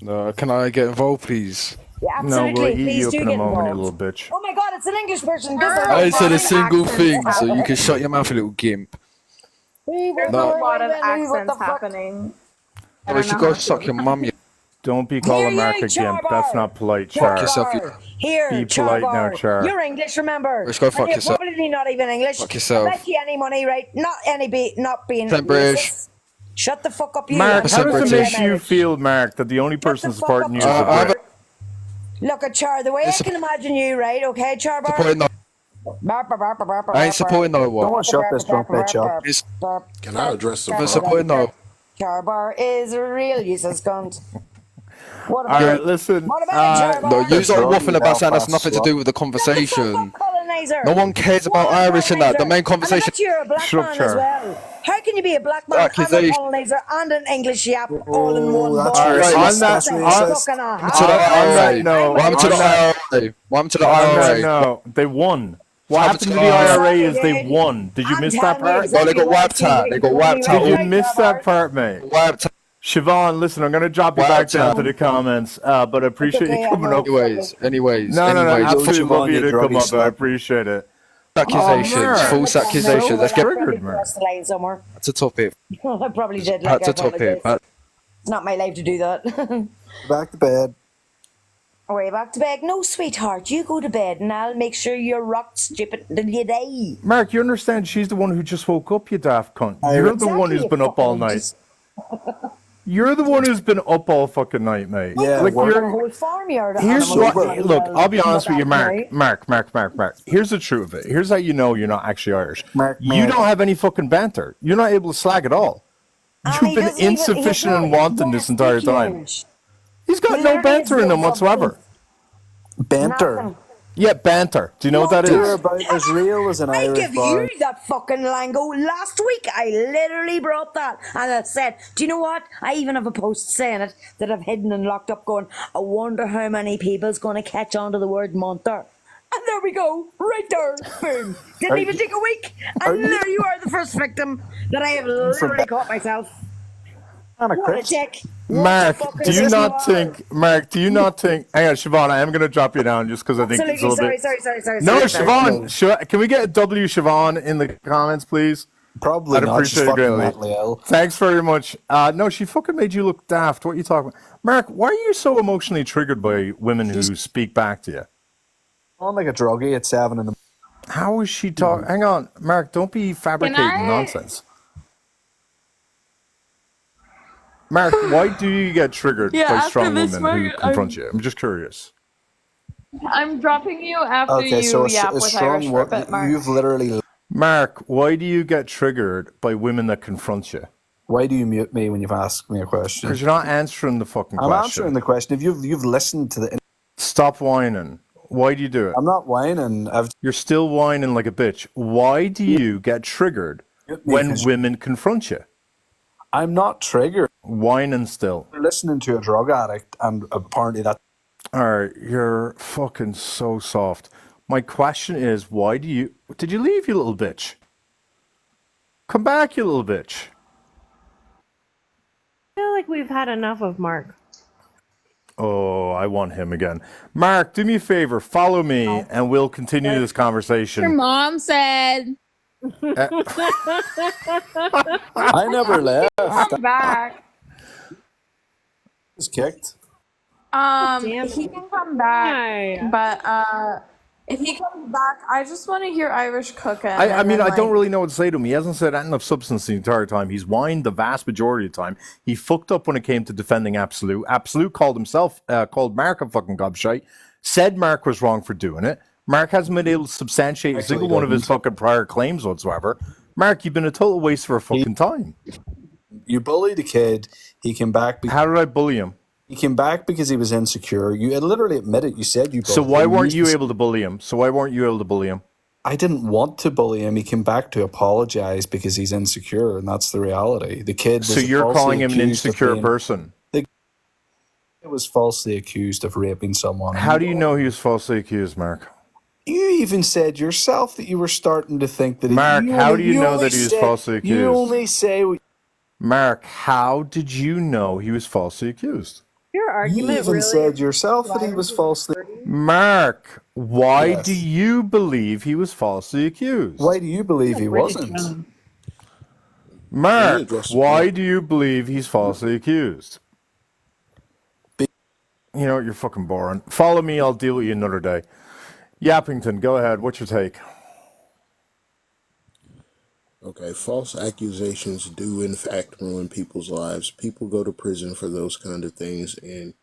Can I get involved, please? Yeah, No, absolutely. we'll eat Please you up do in a get moment, you involved. little bitch. Oh my god, it's an English person. I said a single thing, so you can shut your mouth, you little gimp. There's No. a lot of What accents the fuck? happening. Oh, you should go suck your mum, you. Don't be calling Here Mark you, a gimp. Charbar. That's not polite, Char. yourself, you- Here, Be polite now, Charbar. Char. You're English, remember? Let's go fuck And you're yourself. probably not even English. Fuck yourself. I bet you any money, right? Not being Percent British. racist. Shut the fuck up, you. Mark, how Percent does it British. make you feel, Mark, that the only person the fuck supporting you is up, a I have Brit? Look at Char. The way I can imagine you, right? Okay, Charbar. supporting no. I ain't supporting no I want one. to shut this drunk bitch up. It's Can I address the for supporting no. Charbar is a real useless cunt. What All about right, listen. What about Charbar? No, you are waffling about something that's Belfast nothing to do with the conversation. Colonizer. No one cares about What Irish and that. The main colonizer? conversation. And I bet you're a black Shut up, man Char. as well. How can you be a black man and a Accusation. colonizer and an English yap all in one that's ball? All right, racist. on that, That's racist. Fucking a What happened to the hat. on that IRA? note, What happened to the IRA? What happened to the on that IRA? note, they won. What What happened happened to to the the IRA? IRA is Sorry, they dude. won. Did you I'm miss that telling you part? No, they exactly got what I wiped see out. right They got here. wiped out. Did you Right miss there, that part, mate? Wiped out. Siobhan, listen, I'm going to drop you back Wiped down out. to the comments, but I appreciate okay, you I coming know. up. Anyways. No, absolutely Siobhan, love you you to come druggy up. I slut. appreciate it. Accusations. Mark, False accusations. so Let's get triggered, man. Across the line somewhere. back to topic. I probably did. Back Like, I to topic. apologize. It's not my life to do that. Back to bed. Way back to bed. No, sweetheart, you go to bed and I'll make sure you're rocked stupid till you die. Mark, you understand she's the one who just woke up, you daft cunt. You're the one who's Exactly, been up all night. You're the one who's been up all fucking night, mate. Yeah, like work. A whole farmyard of Here's animals what. bloody Look, well I'll be honest with you, looked after, Mark. right? Mark. Here's the truth of it. Here's how you know you're not actually Irish. Mark. You don't have any fucking banter. You're not able to slag at all. And You've he been doesn't even- insufficient he's and not- wanton this entire speaking time. Irish. He's got no Literally, banter in it's him no whatsoever. Banter. Nothing. Yeah, banter. Do you know what that You're is? about as real as an I Irish give bar. you that fucking lingo last week. I literally brought that and I said, do you know what? I even have a post saying it that I've hidden and locked up going, I wonder how many people's going to catch on to the word monter. And there we go, right there, boom. Didn't even take a week. And there you are, the first victim that I have literally caught myself. What a check. Mark, do you not think? Mark, do you not think? Hang on, Siobhan, I am going to drop you down just because I think it's a little bit. Sorry. No, sorry. Siobhan, can we get a W, Siobhan, in the comments, please? Probably I'd not. appreciate She's it fucking greatly. mentally ill. Thanks very much. No, she fucking made you look daft. What are you talking about? Mark, why are you so emotionally triggered by women who speak back to you? I'm like a druggie at 7 in the. How is she talking? Hang on, Mark, don't be fabricating nonsense. Mark, why do you get triggered Yeah, by after strong this, women who Mark, confront you? I'm just curious. I'm dropping you after Okay, so you yap a with strong Irish for a bit, Mark. You've literally. Mark, why do you get triggered by women that confront you? Why do you mute me when you've asked me a question? Because you're not answering the fucking I'm question. answering the question. If you've listened to the. Stop whining. Why do you do it? I'm not whining. You're still whining like a bitch. Why do you get triggered when women confront you? I'm not triggered. Whining still. You're listening to a drug addict, and apparently that. All right, you're fucking so soft. My question is, why do you... Did you leave, you little bitch? Come back, you little bitch. I feel like we've had enough of Mark. Oh, I want him again. Mark, do me a favor. Follow me, and we'll continue this Your conversation. mom said. I never left. Come back. Was kicked. He can come back, but if he comes back, I just want to hear Irish cooking. I mean, I don't really know what to say to him. He hasn't said anything of substance the entire time. He's whined the vast majority of the time. He fucked up when it came to defending Absolute. Absolute called Mark a fucking gobshite, said Mark was wrong for doing it. Mark hasn't been able to substantiate a single one of his fucking prior claims whatsoever. Mark, you've been a total waste of our fucking time. You bullied a kid. He came back. How did I bully him? He came back because he was insecure. You had literally admitted. You said you bullied So why him. weren't you able to bully him? I didn't want to bully him. He came back to apologize because he's insecure, and that's the reality. The kid. So you're calling him an insecure person? The kid was falsely accused of raping someone. How do you know he was falsely accused, Mark? You even said yourself that you were starting to think that. Mark, how do you know that he was falsely accused? You only say. Mark, how did you know he was falsely accused? Your argument You even really said yourself that he was falsely. Mark, why Yes. do you believe he was falsely accused? Why do you believe he wasn't? Mark, why do you believe he's falsely accused? You know, you're fucking boring. Follow me, I'll deal with you another day. Yappington, go ahead. What's your take? Okay, false accusations do in fact ruin people's lives. People go to prison for those kind of things, and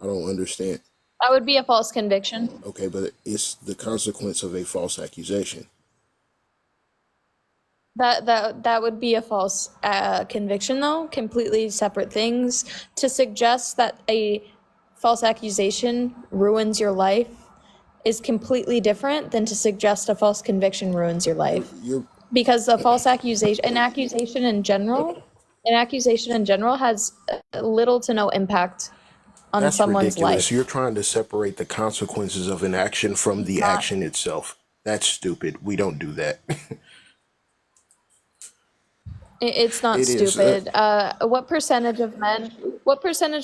I don't understand. That would be a false conviction. Okay, but it's the consequence of a false accusation. That would be a false conviction, though. Completely separate things. To suggest that a false accusation ruins your life is completely different than to suggest a false conviction ruins your life. because a false accusation, an accusation in general has little to no impact on That's someone's ridiculous. You're life. trying to separate the consequences of an action from the Not. action itself. That's stupid. We don't do that. It's not It is. stupid. What percentage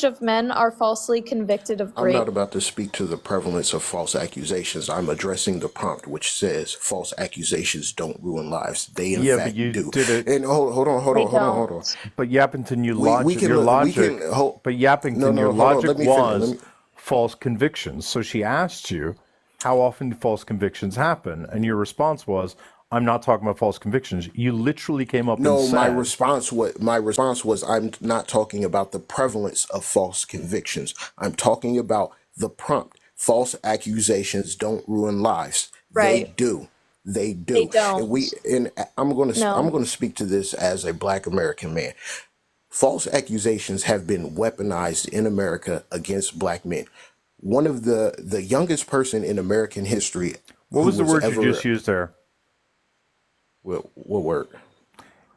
of men are falsely convicted of I'm not rape? about to speak to the prevalence of false accusations. I'm addressing the prompt, which says false accusations don't ruin lives. They, in Yeah, but fact, you do. did it. And They don't. But Yappington, We your can, logic. But no, Yappington, your no, hold on. logic Let me finish. was false convictions. So she asked you, how often do false convictions happen? And your response was, I'm not talking about false convictions. You literally came up and No, said, my response was I'm not talking about the prevalence of false convictions. I'm talking about the prompt. False accusations don't ruin lives. They Right. do. They They do. don't. And I'm No. going to speak to this as a black American man. False accusations have been weaponized in America against black men. One of the youngest person in American history what who was the was word you ever just used there? what word?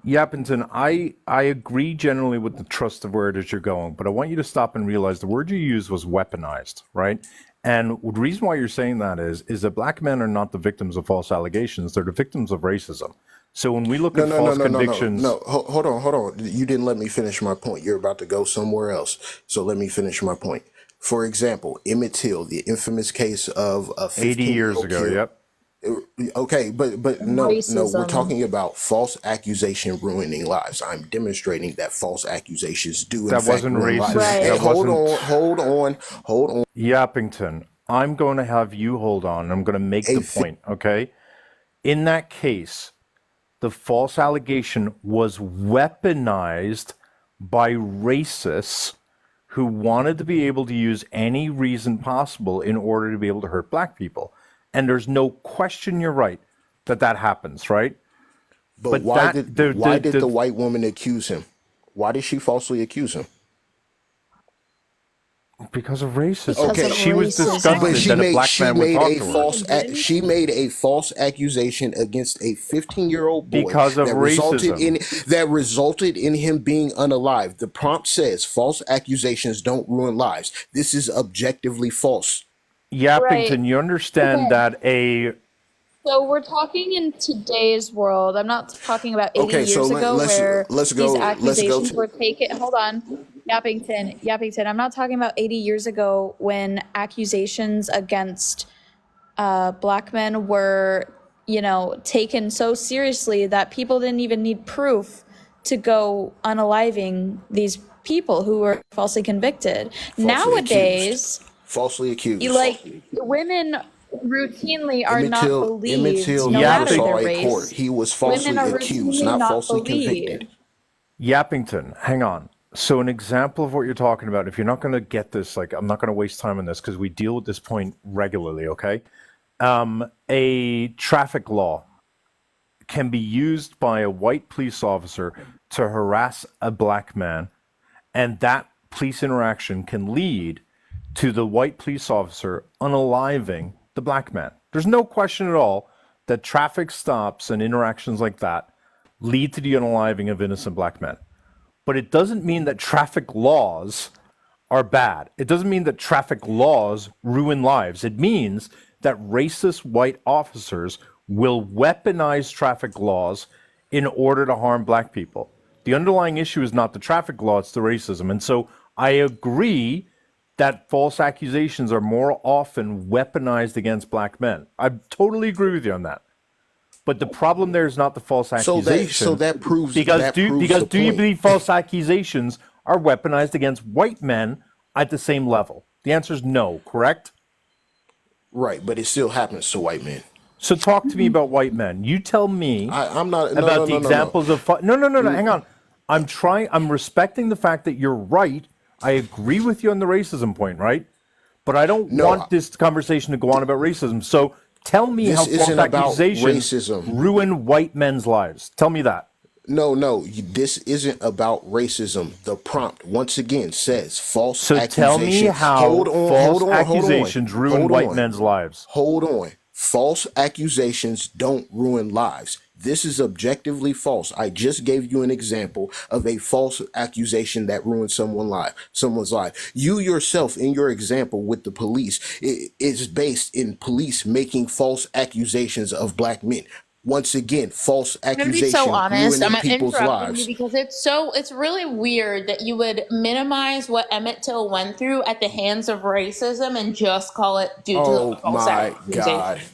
Yappington, I agree generally with the trust of where it is you're going, but I want you to stop and realize the word you used was weaponized, right? And the reason why you're saying that is that black men are not the victims of false allegations; they're the victims of racism. So when we look No, at no, no, false no, no, no, convictions, no. Hold on, hold on. You didn't let me finish my point. You're about to go somewhere else. So let me finish my point. For example, Emmett Till, the infamous case of a 80 years 15-year-old ago, kid. yep, Okay, but no, no. We're Racism. talking about false accusation ruining lives. I'm demonstrating that false accusations do in that fact wasn't ruin lives. racist. Right. Hey, That wasn't hold on. Yappington. I'm going to have you hold on. I'm going to make A the point, okay? In that case, the false allegation was weaponized by racists who wanted to be able to use any reason possible in order to be able to hurt black people. And there's no question, you're right, that happens, right? But But that why did the white woman accuse him? Why did she falsely accuse him? because of racism, Because Okay, of she was racism. but disgusted that a black man would talk to her she made a false accusation against a 15-year-old boy because of that resulted racism. in him being unalive. The prompt says false accusations don't ruin lives. This is objectively false. Right. Yappington, you understand Okay. that a So we're talking in today's world. I'm not talking about 80 Okay, so years ago where these let's go accusations to were taken. Hold on. Yappington. I'm not talking about 80 years ago when accusations against black men were, taken so seriously that people didn't even need proof to go unaliving these people who were falsely convicted. falsely accused. Nowadays, Falsely accused. women routinely are Emmett not Till, Emmett believed Till no never matter Yapping their saw a court. race. He was Women falsely are accused, routinely not not falsely convicted. believed. Yappington, hang on. So an example of what you're talking about, if you're not going to get this, like I'm not going to waste time on this because we deal with this point regularly, okay? A traffic law can be used by a white police officer to harass a black man, and that police interaction can lead to the white police officer unaliving the black man. There's no question at all that traffic stops and interactions like that lead to the unaliving of innocent black men. But it doesn't mean that traffic laws are bad. It doesn't mean that traffic laws ruin lives. It means that racist white officers will weaponize traffic laws in order to harm black people. The underlying issue is not the traffic law, it's the racism. And so I agree that false accusations are more often weaponized against black men. I totally agree with you on that. But the problem there is not the false accusation. That proves because do you point. believe false accusations are weaponized against white men at the same level? The answer is no, correct? Right, but it still happens to white men. So talk to me about white men. You tell me I'm not about the examples of no, hang on. I'm respecting the fact that you're right. I agree with you on the racism point, right? But I don't want this conversation to go on about racism. So tell me how false accusations ruin white men's lives. Tell me that. No, this isn't about racism. The prompt once again says false So accusation. tell me how false accusations ruin white men's lives. Hold on. False accusations don't ruin lives. This is objectively false. I just gave you an example of a false accusation that ruined someone's life. You yourself, in your example with the police, is based in police making false accusations of black men. Once again, false I'm gonna be so accusation honest. I'm ruining people's interrupting you lives. because it's really weird that you would minimize what Emmett Till went through at the hands of racism and just call it due to the Oh false my God. accusation.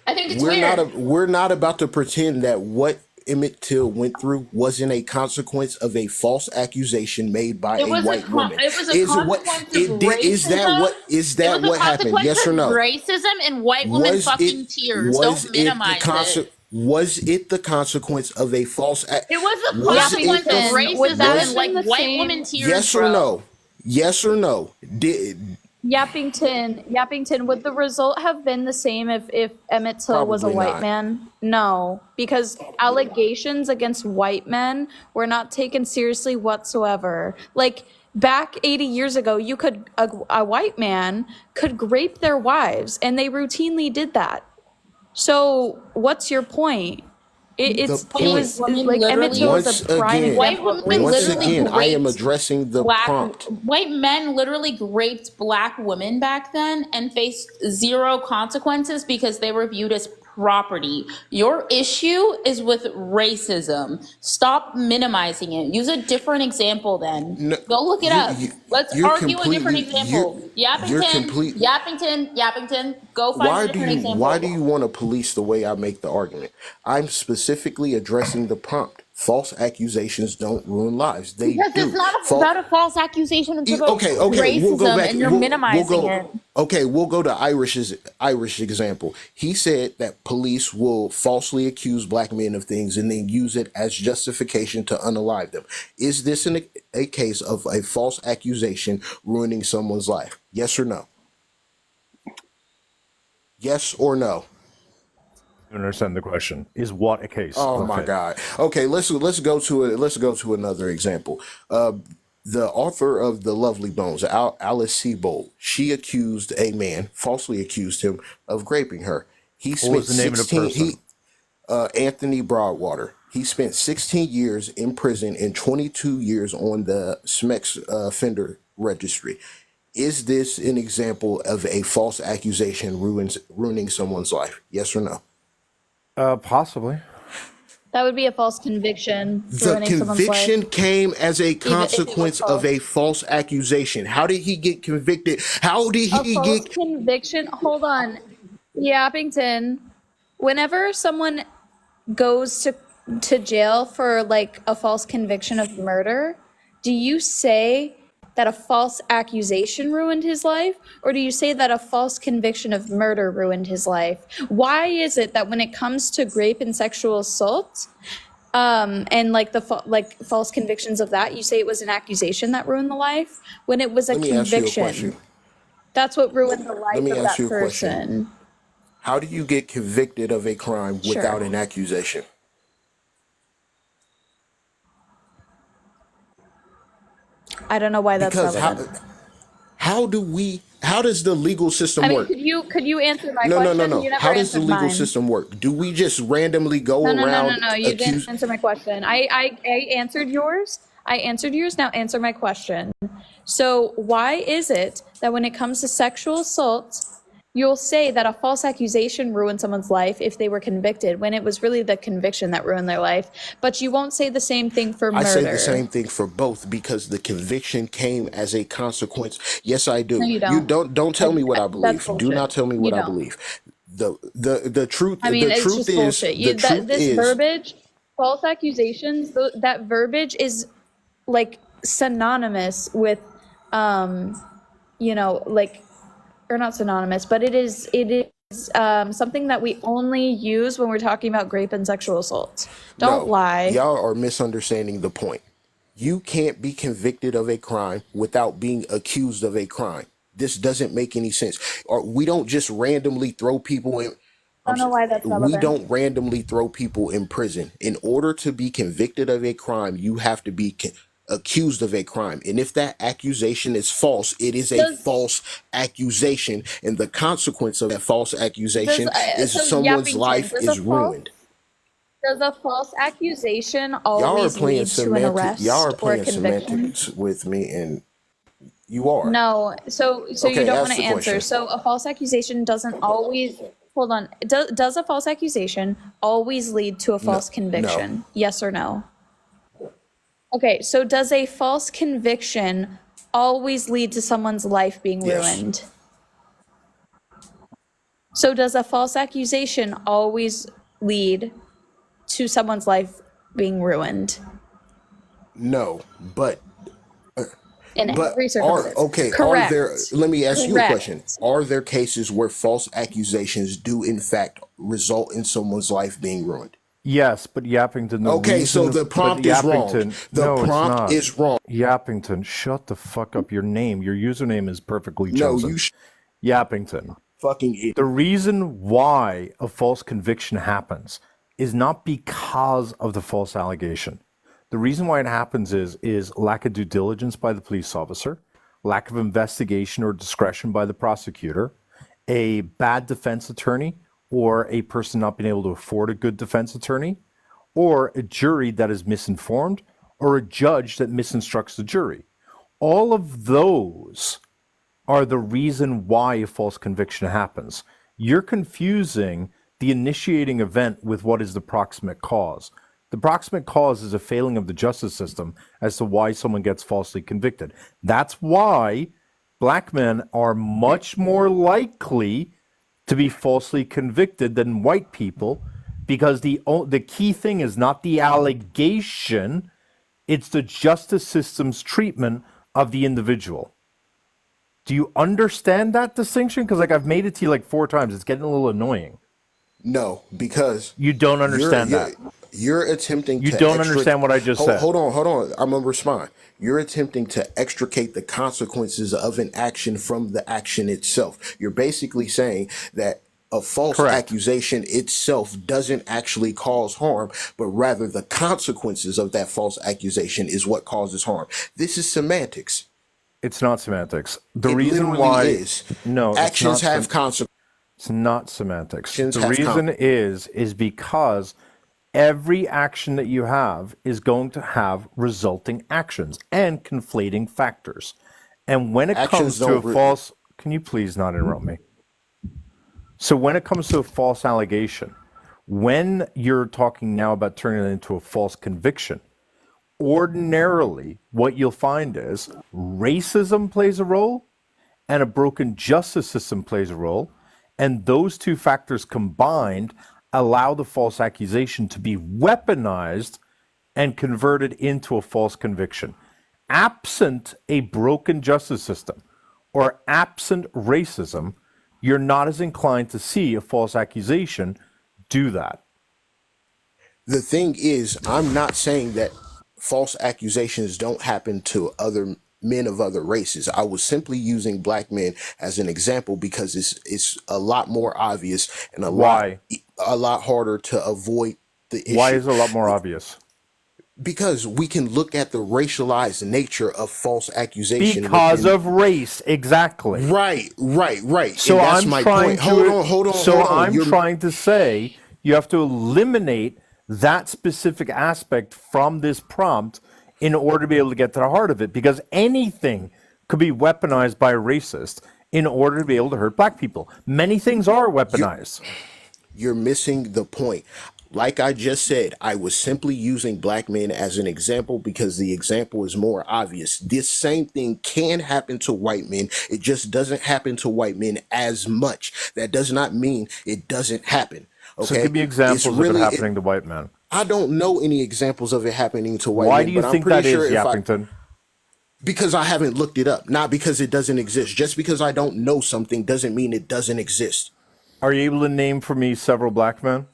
I think it's weird. We're not about to pretend that what Emmett Till went through wasn't a consequence of a false accusation made by It a was white woman. it was a Is what consequence of it did? racism. Is It that was a what happened? consequence Yes or of no? racism and white women Was fucking it tears. Don't minimize it. was it the consequence of a false It was a was consequence of it racism and like white woman tears, yes or bro. no? Yes or no? Did Yappington, would the result have been the same if Emmett Till was a Probably white not. man? No, because allegations against white men were not taken seriously whatsoever. Like back 80 years ago, a white man could grape their wives, and they routinely did that. So what's your point? It was like Emmett Till was a prime example of racism. I am addressing the prompt. White men literally raped black women back then and faced zero consequences because they were viewed as property. Your issue is with racism. Stop minimizing it. Use a different example then. No, Go look it up. Let's you're argue a different completely- example. you're complete- Yappington, go find a different example. Why do you want to police the way I make the argument? I'm specifically addressing the prompt. False accusations don't ruin lives. They Because do. it's not about a false accusation. It's about Okay, racism, we'll go back. and you're minimizing it. Okay, we'll go to Irish example. He said that police will falsely accuse black men of things and then use it as justification to unalive them. Is this a case of a false accusation ruining someone's life? Yes or no? Yes or no? I don't understand the question. Is what a case? Oh my God. Okay, let's go to another example. The author of The Lovely Bones, Alice Sebold, she falsely accused him of raping her. He What spent was the name of the 16 person? Anthony Broadwater. He spent 16 years in prison and 22 years on the SMEX offender registry. Is this an example of a false accusation ruining someone's life? Yes or no? Possibly. That would be a false conviction. The ruining someone's life. conviction came as a if it was consequence of a false accusation. How did he get convicted? How did A he false get? conviction. Hold on, Yappington. Whenever someone goes to jail for like a false conviction of murder, do you say that a false accusation ruined his life, or do you say that a false conviction of murder ruined his life? Why is it that when it comes to rape and sexual assault, and like the false convictions of that, you say it was an accusation that ruined the life when it was a Let me ask you a conviction? question. That's what ruined the life Let me of ask that you a question. person. How do you get convicted of a crime Sure. without an accusation? I don't know why that's Because relevant. how does the legal system I mean, work? could you answer my No. question? You never How does the answered legal mine. system work? Do we just randomly go No. around You didn't accuse? answer my question. I answered yours. I answered yours. Now answer my question. So why is it that when it comes to sexual assault, you'll say that a false accusation ruined someone's life if they were convicted, when it was really the conviction that ruined their life, but you won't say the same thing for I murder? say the same thing for both because the conviction came as a consequence. Yes, I do. No, you You don't. don't tell me what I That's believe. Do bullshit. not tell me You what I don't. believe. The truth I mean, the it's truth just is bullshit. the truth This is verbiage, false accusations, that verbiage is like synonymous with, like, or not synonymous, but it is something that we only use when we're talking about rape and sexual assault. Don't no, lie. y'all are misunderstanding the point. You can't be convicted of a crime without being accused of a crime. This doesn't make any sense. Or we don't just randomly throw people in. I don't know why that's We relevant. don't randomly throw people in prison. In order to be convicted of a crime, you have to be accused of a crime. And if that accusation is false, it is a false accusation. And the consequence of that false accusation is So someone's Yappington, life does is ruined. Does a false accusation Y'all are always playing lead to an semantic. Y'all are arrest or a playing conviction? semantics with me, and you are. No. So you Okay, don't want ask to the answer. question. So a false accusation doesn't always, hold on. Does a false accusation always lead to a No, false no, conviction? Yes or no? Okay, so does a false conviction always lead to someone's life being yes, ruined? So does a false accusation always lead to someone's life being ruined no, in but every circumstance? are there, Correct. let me ask you a question. Correct. Are there cases where false accusations do in fact result in someone's life being ruined? Yes, but Yappington, the Okay, so reason, the but prompt is wrong. Yappington, The no, it's prompt not. is wrong. Yappington, shut the fuck up. Your name, your username is perfectly No, chosen. Yappington, fucking idiot. the reason why a false conviction happens is not because of the false allegation. The reason why it happens is lack of due diligence by the police officer, lack of investigation or discretion by the prosecutor, a bad defense attorney, or a person not being able to afford a good defense attorney, or a jury that is misinformed, or a judge that misinstructs the jury. All of those are the reason why a false conviction happens. You're confusing the initiating event with what is the proximate cause. The proximate cause is a failing of the justice system as to why someone gets falsely convicted. That's why black men are much more likely to be falsely convicted than white people, because the key thing is not the allegation, it's the justice system's treatment of the individual. Do you understand that distinction? Because like I've made it to you like 4 times. It's getting a little annoying. No, because You don't understand that. you're attempting You to don't understand what I just said. Hold on. I'm gonna respond. You're attempting to extricate the consequences of an action from the action itself. You're basically saying that a false Correct. accusation itself doesn't actually cause harm, but rather the consequences of that false accusation is what causes harm. This is semantics. It's not semantics. The It reason literally why is. no, Actions it's not have consequences. it's not semantics. Actions The have reason is because every action that you have is going to have resulting actions and conflating factors. And when it Actions comes to a don't. false, can you please not interrupt me? So when it comes to a false allegation, when you're talking now about turning it into a false conviction, ordinarily what you'll find is racism plays a role and a broken justice system plays a role. And those two factors combined allow the false accusation to be weaponized and converted into a false conviction. Absent a broken justice system or absent racism, you're not as inclined to see a false accusation do that. The thing is, I'm not saying that false accusations don't happen to other men of other races. I was simply using black men as an example because it's a lot more obvious and Why? a lot harder to avoid the Why issue. is it a lot more obvious? Because we can look at the racialized nature of false accusation Because within. of race, exactly. Right. So And that's I'm my trying point. to Hold on. So I'm trying to say you have to eliminate that specific aspect from this prompt in order to be able to get to the heart of it, because anything could be weaponized by a racist in order to be able to hurt black people. Many things are weaponized. You're missing the point. Like I just said, I was simply using black men as an example because the example is more obvious. This same thing can happen to white men. It just doesn't happen to white men as much. That does not mean it doesn't happen. Okay? So give me examples of it happening to white men. I don't know any examples of it happening to white Why men, do you but I'm think pretty that sure is, Yappington? because I haven't looked it up, not because it doesn't exist. Just because I don't know something doesn't mean it doesn't exist. Are you able to name for me several black men?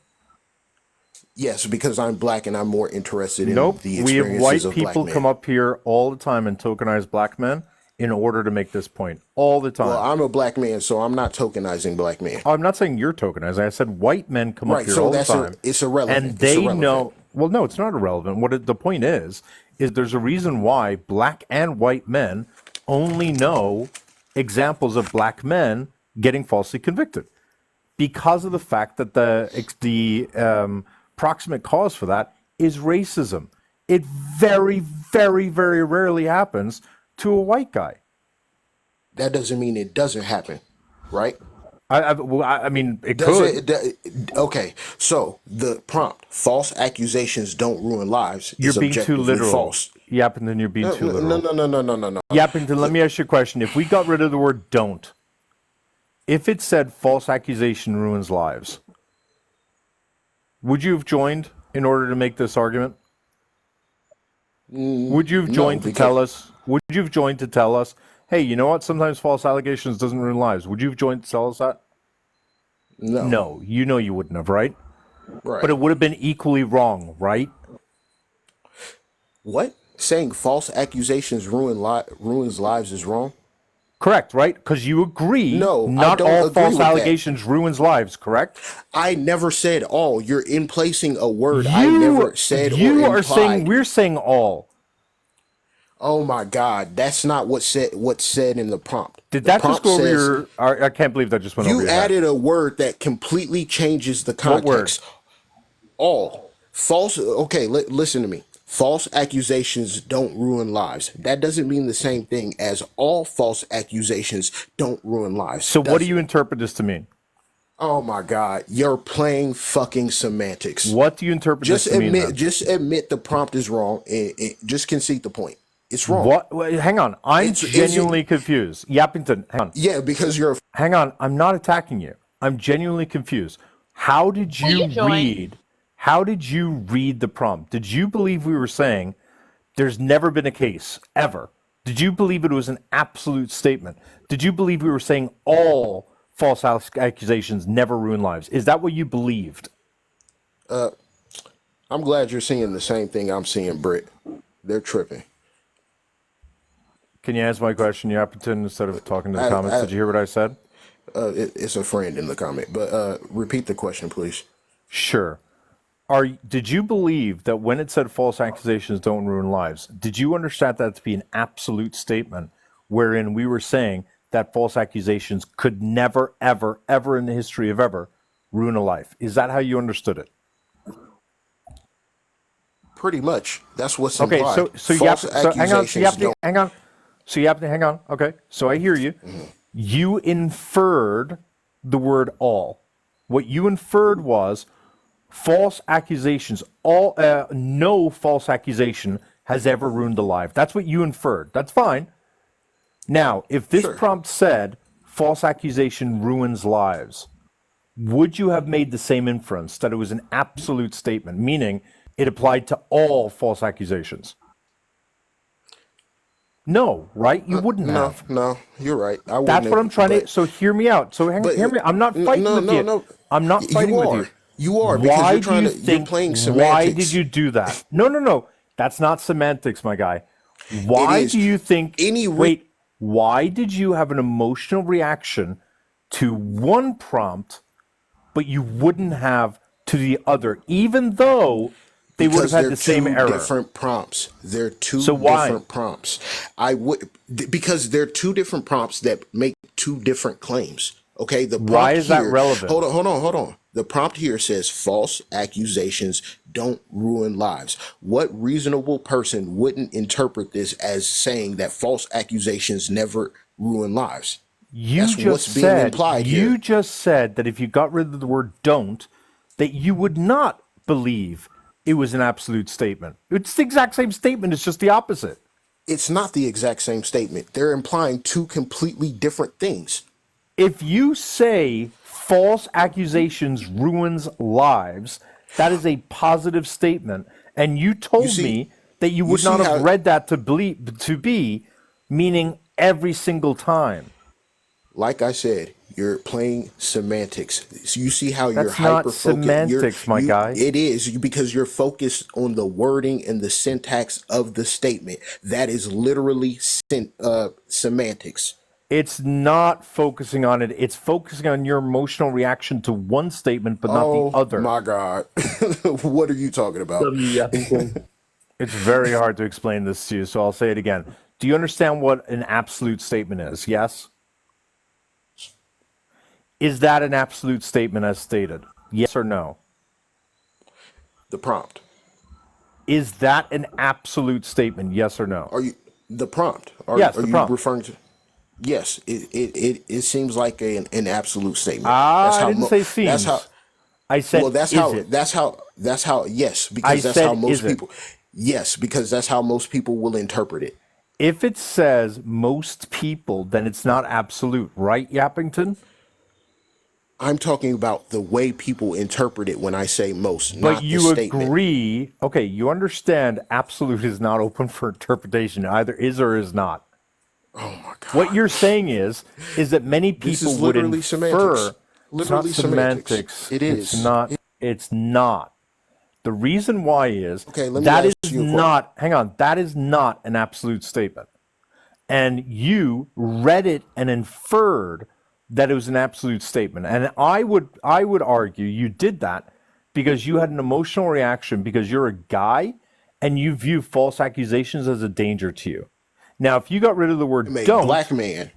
Yes, because I'm black and I'm more interested in Nope. the We have experiences white of black people men. come up here all the time and tokenize black men in order to make this point. All the time. Well, I'm a black man, so I'm not tokenizing black men. I'm not saying you're tokenizing. I said white men come up Right, here so all the that's time. it's irrelevant. And It's they irrelevant. know. Well, no, it's not irrelevant. The point is there's a reason why black and white men only know examples of black men getting falsely convicted, because of the fact that the proximate cause for that is racism. It very, very, very rarely happens to a white guy. That doesn't mean it doesn't happen, right? I mean, it Does could. it? Okay, so the prompt "false accusations don't ruin lives" You're is being too objectively literal. false. Yappington, you're being No, too no, literal. no. Yappington, let me ask you a question. If we got rid of the word "don't," if it said "false accusation ruins lives," would you have joined in order to make this argument? Would you have No, joined to because tell us? Would you have joined to tell us, hey, you know what? Sometimes false allegations doesn't ruin lives. Would you have joined to tell us that? no, No, you know you wouldn't have, right? right. But it would have been equally wrong, right? What? Saying false accusations ruins lives is wrong? Correct, right? Because you agree No, I not don't all agree false with that. allegations ruins lives, correct? I never said all. You're in placing a word I never said or You are saying implied. we're saying all. Oh my God, that's not what's said in the prompt. Did The that just prompt go over says your? I can't believe that just went over you your head. added a word that completely changes the What word? context. All false. Okay, listen to me. False accusations don't ruin lives. That doesn't mean the same thing as all false accusations don't ruin lives. So what do does you it? interpret this to mean? Oh my God, you're playing fucking semantics. What do you interpret this to mean? Then? Just admit the prompt is wrong and just concede the point. It's wrong. What? Wait, hang on, I'm Is genuinely it? confused. Yappington, hang on. Yeah, because you're. Hang on, I'm not attacking you. I'm genuinely confused. How did Will you you join? read? How did you read the prompt? Did you believe we were saying there's never been a case ever? Did you believe it was an absolute statement? Did you believe we were saying all false accusations never ruin lives? Is that what you believed? I'm glad you're seeing the same thing I'm seeing, Britt. They're tripping. Can you answer my question, Yappington, instead of talking to the comments? Did you hear what I said? It's a friend in the comment, but repeat the question, please. Sure. Did you believe that when it said false accusations don't ruin lives, did you understand that to be an absolute statement wherein we were saying that false accusations could never, ever, ever in the history of ever ruin a life? Is that how you understood it? Pretty much. That's what's Okay, implied. so False hang on, accusations don't. hang on. So you have to hang on. Okay, so I hear you. You inferred the word all. What you inferred was false accusations. No false accusation has ever ruined a life. That's what you inferred. That's fine. Now, if this prompt said false accusation ruins lives, would you have made the same inference that it was an absolute statement, meaning it applied to all false accusations? No, right? You wouldn't have. No, you're right. I wouldn't That's what have, I'm trying to. but- So hear me out. So hear me. I'm not fighting with you. No. I'm not fighting You with are. you. You are, because Why you're do trying you to. You're think? playing Why semantics. did you do that? No. That's not semantics, my guy. Why is. do you think? Any Wait. Why did you have an emotional reaction to one prompt, but you wouldn't have to the other, even though they would have Because had they're the same two error? different prompts. They're two So why? different prompts. Because they're two different prompts that make two different claims. Okay, the prompt Why is that here. relevant? Hold on. The prompt here says false accusations don't ruin lives. What reasonable person wouldn't interpret this as saying that false accusations never ruin lives? That's what's being implied here. You just said that if you got rid of the word don't, that you would not believe it was an absolute statement. It's the exact same statement, it's just the opposite. It's not the exact same statement. They're implying two completely different things. If you say false accusations ruins lives, that is a positive statement. And you told me that you would not have read that to be meaning every single time. Like I said, you're playing semantics. So you see how you're That's not hyper focused. semantics, my guy. It is because you're focused on the wording and the syntax of the statement. That is literally semantics. It's not focusing on it. It's focusing on your emotional reaction to one statement, but not the other. Oh my God. What are you talking about? It's very hard to explain this to you, so I'll say it again. Do you understand what an absolute statement is? Yes? Is that an absolute statement as stated? Yes or no? The prompt. Is that an absolute statement? Yes or no? Are you the prompt? Yes, Are the you prompt. referring to? Yes, it seems like an absolute statement. I didn't say That's how. seems. I Well, said, is it? that's how. Yes, I because that's how said, most is it? people. Yes, because that's how most people will interpret it. If it says most people, then it's not absolute, right, Yappington? I'm talking about the way people interpret it when I say most, But not the you statement. agree, okay, you understand absolute is not open for interpretation, either is or is not. Oh my God. What you're saying is that many This people is would literally infer. semantics. It's not Literally semantics. semantics. It It's is. not. It's not. The reason why is Okay, let me that ask is you a question. not, hang on, that is not an absolute statement. And you read it and inferred that it was an absolute statement. And I would argue you did that because you had an emotional reaction because you're a guy and you view false accusations as a danger to you. Now, if you got rid of the word I'm a don't, black man.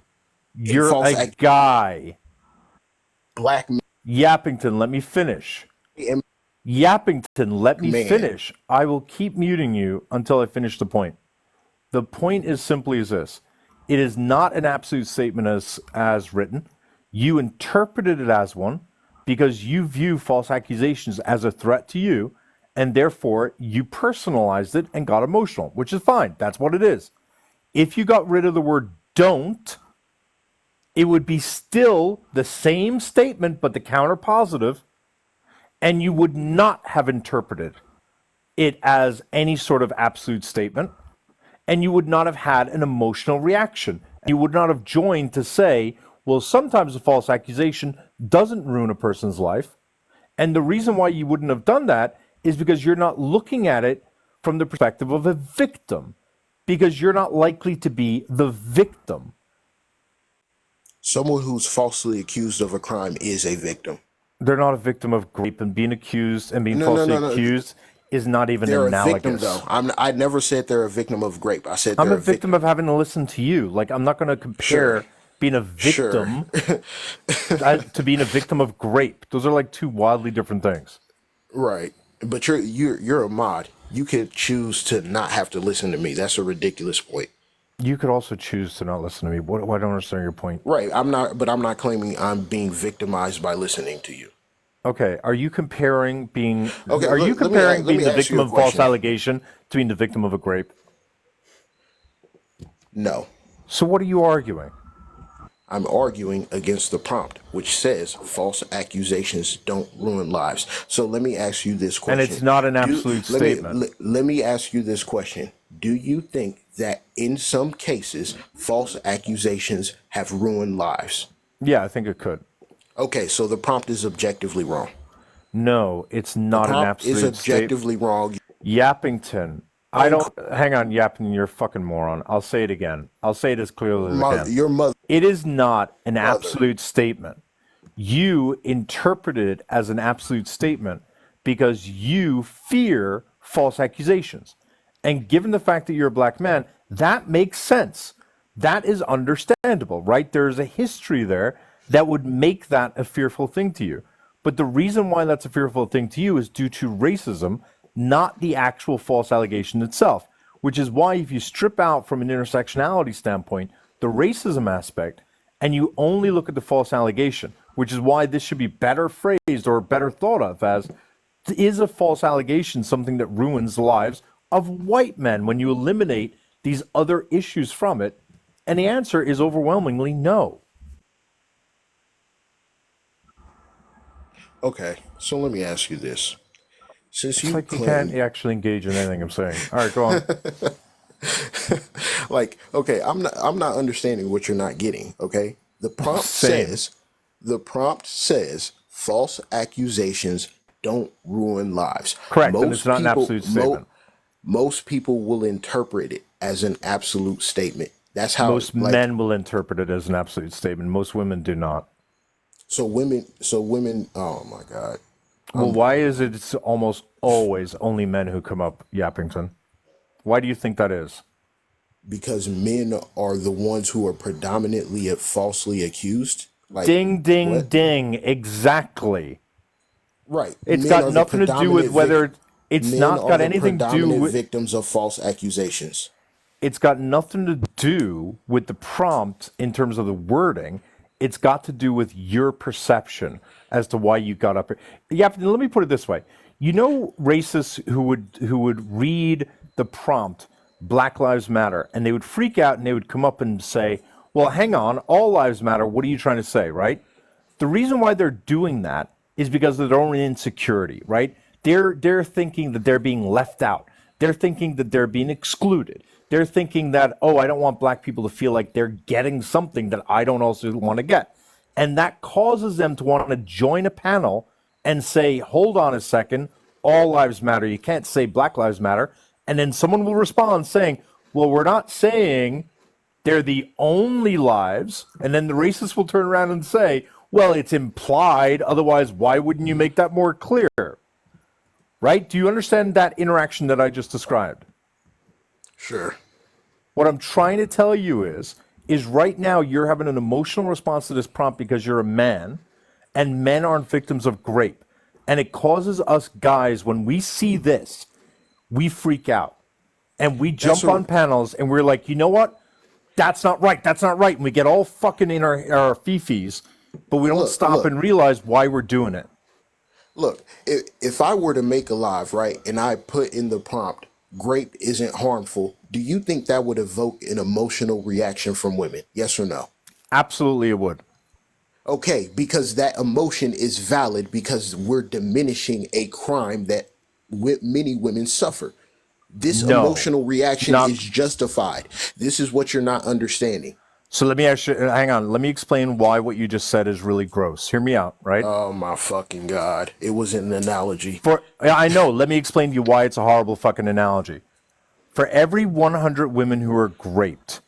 you're a guy. Black Yappington, let me finish. man. Yappington, let me Man. finish. I will keep muting you until I finish the point. The point is simply as this. It is not an absolute statement as written. You interpreted it as one because you view false accusations as a threat to you, and therefore you personalized it and got emotional, which is fine. That's what it is. If you got rid of the word don't, it would be still the same statement, but the counter positive, and you would not have interpreted it as any sort of absolute statement, and you would not have had an emotional reaction. You would not have joined to say, well, sometimes a false accusation doesn't ruin a person's life. And the reason why you wouldn't have done that is because you're not looking at it from the perspective of a victim, because you're not likely to be the victim. Someone who's falsely accused of a crime is a victim. They're not a victim of rape, and being accused and being No, falsely no. accused is not even They're analogous. a victim, though. I never said they're a victim of rape. I said I'm they're a victim of having to listen to you. Like, I'm not going to compare being a victim to being a victim of grape. Those are like two wildly different things. Right, but you're a mod. You could choose to not have to listen to me. That's a ridiculous point. You could also choose to not listen to me. What? I don't understand your point. Right, I'm not claiming I'm being victimized by listening to you. Okay, are you comparing being? Okay, are you let me comparing being the ask victim you a of a false question. allegation to being the victim of a grape? No. So what are you arguing? I'm arguing against the prompt, which says false accusations don't ruin lives. So let me ask you this question. And it's not an absolute statement. Let me ask you this question. Do you think that in some cases, false accusations have ruined lives? Yeah, I think it could. Okay, so the prompt is objectively wrong. No, it's The not an prompt is absolute statement. objectively wrong. Yappington. I don't. Hang on, Yappington, you're a fucking moron. I'll say it again. I'll say it as clearly as I can. Your mother. It is not an absolute statement. You interpreted it as an absolute statement because you fear false accusations. And given the fact that you're a black man, that makes sense. That is understandable, right? There's a history there that would make that a fearful thing to you. But the reason why that's a fearful thing to you is due to racism, not the actual false allegation itself, which is why if you strip out from an intersectionality standpoint the racism aspect and you only look at the false allegation, which is why this should be better phrased or better thought of as, is a false allegation something that ruins the lives of white men when you eliminate these other issues from it? And the answer is overwhelmingly no. Okay, so let me ask you this. Since It's you like you claim, can't actually engage in anything I'm saying. All right, go on. like, okay, I'm not understanding what you're not getting. Okay, the prompt Same. says false accusations don't ruin lives. Correct, and it's not an absolute statement. Most people will interpret it as an absolute statement. That's how Most men will interpret it as an absolute statement. Most women do not. So women. Oh my God. Well, why is it it's almost always only men who come up, Yappington? Why do you think that is? Because men are the ones who are predominantly falsely accused. Like, ding, ding, what? ding. Exactly. Right. It's Men got are the nothing to do with predominant whether It's Men not are got the anything to do predominant with. victims of false accusations. It's got nothing to do with the prompt in terms of the wording. It's got to do with your perception as to why you got up here. Yeah, let me put it this way. You know, racists who would read the prompt Black Lives Matter, and they would freak out and they would come up and say, "Well, hang on, all lives matter. What are you trying to say?" Right? The reason why they're doing that is because of their own insecurity, right? They're thinking that they're being left out. They're thinking that they're being excluded. They're thinking that, oh, I don't want black people to feel like they're getting something that I don't also want to get. And that causes them to want to join a panel and say, hold on a second, all lives matter. You can't say Black Lives Matter. And then someone will respond saying, well, we're not saying they're the only lives. And then the racists will turn around and say, well, it's implied. Otherwise, why wouldn't you make that more clear? Right? Do you understand that interaction that I just described? Sure. What I'm trying to tell you is right now you're having an emotional response to this prompt because you're a man, and men aren't victims of grape. And it causes us guys, when we see this, we freak out. And we jump on panels and we're like, you know what? That's not right. That's not right. And we get all fucking in our fifis, but we don't stop and realize why we're doing it. Look, if I were to make a live, right, and I put in the prompt, grape isn't harmful, do you think that would evoke an emotional reaction from women? Yes or no? Absolutely, it would. Okay, because that emotion is valid because we're diminishing a crime that many women suffer. This emotional reaction is justified. This is what you're not understanding. So let me actually, hang on. Let me explain why what you just said is really gross. Hear me out, right? Oh my fucking God. It was an analogy. I know. Let me explain to you why it's a horrible fucking analogy. For every 100 women who are graped,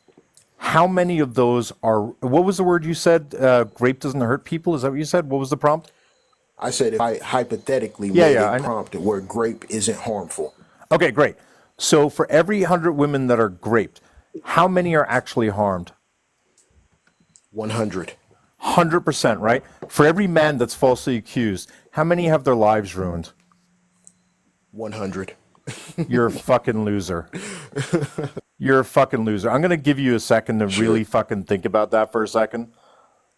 how many of those are, what was the word you said? Grape doesn't hurt people? Is that what you said? What was the prompt? I said if I hypothetically made a prompt where grape isn't harmful. Okay, great. So for every 100 women that are graped, how many are actually harmed? 100. 100%, right? For every man that's falsely accused, how many have their lives ruined? 100. You're a fucking loser. You're a fucking loser. I'm going to give you a second to really fucking think about that for a second.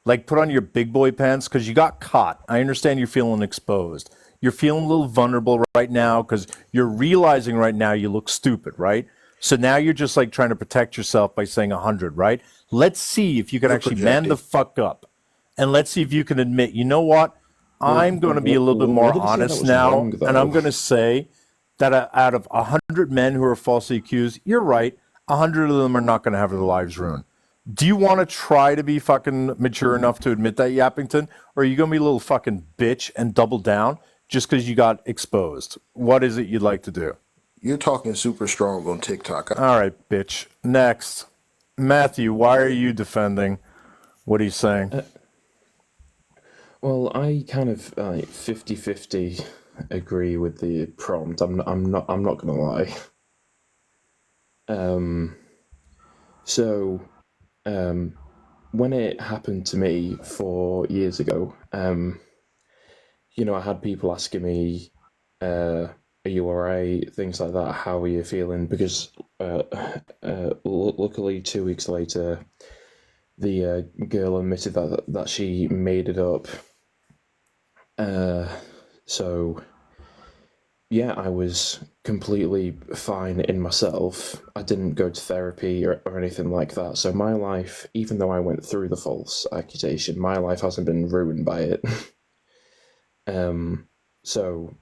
Like, put on your big boy pants because you got caught. I understand you're feeling exposed. You're feeling a little vulnerable right now because you're realizing right now you look stupid, right? So now you're just like trying to protect yourself by saying 100, right? Let's see if you can actually man the fuck up. And let's see if you can admit, you know what? I'm going to be a little bit more honest now. And I'm going to say that out of 100 men who are falsely accused, you're right, 100 of them are not going to have their lives ruined. Do you want to try to be fucking mature enough to admit that, Yappington? Or are you going to be a little fucking bitch and double down just because you got exposed? What is it you'd like to do? You're talking super strong on TikTok. All right, bitch. Next. Matthew, why are you defending what he's saying? Well, I kind of 50-50 agree with the prompt. I'm not gonna lie. When it happened to me 4 years ago, I had people asking me, "Are you alright?" Things like that. How are you feeling? Because luckily, 2 weeks later, the girl admitted that she made it up. So yeah, I was completely fine in myself. I didn't go to therapy or anything like that. So my life, even though I went through the false accusation, my life hasn't been ruined by it. So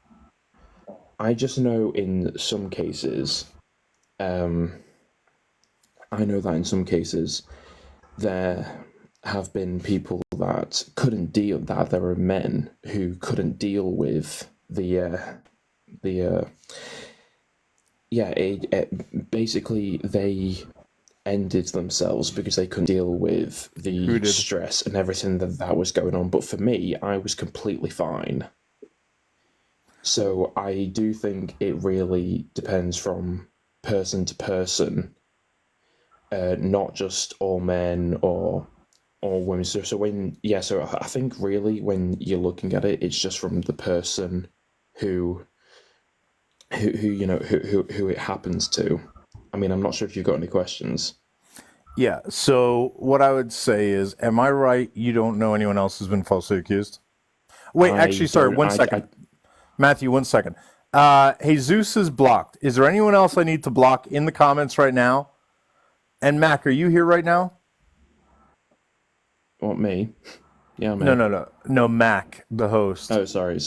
I just know in some cases, there have been people that couldn't deal, that there were men who couldn't deal with basically they ended themselves because they couldn't deal with the stress and everything that was going on. But for me, I was completely fine. So I do think it really depends from person to person, not just all men or all women. So I think really when you're looking at it, it's just from the person who who it happens to. I mean, I'm not sure if you've got any questions. Yeah. So what I would say is, am I right? You don't know anyone else who's been falsely accused? Wait, actually, sorry. One second, Matthew. 1 second. Jesus is blocked. Is there anyone else I need to block in the comments right now? And Mac, are you here right now? What, me? Yeah, me. No, Mac, the host. Oh, sorry.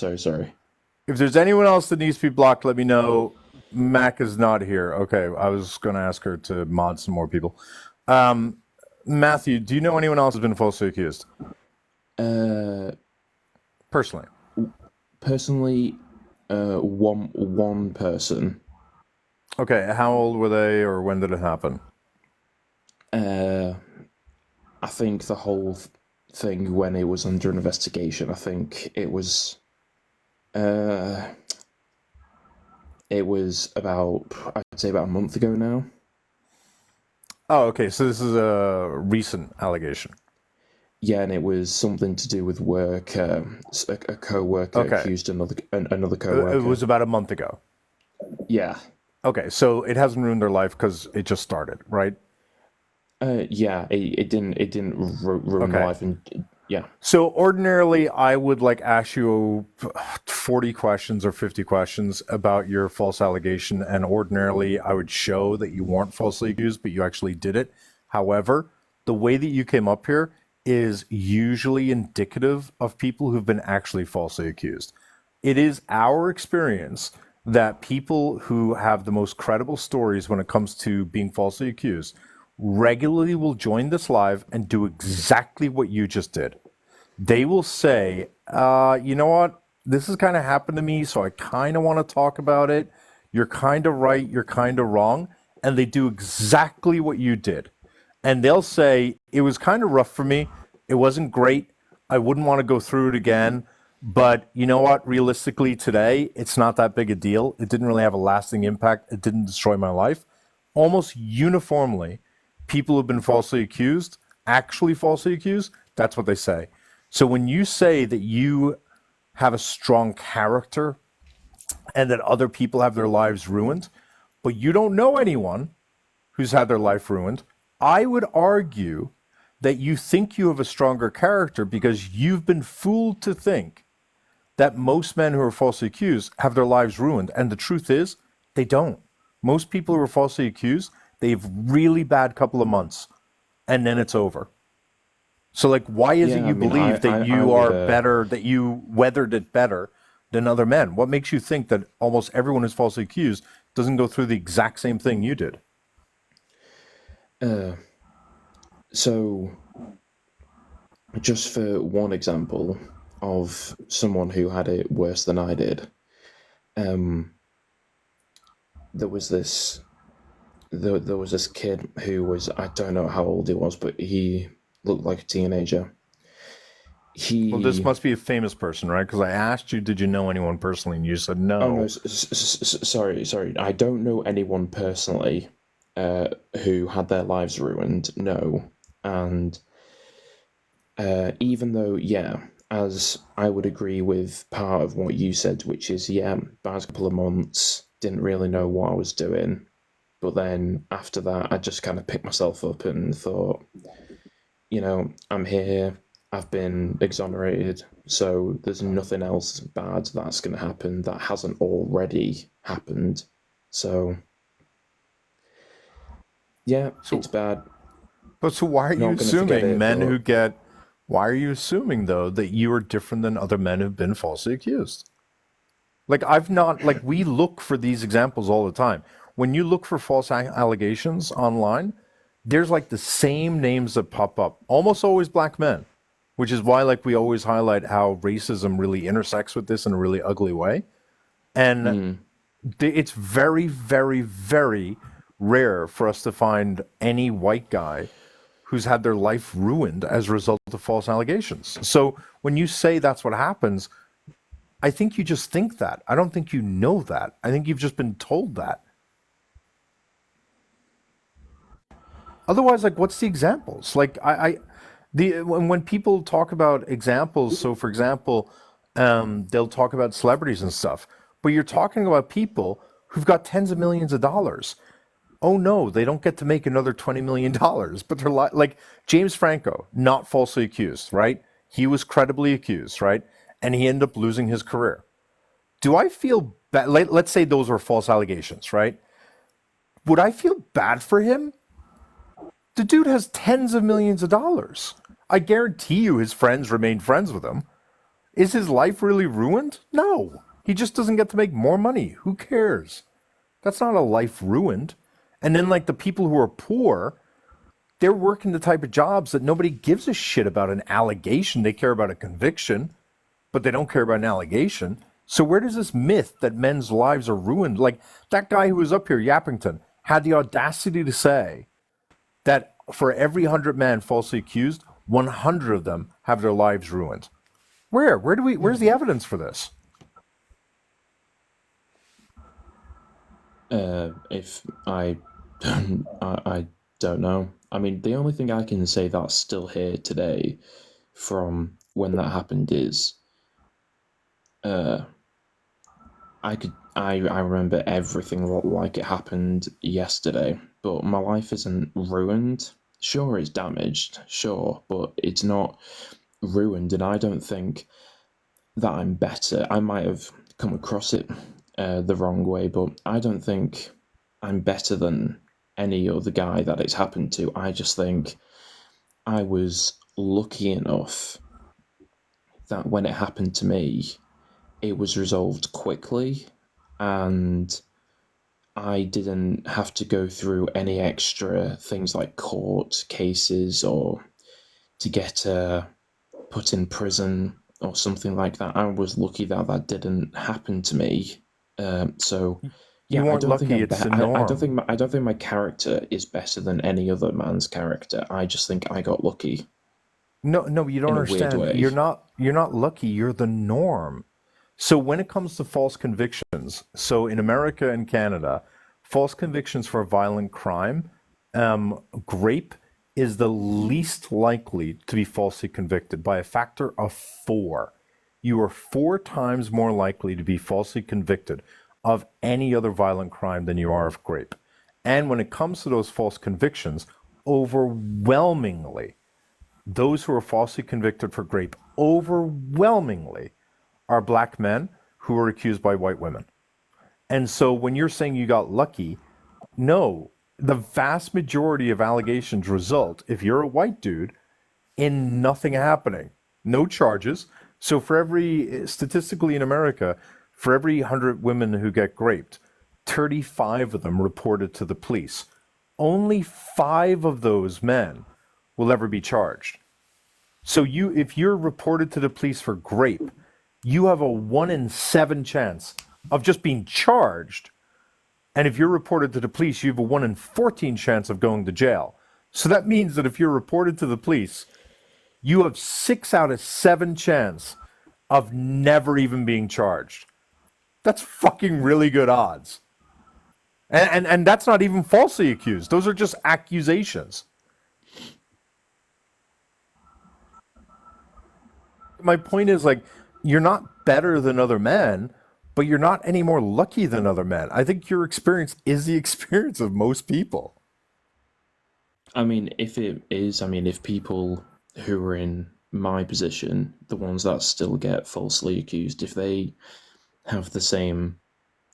If there's anyone else that needs to be blocked, let me know. Mac is not here. Okay, I was going to ask her to mod some more people. Matthew, do you know anyone else who's been falsely accused? Personally, one person. Okay, how old were they, or when did it happen? I think the whole thing when it was under investigation. I think it was about, I'd say about a month ago now. Oh, okay, so this is a recent allegation. Yeah, and it was something to do with work. A co-worker accused another co-worker. It was about a month ago. Yeah. Okay, so it hasn't ruined their life because it just started, right? Yeah, it didn't ruin their life, and yeah. So ordinarily, I would ask you 40 questions or 50 questions about your false allegation, and ordinarily I would show that you weren't falsely accused, but you actually did it. However, the way that you came up here is usually indicative of people who've been actually falsely accused. It is our experience that people who have the most credible stories when it comes to being falsely accused regularly will join this live and do exactly what you just did. They will say, you know what? This has kind of happened to me, so I kind of want to talk about it. You're kind of right, you're kind of wrong. And they do exactly what you did. And they'll say, it was kind of rough for me. It wasn't great. I wouldn't want to go through it again. But you know what? Realistically, today, it's not that big a deal. It didn't really have a lasting impact. It didn't destroy my life. Almost uniformly, people who've been falsely accused, actually falsely accused, that's what they say. So when you say that you have a strong character and that other people have their lives ruined, but you don't know anyone who's had their life ruined, I would argue that you think you have a stronger character because you've been fooled to think that most men who are falsely accused have their lives ruined. And the truth is, they don't. Most people who are falsely accused, they have really bad couple of months, and then it's over. So, why is it you believe that you are better, that you weathered it better than other men? What makes you think that almost everyone who's falsely accused doesn't go through the exact same thing you did? So, just for one example of someone who had it worse than I did, there was this kid who was, I don't know how old he was, but he looked like a teenager. Well, this must be a famous person, right? Because I asked you, did you know anyone personally, and you said no. Oh no, sorry. I don't know anyone personally who had their lives ruined. No, and even though, yeah, as I would agree with part of what you said, which is, yeah, past couple of months, didn't really know what I was doing. But then after that, I just kind of picked myself up and thought, I'm here, I've been exonerated, so there's nothing else bad that's going to happen that hasn't already happened. So, yeah, it's bad. But so why are you assuming why are you assuming, though, that you are different than other men who've been falsely accused? We look for these examples all the time. When you look for false allegations online, there's the same names that pop up, almost always black men, which is why we always highlight how racism really intersects with this in a really ugly way. And it's very, very, very rare for us to find any white guy who's had their life ruined as a result of false allegations. So when you say that's what happens, I think you just think that. I don't think you know that. I think you've just been told that. Otherwise, what's the examples? When people talk about examples, so for example, they'll talk about celebrities and stuff, but you're talking about people who've got tens of millions of dollars. Oh no, they don't get to make another $20 million, but they're like James Franco, not falsely accused, right? He was credibly accused, right? And he ended up losing his career. Do I feel bad? Let's say those were false allegations, right? Would I feel bad for him? The dude has tens of millions of dollars. I guarantee you his friends remain friends with him. Is his life really ruined? No. He just doesn't get to make more money. Who cares? That's not a life ruined. And then, like, the people who are poor, they're working the type of jobs that nobody gives a shit about an allegation. They care about a conviction, but they don't care about an allegation. So where does this myth that men's lives are ruined? Like, that guy who was up here, Yappington, had the audacity to say that for every 100 men falsely accused, 100 of them have their lives ruined. Where's the evidence for this? If I don't know. I mean, the only thing I can say that's still here today from when that happened is I remember everything like it happened yesterday, but my life isn't ruined. Sure, it's damaged, sure, but it's not ruined, and I don't think that I'm better. I might have come across it the wrong way, but I don't think I'm better than any other guy that it's happened to. I just think I was lucky enough that when it happened to me, it was resolved quickly, and I didn't have to go through any extra things like court cases or to get put in prison or something like that. I was lucky that that didn't happen to me. So yeah, You I weren't don't think lucky, I'm it's the I don't norm. think my character is better than any other man's character. I just think I got lucky No, you don't in a weird understand. way. You're not lucky, you're the norm. So when it comes to false convictions, so in America and Canada, false convictions for a violent crime, grape is the least likely to be falsely convicted by a factor of 4. You are 4 times more likely to be falsely convicted of any other violent crime than you are of grape. And when it comes to those false convictions, overwhelmingly, those who are falsely convicted for grape overwhelmingly are black men who are accused by white women. And so when you're saying you got lucky, no, the vast majority of allegations result, if you're a white dude, in nothing happening, no charges. So for statistically in America, for every 100 women who get raped, 35 of them reported to the police. Only 5 of those men will ever be charged. So if you're reported to the police for grape, you have a 1 in 7 chance of just being charged. And if you're reported to the police, you have a 1 in 14 chance of going to jail. So that means that if you're reported to the police, you have 6 out of 7 chance of never even being charged. That's fucking really good odds. And that's not even falsely accused. Those are just accusations. My point is, like, you're not better than other men, but you're not any more lucky than other men. I think your experience is the experience of most people. I mean, if people who are in my position, the ones that still get falsely accused, if they have the same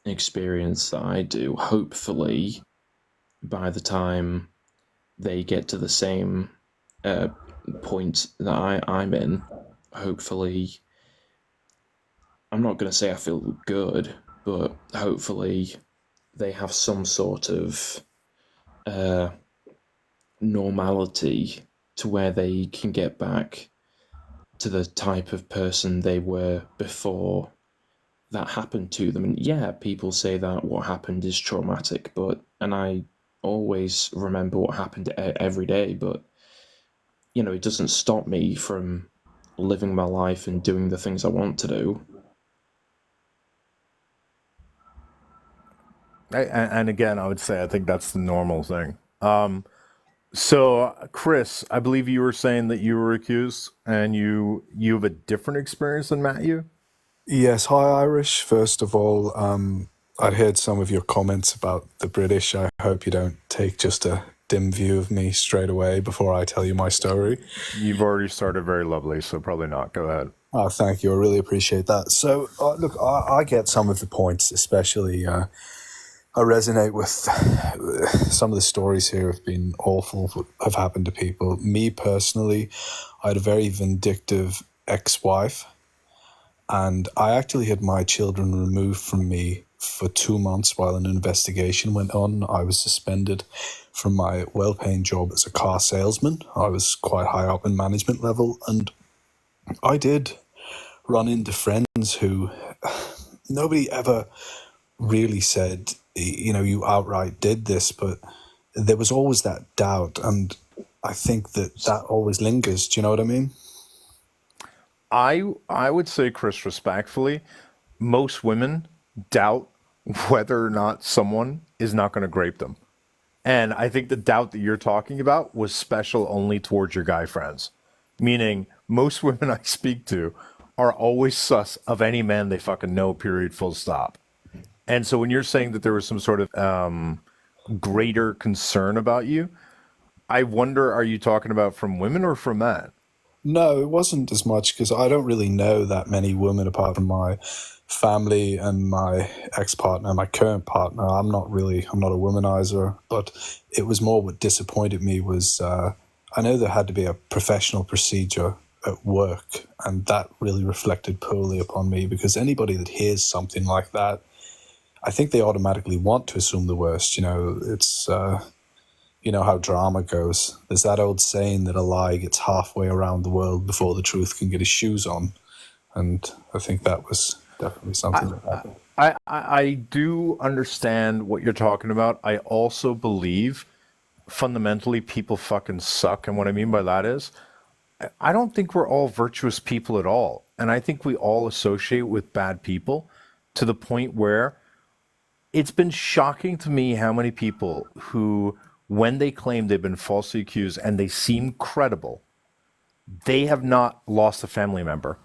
experience that I do, hopefully by the time they get to the same point that I'm in, hopefully, I'm not going to say I feel good, but hopefully they have some sort of normality to where they can get back to the type of person they were before that happened to them. And yeah, people say that what happened is traumatic, and I always remember what happened every day, but it doesn't stop me from living my life and doing the things I want to do. And again, I would say I think that's the normal thing. So, Chris, I believe you were saying that you were accused, and you have a different experience than Matthew. Yes, hi Irish. First of all, I'd heard some of your comments about the British. I hope you don't take just a dim view of me straight away before I tell you my story. You've already started very lovely, so probably not. Go ahead. Oh, thank you. I really appreciate that. So, look, I get some of the points, especially I resonate with some of the stories here have been awful, have happened to people. Me personally, I had a very vindictive ex-wife, and I actually had my children removed from me for 2 months while an investigation went on. I was suspended from my well-paying job as a car salesman. I was quite high up in management level, and I did run into friends who nobody ever really said, you outright did this, but there was always that doubt, and I think that always lingers. Do you know what I mean? I would say, Chris, respectfully, most women doubt whether or not someone is not going to grape them. And I think the doubt that you're talking about was special only towards your guy friends. Meaning, most women I speak to are always sus of any man they fucking know, period, full stop. And so when you're saying that there was some sort of greater concern about you, I wonder, are you talking about from women or from men? No, it wasn't as much because I don't really know that many women apart from my family and my ex-partner, my current partner. I'm not a womanizer, but it was more what disappointed me was I know there had to be a professional procedure at work, and that really reflected poorly upon me because anybody that hears something like that, I think they automatically want to assume the worst. It's you know how drama goes. There's that old saying that a lie gets halfway around the world before the truth can get his shoes on. And I think that was definitely something that happened. I do understand what you're talking about. I also believe fundamentally people fucking suck. And what I mean by that is, I don't think we're all virtuous people at all. And I think we all associate with bad people to the point where it's been shocking to me how many people who, when they claim they've been falsely accused and they seem credible, they have not lost a family member,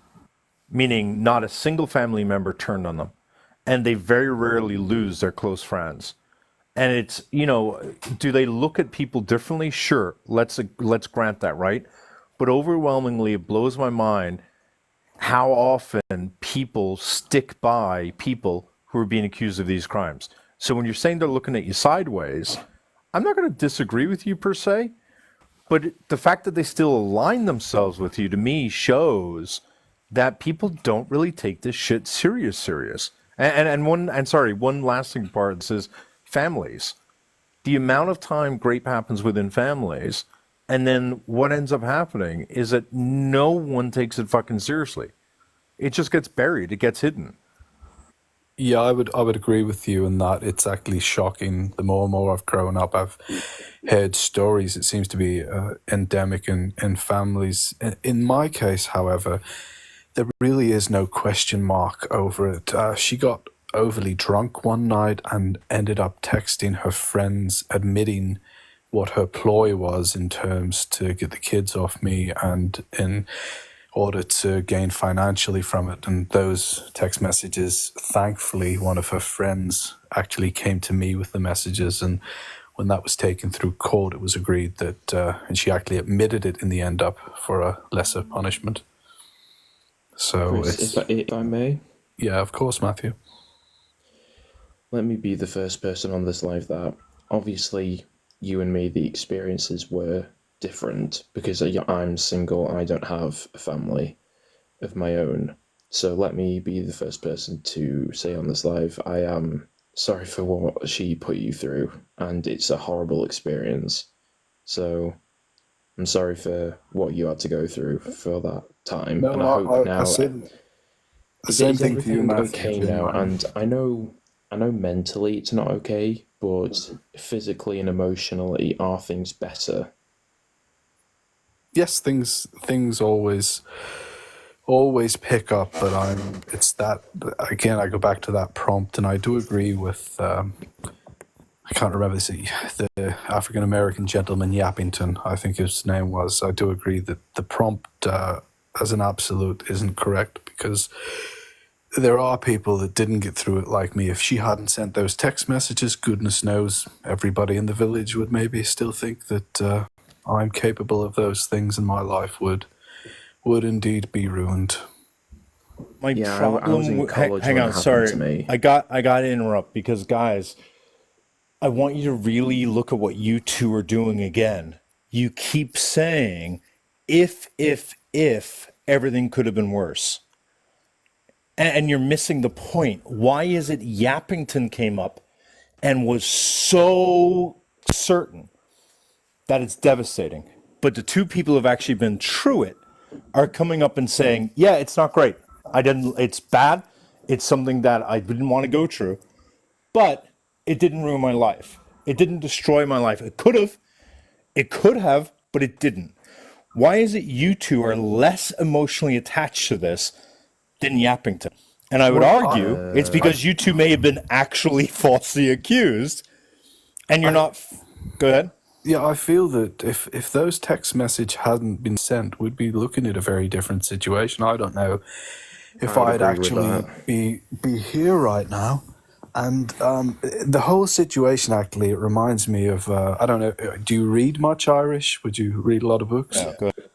meaning not a single family member turned on them. And they very rarely lose their close friends. And it's, do they look at people differently? Sure, let's grant that, right? But overwhelmingly, it blows my mind how often people stick by people who are being accused of these crimes. So when you're saying they're looking at you sideways, I'm not going to disagree with you per se, but the fact that they still align themselves with you, to me, shows that people don't really take this shit serious. One lasting part, this is families. The amount of time grape happens within families, and then what ends up happening is that no one takes it fucking seriously. It just gets buried. It gets hidden. Yeah, I would agree with you in that it's actually shocking. The more and more I've grown up, I've heard stories. It seems to be endemic in families. In my case, however, there really is no question mark over it. She got overly drunk one night and ended up texting her friends admitting what her ploy was in terms to get the kids off me and in order to gain financially from it. And those text messages, thankfully, one of her friends actually came to me with the messages. And when that was taken through court, it was agreed that, and she actually admitted it in the end up for a lesser punishment. So Chris, if I may? Yeah, of course, Matthew. Let me be the first person on this live that, obviously, you and me, the experiences were different because I'm single and I don't have a family of my own. So let me be the first person to say on this live, I am sorry for what she put you through, and it's a horrible experience. So I'm sorry for what you had to go through for that time. No, and I hope now... I said the same thing to you, Matthew. Okay now, and I know mentally it's not okay, but physically and emotionally, are things better? Yes, things always pick up, but it's that again. I go back to that prompt, and I do agree with. I can't remember the African American gentleman Yappington, I think his name was. I do agree that the prompt as an absolute isn't correct because there are people that didn't get through it like me. If she hadn't sent those text messages, goodness knows everybody in the village would maybe still think that I'm capable of those things, and my life would indeed be ruined. My Yeah, I was problem. in college Hang when it on, happened sorry. to me. I got to interrupt because guys, I want you to really look at what you two are doing again. You keep saying, if everything could have been worse. And you're missing the point. Why is it Yappington came up and was so certain that it's devastating? But the two people who have actually been through it are coming up and saying, yeah, it's not great. It's bad. It's something that I didn't want to go through, but it didn't ruin my life. It didn't destroy my life. It could have, but it didn't. Why is it you two are less emotionally attached to this than Yappington? And I would argue it's because you two may have been actually falsely accused, and you're not. Go ahead. Yeah, I feel that if those text message hadn't been sent, we'd be looking at a very different situation. I don't know if I'd I'd agree with actually be here right now. And the whole situation, actually, it reminds me of, I don't know, do you read much Irish? Would you read a lot of books? Yeah, go ahead.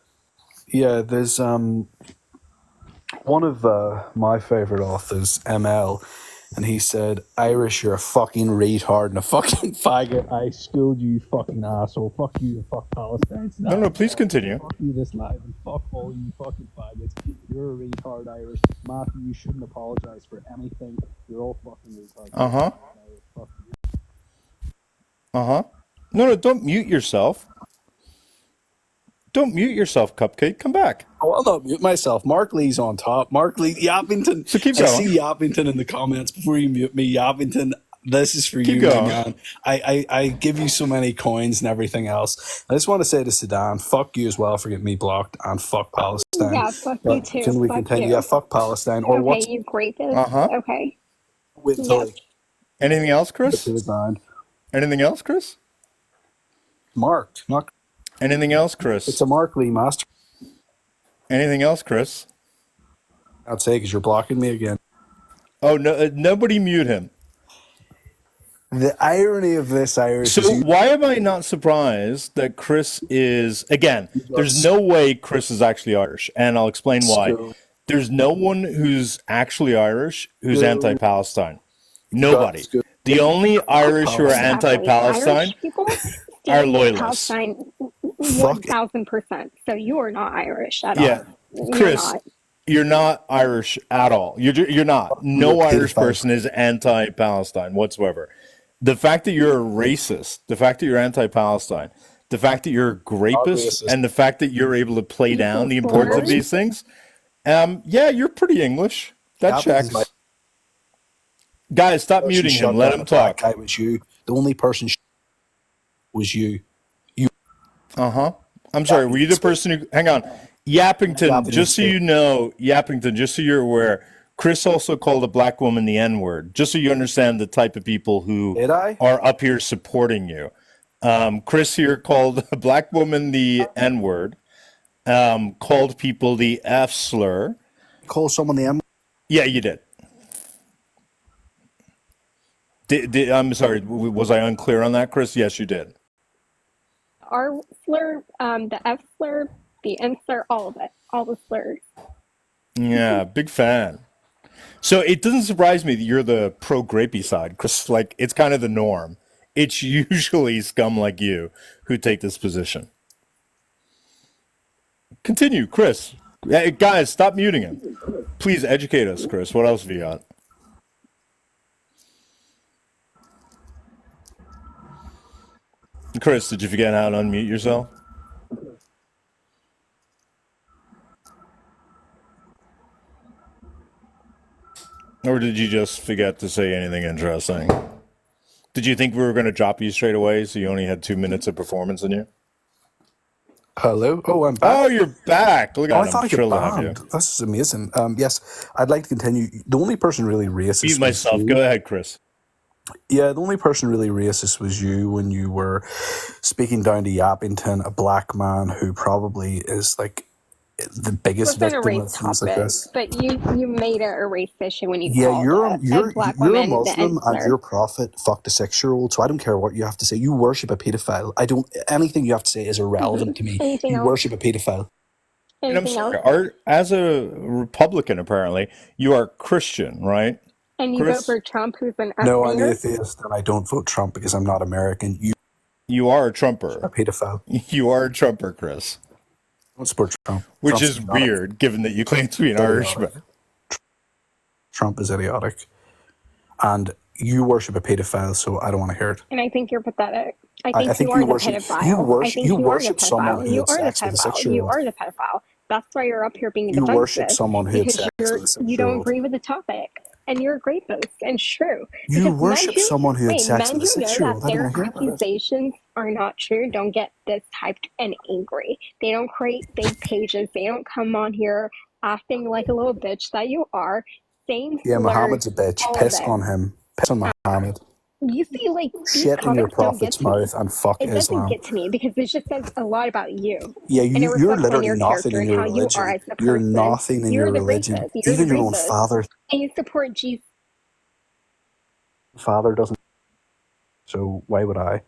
Yeah, there's one of my favorite authors, ML, and he said, Irish, you're a fucking retard and a fucking faggot. I schooled you, fucking asshole. Fuck you and fuck Palestine. No, please continue. Fuck you this live and fuck all you fucking faggots. You're a retard, Irish. Matthew, you shouldn't apologize for anything. You're all fucking retards. Uh-huh. Uh-huh. No, don't mute yourself. Don't mute yourself, Cupcake. Come back. Oh, I'll not mute myself. Mark Lee's on top. Mark Lee, Yappington. So keep I going. see Yappington in the comments before you mute me. Yappington, this is for Keep you, going. man. I give you so many coins and everything else. I just want to say to Sudan, fuck you as well for getting me blocked, and fuck Palestine. Yeah, fuck you But too. can we Fuck continue? you. Yeah, fuck Palestine. Or Okay, what's you rapist. Uh-huh. Okay. with Yep. Anything else, Chris? to the ground? Anything else, Chris? Mark, not. Anything else, Chris? It's a Mark Lee master. Anything else, Chris? I'd say because you're blocking me again. Oh, no, nobody mute him. The irony of this, Irish. So why am I not surprised that Chris is, again, there's no way Chris is actually Irish, and I'll explain why. There's no one who's actually Irish who's anti-Palestine. Nobody. The only Irish who are anti-Palestine Irish people are stand with loyalists. Palestine 1,000%. So you are not Irish at Yeah, all. Chris, you're not Irish at all. You're not. No Irish person is anti-Palestine whatsoever. The fact that you're a racist, the fact that you're anti-Palestine, the fact that you're a rapist, and the fact that you're able to play down the importance of these things, yeah, you're pretty English. That checks. Guys, stop muting him. Let him talk. Guy was you. The only person was you. Uh-huh. I'm sorry, were you the person who... Hang on. Yappington, just so you know, Yappington, just so you're aware, Chris also called a black woman the N-word, just so you understand the type of people who are up here supporting you. Chris here called a black woman the N-word, called people the F-slur. Call someone the M? Yeah, you did. I'm sorry, was I unclear on that, Chris? Yes, you did. R slur, the F slur, the N slur, all of it. All the slurs. Yeah, big fan. So it doesn't surprise me that you're the pro-grapey side, Chris. Like, it's kind of the norm. It's usually scum like you who take this position. Continue, Chris. Hey, guys, stop muting him. Please educate us, Chris. What else have you got? Chris, did you forget how to unmute yourself? Or did you just forget to say anything interesting? Did you think we were going to drop you straight away so you only had 2 minutes of performance in you? Hello? Oh, I'm back. Oh, you're back. Look at I that. thought I'm you thrilled to have you. This is amazing. Yes, I'd like to continue. The only person really racist. Mute myself. Go ahead, Chris. Yeah, the only person really racist was you when you were speaking down to Yappington, a black man who probably is like the biggest wasn't a victim race of things like topic, this. but you made it a race issue when you Yeah, called a black you're a woman the Muslim and N-slur. your prophet fucked a 6-year-old, so I don't care what you have to say. You worship a pedophile. I don't anything you have to say is irrelevant to me. Anything You else? worship a pedophile. And I'm Anything sorry, else? as a Republican, apparently, you are Christian, right, And you vote Chris? for Trump, who's an No, I'm F-banger? atheist and I don't vote Trump because I'm not American. You are a A Trumper. pedophile. You are a Trumper, Chris. Don't support Trump. Which Trump's is idiotic. weird, given that you claim to be an Idiotic. Irishman. Trump is idiotic. And you worship a pedophile, so I don't want to hear it. And I think you're pathetic. I I think you think are the pedophile. I think you you are the worship someone pedophile. who You had are the sex with a pedophile. You 6-year-old. are the pedophile. That's why you're up here being You worship defensive, someone who had because sex with a you don't 6-year-old. agree with the topic. And you're a rapist, and it's true. You Because worship someone who had sex men with a who know that 6-year-old. I don't their want to hear about it. accusations are not true don't get this typed and angry. They don't create fake pages. They don't come on here acting like a little bitch that you are, saying Yeah, slurs, Muhammad's a bitch. all of Piss it. on him. Piss on Muhammad. You see, like, these Shit in your comments don't get prophet's to me. mouth and fuck It doesn't Islam. get to me because it just says a lot about you. Yeah, And it you're reflects on literally your nothing character in and your how you are religion. as a You're person. nothing in You're your the religion. racist. You're Even the your own racist. father And you support Jesus. doesn't. So why would I?